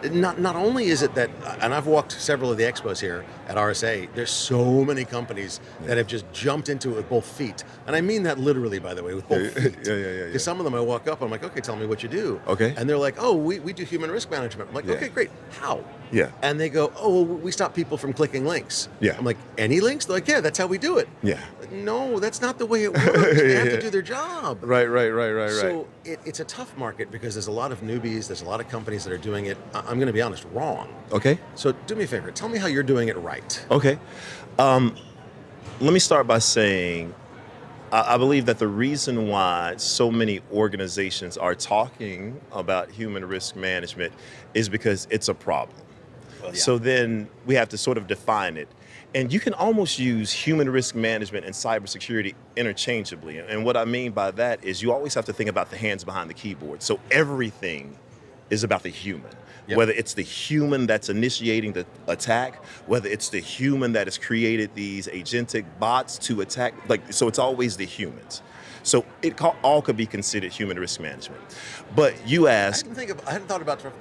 Yeah. Not only is it that, and I've walked several of the expos here at RSA, there's so many companies that have just jumped into it with both feet. And I mean that literally, by the way, with both feet. Yeah. Because some of them I walk up, I'm like, okay, tell me what you do. Okay. And they're like, oh, we do human risk management. I'm like, okay, great. How? Yeah. And they go, oh, well, we stop people from clicking links. Yeah. I'm like, any links? They're like, yeah, that's how we do it. Yeah. No, that's not the way it works. They have to do their job. Right. So it's a tough market because there's a lot of newbies, there's a lot of companies that are doing it, I'm going to be honest, wrong. Okay. So do me a favor, tell me how you're doing it right. Okay. Let me start by saying, I believe that the reason why so many organizations are talking about human risk management is because it's a problem. Well, yeah. So then we have to sort of define it. And you can almost use human risk management and cybersecurity interchangeably. And what I mean by that is you always have to think about the hands behind the keyboard. So everything is about the human. Yep. Whether it's the human that's initiating the attack, whether it's the human that has created these agentic bots to attack, so it's always the humans. So it all could be considered human risk management. But you asked... I hadn't thought about from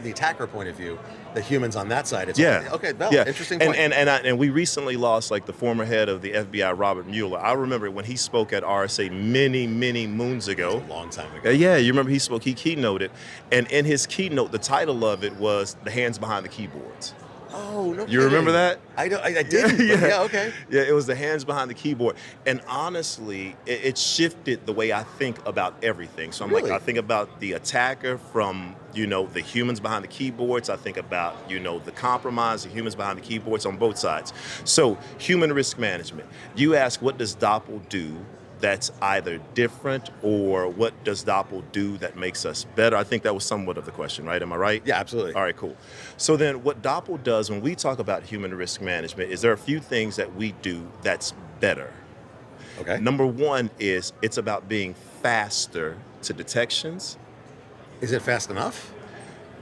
the attacker point of view, the humans on that side. It's okay, interesting point. And we recently lost the former head of the FBI, Robert Mueller. I remember when he spoke at RSA many moons ago. That was a long time ago. Yeah, you remember he spoke, he keynoted. And in his keynote, the title of it was The Hands Behind the Keyboards. Oh, no. You remember that? I didn't. Yeah, okay. Yeah, it was the hands behind the keyboard. And honestly, it shifted the way I think about everything. So I think about the attacker from, the humans behind the keyboards. I think about, the compromise, the humans behind the keyboards on both sides. So human risk management. You ask, what does Doppel do that's either different, or what does Doppel do that makes us better? I think that was somewhat of the question, right? Am I right? Yeah, absolutely. All right, cool. So then what Doppel does when we talk about human risk management is there are a few things that we do that's better. Okay. Number one is it's about being faster to detections. Is it fast enough?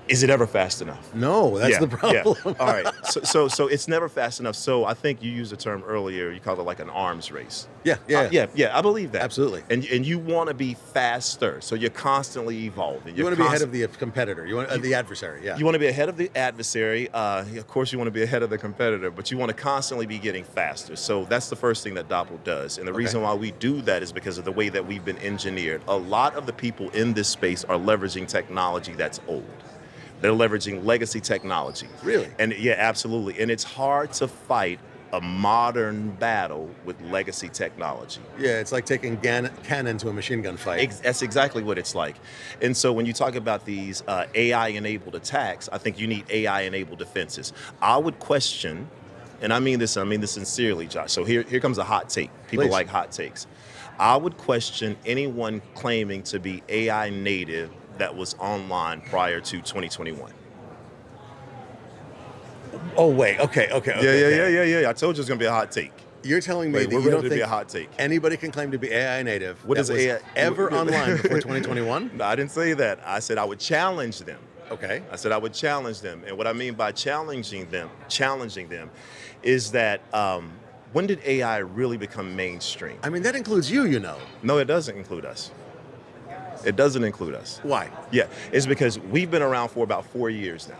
Is it ever fast enough? No, that's the problem. Yeah. All right. So it's never fast enough. So I think you used the term earlier. You called it like an arms race. Yeah. I believe that. Absolutely. And you want to be faster. So you're constantly evolving. You want to be ahead of the competitor. You want the adversary. Yeah. You want to be ahead of the adversary. Of course, you want to be ahead of the competitor, but you want to constantly be getting faster. So that's the first thing that Doppel does. And the reason why we do that is because of the way that we've been engineered. A lot of the people in this space are leveraging technology that's old. They're leveraging legacy technology. Really? And yeah, absolutely. And it's hard to fight a modern battle with legacy technology. Yeah, it's like taking cannon to a machine gun fight. That's exactly what it's like. And so when you talk about these AI-enabled attacks, I think you need AI-enabled defenses. I would question, and I mean this sincerely, Josh. So here comes a hot take. People like hot takes. I would question anyone claiming to be AI native that was online prior to 2021. Oh, wait. Okay. Yeah. I told you it was going to be a hot take. You're telling me that you don't think be a hot take. Anybody can claim to be AI native what is AI ever online before 2021? No, I didn't say that. I said I would challenge them. Okay. I said I would challenge them. And what I mean by challenging them is that when did AI really become mainstream? I mean, that includes you, No, it doesn't include us. It doesn't include us. Why? Yeah, it's because we've been around for about 4 years now.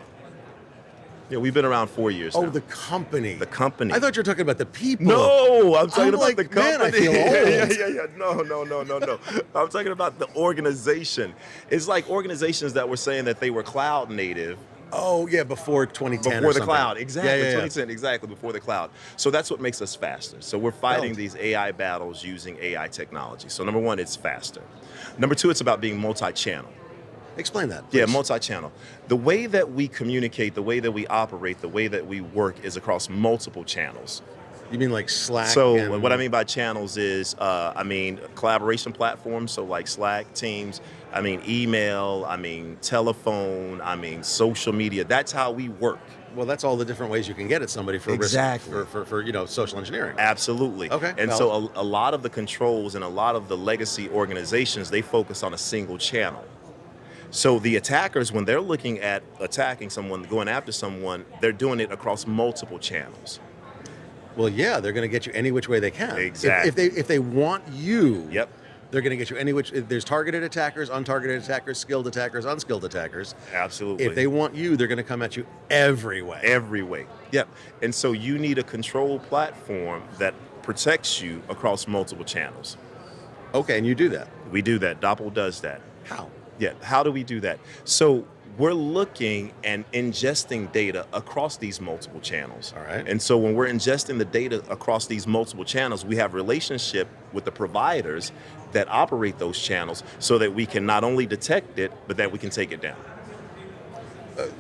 Yeah, we've been around 4 years now. Oh, the company. The company. I thought you were talking about the people. No, I'm talking about the company. Man, I feel old. Yeah. No. I'm talking about the organization. It's like organizations that were saying that they were cloud native, Oh yeah, before 2010. Before or the something. cloud, exactly. Yeah. 2010, exactly before the cloud. So that's what makes us faster. So we're fighting these AI battles using AI technology. So number one, it's faster. Number two, it's about being multi-channel. Explain that, please. Yeah, multi-channel. The way that we communicate, the way that we operate, the way that we work is across multiple channels. You mean like Slack? So what I mean by channels is, collaboration platforms. So like Slack, Teams, email, telephone, social media. That's how we work. Well, that's all the different ways you can get at somebody for exactly risk, for social engineering. Absolutely. Okay. And so a lot of the controls and a lot of the legacy organizations, they focus on a single channel. So the attackers, when they're looking at attacking someone, going after someone, they're doing it across multiple channels. Well, yeah, they're going to get you any which way they can. Exactly. If they want you, yep, they're going to get you any which. There's targeted attackers, untargeted attackers, skilled attackers, unskilled attackers. Absolutely. If they want you, they're going to come at you every way. Every way. Yep. And so you need a control platform that protects you across multiple channels. Okay, and you do that. We do that. Doppel does that. How? Yeah. How do we do that? So we're looking and ingesting data across these multiple channels. All right. And so when we're ingesting the data across these multiple channels, we have relationship with the providers that operate those channels so that we can not only detect it, but that we can take it down.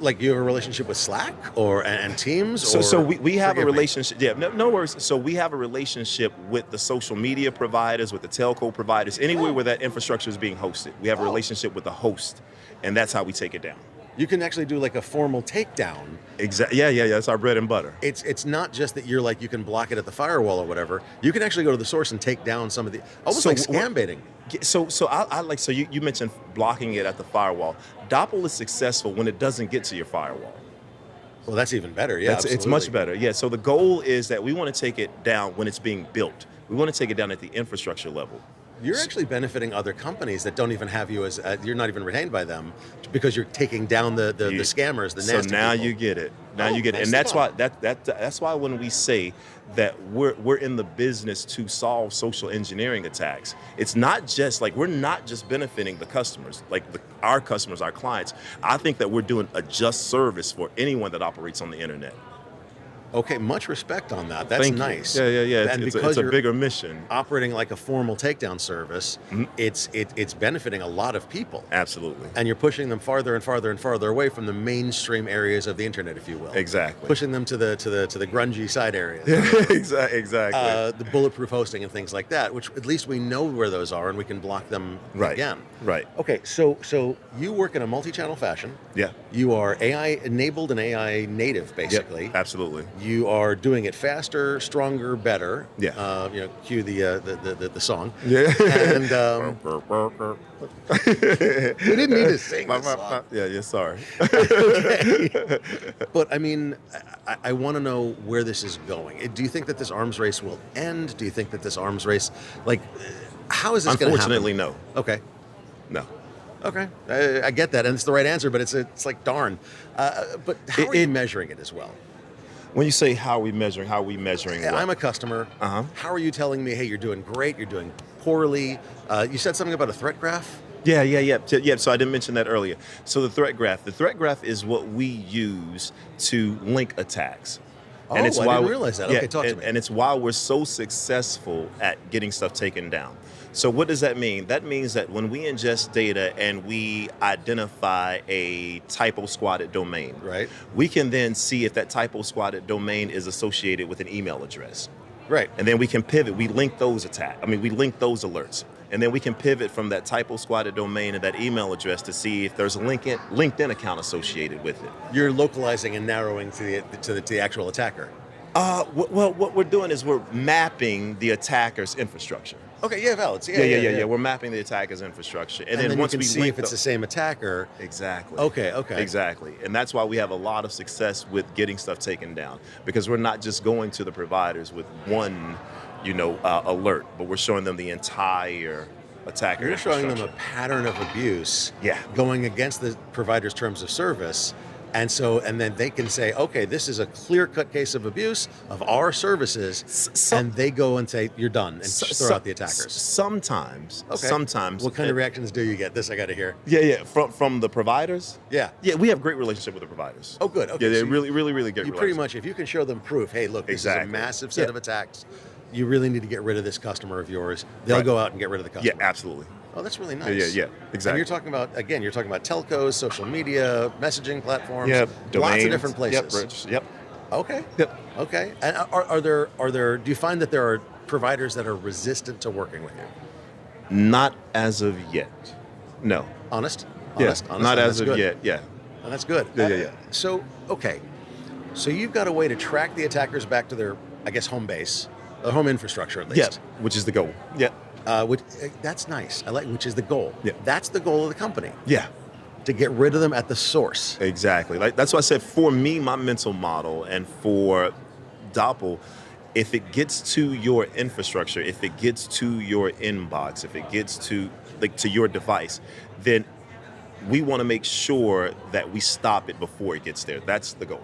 Like you have a relationship with Slack and Teams? So we have a relationship. Yeah, no worries. So we have a relationship with the social media providers, with the telco providers, anywhere where that infrastructure is being hosted. We have a relationship with the host, and that's how we take it down. You can actually do like a formal takedown. Exactly. Yeah. That's our bread and butter. It's not just that you're like you can block it at the firewall or whatever. You can actually go to the source and take down some of the almost like scam baiting. So you mentioned blocking it at the firewall. Doppel is successful when it doesn't get to your firewall. Well, that's even better. Yeah, it's much better. Yeah. So the goal is that we want to take it down when it's being built. We want to take it down at the infrastructure level. You're actually benefiting other companies that don't even have you as you're not even retained by them because you're taking down the scammers, the nasty So now people. you get it. Now you get it, and that's why that's why when we say that we're in the business to solve social engineering attacks, it's not just like we're not just benefiting the customers, like our customers, our clients. I think that we're doing a just service for anyone that operates on the internet. Okay, much respect on that. That's Thank you. nice. Yeah. And It's because a you're bigger mission. Operating like a formal takedown service, it's benefiting a lot of people. Absolutely. And you're pushing them farther and farther and farther away from the mainstream areas of the internet, if you will. Exactly. Pushing them to the grungy side areas. Exactly. The bulletproof hosting and things like that, which at least we know where those are and we can block them again. Right. Okay, so you work in a multi-channel fashion. Yeah. You are AI enabled and AI native, basically. Yep, absolutely. You are doing it faster, stronger, better. Yeah. Cue the song. Yeah. And we didn't need to sing this song. Yeah. Sorry. Okay. But I mean, I want to know where this is going. Do you think that this arms race will end? Do you think that this arms race, how is this going to happen? Unfortunately, no. Okay. No. Okay, I get that, and it's the right answer, but it's like darn. But how are you measuring it as well? When you say how are we measuring what? I'm a customer. How are you telling me, hey, you're doing great, you're doing poorly? You said something about a threat graph? Yeah. So I didn't mention that earlier. So the threat graph is what we use to link attacks. Oh, I didn't realize that. Okay, talk to me. And it's why we're so successful at getting stuff taken down. So what does that mean? That means that when we ingest data and we identify a typo squatted domain, right, we can then see if that typo squatted domain is associated with an email address. Right. And then we can pivot. We link those we link those alerts. And then we can pivot from that typo squatted domain and that email address to see if there's a LinkedIn account associated with it. You're localizing and narrowing to the actual attacker. Well, what we're doing is we're mapping the attacker's infrastructure. Okay, yeah, valid. Yeah. We're mapping the attacker's infrastructure, and then once you can we see if it's the same attacker. Exactly. Okay. Exactly, and that's why we have a lot of success with getting stuff taken down, because we're not just going to the providers with one, alert, but we're showing them the entire attacker. You're showing them a pattern of abuse. Yeah. Going against the provider's terms of service. And then they can say, okay, this is a clear-cut case of abuse of our services, and they go and say, you're done, and throw out the attackers. Sometimes. Okay. Sometimes. What kind of reactions do you get? This I got to hear. Yeah. From the providers? Yeah. Yeah, we have great relationship with the providers. Oh, good. Okay. Yeah, they're So really good You pretty much, if you can show them proof, hey, look, this is a massive set of attacks, you really need to get rid of this customer of yours. They'll go out and get rid of the customer. Yeah, absolutely. Oh, that's really nice. Yeah, exactly. And you're talking about, again, telcos, social media, messaging platforms, lots domains, of different places. Yep. Okay. Yep. Okay. And are there? Do you find that there are providers that are resistant to working with you? Not as of yet. No. Honest. Not as of yet. Yeah. And that's good. Yeah. So okay. So you've got a way to track the attackers back to their, I guess, home base, their home infrastructure at least. Yeah. Which is the goal. Yeah. That's nice. I like, which is the goal. Yeah. That's the goal of the company. Yeah. To get rid of them at the source. Exactly. Like that's why I said for me, my mental model, and for Doppel, if it gets to your infrastructure, if it gets to your inbox, if it gets to your device, then we want to make sure that we stop it before it gets there. That's the goal.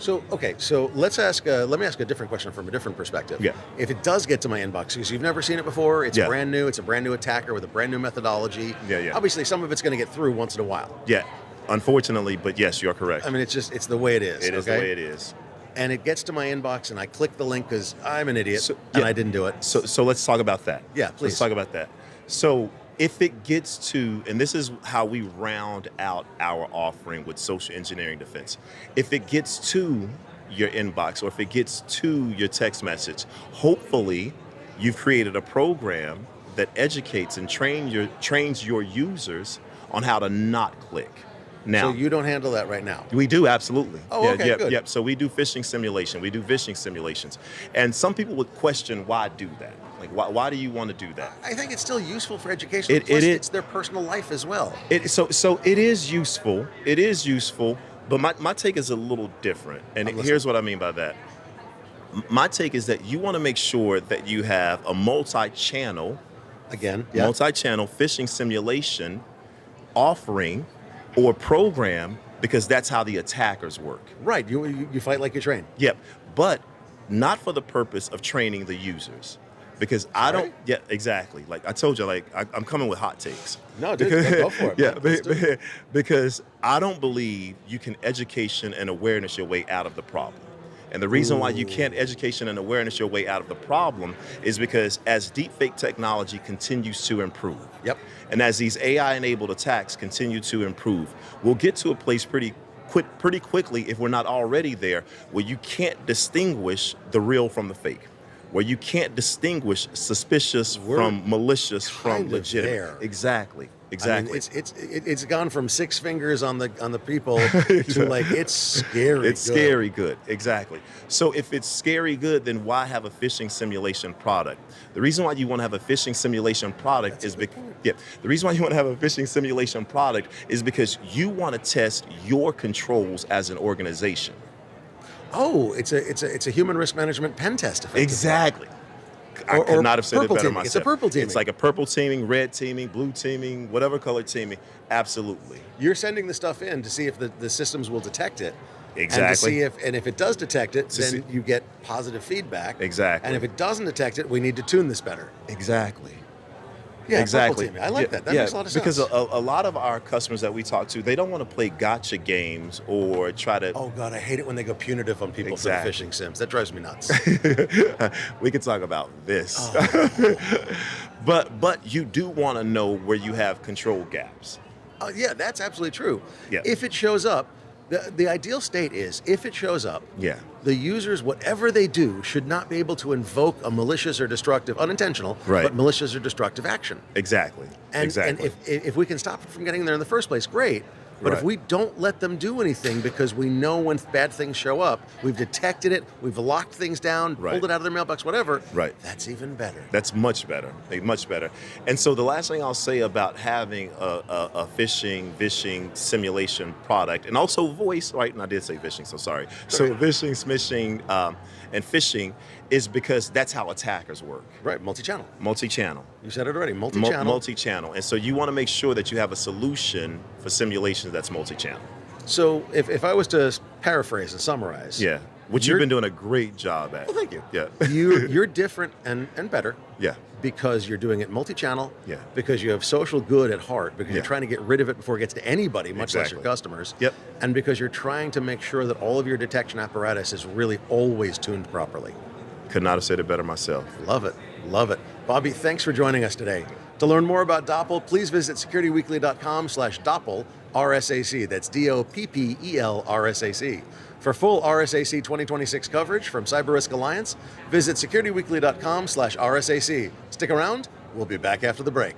So, okay, so let me ask a different question from a different perspective. Yeah. If it does get to my inbox, because you've never seen it before, it's brand new, it's a brand new attacker with a brand new methodology. Yeah. Obviously, some of it's going to get through once in a while. Yeah, unfortunately, but yes, you're correct. I mean, it's the way it is. It is the way it is. And it gets to my inbox, and I click the link because I'm an idiot, and I didn't do it. So let's talk about that. Yeah, please. Let's talk about that. So if it gets to, and this is how we round out our offering with social engineering defense, if it gets to your inbox, or if it gets to your text message, hopefully you've created a program that educates and trains your users on how to not click. Now, so you don't handle that right now? We do, absolutely. Oh, okay, good. Yep. So we do phishing simulation. We do phishing simulations. And some people would question why do that? Like, why do you want to do that? I think it's still useful for education. Plus, it's their personal life as well. So it is useful. It is useful. But my take is a little different. And here's what I mean by that. My take is that you want to make sure that you have a multi-channel phishing simulation offering or program, because that's how the attackers work. Right. You fight like you train. Yep. But not for the purpose of training the users. Because I don't, yeah, exactly. Like I told you, like I'm coming with hot takes. No, dude, go for it. Yeah, because I don't believe you can education and awareness your way out of the problem. And the reason why you can't education and awareness your way out of the problem is because as deepfake technology continues to improve, and as these AI-enabled attacks continue to improve, we'll get to a place pretty quickly, if we're not already there, where you can't distinguish the real from the fake, where you can't distinguish suspicious from malicious from legitimate. There. Exactly. I mean, it's gone from 6 fingers on the people to like it's scary. It's scary good. Exactly. So if it's scary good, then why have a phishing simulation product? The reason why you want to have a phishing simulation product is because the reason why you want to have a phishing simulation product is because you want to test your controls as an organization. Oh, it's a human risk management pen test. Exactly. I could not have said it better teaming. myself. It's a purple teaming. It's like a purple teaming, red teaming, blue teaming, whatever color teaming. Absolutely. You're sending the stuff in to see if the systems will detect it. Exactly. And to see if it does detect it, then you get positive feedback. Exactly. And if it doesn't detect it, we need to tune this better. Exactly. Yeah, exactly. Purple teaming. I like that. That makes a lot of sense. Because a lot of our customers that we talk to, they don't want to play gotcha games or try to. Oh God, I hate it when they go punitive on people for the phishing sims. That drives me nuts. We can talk about this. Oh. But you do want to know where you have control gaps. Yeah, that's absolutely true. Yeah. If it shows up, the ideal state is if it shows up, the users, whatever they do, should not be able to invoke a malicious or destructive, unintentional, but malicious or destructive action. Exactly. And if we can stop it from getting there in the first place, great. But if we don't let them do anything because we know when bad things show up, we've detected it, we've locked things down, pulled it out of their mailbox, whatever, that's even better. That's much better, much better. And so the last thing I'll say about having a phishing simulation product, and also voice, right? And I did say phishing, so sorry. So phishing, smishing, and phishing is because that's how attackers work. Right, multi-channel. Multi-channel. You said it already, multi-channel. Multi-channel. And so you want to make sure that you have a solution for simulation that's multi-channel. So if I was to paraphrase and summarize. Yeah. Which you've been doing a great job at. Well, thank you. Yeah. You're different and better. Yeah. Because you're doing it multi-channel. Yeah. Because you have social good at heart. Because you're trying to get rid of it before it gets to anybody, much less your customers. Yep. And because you're trying to make sure that all of your detection apparatus is really always tuned properly. Could not have said it better myself. Love it. Love it. Bobby, thanks for joining us today. To learn more about Doppel, please visit securityweekly.com/Doppel RSAC. That's DOPPEL RSAC. For full RSAC 2026 coverage from CyberRisk Alliance, visit securityweekly.com/RSAC. Stick around. We'll be back after the break.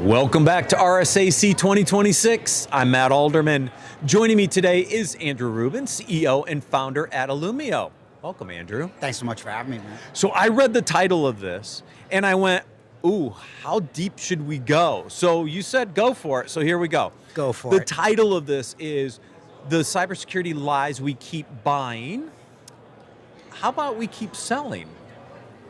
Welcome back to RSAC 2026. I'm Matt Alderman. Joining me today is Andrew Rubin, CEO and founder at Illumio. Welcome, Andrew. Thanks so much for having me, man. So I read the title of this and I went, ooh, how deep should we go? So you said go for it, so here we go. Go for it. it. The title of this is The Cybersecurity Lies We Keep Buying. How about we keep selling?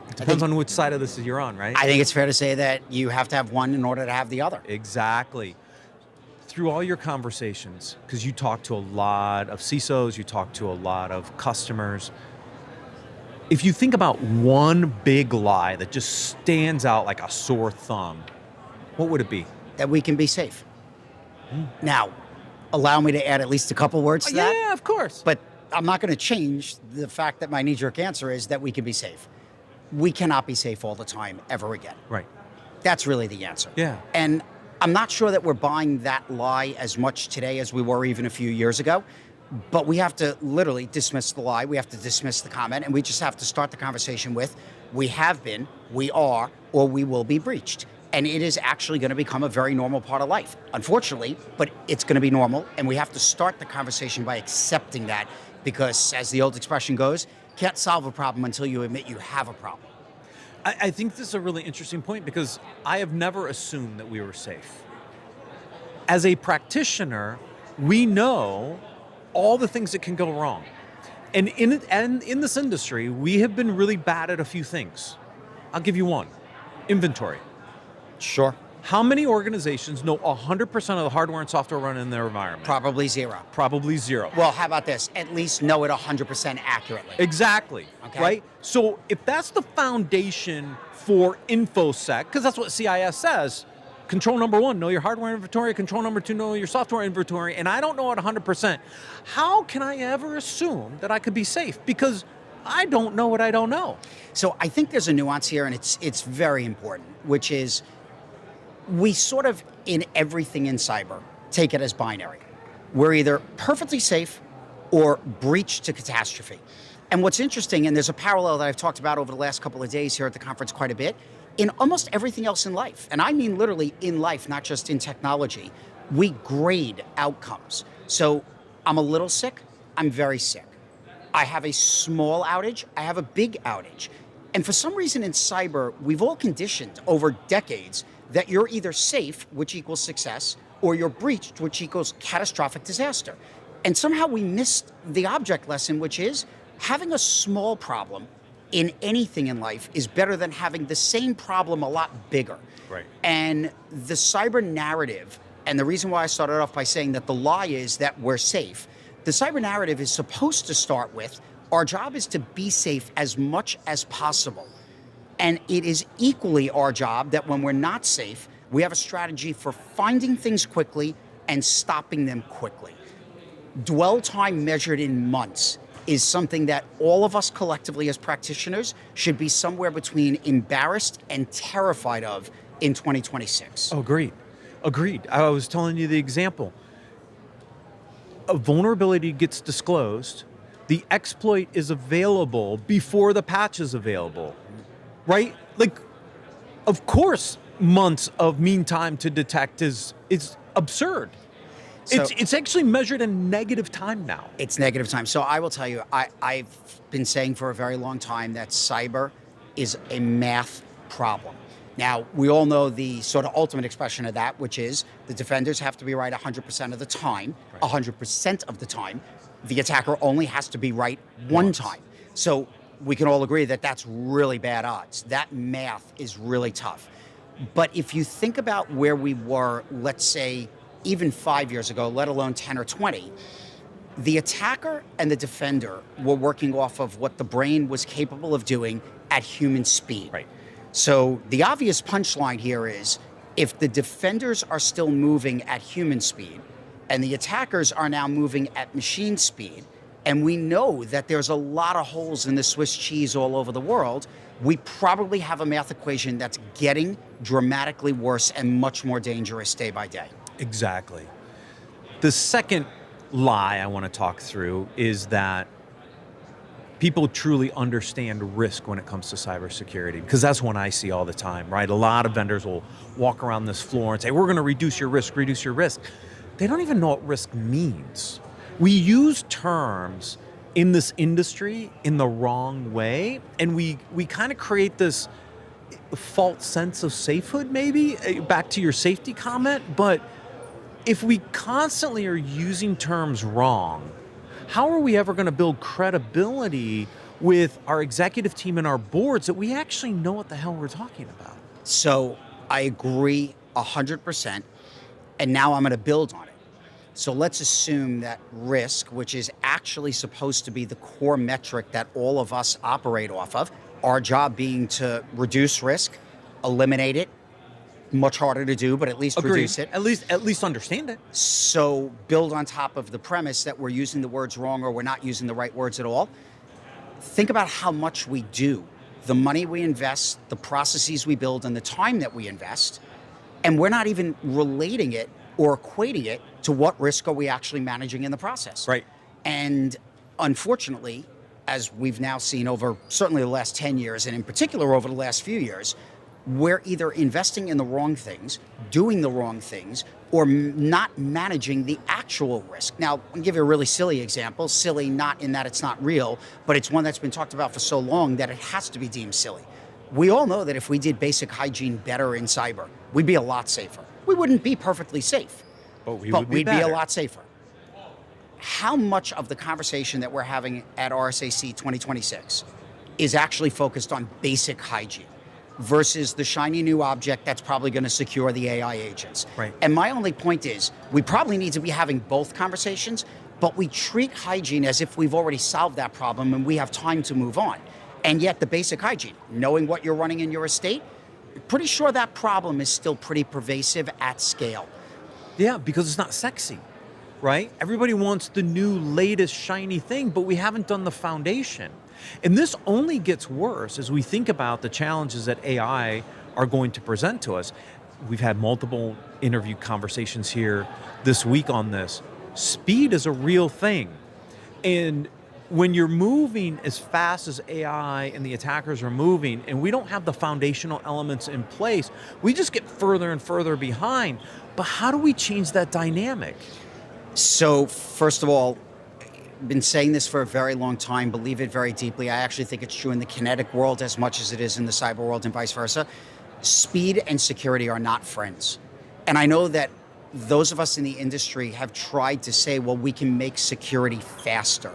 It depends on which side of this you're on, right? I think it's fair to say that you have to have one in order to have the other. Exactly. Through all your conversations, because you talk to a lot of CISOs, you talk to a lot of customers, if you think about one big lie that just stands out like a sore thumb, what would it be? That we can be safe. Now, allow me to add at least a couple words to that. Yeah, of course. But I'm not going to change the fact that my knee-jerk answer is that we can be safe. We cannot be safe all the time, ever again. Right. That's really the answer. Yeah. And I'm not sure that we're buying that lie as much today as we were even a few years ago. But we have to literally dismiss the lie. We have to dismiss the comment. And we just have to start the conversation with, we have been, we are, or we will be breached. And it is actually going to become a very normal part of life. Unfortunately, but it's going to be normal. And we have to start the conversation by accepting that. Because as the old expression goes, can't solve a problem until you admit you have a problem. I think this is a really interesting point because I have never assumed that we were safe. As a practitioner, we know all the things that can go wrong. And in this industry, we have been really bad at a few things. I'll give you one. Inventory. Sure. How many organizations know 100% of the hardware and software run in their environment? Probably zero. Probably zero. Well, how about this? At least know it 100% accurately. Exactly. Okay. Right? So if that's the foundation for InfoSec, because that's what CIS says, control number one, know your hardware inventory. Control number two, know your software inventory. And I don't know it 100%. How can I ever assume that I could be safe? Because I don't know what I don't know. So I think there's a nuance here, and it's very important, which is we sort of, in everything in cyber, take it as binary. We're either perfectly safe or breach to catastrophe. And what's interesting, and there's a parallel that I've talked about over the last couple of days here at the conference quite a bit, in almost everything else in life, and I mean literally in life, not just in technology, we grade outcomes. So I'm a little sick, I'm very sick. I have a small outage, I have a big outage. And for some reason in cyber, we've all conditioned over decades that you're either safe, which equals success, or you're breached, which equals catastrophic disaster. And somehow we missed the object lesson, which is having a small problem in anything in life is better than having the same problem a lot bigger. Right. And the cyber narrative, and the reason why I started off by saying that the lie is that we're safe, the cyber narrative is supposed to start with, our job is to be safe as much as possible. And it is equally our job that when we're not safe, we have a strategy for finding things quickly and stopping them quickly. Dwell time measured in months is something that all of us collectively as practitioners should be somewhere between embarrassed and terrified of in 2026. Oh, agreed. I was telling you the example. A vulnerability gets disclosed, the exploit is available before the patch is available. Right? Like, of course, months of mean time to detect is absurd. So, it's actually measured in negative time now. It's negative time. So I will tell you, I've been saying for a very long time that cyber is a math problem. Now, we all know the sort of ultimate expression of that, which is the defenders have to be right 100% of the time, 100% of the time. The attacker only has to be right one time. So we can all agree that that's really bad odds. That math is really tough. But if you think about where we were, let's say, even 5 years ago, let alone 10 or 20, the attacker and the defender were working off of what the brain was capable of doing at human speed. Right. So the obvious punchline here is, if the defenders are still moving at human speed and the attackers are now moving at machine speed, and we know that there's a lot of holes in the Swiss cheese all over the world, we probably have a math equation that's getting dramatically worse and much more dangerous day by day. Exactly. The second lie I want to talk through is that people truly understand risk when it comes to cybersecurity, because that's one I see all the time, right? A lot of vendors will walk around this floor and say, we're going to reduce your risk, reduce your risk. They don't even know what risk means. We use terms in this industry in the wrong way, and we kind of create this false sense of safehood, maybe, back to your safety comment. But if we constantly are using terms wrong, how are we ever going to build credibility with our executive team and our boards that we actually know what the hell we're talking about? So I agree 100%, and now I'm going to build on it. So let's assume that risk, which is actually supposed to be the core metric that all of us operate off of, our job being to reduce risk, eliminate it, much harder to do, but at least reduce it. At least understand it. So build on top of the premise that we're using the words wrong or we're not using the right words at all. Think about how much we do, the money we invest, the processes we build, and the time that we invest, and we're not even relating it or equating it to what risk are we actually managing in the process. Right. And unfortunately, as we've now seen over certainly the last 10 years, and in particular over the last few years, we're either investing in the wrong things, doing the wrong things, or not managing the actual risk. Now, I'll give you a really silly example. Silly not in that it's not real, but it's one that's been talked about for so long that it has to be deemed silly. We all know that if we did basic hygiene better in cyber, we'd be a lot safer. We wouldn't be perfectly safe, but we'd be a lot safer. How much of the conversation that we're having at RSAC 2026 is actually focused on basic hygiene versus the shiny new object that's probably going to secure the AI agents? Right. And my only point is, we probably need to be having both conversations, but we treat hygiene as if we've already solved that problem and we have time to move on. And yet the basic hygiene, knowing what you're running in your estate, pretty sure that problem is still pretty pervasive at scale. Yeah, because it's not sexy, right? Everybody wants the new, latest, shiny thing, but we haven't done the foundation. And this only gets worse as we think about the challenges that AI are going to present to us. We've had multiple interview conversations here this week on this. Speed is a real thing. And when you're moving as fast as AI and the attackers are moving, and we don't have the foundational elements in place, we just get further and further behind. But how do we change that dynamic? So, first of all, I've been saying this for a very long time, believe it very deeply. I actually think it's true in the kinetic world as much as it is in the cyber world and vice versa. Speed and security are not friends. And I know that those of us in the industry have tried to say, well, we can make security faster.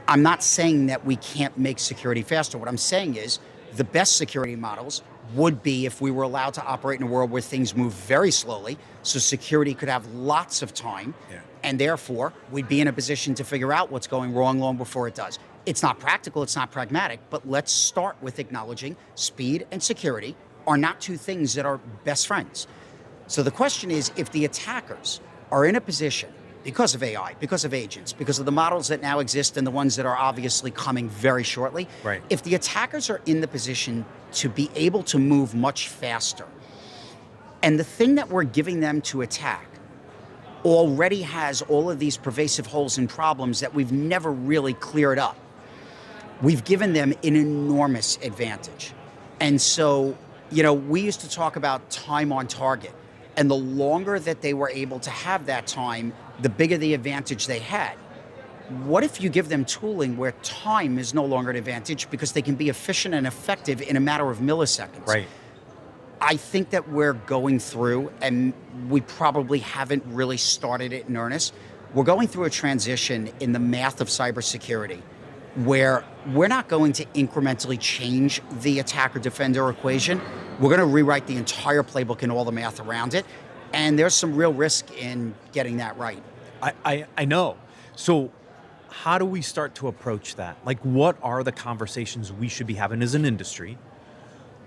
I'm not saying that we can't make security faster. What I'm saying is the best security models would be if we were allowed to operate in a world where things move very slowly, so security could have lots of time, and therefore we'd be in a position to figure out what's going wrong long before it does. It's not practical, it's not pragmatic, but let's start with acknowledging speed and security are not two things that are best friends. So the question is, if the attackers are in a position, because of AI, because of agents, because of the models that now exist and the ones that are obviously coming very shortly, right. If the attackers are in the position to be able to move much faster, and the thing that we're giving them to attack already has all of these pervasive holes and problems that we've never really cleared up, we've given them an enormous advantage. And so, we used to talk about time on target. And the longer that they were able to have that time, the bigger the advantage they had. What if you give them tooling where time is no longer an advantage because they can be efficient and effective in a matter of milliseconds? Right. I think that we're going through, and we probably haven't really started it in earnest, we're going through a transition in the math of cybersecurity where we're not going to incrementally change the attacker-defender equation. We're going to rewrite the entire playbook and all the math around it. And there's some real risk in getting that right. I know. So how do we start to approach that? Like, what are the conversations we should be having as an industry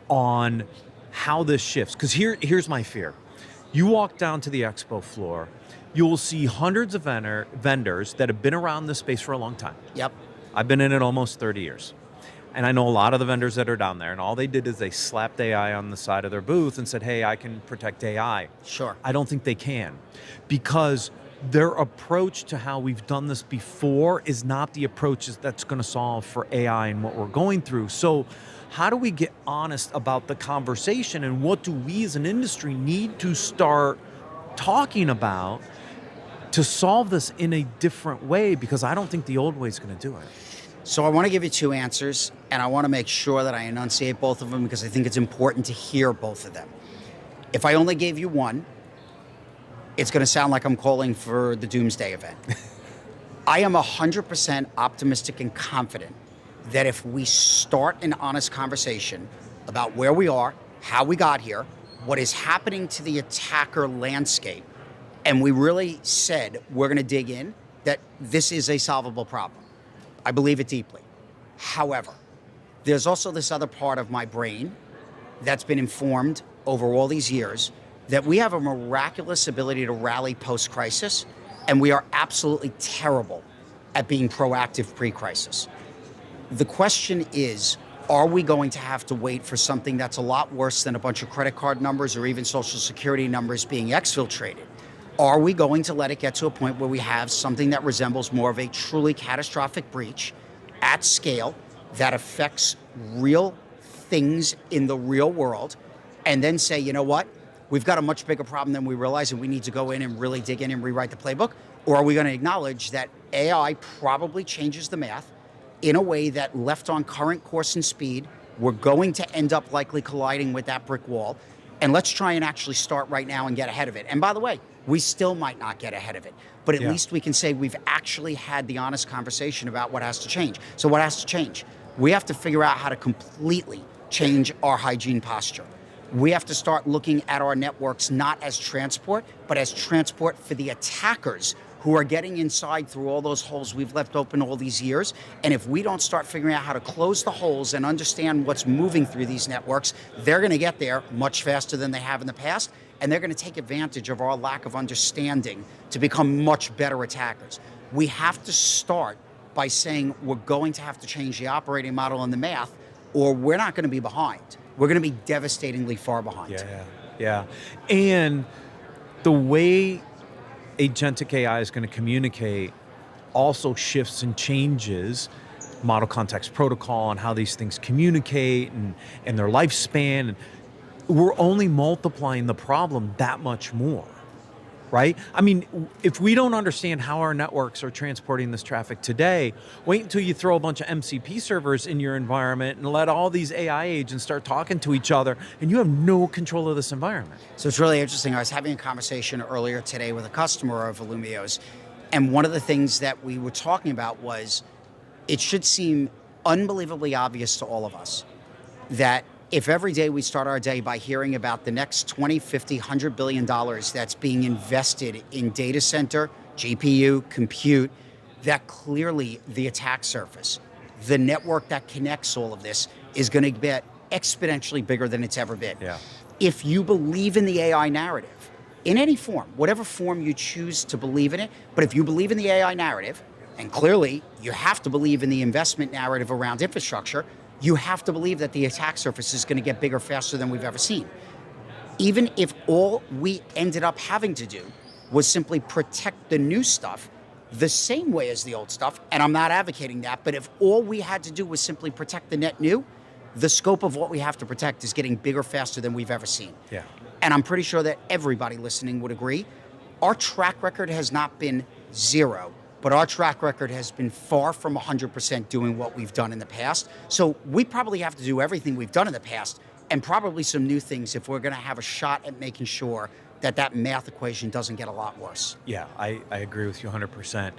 on how this shifts? Because here's my fear. You walk down to the expo floor, you will see hundreds of vendors that have been around this space for a long time. Yep. I've been in it almost 30 years. And I know a lot of the vendors that are down there, and all they did is they slapped AI on the side of their booth and said, hey, I can protect AI. Sure. I don't think they can, because their approach to how we've done this before is not the approach that's going to solve for AI and what we're going through. So how do we get honest about the conversation, and what do we as an industry need to start talking about to solve this in a different way? Because I don't think the old way is going to do it. So I want to give you two answers, and I want to make sure that I enunciate both of them because I think it's important to hear both of them. If I only gave you one, it's going to sound like I'm calling for the doomsday event. I am 100% optimistic and confident that if we start an honest conversation about where we are, how we got here, what is happening to the attacker landscape, and we really said we're going to dig in, that this is a solvable problem. I believe it deeply. However, there's also this other part of my brain that's been informed over all these years that we have a miraculous ability to rally post-crisis, and we are absolutely terrible at being proactive pre-crisis. The question is, are we going to have to wait for something that's a lot worse than a bunch of credit card numbers or even social security numbers being exfiltrated? Are we going to let it get to a point where we have something that resembles more of a truly catastrophic breach at scale that affects real things in the real world, and then say, you know what, we've got a much bigger problem than we realize and we need to go in and really dig in and rewrite the playbook? Or are we going to acknowledge that AI probably changes the math in a way that, left on current course and speed, we're going to end up likely colliding with that brick wall, and let's try and actually start right now and get ahead of it. And by the way, we still might not get ahead of it, but at least we can say we've actually had the honest conversation about what has to change. So what has to change? We have to figure out how to completely change our hygiene posture. We have to start looking at our networks not as transport, but as transport for the attackers who are getting inside through all those holes we've left open all these years. And if we don't start figuring out how to close the holes and understand what's moving through these networks, they're going to get there much faster than they have in the past. And they're going to take advantage of our lack of understanding to become much better attackers. We have to start by saying we're going to have to change the operating model and the math, or we're not going to be behind. We're going to be devastatingly far behind. Yeah. And the way agentic AI is going to communicate also shifts and changes model context protocol and how these things communicate and their lifespan. And we're only multiplying the problem that much more, right? I mean, if we don't understand how our networks are transporting this traffic today, wait until you throw a bunch of MCP servers in your environment and let all these AI agents start talking to each other, and you have no control of this environment. So it's really interesting. I was having a conversation earlier today with a customer of Illumio's, and one of the things that we were talking about was it should seem unbelievably obvious to all of us that if every day we start our day by hearing about the next 20, 50, $100 billion that's being invested in data center, GPU, compute, that clearly the attack surface, the network that connects all of this, is going to get exponentially bigger than it's ever been. If you believe in the AI narrative, in any form, whatever form you choose to believe in it, but if you believe in the AI narrative, and clearly you have to believe in the investment narrative around infrastructure, you have to believe that the attack surface is going to get bigger faster than we've ever seen. Even if all we ended up having to do was simply protect the new stuff the same way as the old stuff, and I'm not advocating that, but if all we had to do was simply protect the net new, the scope of what we have to protect is getting bigger faster than we've ever seen. And I'm pretty sure that everybody listening would agree. Our track record has not been zero, but our track record has been far from 100% doing what we've done in the past. So we probably have to do everything we've done in the past and probably some new things if we're going to have a shot at making sure that that math equation doesn't get a lot worse. Yeah, I agree with you 100%.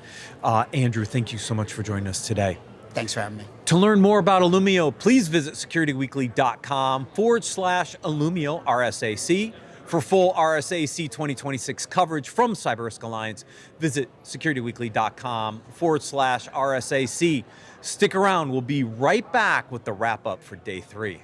Andrew, thank you so much for joining us today. Thanks for having me. To learn more about Illumio, please visit securityweekly.com/Illumio, RSAC. For full RSAC 2026 coverage from CyberRisk Alliance, visit securityweekly.com/RSAC. Stick around. We'll be right back with the wrap up for day 3.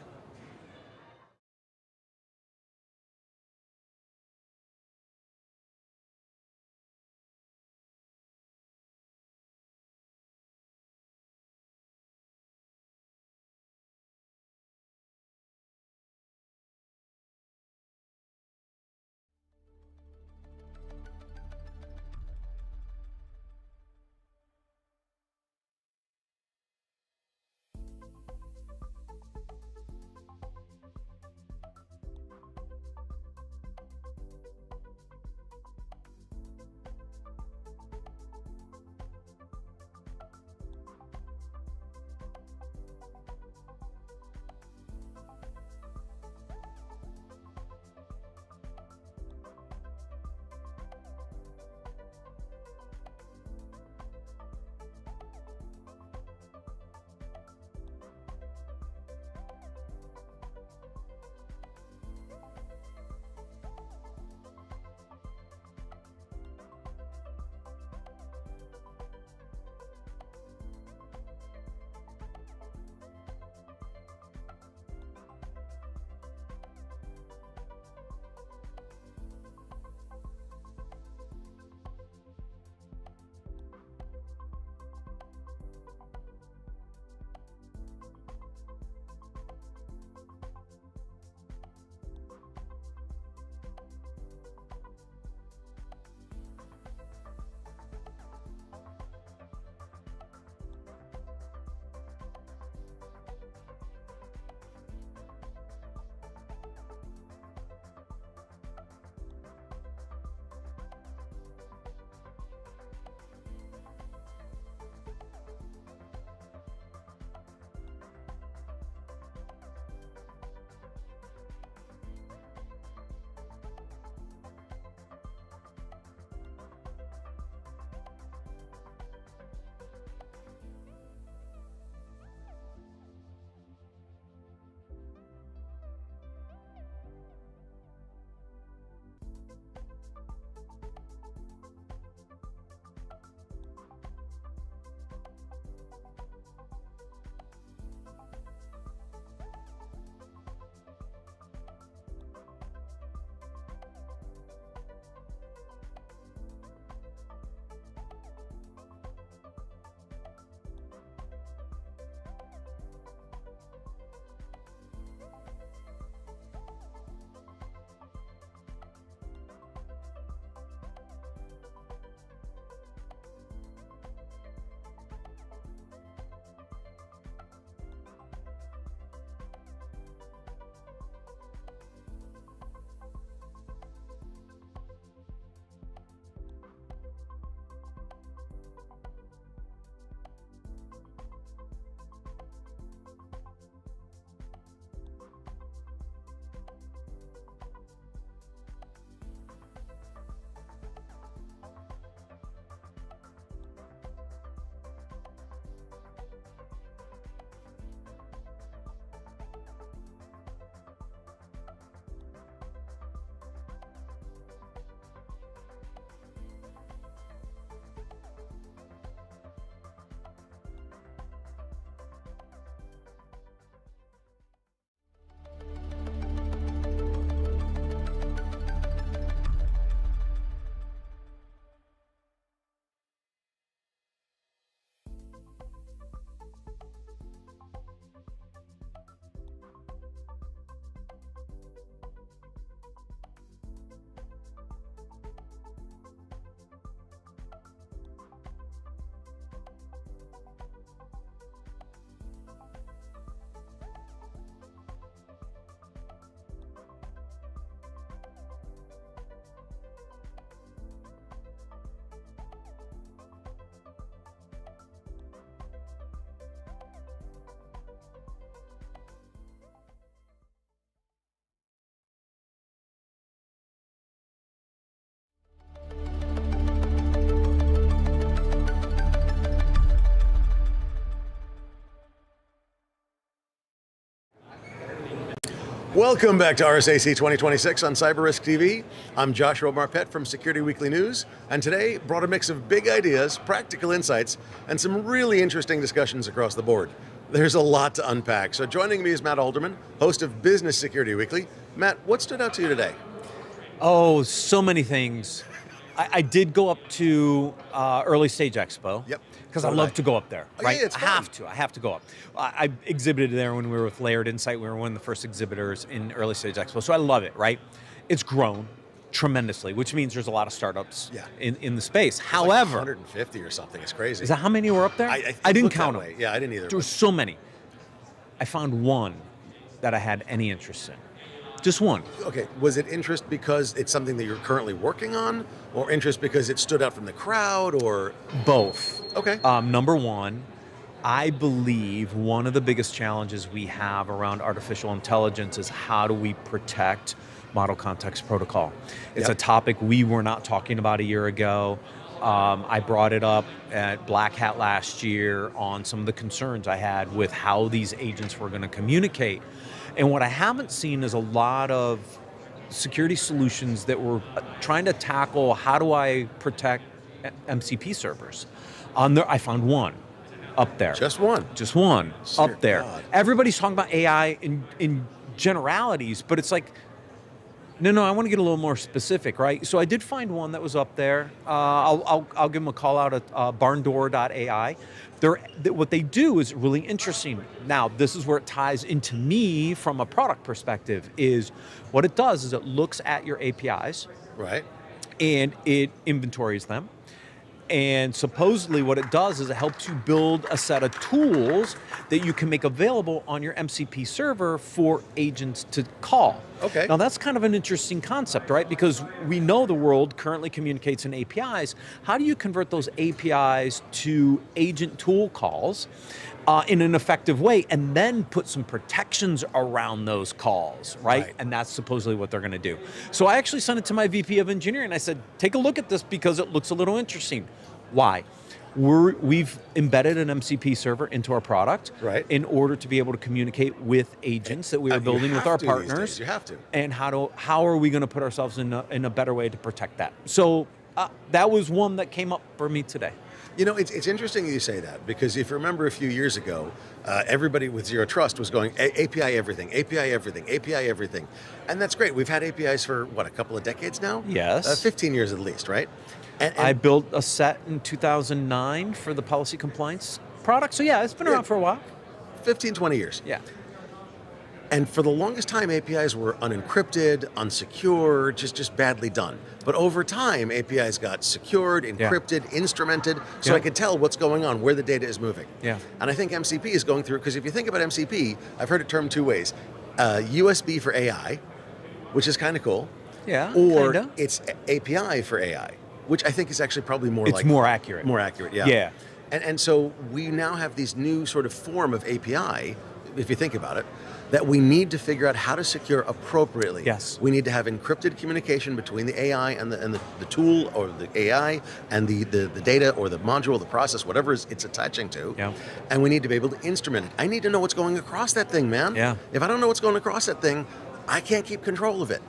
Welcome back to RSAC 2026 on CyberRisk TV. I'm Joshua Marpet from Security Weekly News, and today brought a mix of big ideas, practical insights, and some really interesting discussions across the board. There's a lot to unpack, so joining me is Matt Alderman, host of Business Security Weekly. Matt, what stood out to you today? Oh, so many things. I did go up to Early Stage Expo. Yep. Because I love to go up there, right? Yeah, it's fun. I have to go up. I exhibited there when we were with Layered Insight. We were one of the first exhibitors in Early Stage Expo, so I love it, right? It's grown tremendously, which means there's a lot of startups in the space. It's However, like 150 or something. It's crazy. is that how many were up there? I didn't count them. Yeah, I didn't either. There were so many. I found one that I had any interest in. Just one. Okay, was it interest because it's something that you're currently working on, or interest because it stood out from the crowd, or? Both. Okay. Number one, I believe one of the biggest challenges we have around artificial intelligence is how do we protect model context protocol. It's a topic we were not talking about a year ago. I brought it up at Black Hat last year on some of the concerns I had with how these agents were going to communicate. And what I haven't seen is a lot of security solutions that were trying to tackle how do I protect MCP servers. I found one up there. Just one? Just one up there. God. Everybody's talking about AI in generalities, but it's like, no, I want to get a little more specific, right? So I did find one that was up there. I'll give them a call out at barndoor.ai. What they do is really interesting. Now, this is where it ties into me from a product perspective, is what it does is it looks at your APIs. Right. And it inventories them. And supposedly what it does is it helps you build a set of tools that you can make available on your MCP server for agents to call. Okay. Now that's kind of an interesting concept, right? Because we know the world currently communicates in APIs. How do you convert those APIs to agent tool calls in an effective way, and then put some protections around those calls, right? And that's supposedly what they're going to do. So I actually sent it to my VP of engineering. I said, take a look at this because it looks a little interesting. Why? We've embedded an MCP server into our product in order to be able to communicate with agents that we are building with our partners. You have to. And how are we going to put ourselves in a better way to protect that? So that was one that came up for me today. You know, it's interesting you say that, because if you remember a few years ago, everybody with Zero Trust was going API everything, API everything, API everything. And that's great. We've had APIs for, what, a couple of decades now? Yes. 15 years at least, right? And I built a set in 2009 for the policy compliance product. So yeah, it's been around for a while. 15, 20 years. Yeah. And for the longest time, APIs were unencrypted, unsecure, just badly done. But over time, APIs got secured, encrypted, instrumented, so I could tell what's going on, where the data is moving. Yeah. And I think MCP is going through, because if you think about MCP, I've heard it termed two ways. USB for AI, which is kind of cool. Yeah, Or kinda. it's API for AI, which I think is actually probably more It's more accurate. More accurate, yeah. Yeah. And so we now have this new sort of form of API, if you think about it, that we need to figure out how to secure appropriately. Yes. We need to have encrypted communication between the AI and the tool, or the AI and the data or the module, the process, whatever it's attaching to. Yeah. And we need to be able to instrument it. I need to know what's going across that thing, man. Yeah. If I don't know what's going across that thing, I can't keep control of it.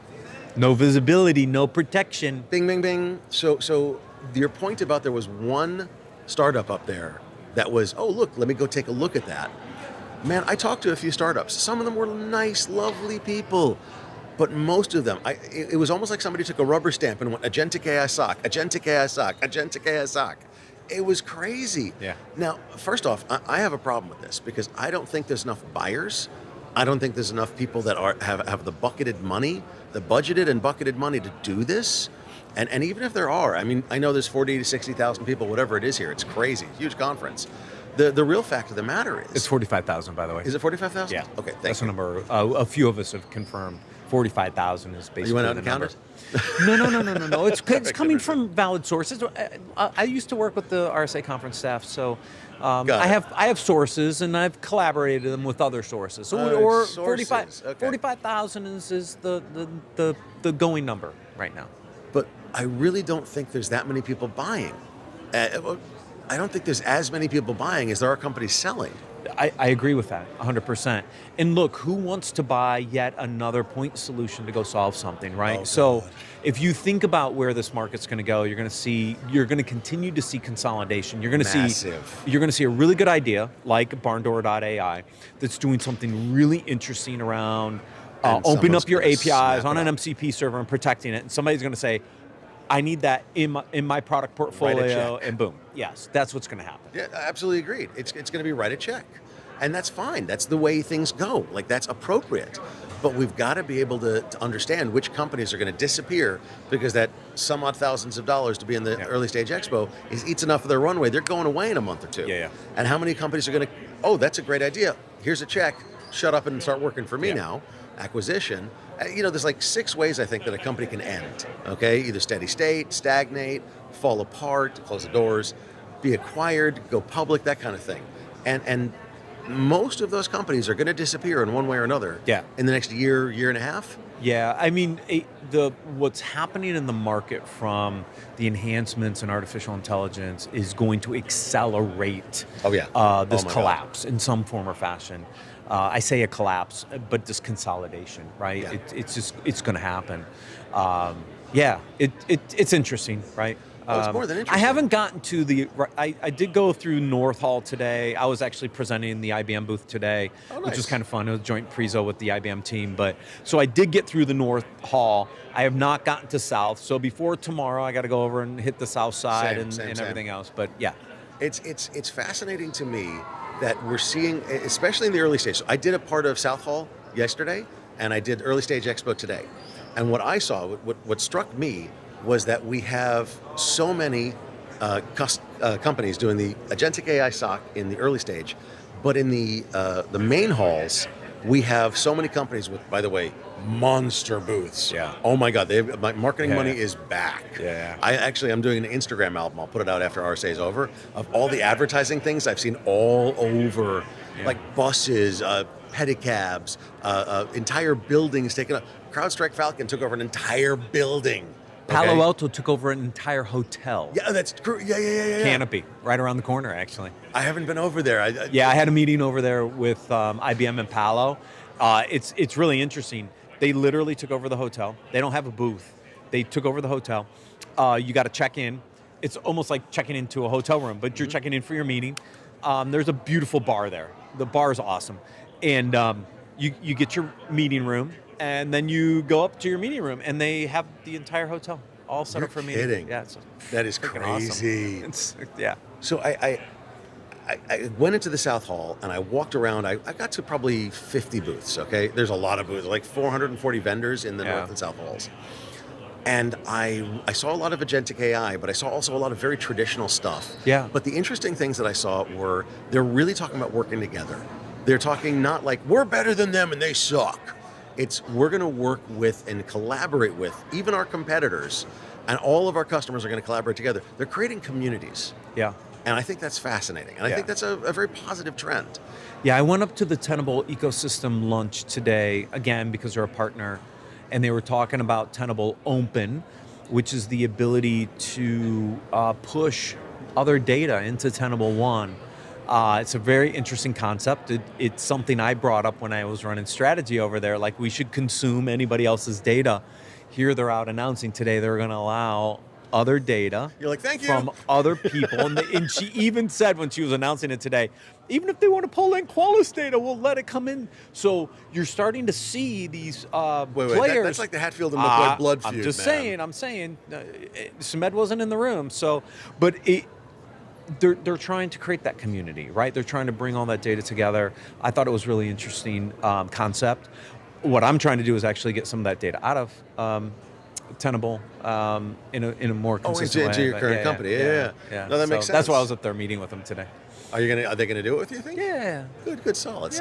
No visibility, no protection. Bing, bing, bing. So your point about there was one startup up there that was, oh, look, let me go take a look at that. Man, I talked to a few startups. Some of them were nice, lovely people. But most of them, it was almost like somebody took a rubber stamp and went, Agentic AI SOC, Agentic AI SOC, Agentic AI SOC. It was crazy. Yeah. Now, first off, I have a problem with this, because I don't think there's enough buyers. I don't think there's enough people that have the bucketed money, the budgeted and bucketed money to do this. And even if there are, I mean, I know there's 40 to 60,000 people, whatever it is here. It's crazy, huge conference. The real fact of the matter is... It's 45,000, by the way. Is it 45,000? Yeah. Okay, That's a number a few of us have confirmed. 45,000 is basically You went out the and number. counted? No. It's coming from valid sources. I used to work with the RSAC Conference staff, so I have sources, and I've collaborated them with other sources. So, sources. 45,000 is the going number right now. But I really don't think there's that many people buying. I don't think there's as many people buying as there are companies selling. I agree with that 100%. And look, who wants to buy yet another point solution to go solve something, right? Oh, so God. if you think about where this market's going to go, you're going to continue to see consolidation. You're going to see a really good idea like barndoor.ai that's doing something really interesting around opening up your APIs on an MCP server and protecting it. And somebody's going to say, I need that in my product portfolio, and boom. Yes, that's what's going to happen. Yeah, absolutely agreed. It's going to be write a check. And that's fine. That's the way things go. Like, that's appropriate. But we've got to be able to understand which companies are going to disappear because that some odd thousands of dollars to be in the early stage expo eats enough of their runway. They're going away in a month or two. And how many companies are going to, oh, that's a great idea. Here's a check. Shut up and start working for me now. Acquisition. There's like 6 ways I think that a company can end. Okay, either steady state, stagnate, fall apart, close the doors, be acquired, go public, that kind of thing. And most of those companies are going to disappear in one way or another. In the next year and a half. Yeah, I mean, what's happening in the market from the enhancements in artificial intelligence is going to accelerate this collapse in some form or fashion. I say a collapse, but this consolidation, right? It's going to happen. It's interesting, right? It's more than interesting. I haven't gotten to I did go through North Hall today. I was actually presenting in the IBM booth today, which was kind of fun. It was a joint prezo with the IBM team. So I did get through the North Hall. I have not gotten to South. So before tomorrow, I got to go over and hit the South side and everything else. But yeah. It's fascinating to me that we're seeing, especially in the early stage. So I did a part of South Hall yesterday, and I did Early Stage Expo today. And what I saw, what struck me, was that we have so many companies doing the agentic AI SOC in the early stage, but in the main halls, we have so many companies with, by the way, monster booths. Oh my God, my marketing money is back. I'm doing an Instagram album. I'll put it out after RSA is over, of all the advertising things I've seen all over, like buses, pedicabs, entire buildings taken up. CrowdStrike Falcon took over an entire building. Palo Alto took over an entire hotel. Yeah, that's true. Yeah. Canopy, right around the corner, actually. I haven't been over there. I had a meeting over there with IBM and Palo. It's really interesting. They literally took over the hotel. They don't have a booth. They took over the hotel. You got to check in. It's almost like checking into a hotel room, but you're checking in for your meeting. There's a beautiful bar there. The bar is awesome. And you get your meeting room, and then you go up to your meeting room, and they have the entire hotel all set up for a meeting. Kidding. Yeah, it's that is crazy. Awesome. So I went into the South Hall, and I walked around. I got to probably 50 booths, okay? There's a lot of booths, like 440 vendors in the North and South Halls. And I saw a lot of agentic AI, but I saw also a lot of very traditional stuff. But the interesting things that I saw were, they're really talking about working together. They're talking not like, we're better than them and they suck. It's, we're going to work with and collaborate with even our competitors, and all of our customers are going to collaborate together. They're creating communities. And I think that's fascinating. And I think that's a very positive trend. I went up to the Tenable ecosystem lunch today, again, because they're a partner, and they were talking about Tenable Open, which is the ability to push other data into Tenable One. It's a very interesting concept. It's something I brought up when I was running strategy over there, like we should consume anybody else's data. Here they're out announcing today they're going to allow other data. You're like, thank you. From other people. And she even said when she was announcing it today, even if they want to pull in Qualys data, we'll let it come in. So you're starting to see these players. That's like the Hatfield and McCoy blood feud, I'm just saying, Smed wasn't in the room. So, but they're trying to create that community, right? They're trying to bring all that data together. I thought it was really interesting concept. What I'm trying to do is actually get some of that data out of Tenable in a more consistent way. Into your current company. Yeah. No, that makes sense. That's why I was up there meeting with them today. Are they gonna do it with you, think? Yeah. Good, solid.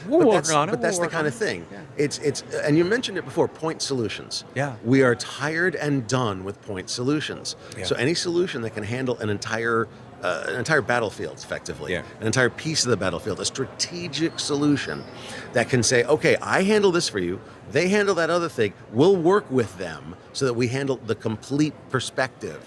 We'll work on it. But that's the kind of thing. It's and you mentioned it before, point solutions. We are tired and done with point solutions. So any solution that can handle an entire battlefield effectively, an entire piece of the battlefield, a strategic solution that can say, okay, I handle this for you, they handle that other thing, we'll work with them so that we handle the complete perspective.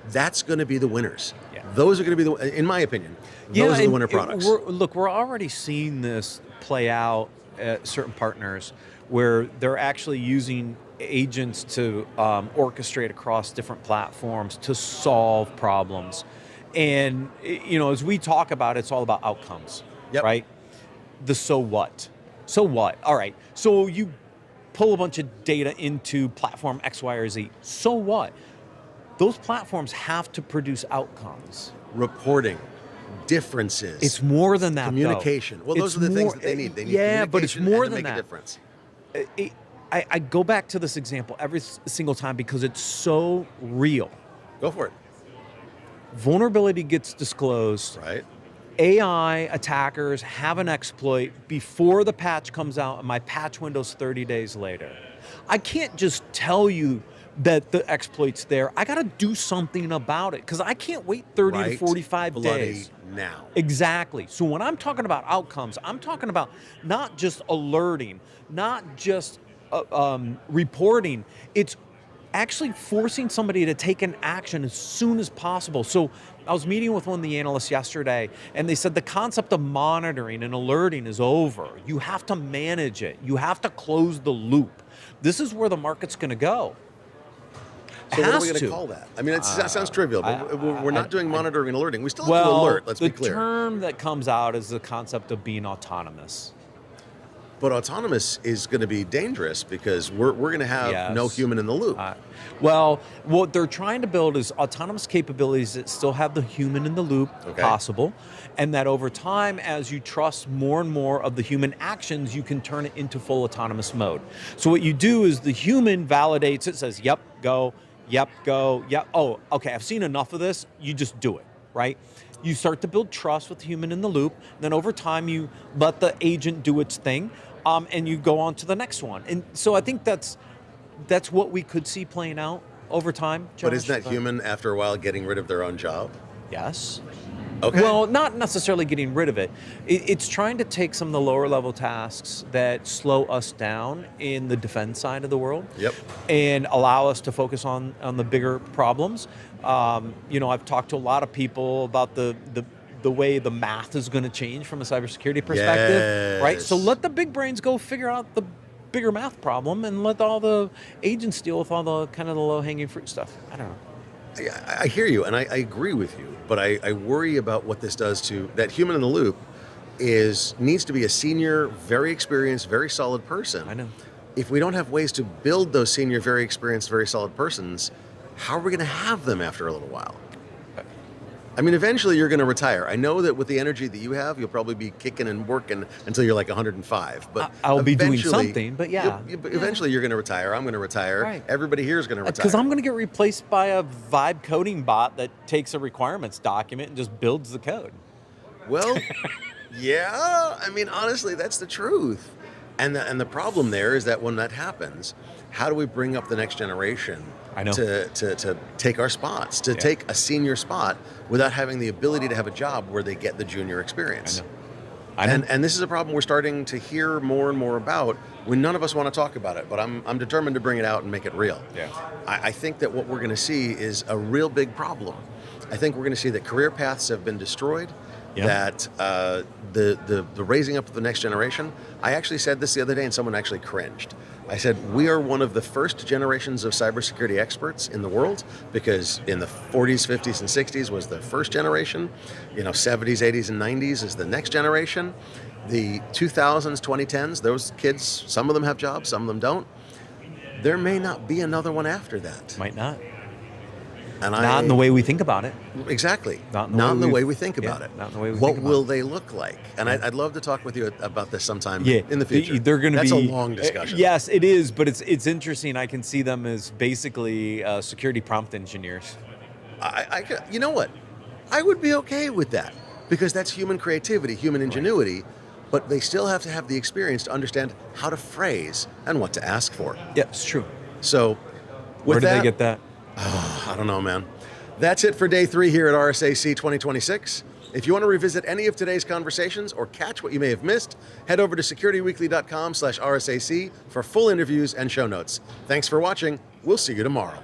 That's going to be the winners. Those are going to be, in my opinion, those are the winner products. We're already seeing this play out at certain partners where they're actually using agents to orchestrate across different platforms to solve problems. And, as we talk about, it's all about outcomes, right? The so what? So what? All right. So you pull a bunch of data into platform X, Y, or Z. So what? Those platforms have to produce outcomes. Reporting, differences. It's more than that, communication. though. Well, those are the things that they need. They need but it's more than make that. A difference. I go back to this example every single time because it's so real. Go for it. Vulnerability gets disclosed. Right. AI attackers have an exploit before the patch comes out, and my patch window's 30 days later. I can't just tell you that the exploit's there. I got to do something about it because I can't wait 30 to 45 days. Now. Exactly. So when I'm talking about outcomes, I'm talking about not just alerting, not just reporting. It's actually forcing somebody to take an action as soon as possible. So I was meeting with one of the analysts yesterday, and they said the concept of monitoring and alerting is over. You have to manage it. You have to close the loop. This is where the market's going to go. So what are we going to call that? I mean, that sounds trivial, but we're not doing monitoring and alerting. We still have to alert, let's be clear. The term that comes out is the concept of being autonomous. But autonomous is going to be dangerous because we're going to have no human in the loop. Well, what they're trying to build is autonomous capabilities that still have the human in the loop possible, and that over time, as you trust more and more of the human actions, you can turn it into full autonomous mode. So what you do is the human validates it, says, yep, go, yep, go, yep. Oh, okay, I've seen enough of this. You just do it, right? You start to build trust with the human in the loop. Then over time, you let the agent do its thing, and you go on to the next one. And so I think that's what we could see playing out over time, Josh. But isn't that human, after a while, getting rid of their own job? Yes. Okay. Well, not necessarily getting rid of it. It's trying to take some of the lower level tasks that slow us down in the defense side of the world. Yep. And allow us to focus on the bigger problems. I've talked to a lot of people about the way the math is going to change from a cybersecurity perspective, right? So let the big brains go figure out the bigger math problem and let all the agents deal with all the kind of the low-hanging fruit stuff. I don't know. I hear you, and I agree with you, but I worry about what this does to that human in the loop needs to be a senior, very experienced, very solid person. I know. If we don't have ways to build those senior, very experienced, very solid persons, how are we going to have them after a little while? I mean, eventually you're going to retire. I know that with the energy that you have, you'll probably be kicking and working until you're like 105. But I'll be doing something, but yeah. Eventually you're going to retire. I'm going to retire. Right. Everybody here is going to retire. Because I'm going to get replaced by a vibe coding bot that takes a requirements document and just builds the code. Well, yeah. I mean, honestly, that's the truth. And the problem there is that when that happens, how do we bring up the next generation to take our spots, to take a senior spot without having the ability to have a job where they get the junior experience? I know. And this is a problem we're starting to hear more and more about when none of us want to talk about it, but I'm determined to bring it out and make it real. Yeah. I think that what we're going to see is a real big problem. I think we're going to see that career paths have been destroyed, that the raising up of the next generation. I actually said this the other day and someone actually cringed. I said, we are one of the first generations of cybersecurity experts in the world because in the 40s, 50s, and 60s was the first generation. 70s, 80s, and 90s is the next generation. The 2000s, 2010s, those kids, some of them have jobs, some of them don't. There may not be another one after that. Might not. And not in the way we think about it. Exactly. Not in the way we think about it. Not in the way we what think about will they look like? And I'd love to talk with you about this sometime Yeah. in the future. They're going to be. That's a long discussion. Yes, it is, but it's interesting. I can see them as basically security prompt engineers. You know what? I would be okay with that because that's human creativity, human ingenuity, but they still have to have the experience to understand how to phrase and what to ask for. Yeah, it's true. So, where did they get that? I don't know, man. That's it for day 3 here at RSAC 2026. If you want to revisit any of today's conversations or catch what you may have missed, head over to securityweekly.com/RSAC for full interviews and show notes. Thanks for watching. We'll see you tomorrow.